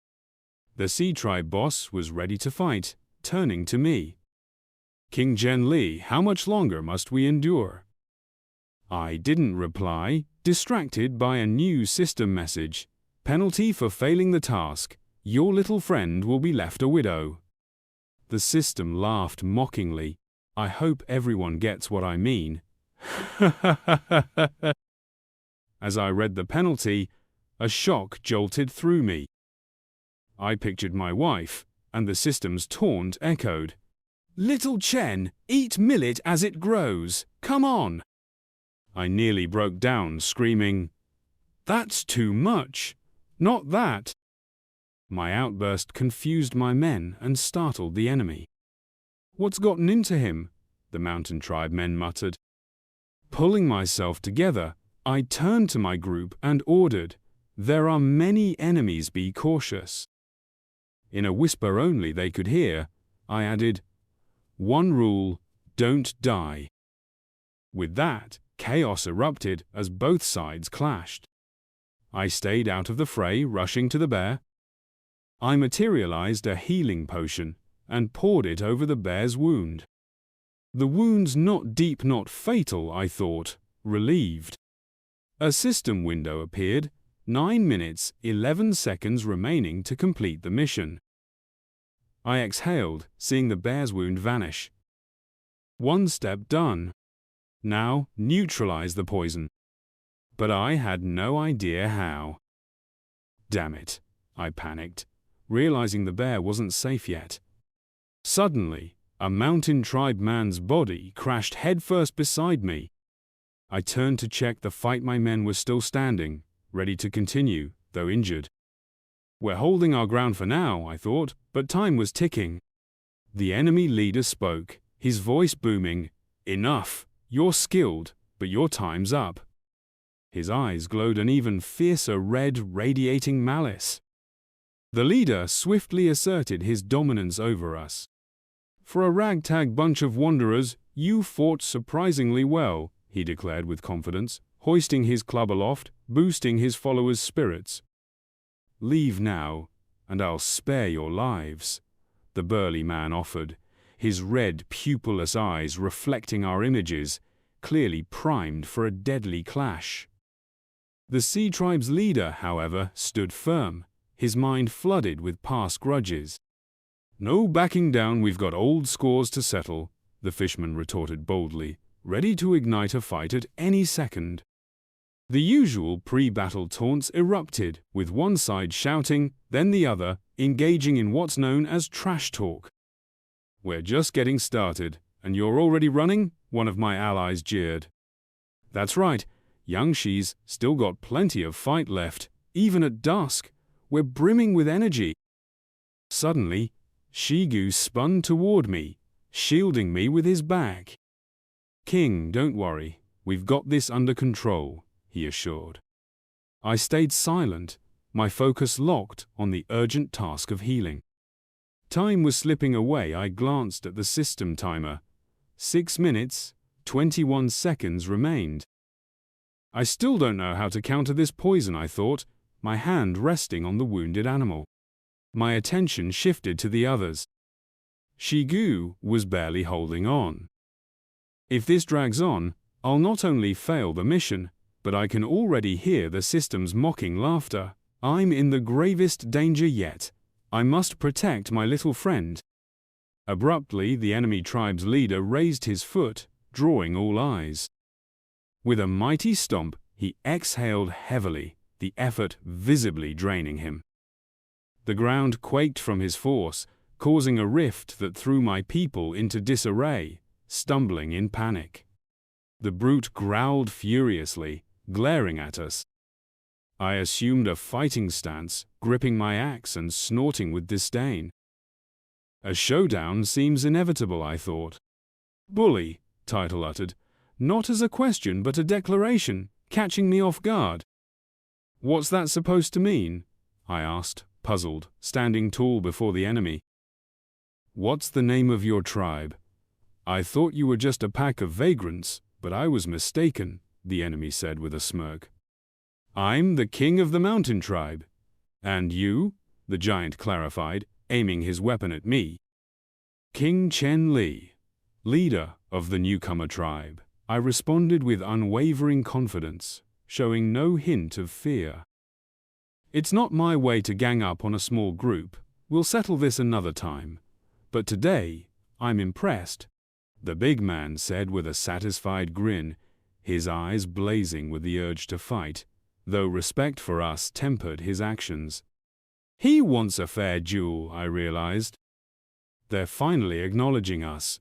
The Sea Tribe boss was ready to fight, turning to me. King Chen Liyi, how much longer must we endure? I didn't reply, distracted by a new system message. Penalty for failing the task. Your little friend will be left a widow. The system laughed mockingly. I hope everyone gets what I mean. As I read the penalty, a shock jolted through me. I pictured my wife, and the system's taunt echoed. Little Chen, eat millet as it grows. Come on! I nearly broke down, screaming, That's too much! Not that! My outburst confused my men and startled the enemy. What's gotten into him? The mountain tribe men muttered. Pulling myself together, I turned to my group and ordered, There are many enemies, be cautious. In a whisper only they could hear, I added, "One rule, don't die." With that, chaos erupted as both sides clashed. I stayed out of the fray, rushing to the bear. I materialized a healing potion and poured it over the bear's wound. The wound's not deep, not fatal, I thought, relieved. A system window appeared, 9 minutes, 11 seconds remaining to complete the mission. I exhaled, seeing the bear's wound vanish. One step done. Now, neutralize the poison. But I had no idea how. Damn it, I panicked, realizing the bear wasn't safe yet. Suddenly, a mountain tribe man's body crashed headfirst beside me. I turned to check the fight. My men were still standing, ready to continue, though injured. We're holding our ground for now, I thought, but time was ticking. The enemy leader spoke, his voice booming, "Enough, you're skilled, but your time's up." His eyes glowed an even fiercer red, radiating malice. The leader swiftly asserted his dominance over us. "For a ragtag bunch of wanderers, you fought surprisingly well," he declared with confidence, hoisting his club aloft, boosting his followers' spirits. "Leave now, and I'll spare your lives," the burly man offered, his red, pupilless eyes reflecting our images, clearly primed for a deadly clash. The Sea Tribe's leader, however, stood firm, his mind flooded with past grudges. "No backing down, we've got old scores to settle," the fisherman retorted boldly, ready to ignite a fight at any second. The usual pre-battle taunts erupted, with one side shouting, then the other, engaging in what's known as trash talk. "We're just getting started, and you're already running?" one of my allies jeered. "That's right, young Shi's still got plenty of fight left, even at dusk. We're brimming with energy." Suddenly, Shigu spun toward me, shielding me with his back. "King, don't worry, we've got this under control," he assured. I stayed silent, my focus locked on the urgent task of healing. Time was slipping away. I glanced at the system timer. 6 minutes, 21 seconds remained. I still don't know how to counter this poison, I thought, my hand resting on the wounded animal. My attention shifted to the others. Shigu was barely holding on. If this drags on, I'll not only fail the mission, but I can already hear the system's mocking laughter. I'm in the gravest danger yet. I must protect my little friend. Abruptly, the enemy tribe's leader raised his foot, drawing all eyes. With a mighty stomp, he exhaled heavily, the effort visibly draining him. The ground quaked from his force, causing a rift that threw my people into disarray, stumbling in panic. The brute growled furiously, glaring at us. I assumed a fighting stance, gripping my axe and snorting with disdain. A showdown seems inevitable, I thought. "Bully," Title uttered, not as a question but a declaration, catching me off guard. "What's that supposed to mean?" I asked, puzzled, standing tall before the enemy. "What's the name of your tribe?" "I thought you were just a pack of vagrants, but I was mistaken," the enemy said with a smirk. "I'm the king of the mountain tribe." "And you?" the giant clarified, aiming his weapon at me. "King Chen Liyi, leader of the newcomer tribe," I responded with unwavering confidence, showing no hint of fear. "It's not my way to gang up on a small group. We'll settle this another time. But today, I'm impressed," the big man said with a satisfied grin, his eyes blazing with the urge to fight, though respect for us tempered his actions. He wants a fair duel, I realized. They're finally acknowledging us.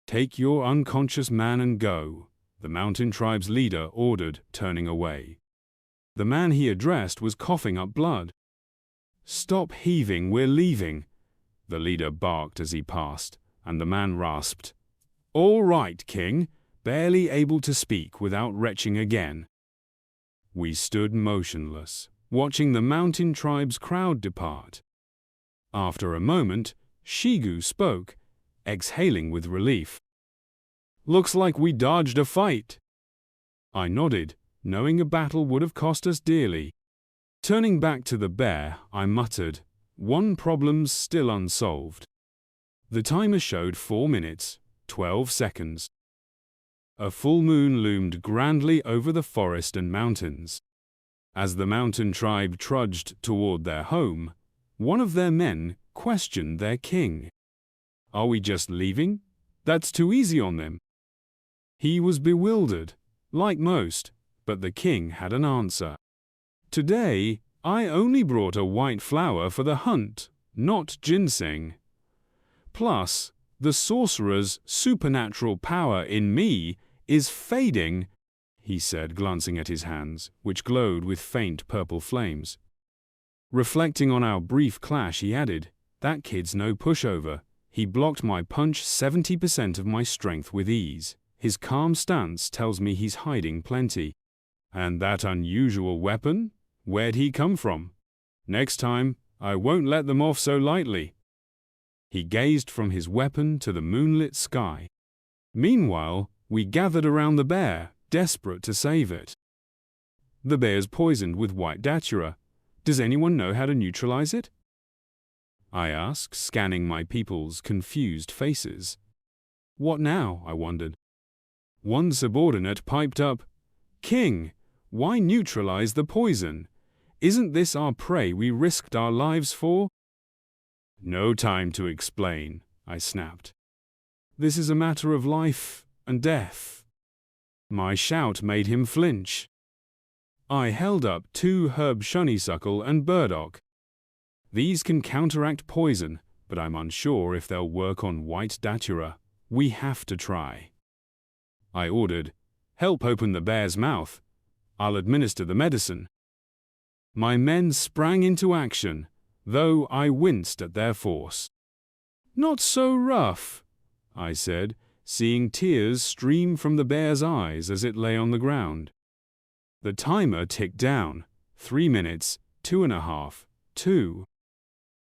"Take your unconscious man and go," the mountain tribe's leader ordered, turning away. The man he addressed was coughing up blood. "Stop heaving, we're leaving," the leader barked as he passed, and the man rasped, "All right, King," barely able to speak without retching again. We stood motionless, watching the mountain tribe's crowd depart. After a moment, Shigu spoke, exhaling with relief. "Looks like we dodged a fight." I nodded, knowing a battle would have cost us dearly. Turning back to the bear, I muttered, "One problem's still unsolved." The timer showed 4 minutes, 12 seconds. A full moon loomed grandly over the forest and mountains. As the mountain tribe trudged toward their home, one of their men questioned their king. "Are we just leaving? That's too easy on them." He was bewildered, like most, but the king had an answer. "Today, I only brought a white flower for the hunt, not ginseng. Plus, the sorcerer's supernatural power in me is fading," he said, glancing at his hands, which glowed with faint purple flames. Reflecting on our brief clash, he added, "That kid's no pushover. He blocked my punch 70% of my strength with ease. His calm stance tells me he's hiding plenty. And that unusual weapon? Where'd he come from? Next time, I won't let them off so lightly." He gazed from his weapon to the moonlit sky. Meanwhile, we gathered around the bear, desperate to save it. "The bear's poisoned with white datura. Does anyone know how to neutralize it?" I asked, scanning my people's confused faces. "What now?" I wondered. One subordinate piped up, "King, why neutralize the poison? Isn't this our prey we risked our lives for?" "No time to explain," I snapped. "This is a matter of life and death." My shout made him flinch. I held up 2 herb honeysuckle and burdock. "These can counteract poison, but I'm unsure if they'll work on white datura. We have to try." I ordered, "Help open the bear's mouth. I'll administer the medicine." My men sprang into action, though I winced at their force. "Not so rough," I said, seeing tears stream from the bear's eyes as it lay on the ground. The timer ticked down, 3 minutes, 2.5, 2.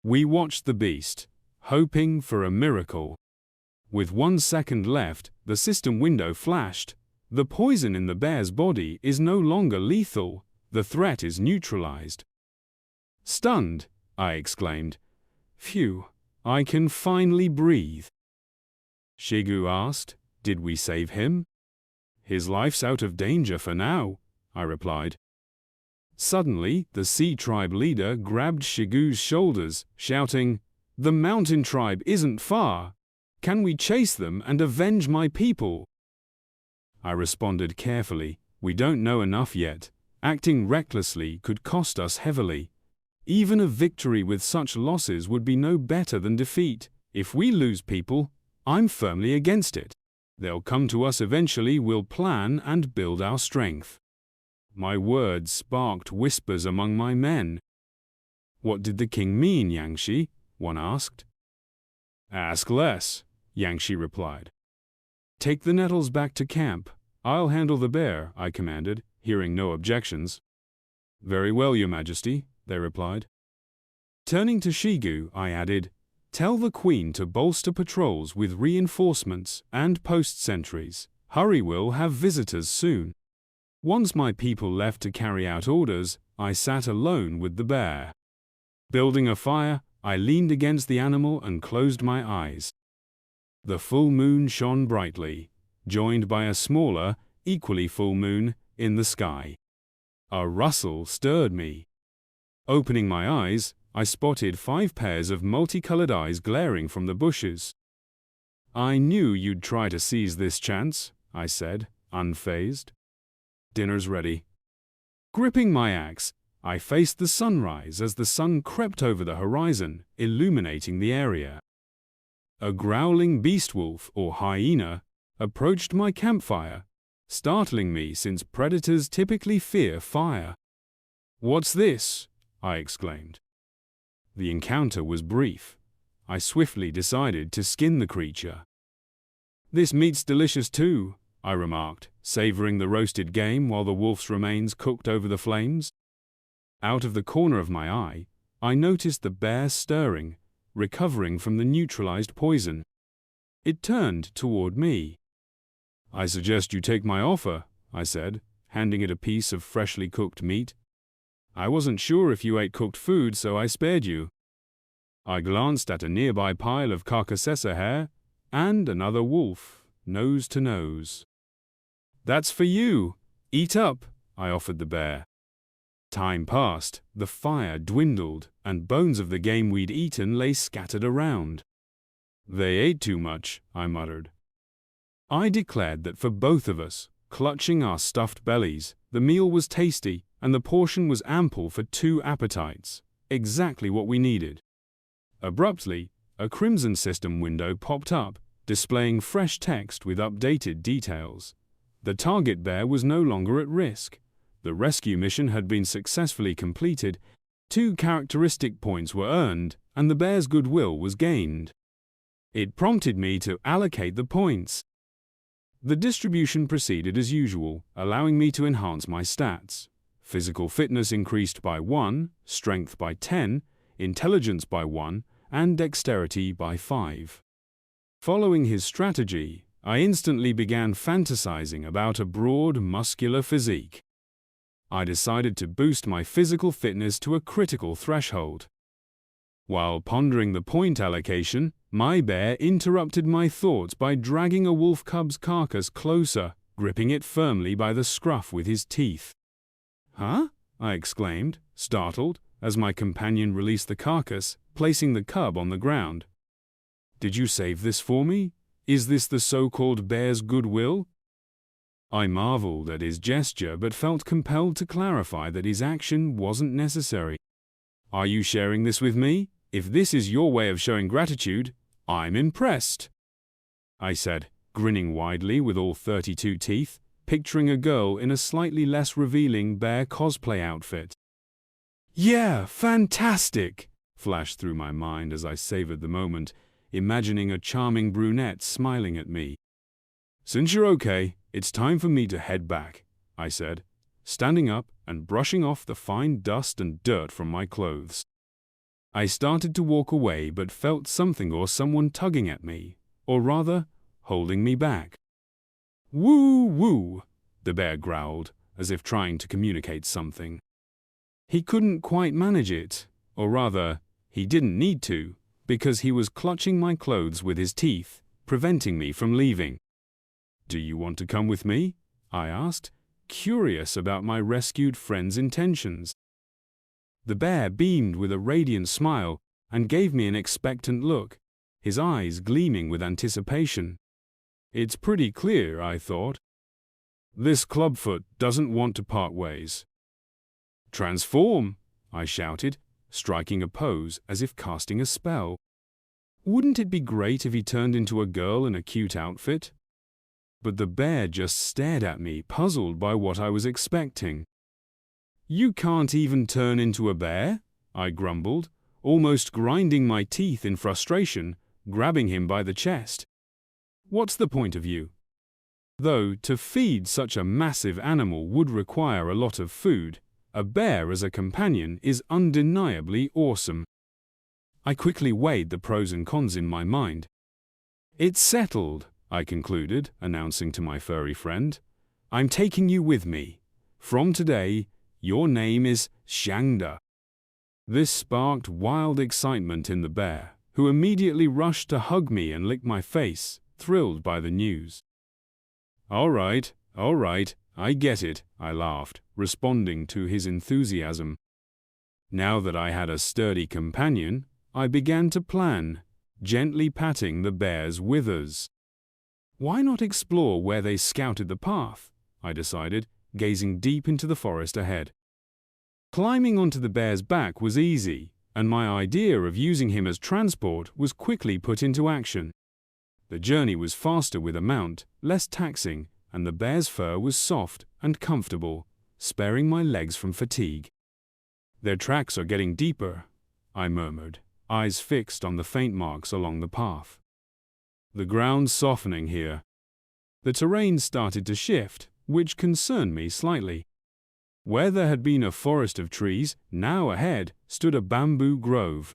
We watched the beast, hoping for a miracle. With 1 second left, the system window flashed. "The poison in the bear's body is no longer lethal. The threat is neutralized." Stunned, I exclaimed, "Phew, I can finally breathe." Shigu asked, "Did we save him?" "His life's out of danger for now," I replied. Suddenly, the sea tribe leader grabbed Shigu's shoulders, shouting, "The mountain tribe isn't far. Can we chase them and avenge my people?" I responded carefully, "We don't know enough yet. Acting recklessly could cost us heavily. Even a victory with such losses would be no better than defeat. If we lose people, I'm firmly against it. They'll come to us eventually. We'll plan and build our strength." My words sparked whispers among my men. "What did the king mean, Yangshi?" one asked. "Ask less," Yangshi replied. "Take the nettles back to camp. I'll handle the bear," I commanded, hearing no objections. "Very well, Your Majesty," they replied. Turning to Shigu, I added, "Tell the Queen to bolster patrols with reinforcements and post sentries. Hurry, we'll have visitors soon." Once my people left to carry out orders, I sat alone with the bear. Building a fire, I leaned against the animal and closed my eyes. The full moon shone brightly, joined by a smaller, equally full moon, in the sky. A rustle stirred me. Opening my eyes, I spotted 5 pairs of multicolored eyes glaring from the bushes. "I knew you'd try to seize this chance," I said, unfazed. "Dinner's ready." Gripping my axe, I faced the sunrise as the sun crept over the horizon, illuminating the area. A growling beast wolf or hyena approached my campfire, startling me since predators typically fear fire. "What's this?" I exclaimed. The encounter was brief. I swiftly decided to skin the creature. "This meat's delicious too," I remarked, savoring the roasted game while the wolf's remains cooked over the flames. Out of the corner of my eye, I noticed the bear stirring, recovering from the neutralized poison. It turned toward me. "I suggest you take my offer," I said, handing it a piece of freshly cooked meat. "I wasn't sure if you ate cooked food, so I spared you." I glanced at a nearby pile of carcassessa hair and another wolf, nose to nose. "That's for you. Eat up," I offered the bear. Time passed, the fire dwindled, and bones of the game we'd eaten lay scattered around. "They ate too much," I muttered. I declared that for both of us, clutching our stuffed bellies, the meal was tasty and the portion was ample for 2 appetites, exactly what we needed. Abruptly, a Crimson System window popped up, displaying fresh text with updated details. The target bear was no longer at risk. The rescue mission had been successfully completed, 2 characteristic points were earned, and the bear's goodwill was gained. It prompted me to allocate the points. The distribution proceeded as usual, allowing me to enhance my stats. Physical fitness increased by 1, strength by 10, intelligence by 1, and dexterity by 5. Following his strategy, I instantly began fantasizing about a broad, muscular physique. I decided to boost my physical fitness to a critical threshold. While pondering the point allocation, my bear interrupted my thoughts by dragging a wolf cub's carcass closer, gripping it firmly by the scruff with his teeth. "Huh?" I exclaimed, startled, as my companion released the carcass, placing the cub on the ground. "Did you save this for me? Is this the so-called bear's goodwill?" I marveled at his gesture but felt compelled to clarify that his action wasn't necessary. "Are you sharing this with me? If this is your way of showing gratitude, I'm impressed," I said, grinning widely with all 32 teeth, picturing a girl in a slightly less revealing bear cosplay outfit. "Yeah, fantastic!" flashed through my mind as I savored the moment, imagining a charming brunette smiling at me. "Since you're okay, it's time for me to head back," I said, standing up and brushing off the fine dust and dirt from my clothes. I started to walk away but felt something or someone tugging at me, or rather, holding me back. "Woo woo," the bear growled, as if trying to communicate something. He couldn't quite manage it, or rather, he didn't need to, because he was clutching my clothes with his teeth, preventing me from leaving. "Do you want to come with me?" I asked, curious about my rescued friend's intentions. The bear beamed with a radiant smile and gave me an expectant look, his eyes gleaming with anticipation. It's pretty clear, I thought. This clubfoot doesn't want to part ways. "Transform!" I shouted, striking a pose as if casting a spell. Wouldn't it be great if he turned into a girl in a cute outfit? But the bear just stared at me, puzzled by what I was expecting. "You can't even turn into a bear?" I grumbled, almost grinding my teeth in frustration, grabbing him by the chest. "What's the point of you?" Though to feed such a massive animal would require a lot of food, a bear as a companion is undeniably awesome. I quickly weighed the pros and cons in my mind. "It's settled," I concluded, announcing to my furry friend. "I'm taking you with me. From today, your name is Xiangda." This sparked wild excitement in the bear, who immediately rushed to hug me and lick my face, thrilled by the news. All right, I get it," I laughed, responding to his enthusiasm. Now that I had a sturdy companion, I began to plan, gently patting the bear's withers. Why not explore where they scouted the path? I decided, gazing deep into the forest ahead. Climbing onto the bear's back was easy, and my idea of using him as transport was quickly put into action. The journey was faster with a mount, less taxing, and the bear's fur was soft and comfortable, sparing my legs from fatigue. "Their tracks are getting deeper," I murmured, eyes fixed on the faint marks along the path. "The ground's softening here." The terrain started to shift, which concerned me slightly. Where there had been a forest of trees, now ahead stood a bamboo grove.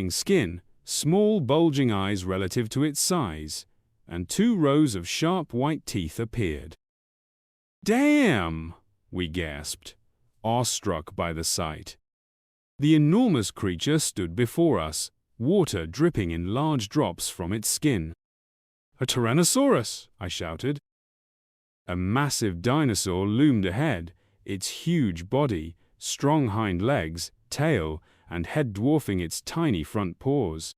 glistening skin, small bulging eyes relative to its size, and 2 rows of sharp white teeth appeared. "Damn!" we gasped, awestruck by the sight. The enormous creature stood before us, water dripping in large drops from its skin. "A Tyrannosaurus!" I shouted. A massive dinosaur loomed ahead, its huge body, strong hind legs, tail, and head dwarfing its tiny front paws.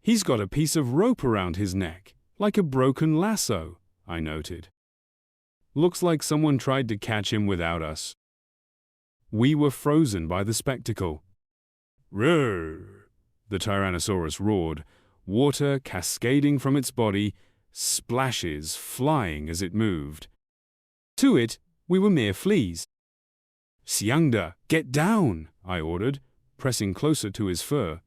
"He's got a piece of rope around his neck, like a broken lasso," I noted. "Looks like someone tried to catch him without us." We were frozen by the spectacle. "Roar!" the Tyrannosaurus roared, water cascading from its body, splashes flying as it moved. To it, we were mere fleas. "Xiangda, get down!" I ordered, pressing closer to his fur.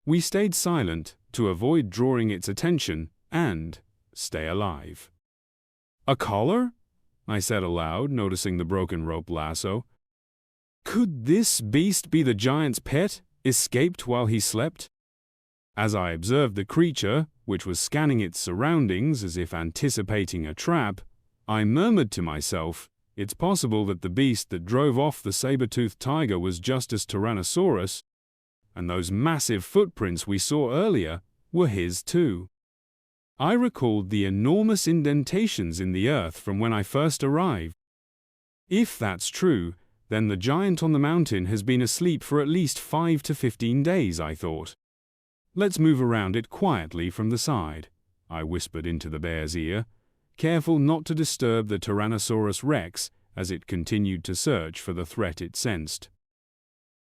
We stayed silent to avoid drawing its attention and stay alive. "A collar?" I said aloud, noticing the broken rope lasso. Could this beast be the giant's pet, escaped while he slept? As I observed the creature, which was scanning its surroundings as if anticipating a trap, I murmured to myself, it's possible that the beast that drove off the saber-toothed tiger was Justice Tyrannosaurus, and those massive footprints we saw earlier were his too. I recalled the enormous indentations in the earth from when I first arrived. If that's true, then the giant on the mountain has been asleep for at least 5 to 15 days, I thought. Let's move around it quietly from the side, I whispered into the bear's ear, careful not to disturb the Tyrannosaurus Rex as it continued to search for the threat it sensed.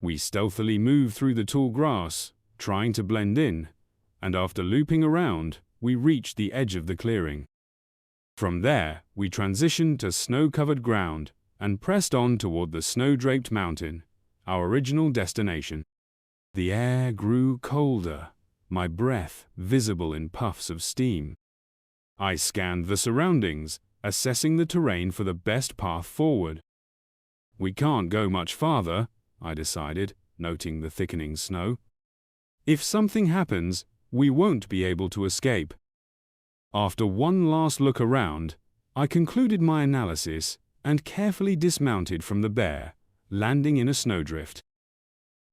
We stealthily moved through the tall grass, trying to blend in, and after looping around, we reached the edge of the clearing. From there, we transitioned to snow-covered ground and pressed on toward the snow-draped mountain, our original destination. The air grew colder, my breath visible in puffs of steam. I scanned the surroundings, assessing the terrain for the best path forward. We can't go much farther, I decided, noting the thickening snow. If something happens, we won't be able to escape. After one last look around, I concluded my analysis and carefully dismounted from the bear, landing in a snowdrift.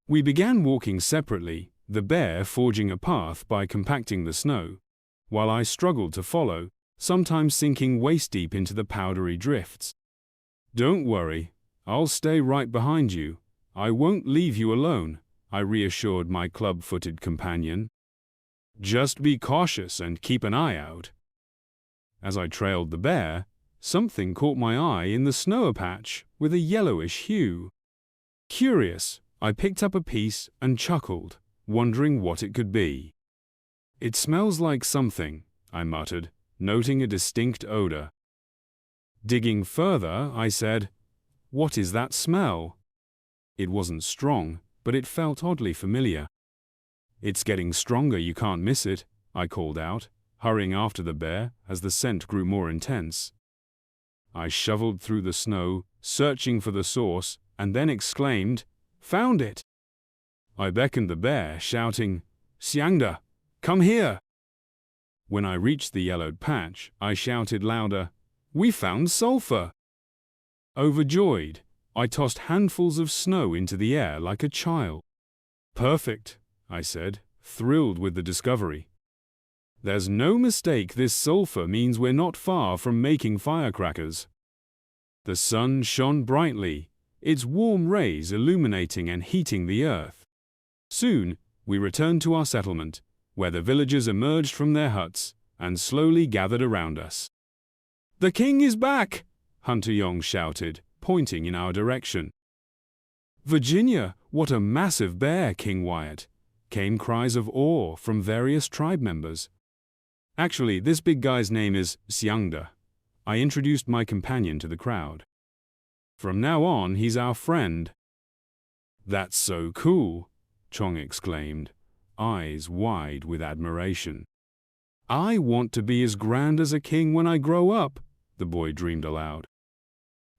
We began walking separately, the bear forging a path by compacting the snow, while I struggled to follow, sometimes sinking waist-deep into the powdery drifts. "Don't worry, I'll stay right behind you. I won't leave you alone," I reassured my club-footed companion. "Just be cautious and keep an eye out." As I trailed the bear, something caught my eye in the snow patch with a yellowish hue. Curious, I picked up a piece and chuckled, wondering what it could be. "It smells like something," I muttered, noting a distinct odor. Digging further, I said, "What is that smell?" It wasn't strong, but it felt oddly familiar. "It's getting stronger, you can't miss it," I called out, hurrying after the bear as the scent grew more intense. I shoveled through the snow, searching for the source, and then exclaimed, "Found it!" I beckoned the bear, shouting, "Xiangda, come here!" When I reached the yellowed patch, I shouted louder, "We found sulfur!" Overjoyed, I tossed handfuls of snow into the air like a child. "Perfect," I said, thrilled with the discovery. "There's no mistake this sulfur means we're not far from making firecrackers." The sun shone brightly, its warm rays illuminating and heating the earth. Soon, we returned to our settlement, where the villagers emerged from their huts and slowly gathered around us. "The king is back!" Hunter Yong shouted, pointing in our direction. "Virginia, what a massive bear, King Wyatt!" came cries of awe from various tribe members. "Actually, this big guy's name is Xiangda." I introduced my companion to the crowd. "From now on, he's our friend." "That's so cool," Chong exclaimed, eyes wide with admiration. "I want to be as grand as a king when I grow up," the boy dreamed aloud.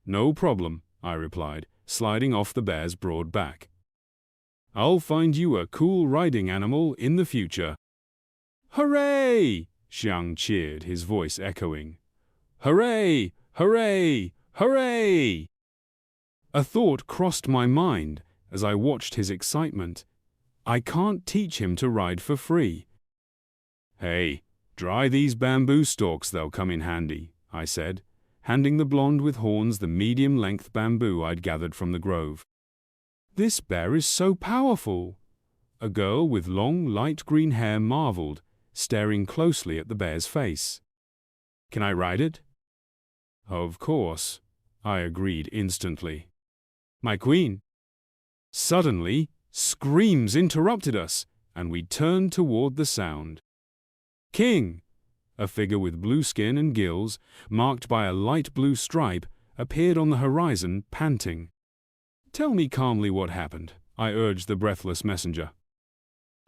"No problem," I replied, sliding off the bear's broad back. "I'll find you a cool riding animal in the future." "Hooray!" Xiang cheered, his voice echoing. "Hooray! Hooray! Hooray!" A thought crossed my mind as I watched his excitement. I can't teach him to ride for free. "Hey, dry these bamboo stalks, they'll come in handy," I said, handing the blonde with horns the medium-length bamboo I'd gathered from the grove. "This bear is so powerful!" A girl with long, light green hair marveled, staring closely at the bear's face. "Can I ride it?" "Of course," I agreed instantly. "My queen." Suddenly, screams interrupted us, and we turned toward the sound. "King!" A figure with blue skin and gills, marked by a light blue stripe, appeared on the horizon, panting. Tell me calmly what happened, I urged the breathless messenger.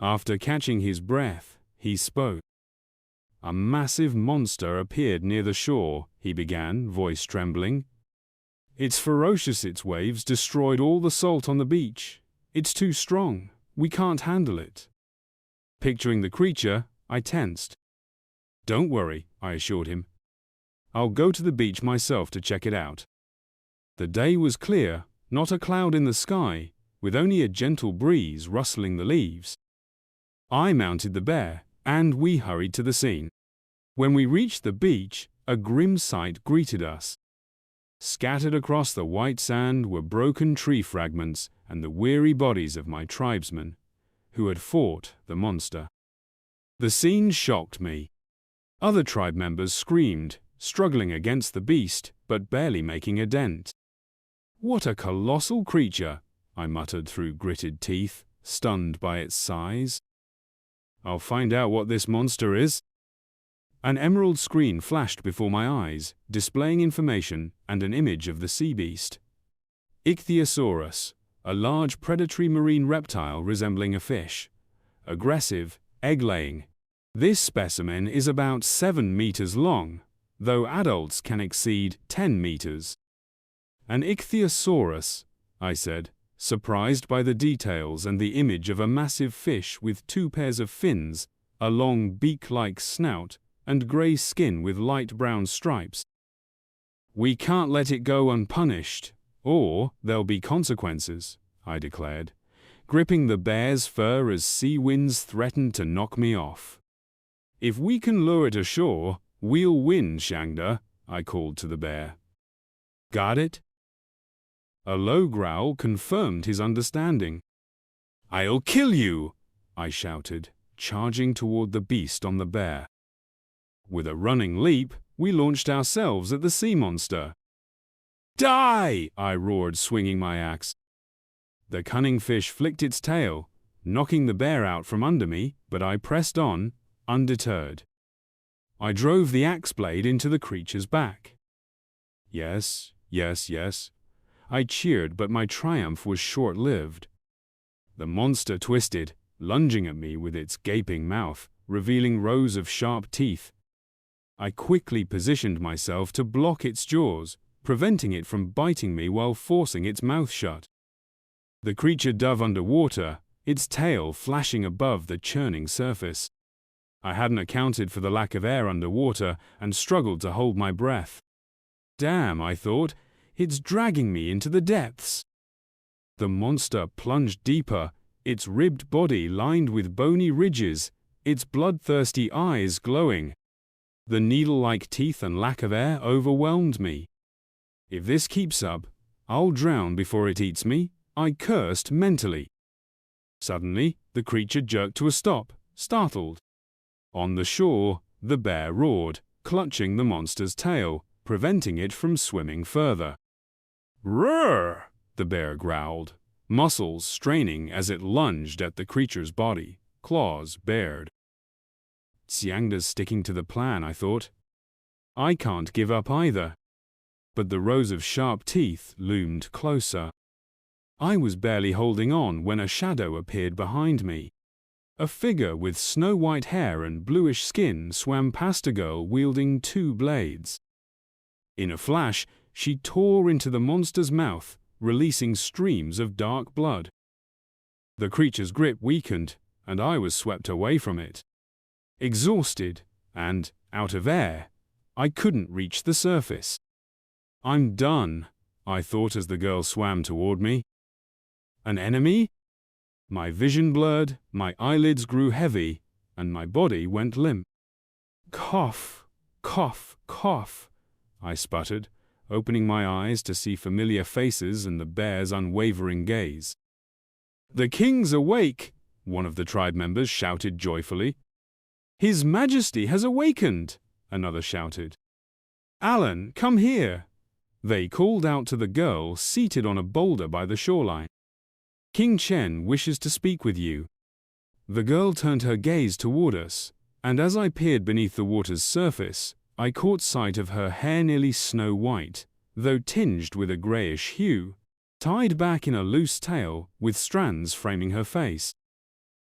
After catching his breath, he spoke. A massive monster appeared near the shore, he began, voice trembling. It's ferocious, its waves destroyed all the salt on the beach. It's too strong. We can't handle it. Picturing the creature, I tensed. Don't worry, I assured him. I'll go to the beach myself to check it out. The day was clear, not a cloud in the sky, with only a gentle breeze rustling the leaves. I mounted the bear, and we hurried to the scene. When we reached the beach, a grim sight greeted us. Scattered across the white sand were broken tree fragments and the weary bodies of my tribesmen, who had fought the monster. The scene shocked me. Other tribe members screamed, struggling against the beast, but barely making a dent. What a colossal creature, I muttered through gritted teeth, stunned by its size. I'll find out what this monster is. An emerald screen flashed before my eyes, displaying information and an image of the sea beast. Ichthyosaurus, a large predatory marine reptile resembling a fish. Aggressive, egg-laying. This specimen is about 7 meters long, though adults can exceed 10 meters. An ichthyosaurus, I said, surprised by the details and the image of a massive fish with 2 pairs of fins, a long beak-like snout, and grey skin with light brown stripes. We can't let it go unpunished, or there'll be consequences, I declared, gripping the bear's fur as sea winds threatened to knock me off. If we can lure it ashore, we'll win, Shangda, I called to the bear. Got it? A low growl confirmed his understanding. I'll kill you, I shouted, charging toward the beast on the bear. With a running leap, we launched ourselves at the sea monster. Die! I roared, swinging my axe. The cunning fish flicked its tail, knocking the bear out from under me, but I pressed on, undeterred. I drove the axe blade into the creature's back. Yes, yes, yes. I cheered, but my triumph was short-lived. The monster twisted, lunging at me with its gaping mouth, revealing rows of sharp teeth. I quickly positioned myself to block its jaws, preventing it from biting me while forcing its mouth shut. The creature dove underwater, its tail flashing above the churning surface. I hadn't accounted for the lack of air underwater and struggled to hold my breath. Damn, I thought, it's dragging me into the depths. The monster plunged deeper, its ribbed body lined with bony ridges, its bloodthirsty eyes glowing. The needle-like teeth and lack of air overwhelmed me. If this keeps up, I'll drown before it eats me, I cursed mentally. Suddenly, the creature jerked to a stop, startled. On the shore, the bear roared, clutching the monster's tail, preventing it from swimming further. Roar! The bear growled, muscles straining as it lunged at the creature's body, claws bared. Xiangda's sticking to the plan, I thought. I can't give up either. But the rows of sharp teeth loomed closer. I was barely holding on when a shadow appeared behind me. A figure with snow-white hair and bluish skin swam past a girl wielding 2 blades. In a flash, she tore into the monster's mouth, releasing streams of dark blood. The creature's grip weakened, and I was swept away from it. Exhausted and out of air, I couldn't reach the surface. I'm done, I thought as the girl swam toward me. An enemy? My vision blurred, my eyelids grew heavy, and my body went limp. Cough, cough, cough, I sputtered, opening my eyes to see familiar faces and the bear's unwavering gaze. The king's awake, one of the tribe members shouted joyfully. His Majesty has awakened, another shouted. Alan, come here. They called out to the girl seated on a boulder by the shoreline. King Chen wishes to speak with you. The girl turned her gaze toward us, and as I peered beneath the water's surface, I caught sight of her hair nearly snow-white, though tinged with a greyish hue, tied back in a loose tail with strands framing her face.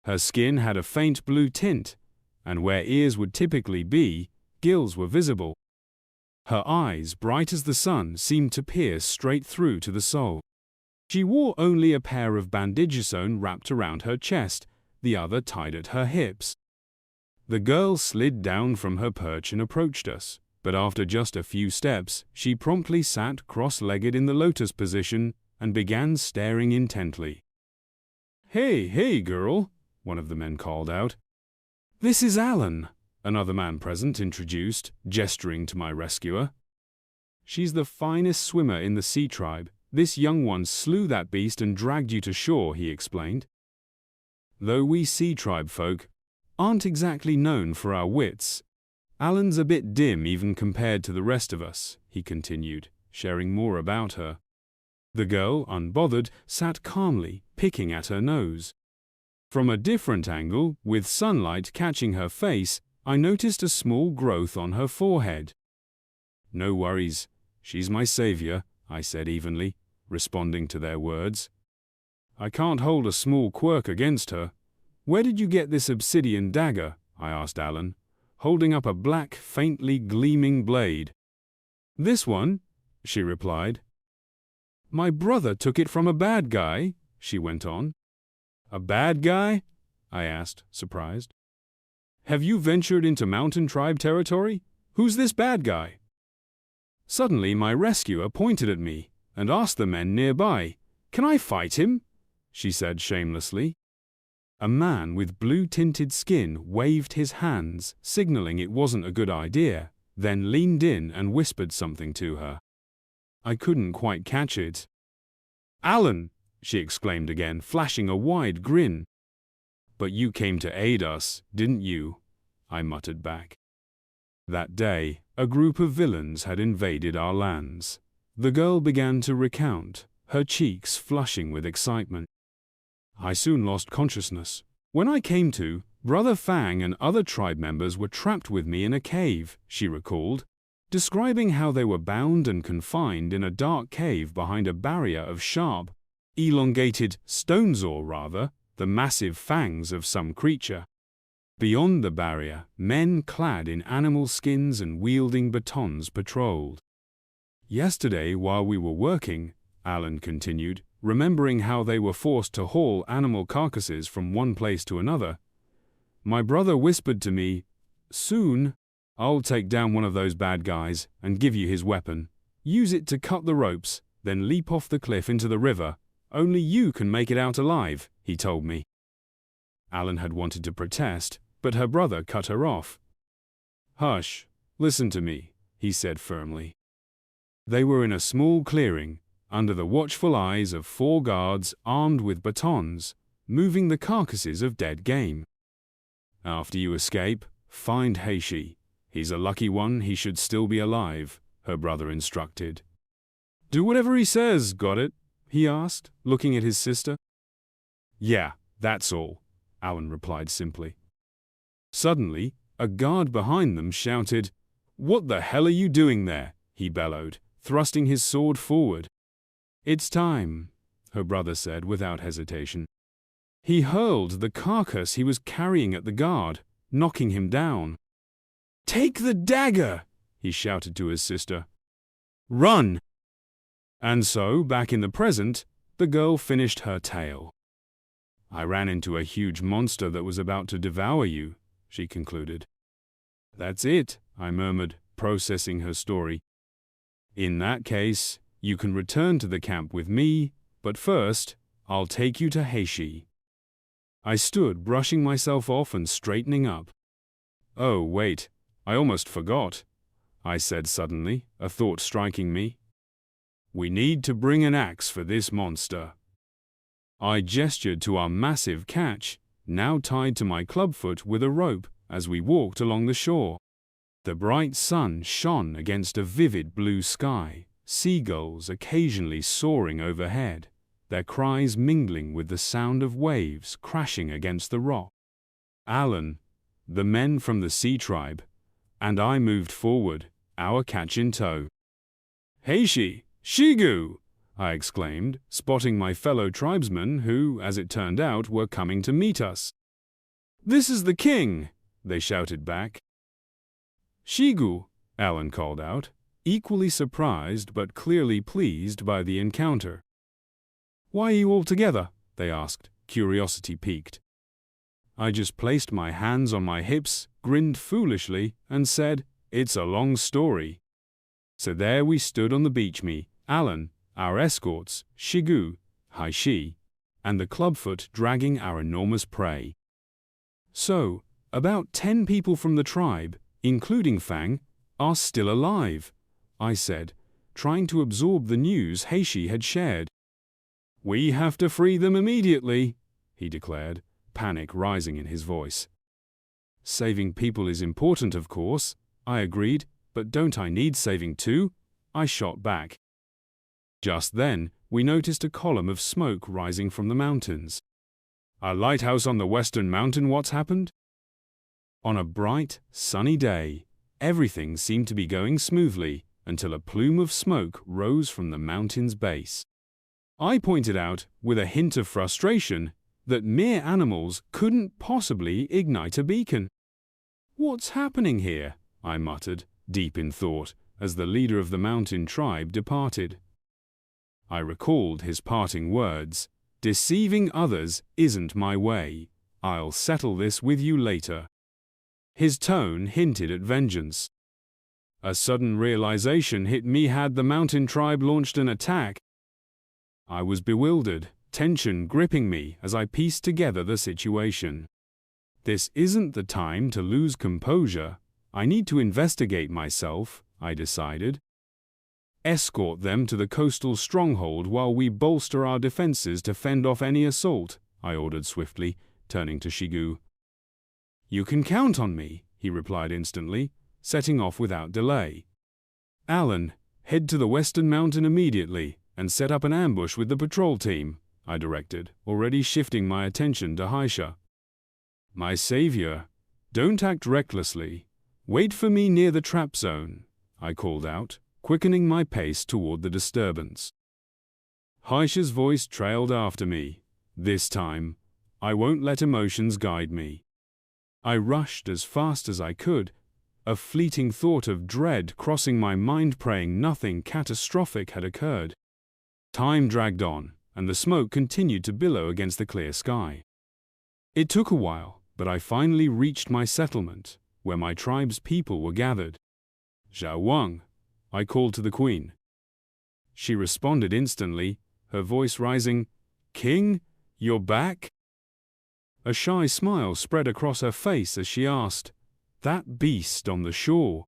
Her skin had a faint blue tint, and where ears would typically be, gills were visible. Her eyes, bright as the sun, seemed to pierce straight through to the soul. She wore only a pair of bandages wrapped around her chest, the other tied at her hips. The girl slid down from her perch and approached us, but after just a few steps, she promptly sat cross-legged in the lotus position and began staring intently. Hey, girl," one of the men called out. "This is Alan," another man present introduced, gesturing to my rescuer. "She's the finest swimmer in the sea tribe. This young one slew that beast and dragged you to shore," he explained. "Though we sea tribe folk aren't exactly known for our wits, Alan's a bit dim even compared to the rest of us," he continued, sharing more about her. The girl, unbothered, sat calmly, picking at her nose. From a different angle, with sunlight catching her face, I noticed a small growth on her forehead. "No worries, she's my savior," I said evenly, responding to their words. "I can't hold a small quirk against her." "Where did you get this obsidian dagger?" I asked Alan, holding up a black, faintly gleaming blade. "This one," she replied. "My brother took it from a bad guy," she went on. "A bad guy?" I asked, surprised. "Have you ventured into mountain tribe territory? Who's this bad guy?" Suddenly my rescuer pointed at me and asked the men nearby, "Can I fight him?" she said shamelessly. A man with blue-tinted skin waved his hands, signaling it wasn't a good idea, then leaned in and whispered something to her. I couldn't quite catch it. "Alan!" she exclaimed again, flashing a wide grin. "But you came to aid us, didn't you?" I muttered back. That day, a group of villains had invaded our lands. The girl began to recount, her cheeks flushing with excitement. "I soon lost consciousness. When I came to, Brother Fang and other tribe members were trapped with me in a cave," she recalled, describing how they were bound and confined in a dark cave behind a barrier of sharp, elongated stones, or rather, the massive fangs of some creature. Beyond the barrier, men clad in animal skins and wielding batons patrolled. "Yesterday, while we were working," Alan continued, remembering how they were forced to haul animal carcasses from one place to another, "my brother whispered to me, 'Soon, I'll take down one of those bad guys and give you his weapon. Use it to cut the ropes, then leap off the cliff into the river. Only you can make it out alive,' he told me." Alan had wanted to protest, but her brother cut her off. "Hush, listen to me," he said firmly. They were in a small clearing, under the watchful eyes of 4 guards armed with batons, moving the carcasses of dead game. "After you escape, find Heishi. He's a lucky one, he should still be alive," her brother instructed. "Do whatever he says, got it?" he asked, looking at his sister. "Yeah, that's all," Alan replied simply. Suddenly, a guard behind them shouted, "What the hell are you doing there?" he bellowed, thrusting his sword forward. "It's time," her brother said without hesitation. He hurled the carcass he was carrying at the guard, knocking him down. "Take the dagger!" he shouted to his sister. "Run!" And so, back in the present, the girl finished her tale. "I ran into a huge monster that was about to devour you," she concluded. "That's it," I murmured, processing her story. "In that case, you can return to the camp with me, but first, I'll take you to Heishi." I stood, brushing myself off and straightening up. "Oh, wait, I almost forgot," I said suddenly, a thought striking me. "We need to bring an axe for this monster." I gestured to our massive catch, now tied to my clubfoot with a rope, as we walked along the shore. The bright sun shone against a vivid blue sky, seagulls occasionally soaring overhead, their cries mingling with the sound of waves crashing against the rock. Alan, the men from the sea tribe, and I moved forward, our catch in tow. "Heishi! Shigu!" I exclaimed, spotting my fellow tribesmen who, as it turned out, were coming to meet us. "This is the king!" they shouted back. "Shigu," Alan called out, equally surprised but clearly pleased by the encounter. "Why are you all together?" they asked, curiosity piqued. I just placed my hands on my hips, grinned foolishly, and said, "It's a long story." So there we stood on the beach, me, Alan, our escorts, Shigu, Haishi, and the clubfoot dragging our enormous prey. "So, about 10 people from the tribe, including Fang, are still alive," I said, trying to absorb the news Heishi had shared. "We have to free them immediately," he declared, panic rising in his voice. "Saving people is important, of course," I agreed, "but don't I need saving too?" I shot back. Just then, we noticed a column of smoke rising from the mountains. "A lighthouse on the western mountain, what's happened?" On a bright, sunny day, everything seemed to be going smoothly until a plume of smoke rose from the mountain's base. I pointed out, with a hint of frustration, that mere animals couldn't possibly ignite a beacon. "What's happening here?" I muttered, deep in thought, as the leader of the mountain tribe departed. I recalled his parting words, "Deceiving others isn't my way. I'll settle this with you later." His tone hinted at vengeance. A sudden realization hit me. Had the mountain tribe launched an attack? I was bewildered, tension gripping me as I pieced together the situation. This isn't the time to lose composure. I need to investigate myself, I decided. "Escort them to the coastal stronghold while we bolster our defenses to fend off any assault," I ordered swiftly, turning to Shigu. "You can count on me," he replied instantly, setting off without delay. "Alan, head to the western mountain immediately and set up an ambush with the patrol team," I directed, already shifting my attention to Haisha. "My savior, don't act recklessly. Wait for me near the trap zone," I called out, quickening my pace toward the disturbance. Haisha's voice trailed after me. This time, I won't let emotions guide me. I rushed as fast as I could, a fleeting thought of dread crossing my mind, praying nothing catastrophic had occurred. Time dragged on, and the smoke continued to billow against the clear sky. It took a while, but I finally reached my settlement, where my tribe's people were gathered. "Zhao Wang," I called to the queen. She responded instantly, her voice rising, "King, you're back?" A shy smile spread across her face as she asked, "That beast on the shore?"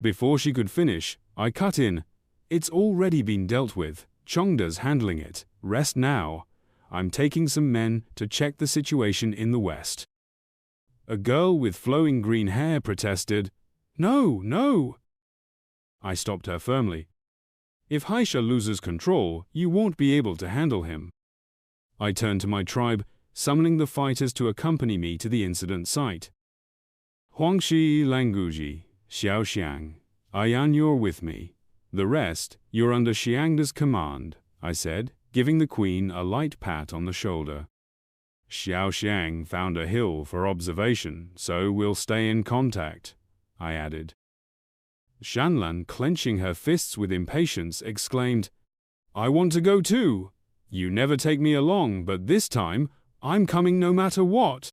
Before she could finish, I cut in, "It's already been dealt with. Chongda's handling it. Rest now. I'm taking some men to check the situation in the west." A girl with flowing green hair protested, "No, no." I stopped her firmly. "If Haisha loses control, you won't be able to handle him." I turned to my tribe, summoning the fighters to accompany me to the incident site. "Huangshi Languji, Xiaoxiang, Ayan, you're with me. The rest, you're under Xiangda's command," I said, giving the queen a light pat on the shoulder. "Xiaoxiang found a hill for observation, so we'll stay in contact," I added. Shanlan, clenching her fists with impatience, exclaimed, "I want to go too. You never take me along, but this time, I'm coming no matter what."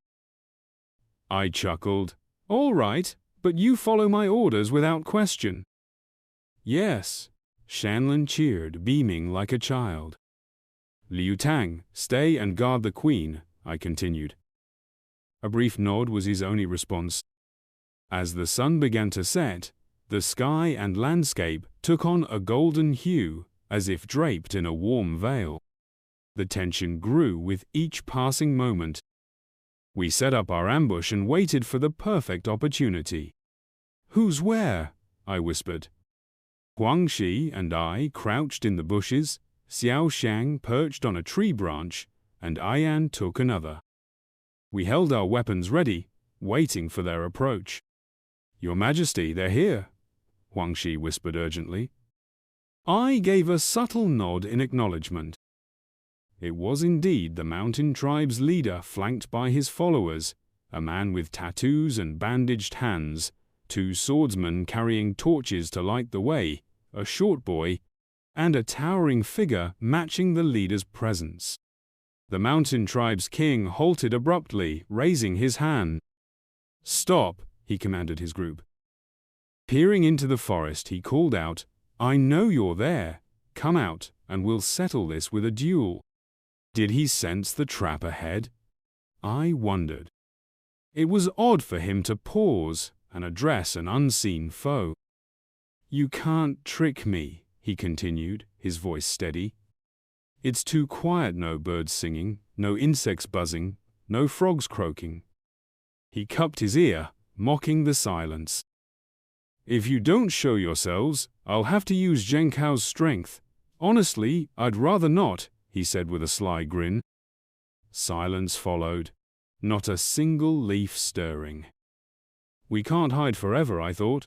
I chuckled, "All right, but you follow my orders without question." "Yes," Shanlan cheered, beaming like a child. "Liu Tang, stay and guard the queen," I continued. A brief nod was his only response. As the sun began to set, the sky and landscape took on a golden hue, as if draped in a warm veil. The tension grew with each passing moment. We set up our ambush and waited for the perfect opportunity. "Who's where?" I whispered. Huangshi and I crouched in the bushes, Xiao Xiang perched on a tree branch, and Ayan took another. We held our weapons ready, waiting for their approach. "Your Majesty, they're here," Huangshi whispered urgently. I gave a subtle nod in acknowledgement. It was indeed the mountain tribe's leader, flanked by his followers, a man with tattoos and bandaged hands, 2 swordsmen carrying torches to light the way, a short boy, and a towering figure matching the leader's presence. The mountain tribe's king halted abruptly, raising his hand. "Stop," he commanded his group. Peering into the forest, he called out, "I know you're there. Come out, and we'll settle this with a duel." Did he sense the trap ahead? I wondered. It was odd for him to pause and address an unseen foe. "You can't trick me," he continued, his voice steady. "It's too quiet, no birds singing, no insects buzzing, no frogs croaking." He cupped his ear, mocking the silence. "If you don't show yourselves, I'll have to use Zhengkao's strength. Honestly, I'd rather not," he said with a sly grin. Silence followed, not a single leaf stirring. We can't hide forever, I thought.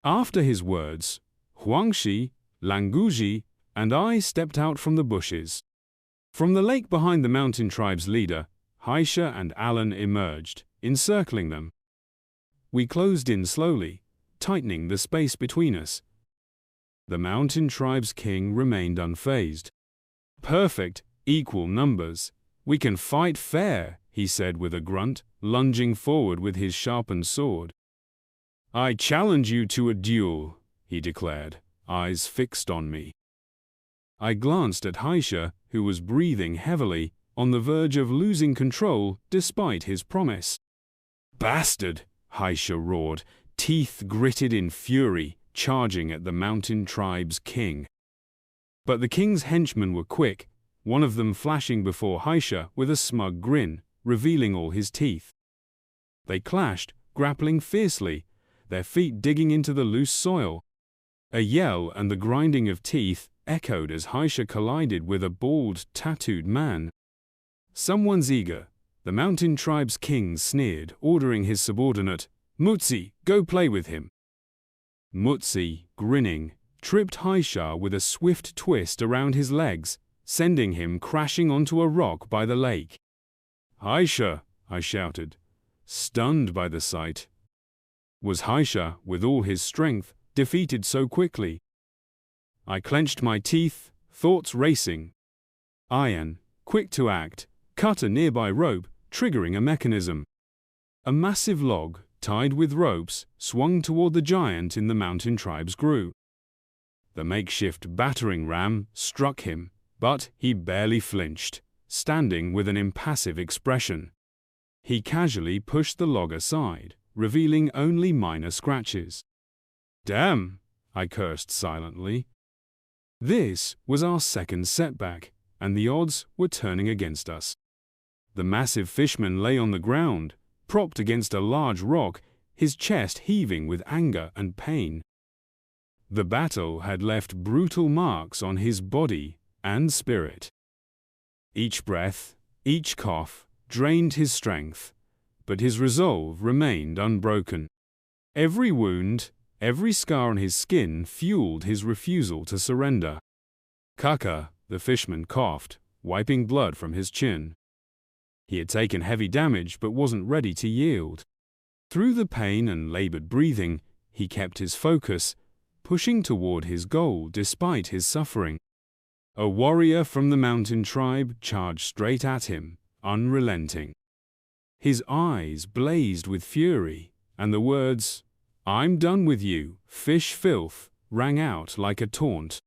After his words, Huangxi, Languji, and I stepped out from the bushes. From the lake behind the mountain tribe's leader, Haisha and Alan emerged, encircling them. We closed in slowly, tightening the space between us. The mountain tribe's king remained unfazed. "Perfect, equal numbers. We can fight fair," he said with a grunt, lunging forward with his sharpened sword. "I challenge you to a duel," he declared, eyes fixed on me. I glanced at Haisha, who was breathing heavily, on the verge of losing control despite his promise. "Bastard!" Haisha roared, teeth gritted in fury, charging at the mountain tribe's king. But the king's henchmen were quick, one of them flashing before Haisha with a smug grin, revealing all his teeth. They clashed, grappling fiercely, their feet digging into the loose soil. A yell and the grinding of teeth echoed as Haisha collided with a bald, tattooed man. "Someone's eager," the mountain tribe's king sneered, ordering his subordinate, "Mutsi, go play with him." Mutsi, grinning, tripped Haisha with a swift twist around his legs, sending him crashing onto a rock by the lake. "Haisha!" I shouted, stunned by the sight. Was Haisha, with all his strength, defeated so quickly? I clenched my teeth, thoughts racing. Iron, quick to act, cut a nearby rope, triggering a mechanism. A massive log, tied with ropes, swung toward the giant in the mountain tribe's group. The makeshift battering ram struck him, but he barely flinched, standing with an impassive expression. He casually pushed the log aside, revealing only minor scratches. "Damn!" I cursed silently. This was our second setback, and the odds were turning against us. The massive fishman lay on the ground, propped against a large rock, his chest heaving with anger and pain. The battle had left brutal marks on his body and spirit. Each breath, each cough, drained his strength, but his resolve remained unbroken. Every wound, every scar on his skin fueled his refusal to surrender. "Kaka," the fishman coughed, wiping blood from his chin. He had taken heavy damage but wasn't ready to yield. Through the pain and labored breathing, he kept his focus, pushing toward his goal despite his suffering. A warrior from the mountain tribe charged straight at him, unrelenting. His eyes blazed with fury, and the words, "I'm done with you, fish filth," rang out like a taunt.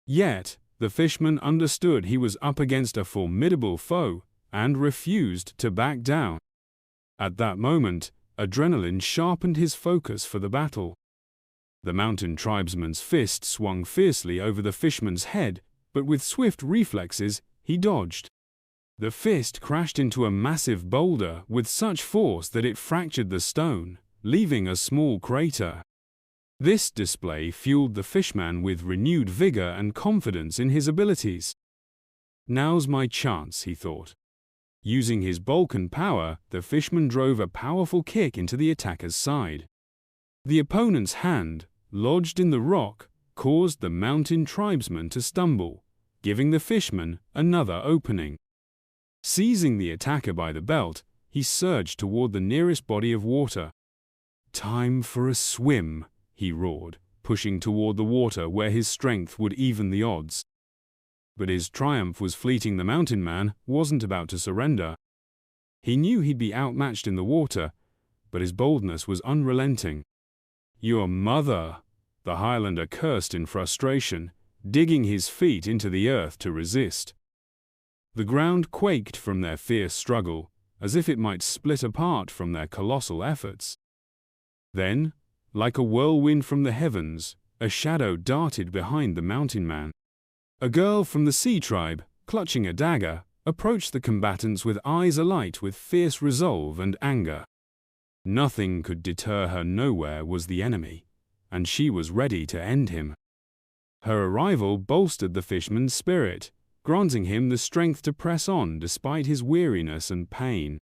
Yet, the fishman understood he was up against a formidable foe and refused to back down. At that moment, adrenaline sharpened his focus for the battle. The mountain tribesman's fist swung fiercely over the fishman's head, but with swift reflexes, he dodged. The fist crashed into a massive boulder with such force that it fractured the stone, leaving a small crater. This display fueled the fishman with renewed vigor and confidence in his abilities. "Now's my chance," he thought. Using his bulk and power, the fishman drove a powerful kick into the attacker's side. The opponent's hand, lodged in the rock, caused the mountain tribesman to stumble, giving the fishman another opening. Seizing the attacker by the belt, he surged toward the nearest body of water. "Time for a swim," he roared, pushing toward the water where his strength would even the odds. But his triumph was fleeting. The mountain man wasn't about to surrender. He knew he'd be outmatched in the water, but his boldness was unrelenting. "Your mother!" the Highlander cursed in frustration, digging his feet into the earth to resist. The ground quaked from their fierce struggle, as if it might split apart from their colossal efforts. Then, like a whirlwind from the heavens, a shadow darted behind the mountain man. A girl from the sea tribe, clutching a dagger, approached the combatants with eyes alight with fierce resolve and anger. Nothing could deter her. Nowhere was the enemy, and she was ready to end him. Her arrival bolstered the fisherman's spirit, granting him the strength to press on despite his weariness and pain.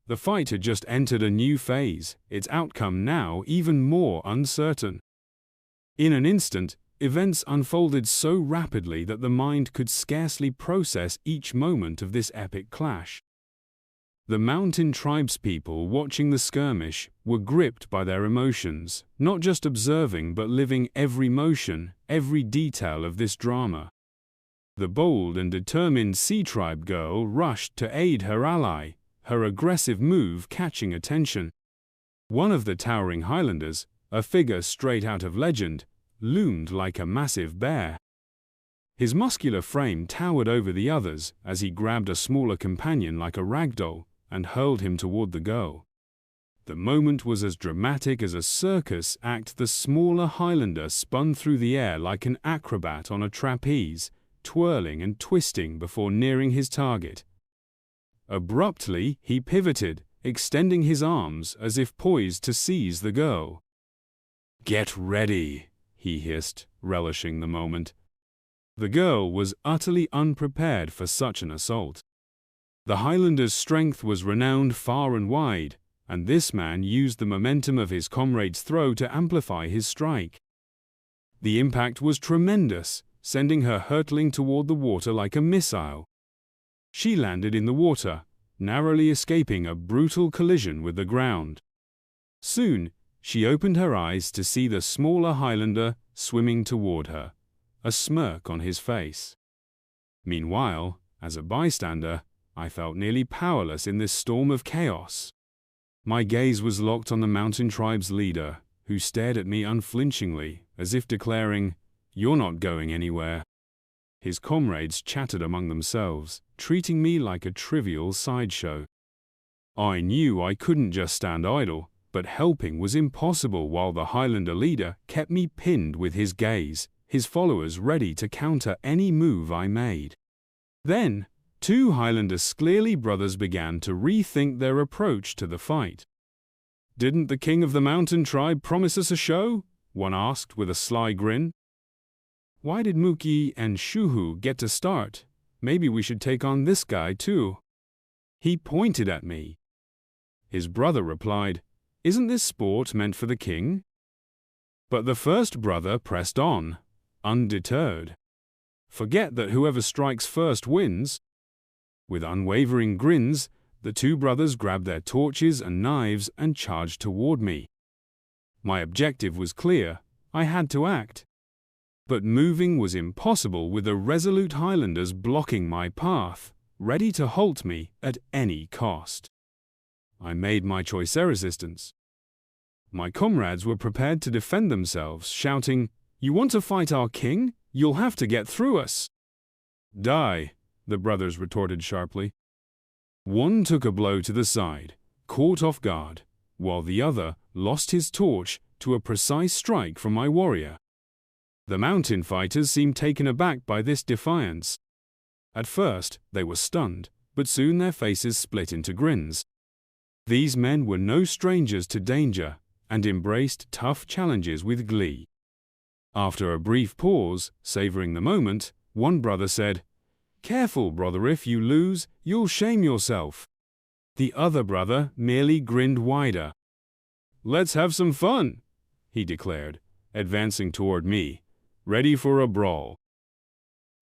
The fight had just entered a new phase, its outcome now even more uncertain. In an instant, events unfolded so rapidly that the mind could scarcely process each moment of this epic clash. The mountain tribespeople watching the skirmish were gripped by their emotions, not just observing but living every motion, every detail of this drama. The bold and determined sea tribe girl rushed to aid her ally, her aggressive move catching attention. One of the towering Highlanders, a figure straight out of legend, loomed like a massive bear. His muscular frame towered over the others as he grabbed a smaller companion like a rag doll and hurled him toward the girl. The moment was as dramatic as a circus act. The smaller Highlander spun through the air like an acrobat on a trapeze, twirling and twisting before nearing his target. Abruptly, he pivoted, extending his arms as if poised to seize the girl. "Get ready," he hissed, relishing the moment. The girl was utterly unprepared for such an assault. The Highlander's strength was renowned far and wide, and this man used the momentum of his comrade's throw to amplify his strike. The impact was tremendous, sending her hurtling toward the water like a missile. She landed in the water, narrowly escaping a brutal collision with the ground. Soon, she opened her eyes to see the smaller Highlander swimming toward her, a smirk on his face. Meanwhile, as a bystander, I felt nearly powerless in this storm of chaos. My gaze was locked on the mountain tribe's leader, who stared at me unflinchingly, as if declaring, "You're not going anywhere." His comrades chattered among themselves, treating me like a trivial sideshow. I knew I couldn't just stand idle, but helping was impossible while the Highlander leader kept me pinned with his gaze, his followers ready to counter any move I made. Then, two Highlander Sklearly brothers began to rethink their approach to the fight. "Didn't the king of the mountain tribe promise us a show?" one asked with a sly grin. "Why did Mookie and Shuhu get to start? Maybe we should take on this guy too." He pointed at me. His brother replied, "Isn't this sport meant for the king?" But the first brother pressed on, undeterred. "Forget that whoever strikes first wins." With unwavering grins, the two brothers grabbed their torches and knives and charged toward me. My objective was clear. I had to act. But moving was impossible with the resolute Highlanders blocking my path, ready to halt me at any cost. I made my choice: resistance. My comrades were prepared to defend themselves, shouting, "You want to fight our king? You'll have to get through us." "Die," the brothers retorted sharply. One took a blow to the side, caught off guard, while the other lost his torch to a precise strike from my warrior. The mountain fighters seemed taken aback by this defiance. At first, they were stunned, but soon their faces split into grins. These men were no strangers to danger and embraced tough challenges with glee. After a brief pause, savoring the moment, one brother said, "Careful, brother, if you lose, you'll shame yourself." The other brother merely grinned wider. "Let's have some fun," he declared, advancing toward me, ready for a brawl.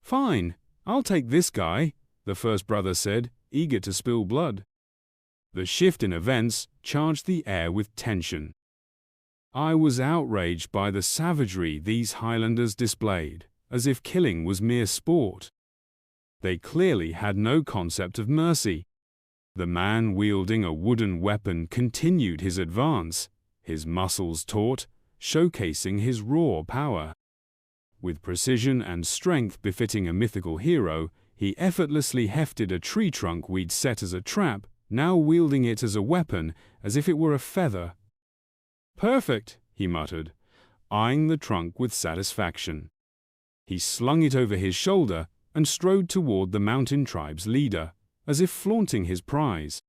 "Fine, I'll take this guy," the first brother said, eager to spill blood. The shift in events charged the air with tension. I was outraged by the savagery these Highlanders displayed, as if killing was mere sport. They clearly had no concept of mercy. The man wielding a wooden weapon continued his advance, his muscles taut, showcasing his raw power. With precision and strength befitting a mythical hero, he effortlessly hefted a tree trunk we'd set as a trap, now wielding it as a weapon, as if it were a feather. "Perfect," he muttered, eyeing the trunk with satisfaction. He slung it over his shoulder and strode toward the mountain tribe's leader, as if flaunting his prize.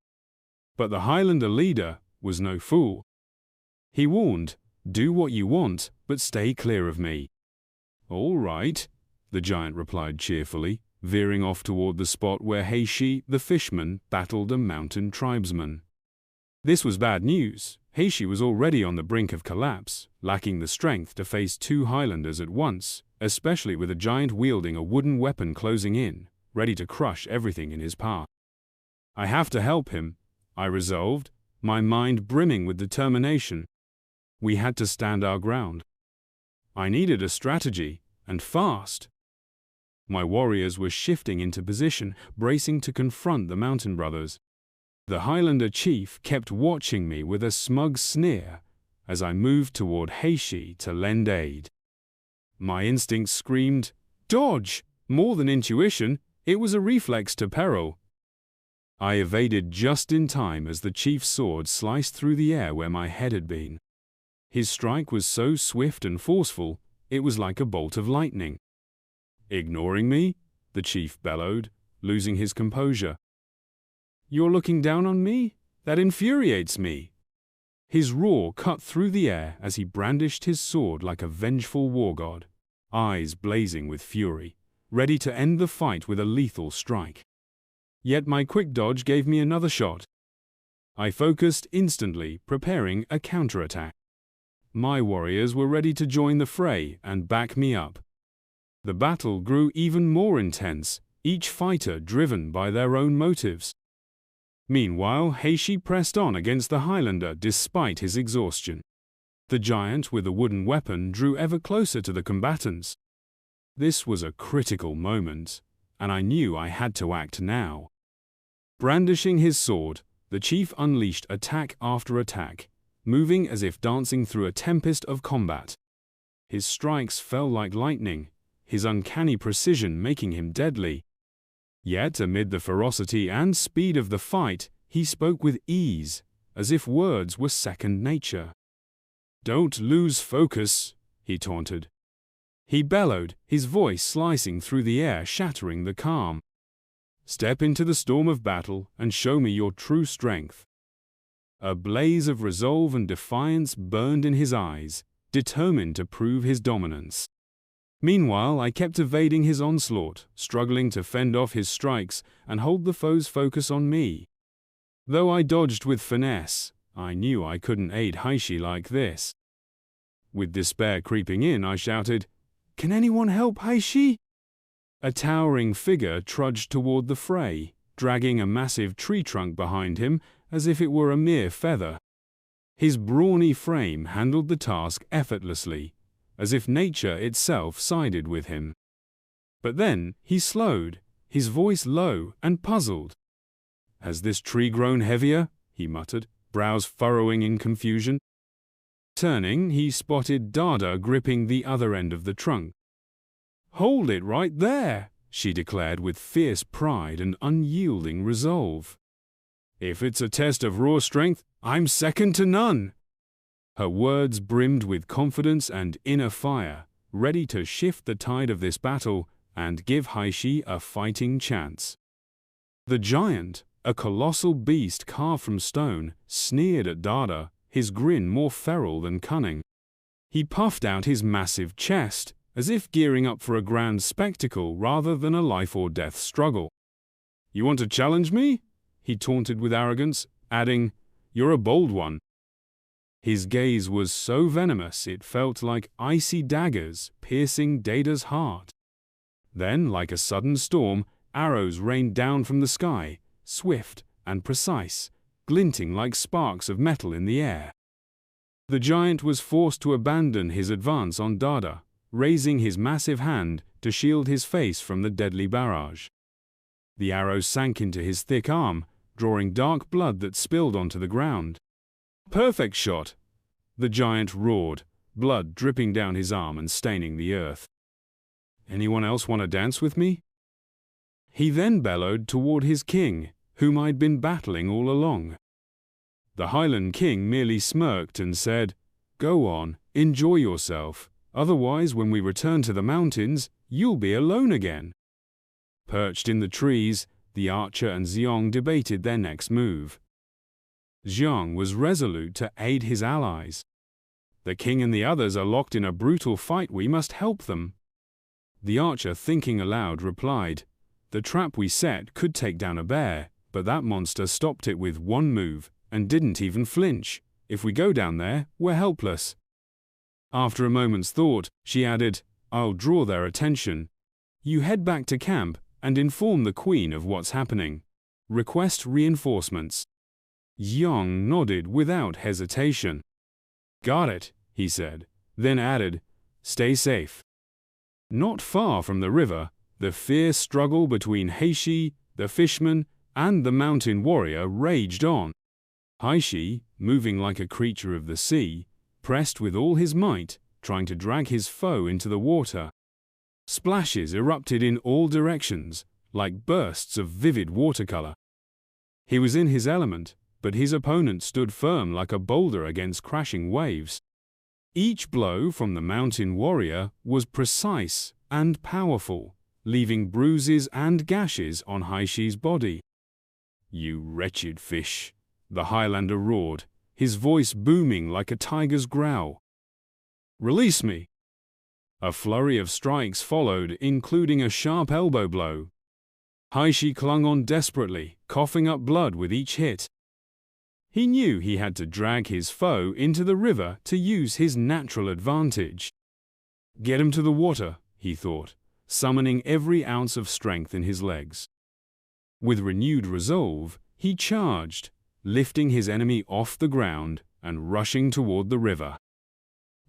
But the Highlander leader was no fool. He warned, "Do what you want, but stay clear of me." "All right," the giant replied cheerfully, veering off toward the spot where Heishi, the fishman, battled a mountain tribesman. This was bad news. Heishi was already on the brink of collapse, lacking the strength to face two Highlanders at once, especially with a giant wielding a wooden weapon closing in, ready to crush everything in his path. "I have to help him," I resolved, my mind brimming with determination. We had to stand our ground. I needed a strategy, and fast. My warriors were shifting into position, bracing to confront the mountain brothers. The Highlander chief kept watching me with a smug sneer as I moved toward Heishi to lend aid. My instincts screamed, "Dodge!" More than intuition, it was a reflex to peril. I evaded just in time as the chief's sword sliced through the air where my head had been. His strike was so swift and forceful, it was like a bolt of lightning. "Ignoring me?" the chief bellowed, losing his composure. "You're looking down on me? That infuriates me." His roar cut through the air as he brandished his sword like a vengeful war god, eyes blazing with fury, ready to end the fight with a lethal strike. Yet my quick dodge gave me another shot. I focused instantly, preparing a counterattack. My warriors were ready to join the fray and back me up. The battle grew even more intense, each fighter driven by their own motives. Meanwhile, Heishi pressed on against the Highlander despite his exhaustion. The giant with a wooden weapon drew ever closer to the combatants. This was a critical moment, and I knew I had to act now. Brandishing his sword, the chief unleashed attack after attack, moving as if dancing through a tempest of combat. His strikes fell like lightning, his uncanny precision making him deadly. Yet amid the ferocity and speed of the fight, he spoke with ease, as if words were second nature. "Don't lose focus," he taunted. He bellowed, his voice slicing through the air, shattering the calm. "Step into the storm of battle and show me your true strength." A blaze of resolve and defiance burned in his eyes, determined to prove his dominance. Meanwhile, I kept evading his onslaught, struggling to fend off his strikes and hold the foe's focus on me. Though I dodged with finesse, I knew I couldn't aid Heishi like this. With despair creeping in, I shouted, "Can anyone help Heishi?" A towering figure trudged toward the fray, dragging a massive tree trunk behind him as if it were a mere feather. His brawny frame handled the task effortlessly, as if nature itself sided with him. But then he slowed, his voice low and puzzled. "Has this tree grown heavier?" he muttered, brows furrowing in confusion. Turning, he spotted Dada gripping the other end of the trunk. "Hold it right there," she declared with fierce pride and unyielding resolve. "If it's a test of raw strength, I'm second to none." Her words brimmed with confidence and inner fire, ready to shift the tide of this battle and give Heishi a fighting chance. The giant, a colossal beast carved from stone, sneered at Dada, his grin more feral than cunning. He puffed out his massive chest, as if gearing up for a grand spectacle rather than a life-or-death struggle. "You want to challenge me?" he taunted with arrogance, adding, "You're a bold one." His gaze was so venomous it felt like icy daggers piercing Data's heart. Then, like a sudden storm, arrows rained down from the sky, swift and precise, glinting like sparks of metal in the air. The giant was forced to abandon his advance on Dada, raising his massive hand to shield his face from the deadly barrage. The arrows sank into his thick arm, drawing dark blood that spilled onto the ground. "Perfect shot!" the giant roared, blood dripping down his arm and staining the earth. "Anyone else want to dance with me?" He then bellowed toward his king, whom I'd been battling all along. The Highland King merely smirked and said, "Go on, enjoy yourself, otherwise when we return to the mountains, you'll be alone again." Perched in the trees, the archer and Xiong debated their next move. Xiong was resolute to aid his allies. "The king and the others are locked in a brutal fight, we must help them." The archer, thinking aloud, replied, "The trap we set could take down a bear, but that monster stopped it with one move and didn't even flinch. If we go down there, we're helpless." After a moment's thought, she added, "I'll draw their attention. You head back to camp and inform the queen of what's happening. Request reinforcements." Xiong nodded without hesitation. "Got it," he said, then added, "Stay safe." Not far from the river, the fierce struggle between Heishi, the fishman, and the mountain warrior raged on. Heishi, moving like a creature of the sea, pressed with all his might, trying to drag his foe into the water. Splashes erupted in all directions, like bursts of vivid watercolor. He was in his element, but his opponent stood firm like a boulder against crashing waves. Each blow from the mountain warrior was precise and powerful, leaving bruises and gashes on Heishi's body. "You wretched fish," the Highlander roared, his voice booming like a tiger's growl. "Release me!" A flurry of strikes followed, including a sharp elbow blow. Heishi clung on desperately, coughing up blood with each hit. He knew he had to drag his foe into the river to use his natural advantage. "Get him to the water," he thought, summoning every ounce of strength in his legs. With renewed resolve, he charged, lifting his enemy off the ground and rushing toward the river.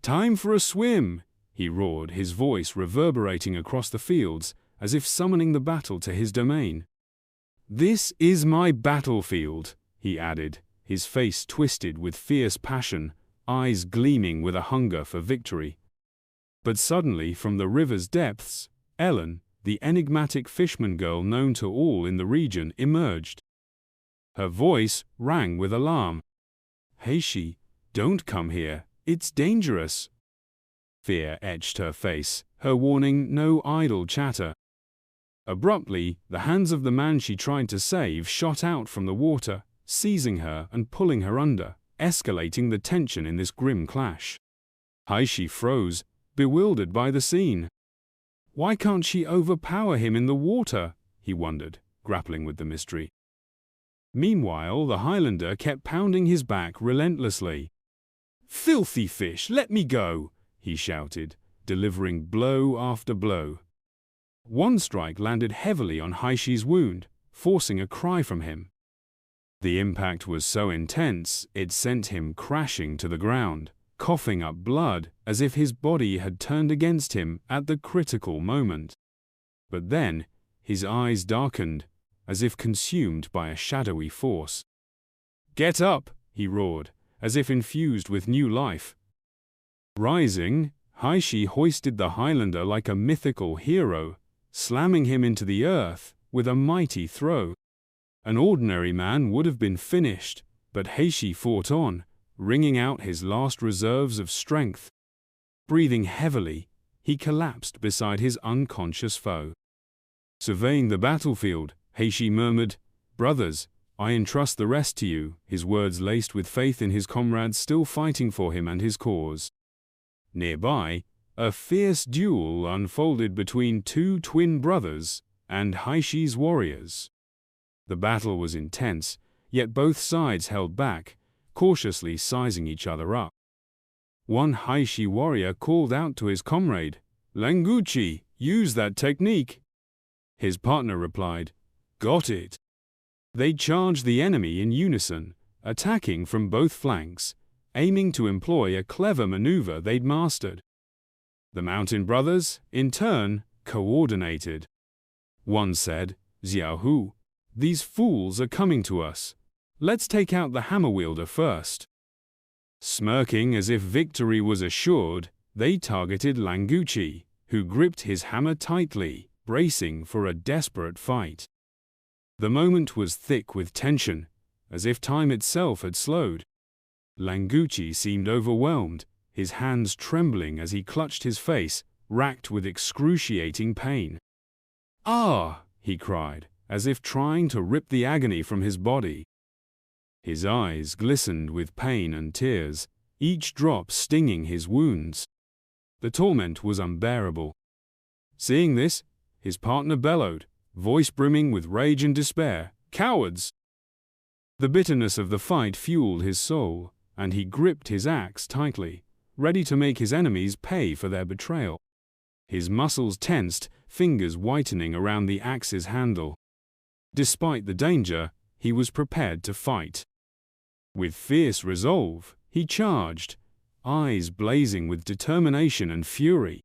"Time for a swim!" he roared, his voice reverberating across the fields as if summoning the battle to his domain. "This is my battlefield," he added, his face twisted with fierce passion, eyes gleaming with a hunger for victory. But suddenly, from the river's depths, Ellen, the enigmatic fishman girl known to all in the region, emerged. Her voice rang with alarm. "Heishi, don't come here, it's dangerous." Fear etched her face, her warning no idle chatter. Abruptly, the hands of the man she tried to save shot out from the water, seizing her and pulling her under, escalating the tension in this grim clash. Heishi froze, bewildered by the scene. Why can't she overpower him in the water? He wondered, grappling with the mystery. Meanwhile, the Highlander kept pounding his back relentlessly. "Filthy fish, let me go!" he shouted, delivering blow after blow. One strike landed heavily on Heishi's wound, forcing a cry from him. The impact was so intense, it sent him crashing to the ground, coughing up blood as if his body had turned against him at the critical moment. But then, his eyes darkened, as if consumed by a shadowy force. "Get up!" he roared, as if infused with new life. Rising, Heishi hoisted the Highlander like a mythical hero, slamming him into the earth with a mighty throw. An ordinary man would have been finished, but Heishi fought on, wringing out his last reserves of strength. Breathing heavily, he collapsed beside his unconscious foe. Surveying the battlefield, Heishi murmured, "Brothers, I entrust the rest to you," his words laced with faith in his comrades still fighting for him and his cause. Nearby, a fierce duel unfolded between two twin brothers and Heishi's warriors. The battle was intense, yet both sides held back, cautiously sizing each other up. One Haishi warrior called out to his comrade, "Languchi, use that technique." His partner replied, "Got it." They charged the enemy in unison, attacking from both flanks, aiming to employ a clever maneuver they'd mastered. The Mountain Brothers, in turn, coordinated. One said, "Xiaohu, these fools are coming to us. Let's take out the hammer wielder first." Smirking as if victory was assured, they targeted Languchi, who gripped his hammer tightly, bracing for a desperate fight. The moment was thick with tension, as if time itself had slowed. Languchi seemed overwhelmed, his hands trembling as he clutched his face, racked with excruciating pain. "Ah!" he cried, as if trying to rip the agony from his body. His eyes glistened with pain and tears, each drop stinging his wounds. The torment was unbearable. Seeing this, his partner bellowed, voice brimming with rage and despair, "Cowards!" The bitterness of the fight fueled his soul, and he gripped his axe tightly, ready to make his enemies pay for their betrayal. His muscles tensed, fingers whitening around the axe's handle. Despite the danger, he was prepared to fight. With fierce resolve, he charged, eyes blazing with determination and fury.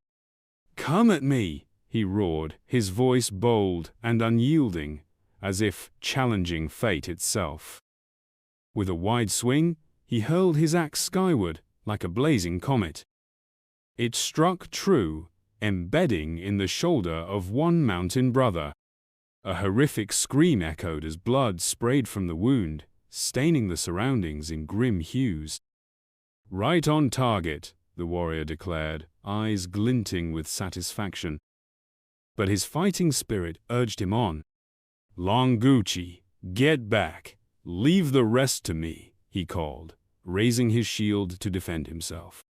"Come at me!" he roared, his voice bold and unyielding, as if challenging fate itself. With a wide swing, he hurled his axe skyward like a blazing comet. It struck true, embedding in the shoulder of one mountain brother. A horrific scream echoed as blood sprayed from the wound, staining the surroundings in grim hues. "Right on target," the warrior declared, eyes glinting with satisfaction. But his fighting spirit urged him on. "Languchi, get back. Leave the rest to me," he called, raising his shield to defend himself.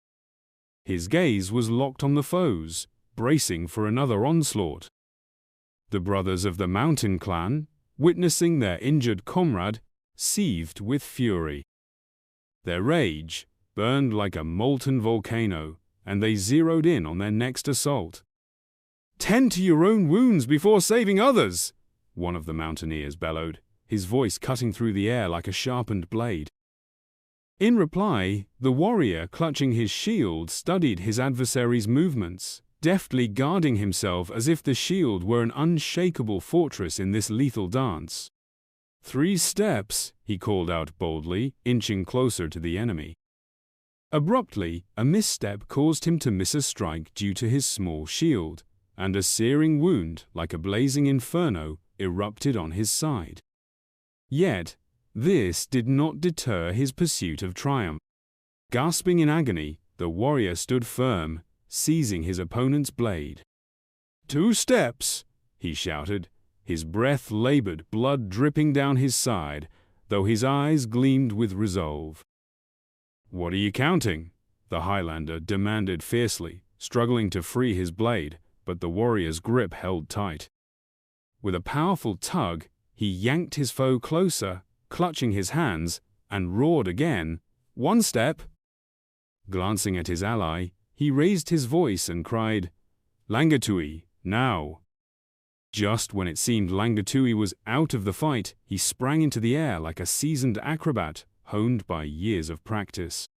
His gaze was locked on the foes, bracing for another onslaught. The brothers of the Mountain Clan, witnessing their injured comrade, seethed with fury. Their rage burned like a molten volcano, and they zeroed in on their next assault. "Tend to your own wounds before saving others!" one of the mountaineers bellowed, his voice cutting through the air like a sharpened blade. In reply, the warrior clutching his shield studied his adversary's movements, deftly guarding himself as if the shield were an unshakable fortress in this lethal dance. "3 steps," he called out boldly, inching closer to the enemy. Abruptly, a misstep caused him to miss a strike due to his small shield, and a searing wound, like a blazing inferno, erupted on his side. Yet, this did not deter his pursuit of triumph. Gasping in agony, the warrior stood firm, seizing his opponent's blade. "2 steps," he shouted, his breath labored, blood dripping down his side, though his eyes gleamed with resolve. "What are you counting?" the Highlander demanded fiercely, struggling to free his blade, but the warrior's grip held tight. With a powerful tug, he yanked his foe closer, clutching his hands, and roared again, "1 step!" Glancing at his ally, he raised his voice and cried, "Langatui, now!" Just when it seemed Langatui was out of the fight, he sprang into the air like a seasoned acrobat, honed by years of practice.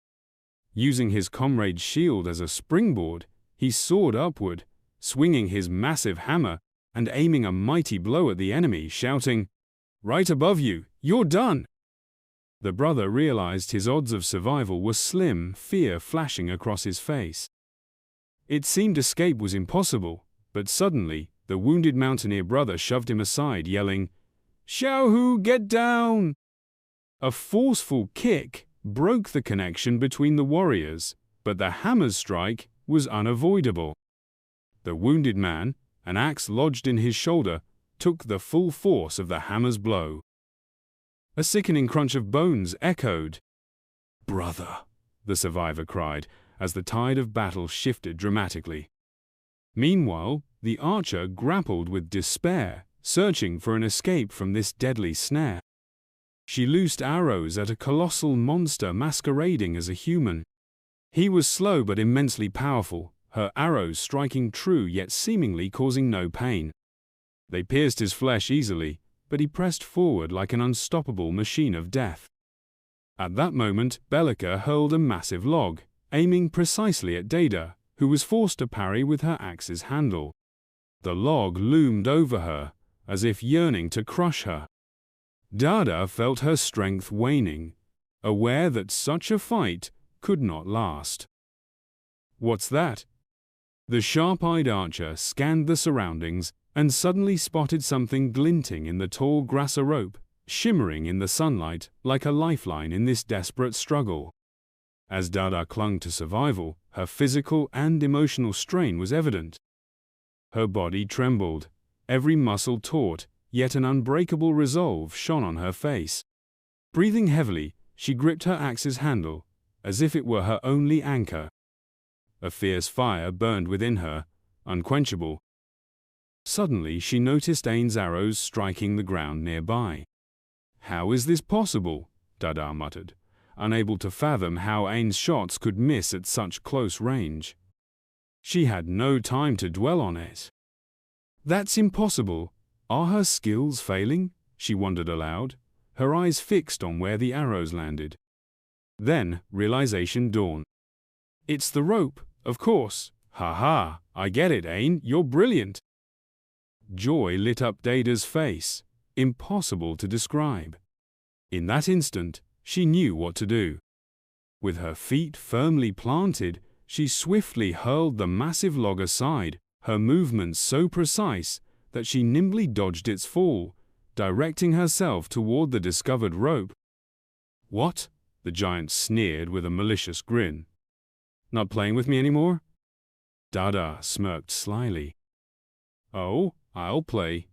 Using his comrade's shield as a springboard, he soared upward, swinging his massive hammer and aiming a mighty blow at the enemy, shouting, "Right above you, you're done!" The brother realized his odds of survival were slim, fear flashing across his face. It seemed escape was impossible, but suddenly, the wounded mountaineer brother shoved him aside, yelling, "Xiaohu, get down!" A forceful kick broke the connection between the warriors, but the hammer's strike was unavoidable. The wounded man, an axe lodged in his shoulder, took the full force of the hammer's blow. A sickening crunch of bones echoed. "Brother," the survivor cried, as the tide of battle shifted dramatically. Meanwhile, the archer grappled with despair, searching for an escape from this deadly snare. She loosed arrows at a colossal monster masquerading as a human. He was slow but immensely powerful, her arrows striking true yet seemingly causing no pain. They pierced his flesh easily, but he pressed forward like an unstoppable machine of death. At that moment, Bellica hurled a massive log, aiming precisely at Dada, who was forced to parry with her axe's handle. The log loomed over her, as if yearning to crush her. Dada felt her strength waning, aware that such a fight could not last. "What's that?" The sharp-eyed archer scanned the surroundings and suddenly spotted something glinting in the tall grasser rope, shimmering in the sunlight like a lifeline in this desperate struggle. As Dada clung to survival, her physical and emotional strain was evident. Her body trembled, every muscle taut, yet an unbreakable resolve shone on her face. Breathing heavily, she gripped her axe's handle, as if it were her only anchor. A fierce fire burned within her, unquenchable. Suddenly she noticed Ain's arrows striking the ground nearby. "How is this possible?" Dada muttered, unable to fathom how Ain's shots could miss at such close range. She had no time to dwell on it. "That's impossible. Are her skills failing?" she wondered aloud, her eyes fixed on where the arrows landed. Then realization dawned. "It's the rope, of course. Ha ha, I get it, Ain, you're brilliant." Joy lit up Dada's face, impossible to describe. In that instant, she knew what to do. With her feet firmly planted, she swiftly hurled the massive log aside, her movements so precise that she nimbly dodged its fall, directing herself toward the discovered rope. "What?" the giant sneered with a malicious grin. "Not playing with me anymore?" Dada smirked slyly. "Oh, I'll play."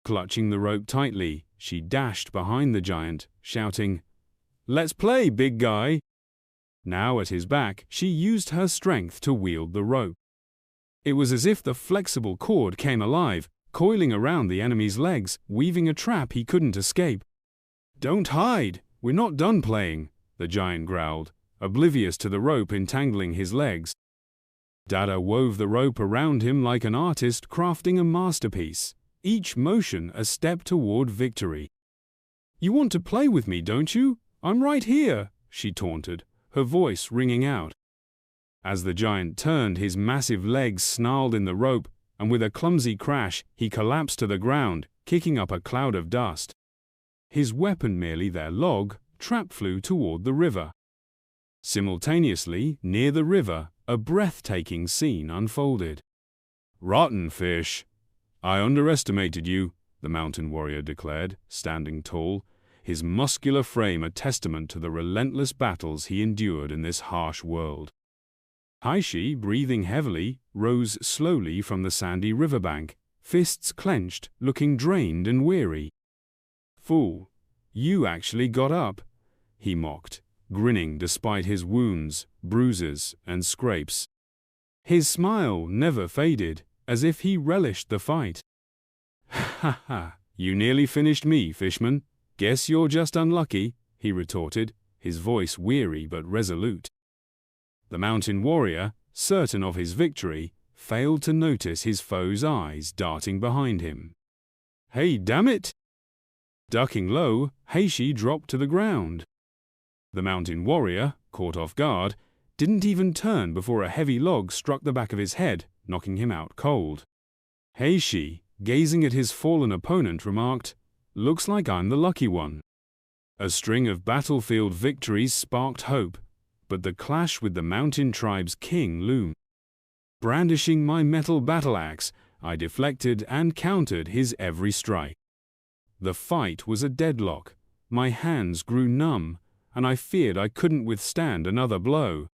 Clutching the rope tightly, she dashed behind the giant, shouting, "Let's play, big guy!" Now at his back, she used her strength to wield the rope. It was as if the flexible cord came alive, coiling around the enemy's legs, weaving a trap he couldn't escape. "Don't hide! We're not done playing," the giant growled, oblivious to the rope entangling his legs. Dada wove the rope around him like an artist crafting a masterpiece, each motion a step toward victory. "You want to play with me, don't you? I'm right here," she taunted, her voice ringing out. As the giant turned, his massive legs snarled in the rope, and with a clumsy crash, he collapsed to the ground, kicking up a cloud of dust. His weapon, merely their log, trap flew toward the river. Simultaneously, near the river, a breathtaking scene unfolded. "Rotten fish! I underestimated you," the mountain warrior declared, standing tall, his muscular frame a testament to the relentless battles he endured in this harsh world. Heishi, breathing heavily, rose slowly from the sandy riverbank, fists clenched, looking drained and weary. "Fool, you actually got up," he mocked, grinning despite his wounds, bruises, and scrapes. His smile never faded, as if he relished the fight. "Ha ha, you nearly finished me, fishman. Guess you're just unlucky," he retorted, his voice weary but resolute. The mountain warrior, certain of his victory, failed to notice his foe's eyes darting behind him. "Hey, damn it!" Ducking low, Heishi dropped to the ground. The mountain warrior, caught off guard, didn't even turn before a heavy log struck the back of his head, knocking him out cold. Heishi, gazing at his fallen opponent, remarked, "Looks like I'm the lucky one." A string of battlefield victories sparked hope, but the clash with the mountain tribe's king loomed. Brandishing my metal battle axe, I deflected and countered his every strike. The fight was a deadlock. My hands grew numb, and I feared I couldn't withstand another blow.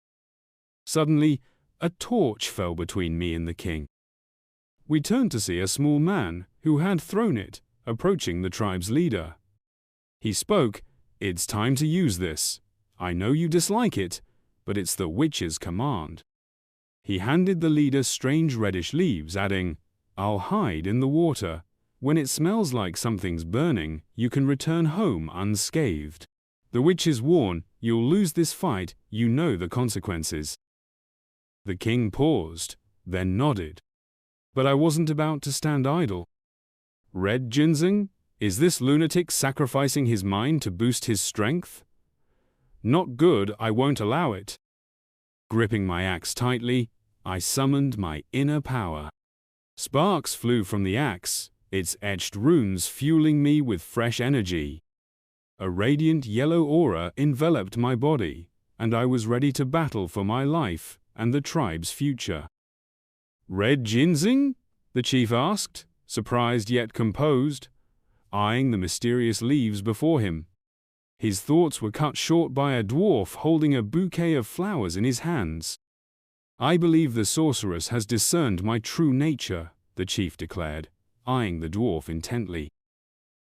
Suddenly, a torch fell between me and the king. We turned to see a small man, who had thrown it, approaching the tribe's leader. He spoke, "It's time to use this. I know you dislike it, but it's the witch's command." He handed the leader strange reddish leaves, adding, "I'll hide in the water. when it smells like something's burning, you can return home unscathed. The witch is warned, you'll lose this fight, you know the consequences. The king paused, then nodded. But I wasn't about to stand idle. Red ginseng? Is this lunatic sacrificing his mind to boost his strength? Not good, I won't allow it. Gripping my axe tightly, I summoned my inner power. Sparks flew from the axe, its etched runes fueling me with fresh energy. A radiant yellow aura enveloped my body, and I was ready to battle for my life and the tribe's future. Red ginseng? The chief asked, surprised yet composed, eyeing the mysterious leaves before him. His thoughts were cut short by a dwarf holding a bouquet of flowers in his hands. I believe the sorceress has discerned my true nature, the chief declared, eyeing the dwarf intently.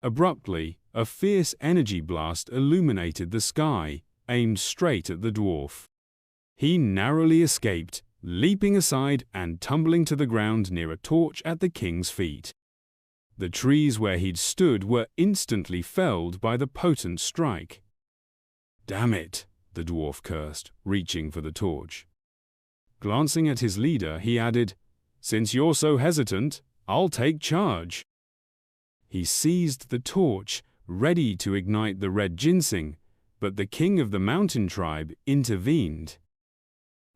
Abruptly, a fierce energy blast illuminated the sky, aimed straight at the dwarf. He narrowly escaped, leaping aside and tumbling to the ground near a torch at the king's feet. The trees where he'd stood were instantly felled by the potent strike. Damn it, the dwarf cursed, reaching for the torch. Glancing at his leader, he added, Since you're so hesitant, I'll take charge. He seized the torch, ready to ignite the red ginseng, but the king of the mountain tribe intervened.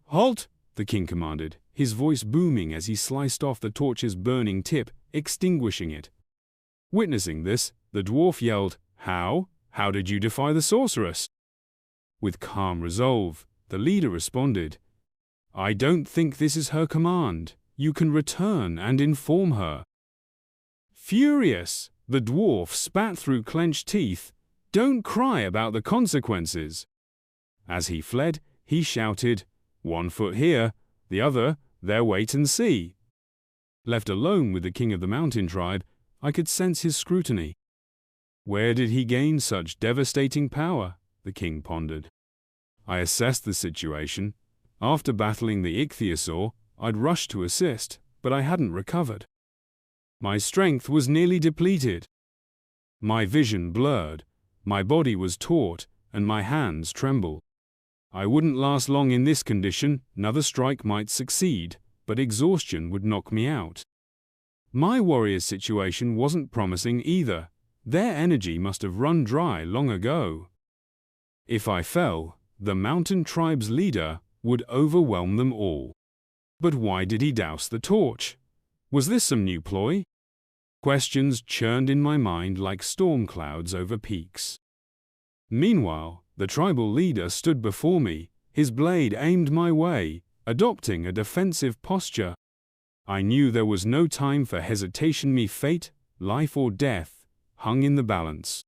Halt! The king commanded, his voice booming as he sliced off the torch's burning tip, extinguishing it. Witnessing this, the dwarf yelled, How? How did you defy the sorceress? With calm resolve, the leader responded, I don't think this is her command. You can return and inform her. Furious, the dwarf spat through clenched teeth, Don't cry about the consequences. As he fled, he shouted, One foot here, the other, there wait and see. Left alone with the king of the mountain tribe, I could sense his scrutiny. Where did he gain such devastating power? The king pondered. I assessed the situation. After battling the ichthyosaur, I'd rushed to assist, but I hadn't recovered. My strength was nearly depleted. My vision blurred, my body was taut, and my hands trembled. I wouldn't last long in this condition, another strike might succeed, but exhaustion would knock me out. My warrior's situation wasn't promising either. Their energy must have run dry long ago. If I fell, the mountain tribe's leader would overwhelm them all. But why did he douse the torch? Was this some new ploy? Questions churned in my mind like storm clouds over peaks. Meanwhile, the tribal leader stood before me, his blade aimed my way, adopting a defensive posture. I knew there was no time for hesitation. Me fate, life or death, hung in the balance.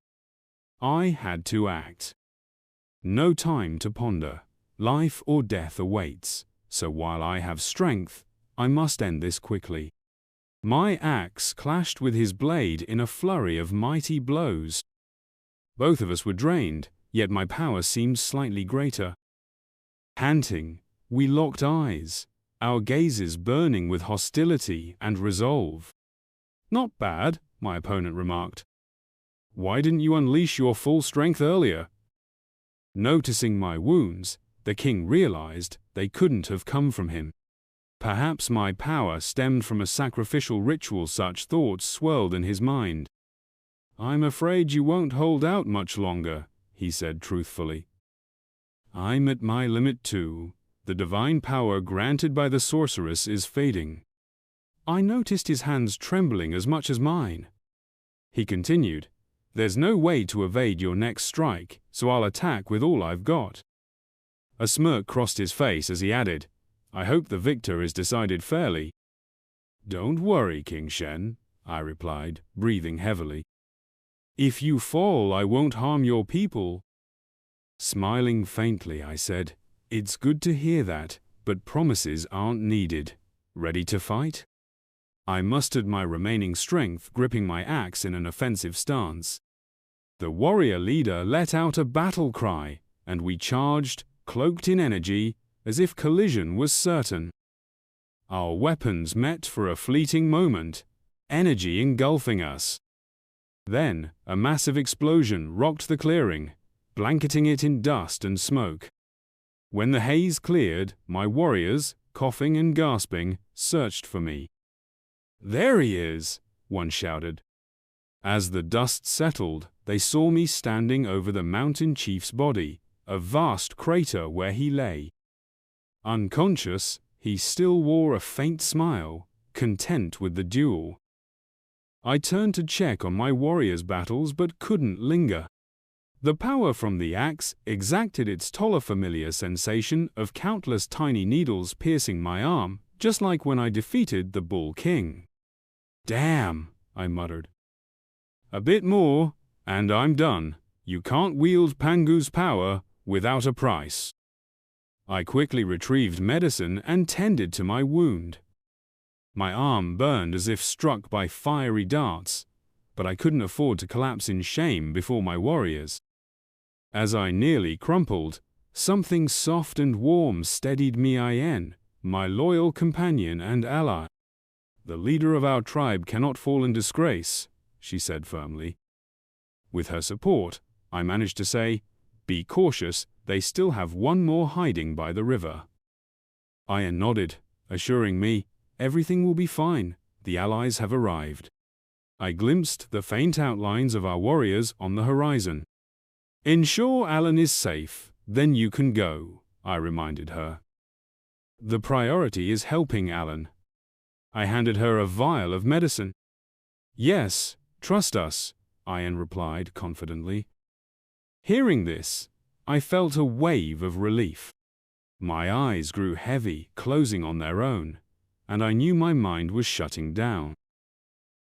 I had to act. No time to ponder. Life or death awaits, so while I have strength, I must end this quickly. My axe clashed with his blade in a flurry of mighty blows. Both of us were drained, yet my power seemed slightly greater. Panting, we locked eyes, our gazes burning with hostility and resolve. Not bad, my opponent remarked. Why didn't you unleash your full strength earlier? Noticing my wounds, the king realized they couldn't have come from him. Perhaps my power stemmed from a sacrificial ritual. Such thoughts swirled in his mind. I'm afraid you won't hold out much longer, he said truthfully. I'm at my limit too. The divine power granted by the sorceress is fading. I noticed his hands trembling as much as mine. He continued, There's no way to evade your next strike, so I'll attack with all I've got. A smirk crossed his face as he added, I hope the victor is decided fairly. Don't worry, King Shen, I replied, breathing heavily. If you fall, I won't harm your people. Smiling faintly, I said, It's good to hear that, but promises aren't needed. Ready to fight? I mustered my remaining strength, gripping my axe in an offensive stance. The warrior leader let out a battle cry, and we charged, cloaked in energy, as if collision was certain. Our weapons met for a fleeting moment, energy engulfing us. Then, a massive explosion rocked the clearing, blanketing it in dust and smoke. When the haze cleared, my warriors, coughing and gasping, searched for me. "There he is!" one shouted. As the dust settled, they saw me standing over the mountain chief's body, a vast crater where he lay. Unconscious, he still wore a faint smile, content with the duel. I turned to check on my warriors' battles but couldn't linger. The power from the axe exacted its toller familiar sensation of countless tiny needles piercing my arm, just like when I defeated the Bull King. "Damn," I muttered. "A bit more, and I'm done. You can't wield Pangu's power without a price." I quickly retrieved medicine and tended to my wound. My arm burned as if struck by fiery darts, but I couldn't afford to collapse in shame before my warriors. As I nearly crumpled, something soft and warm steadied me in, my loyal companion and ally. "The leader of our tribe cannot fall in disgrace," she said firmly. With her support, I managed to say, "Be cautious, they still have one more hiding by the river." Ian nodded, assuring me, "Everything will be fine, the allies have arrived." I glimpsed the faint outlines of our warriors on the horizon. "Ensure Alan is safe, then you can go," I reminded her. "The priority is helping Alan." I handed her a vial of medicine. "Yes, trust us," Ian replied confidently. Hearing this, I felt a wave of relief. My eyes grew heavy, closing on their own, and I knew my mind was shutting down.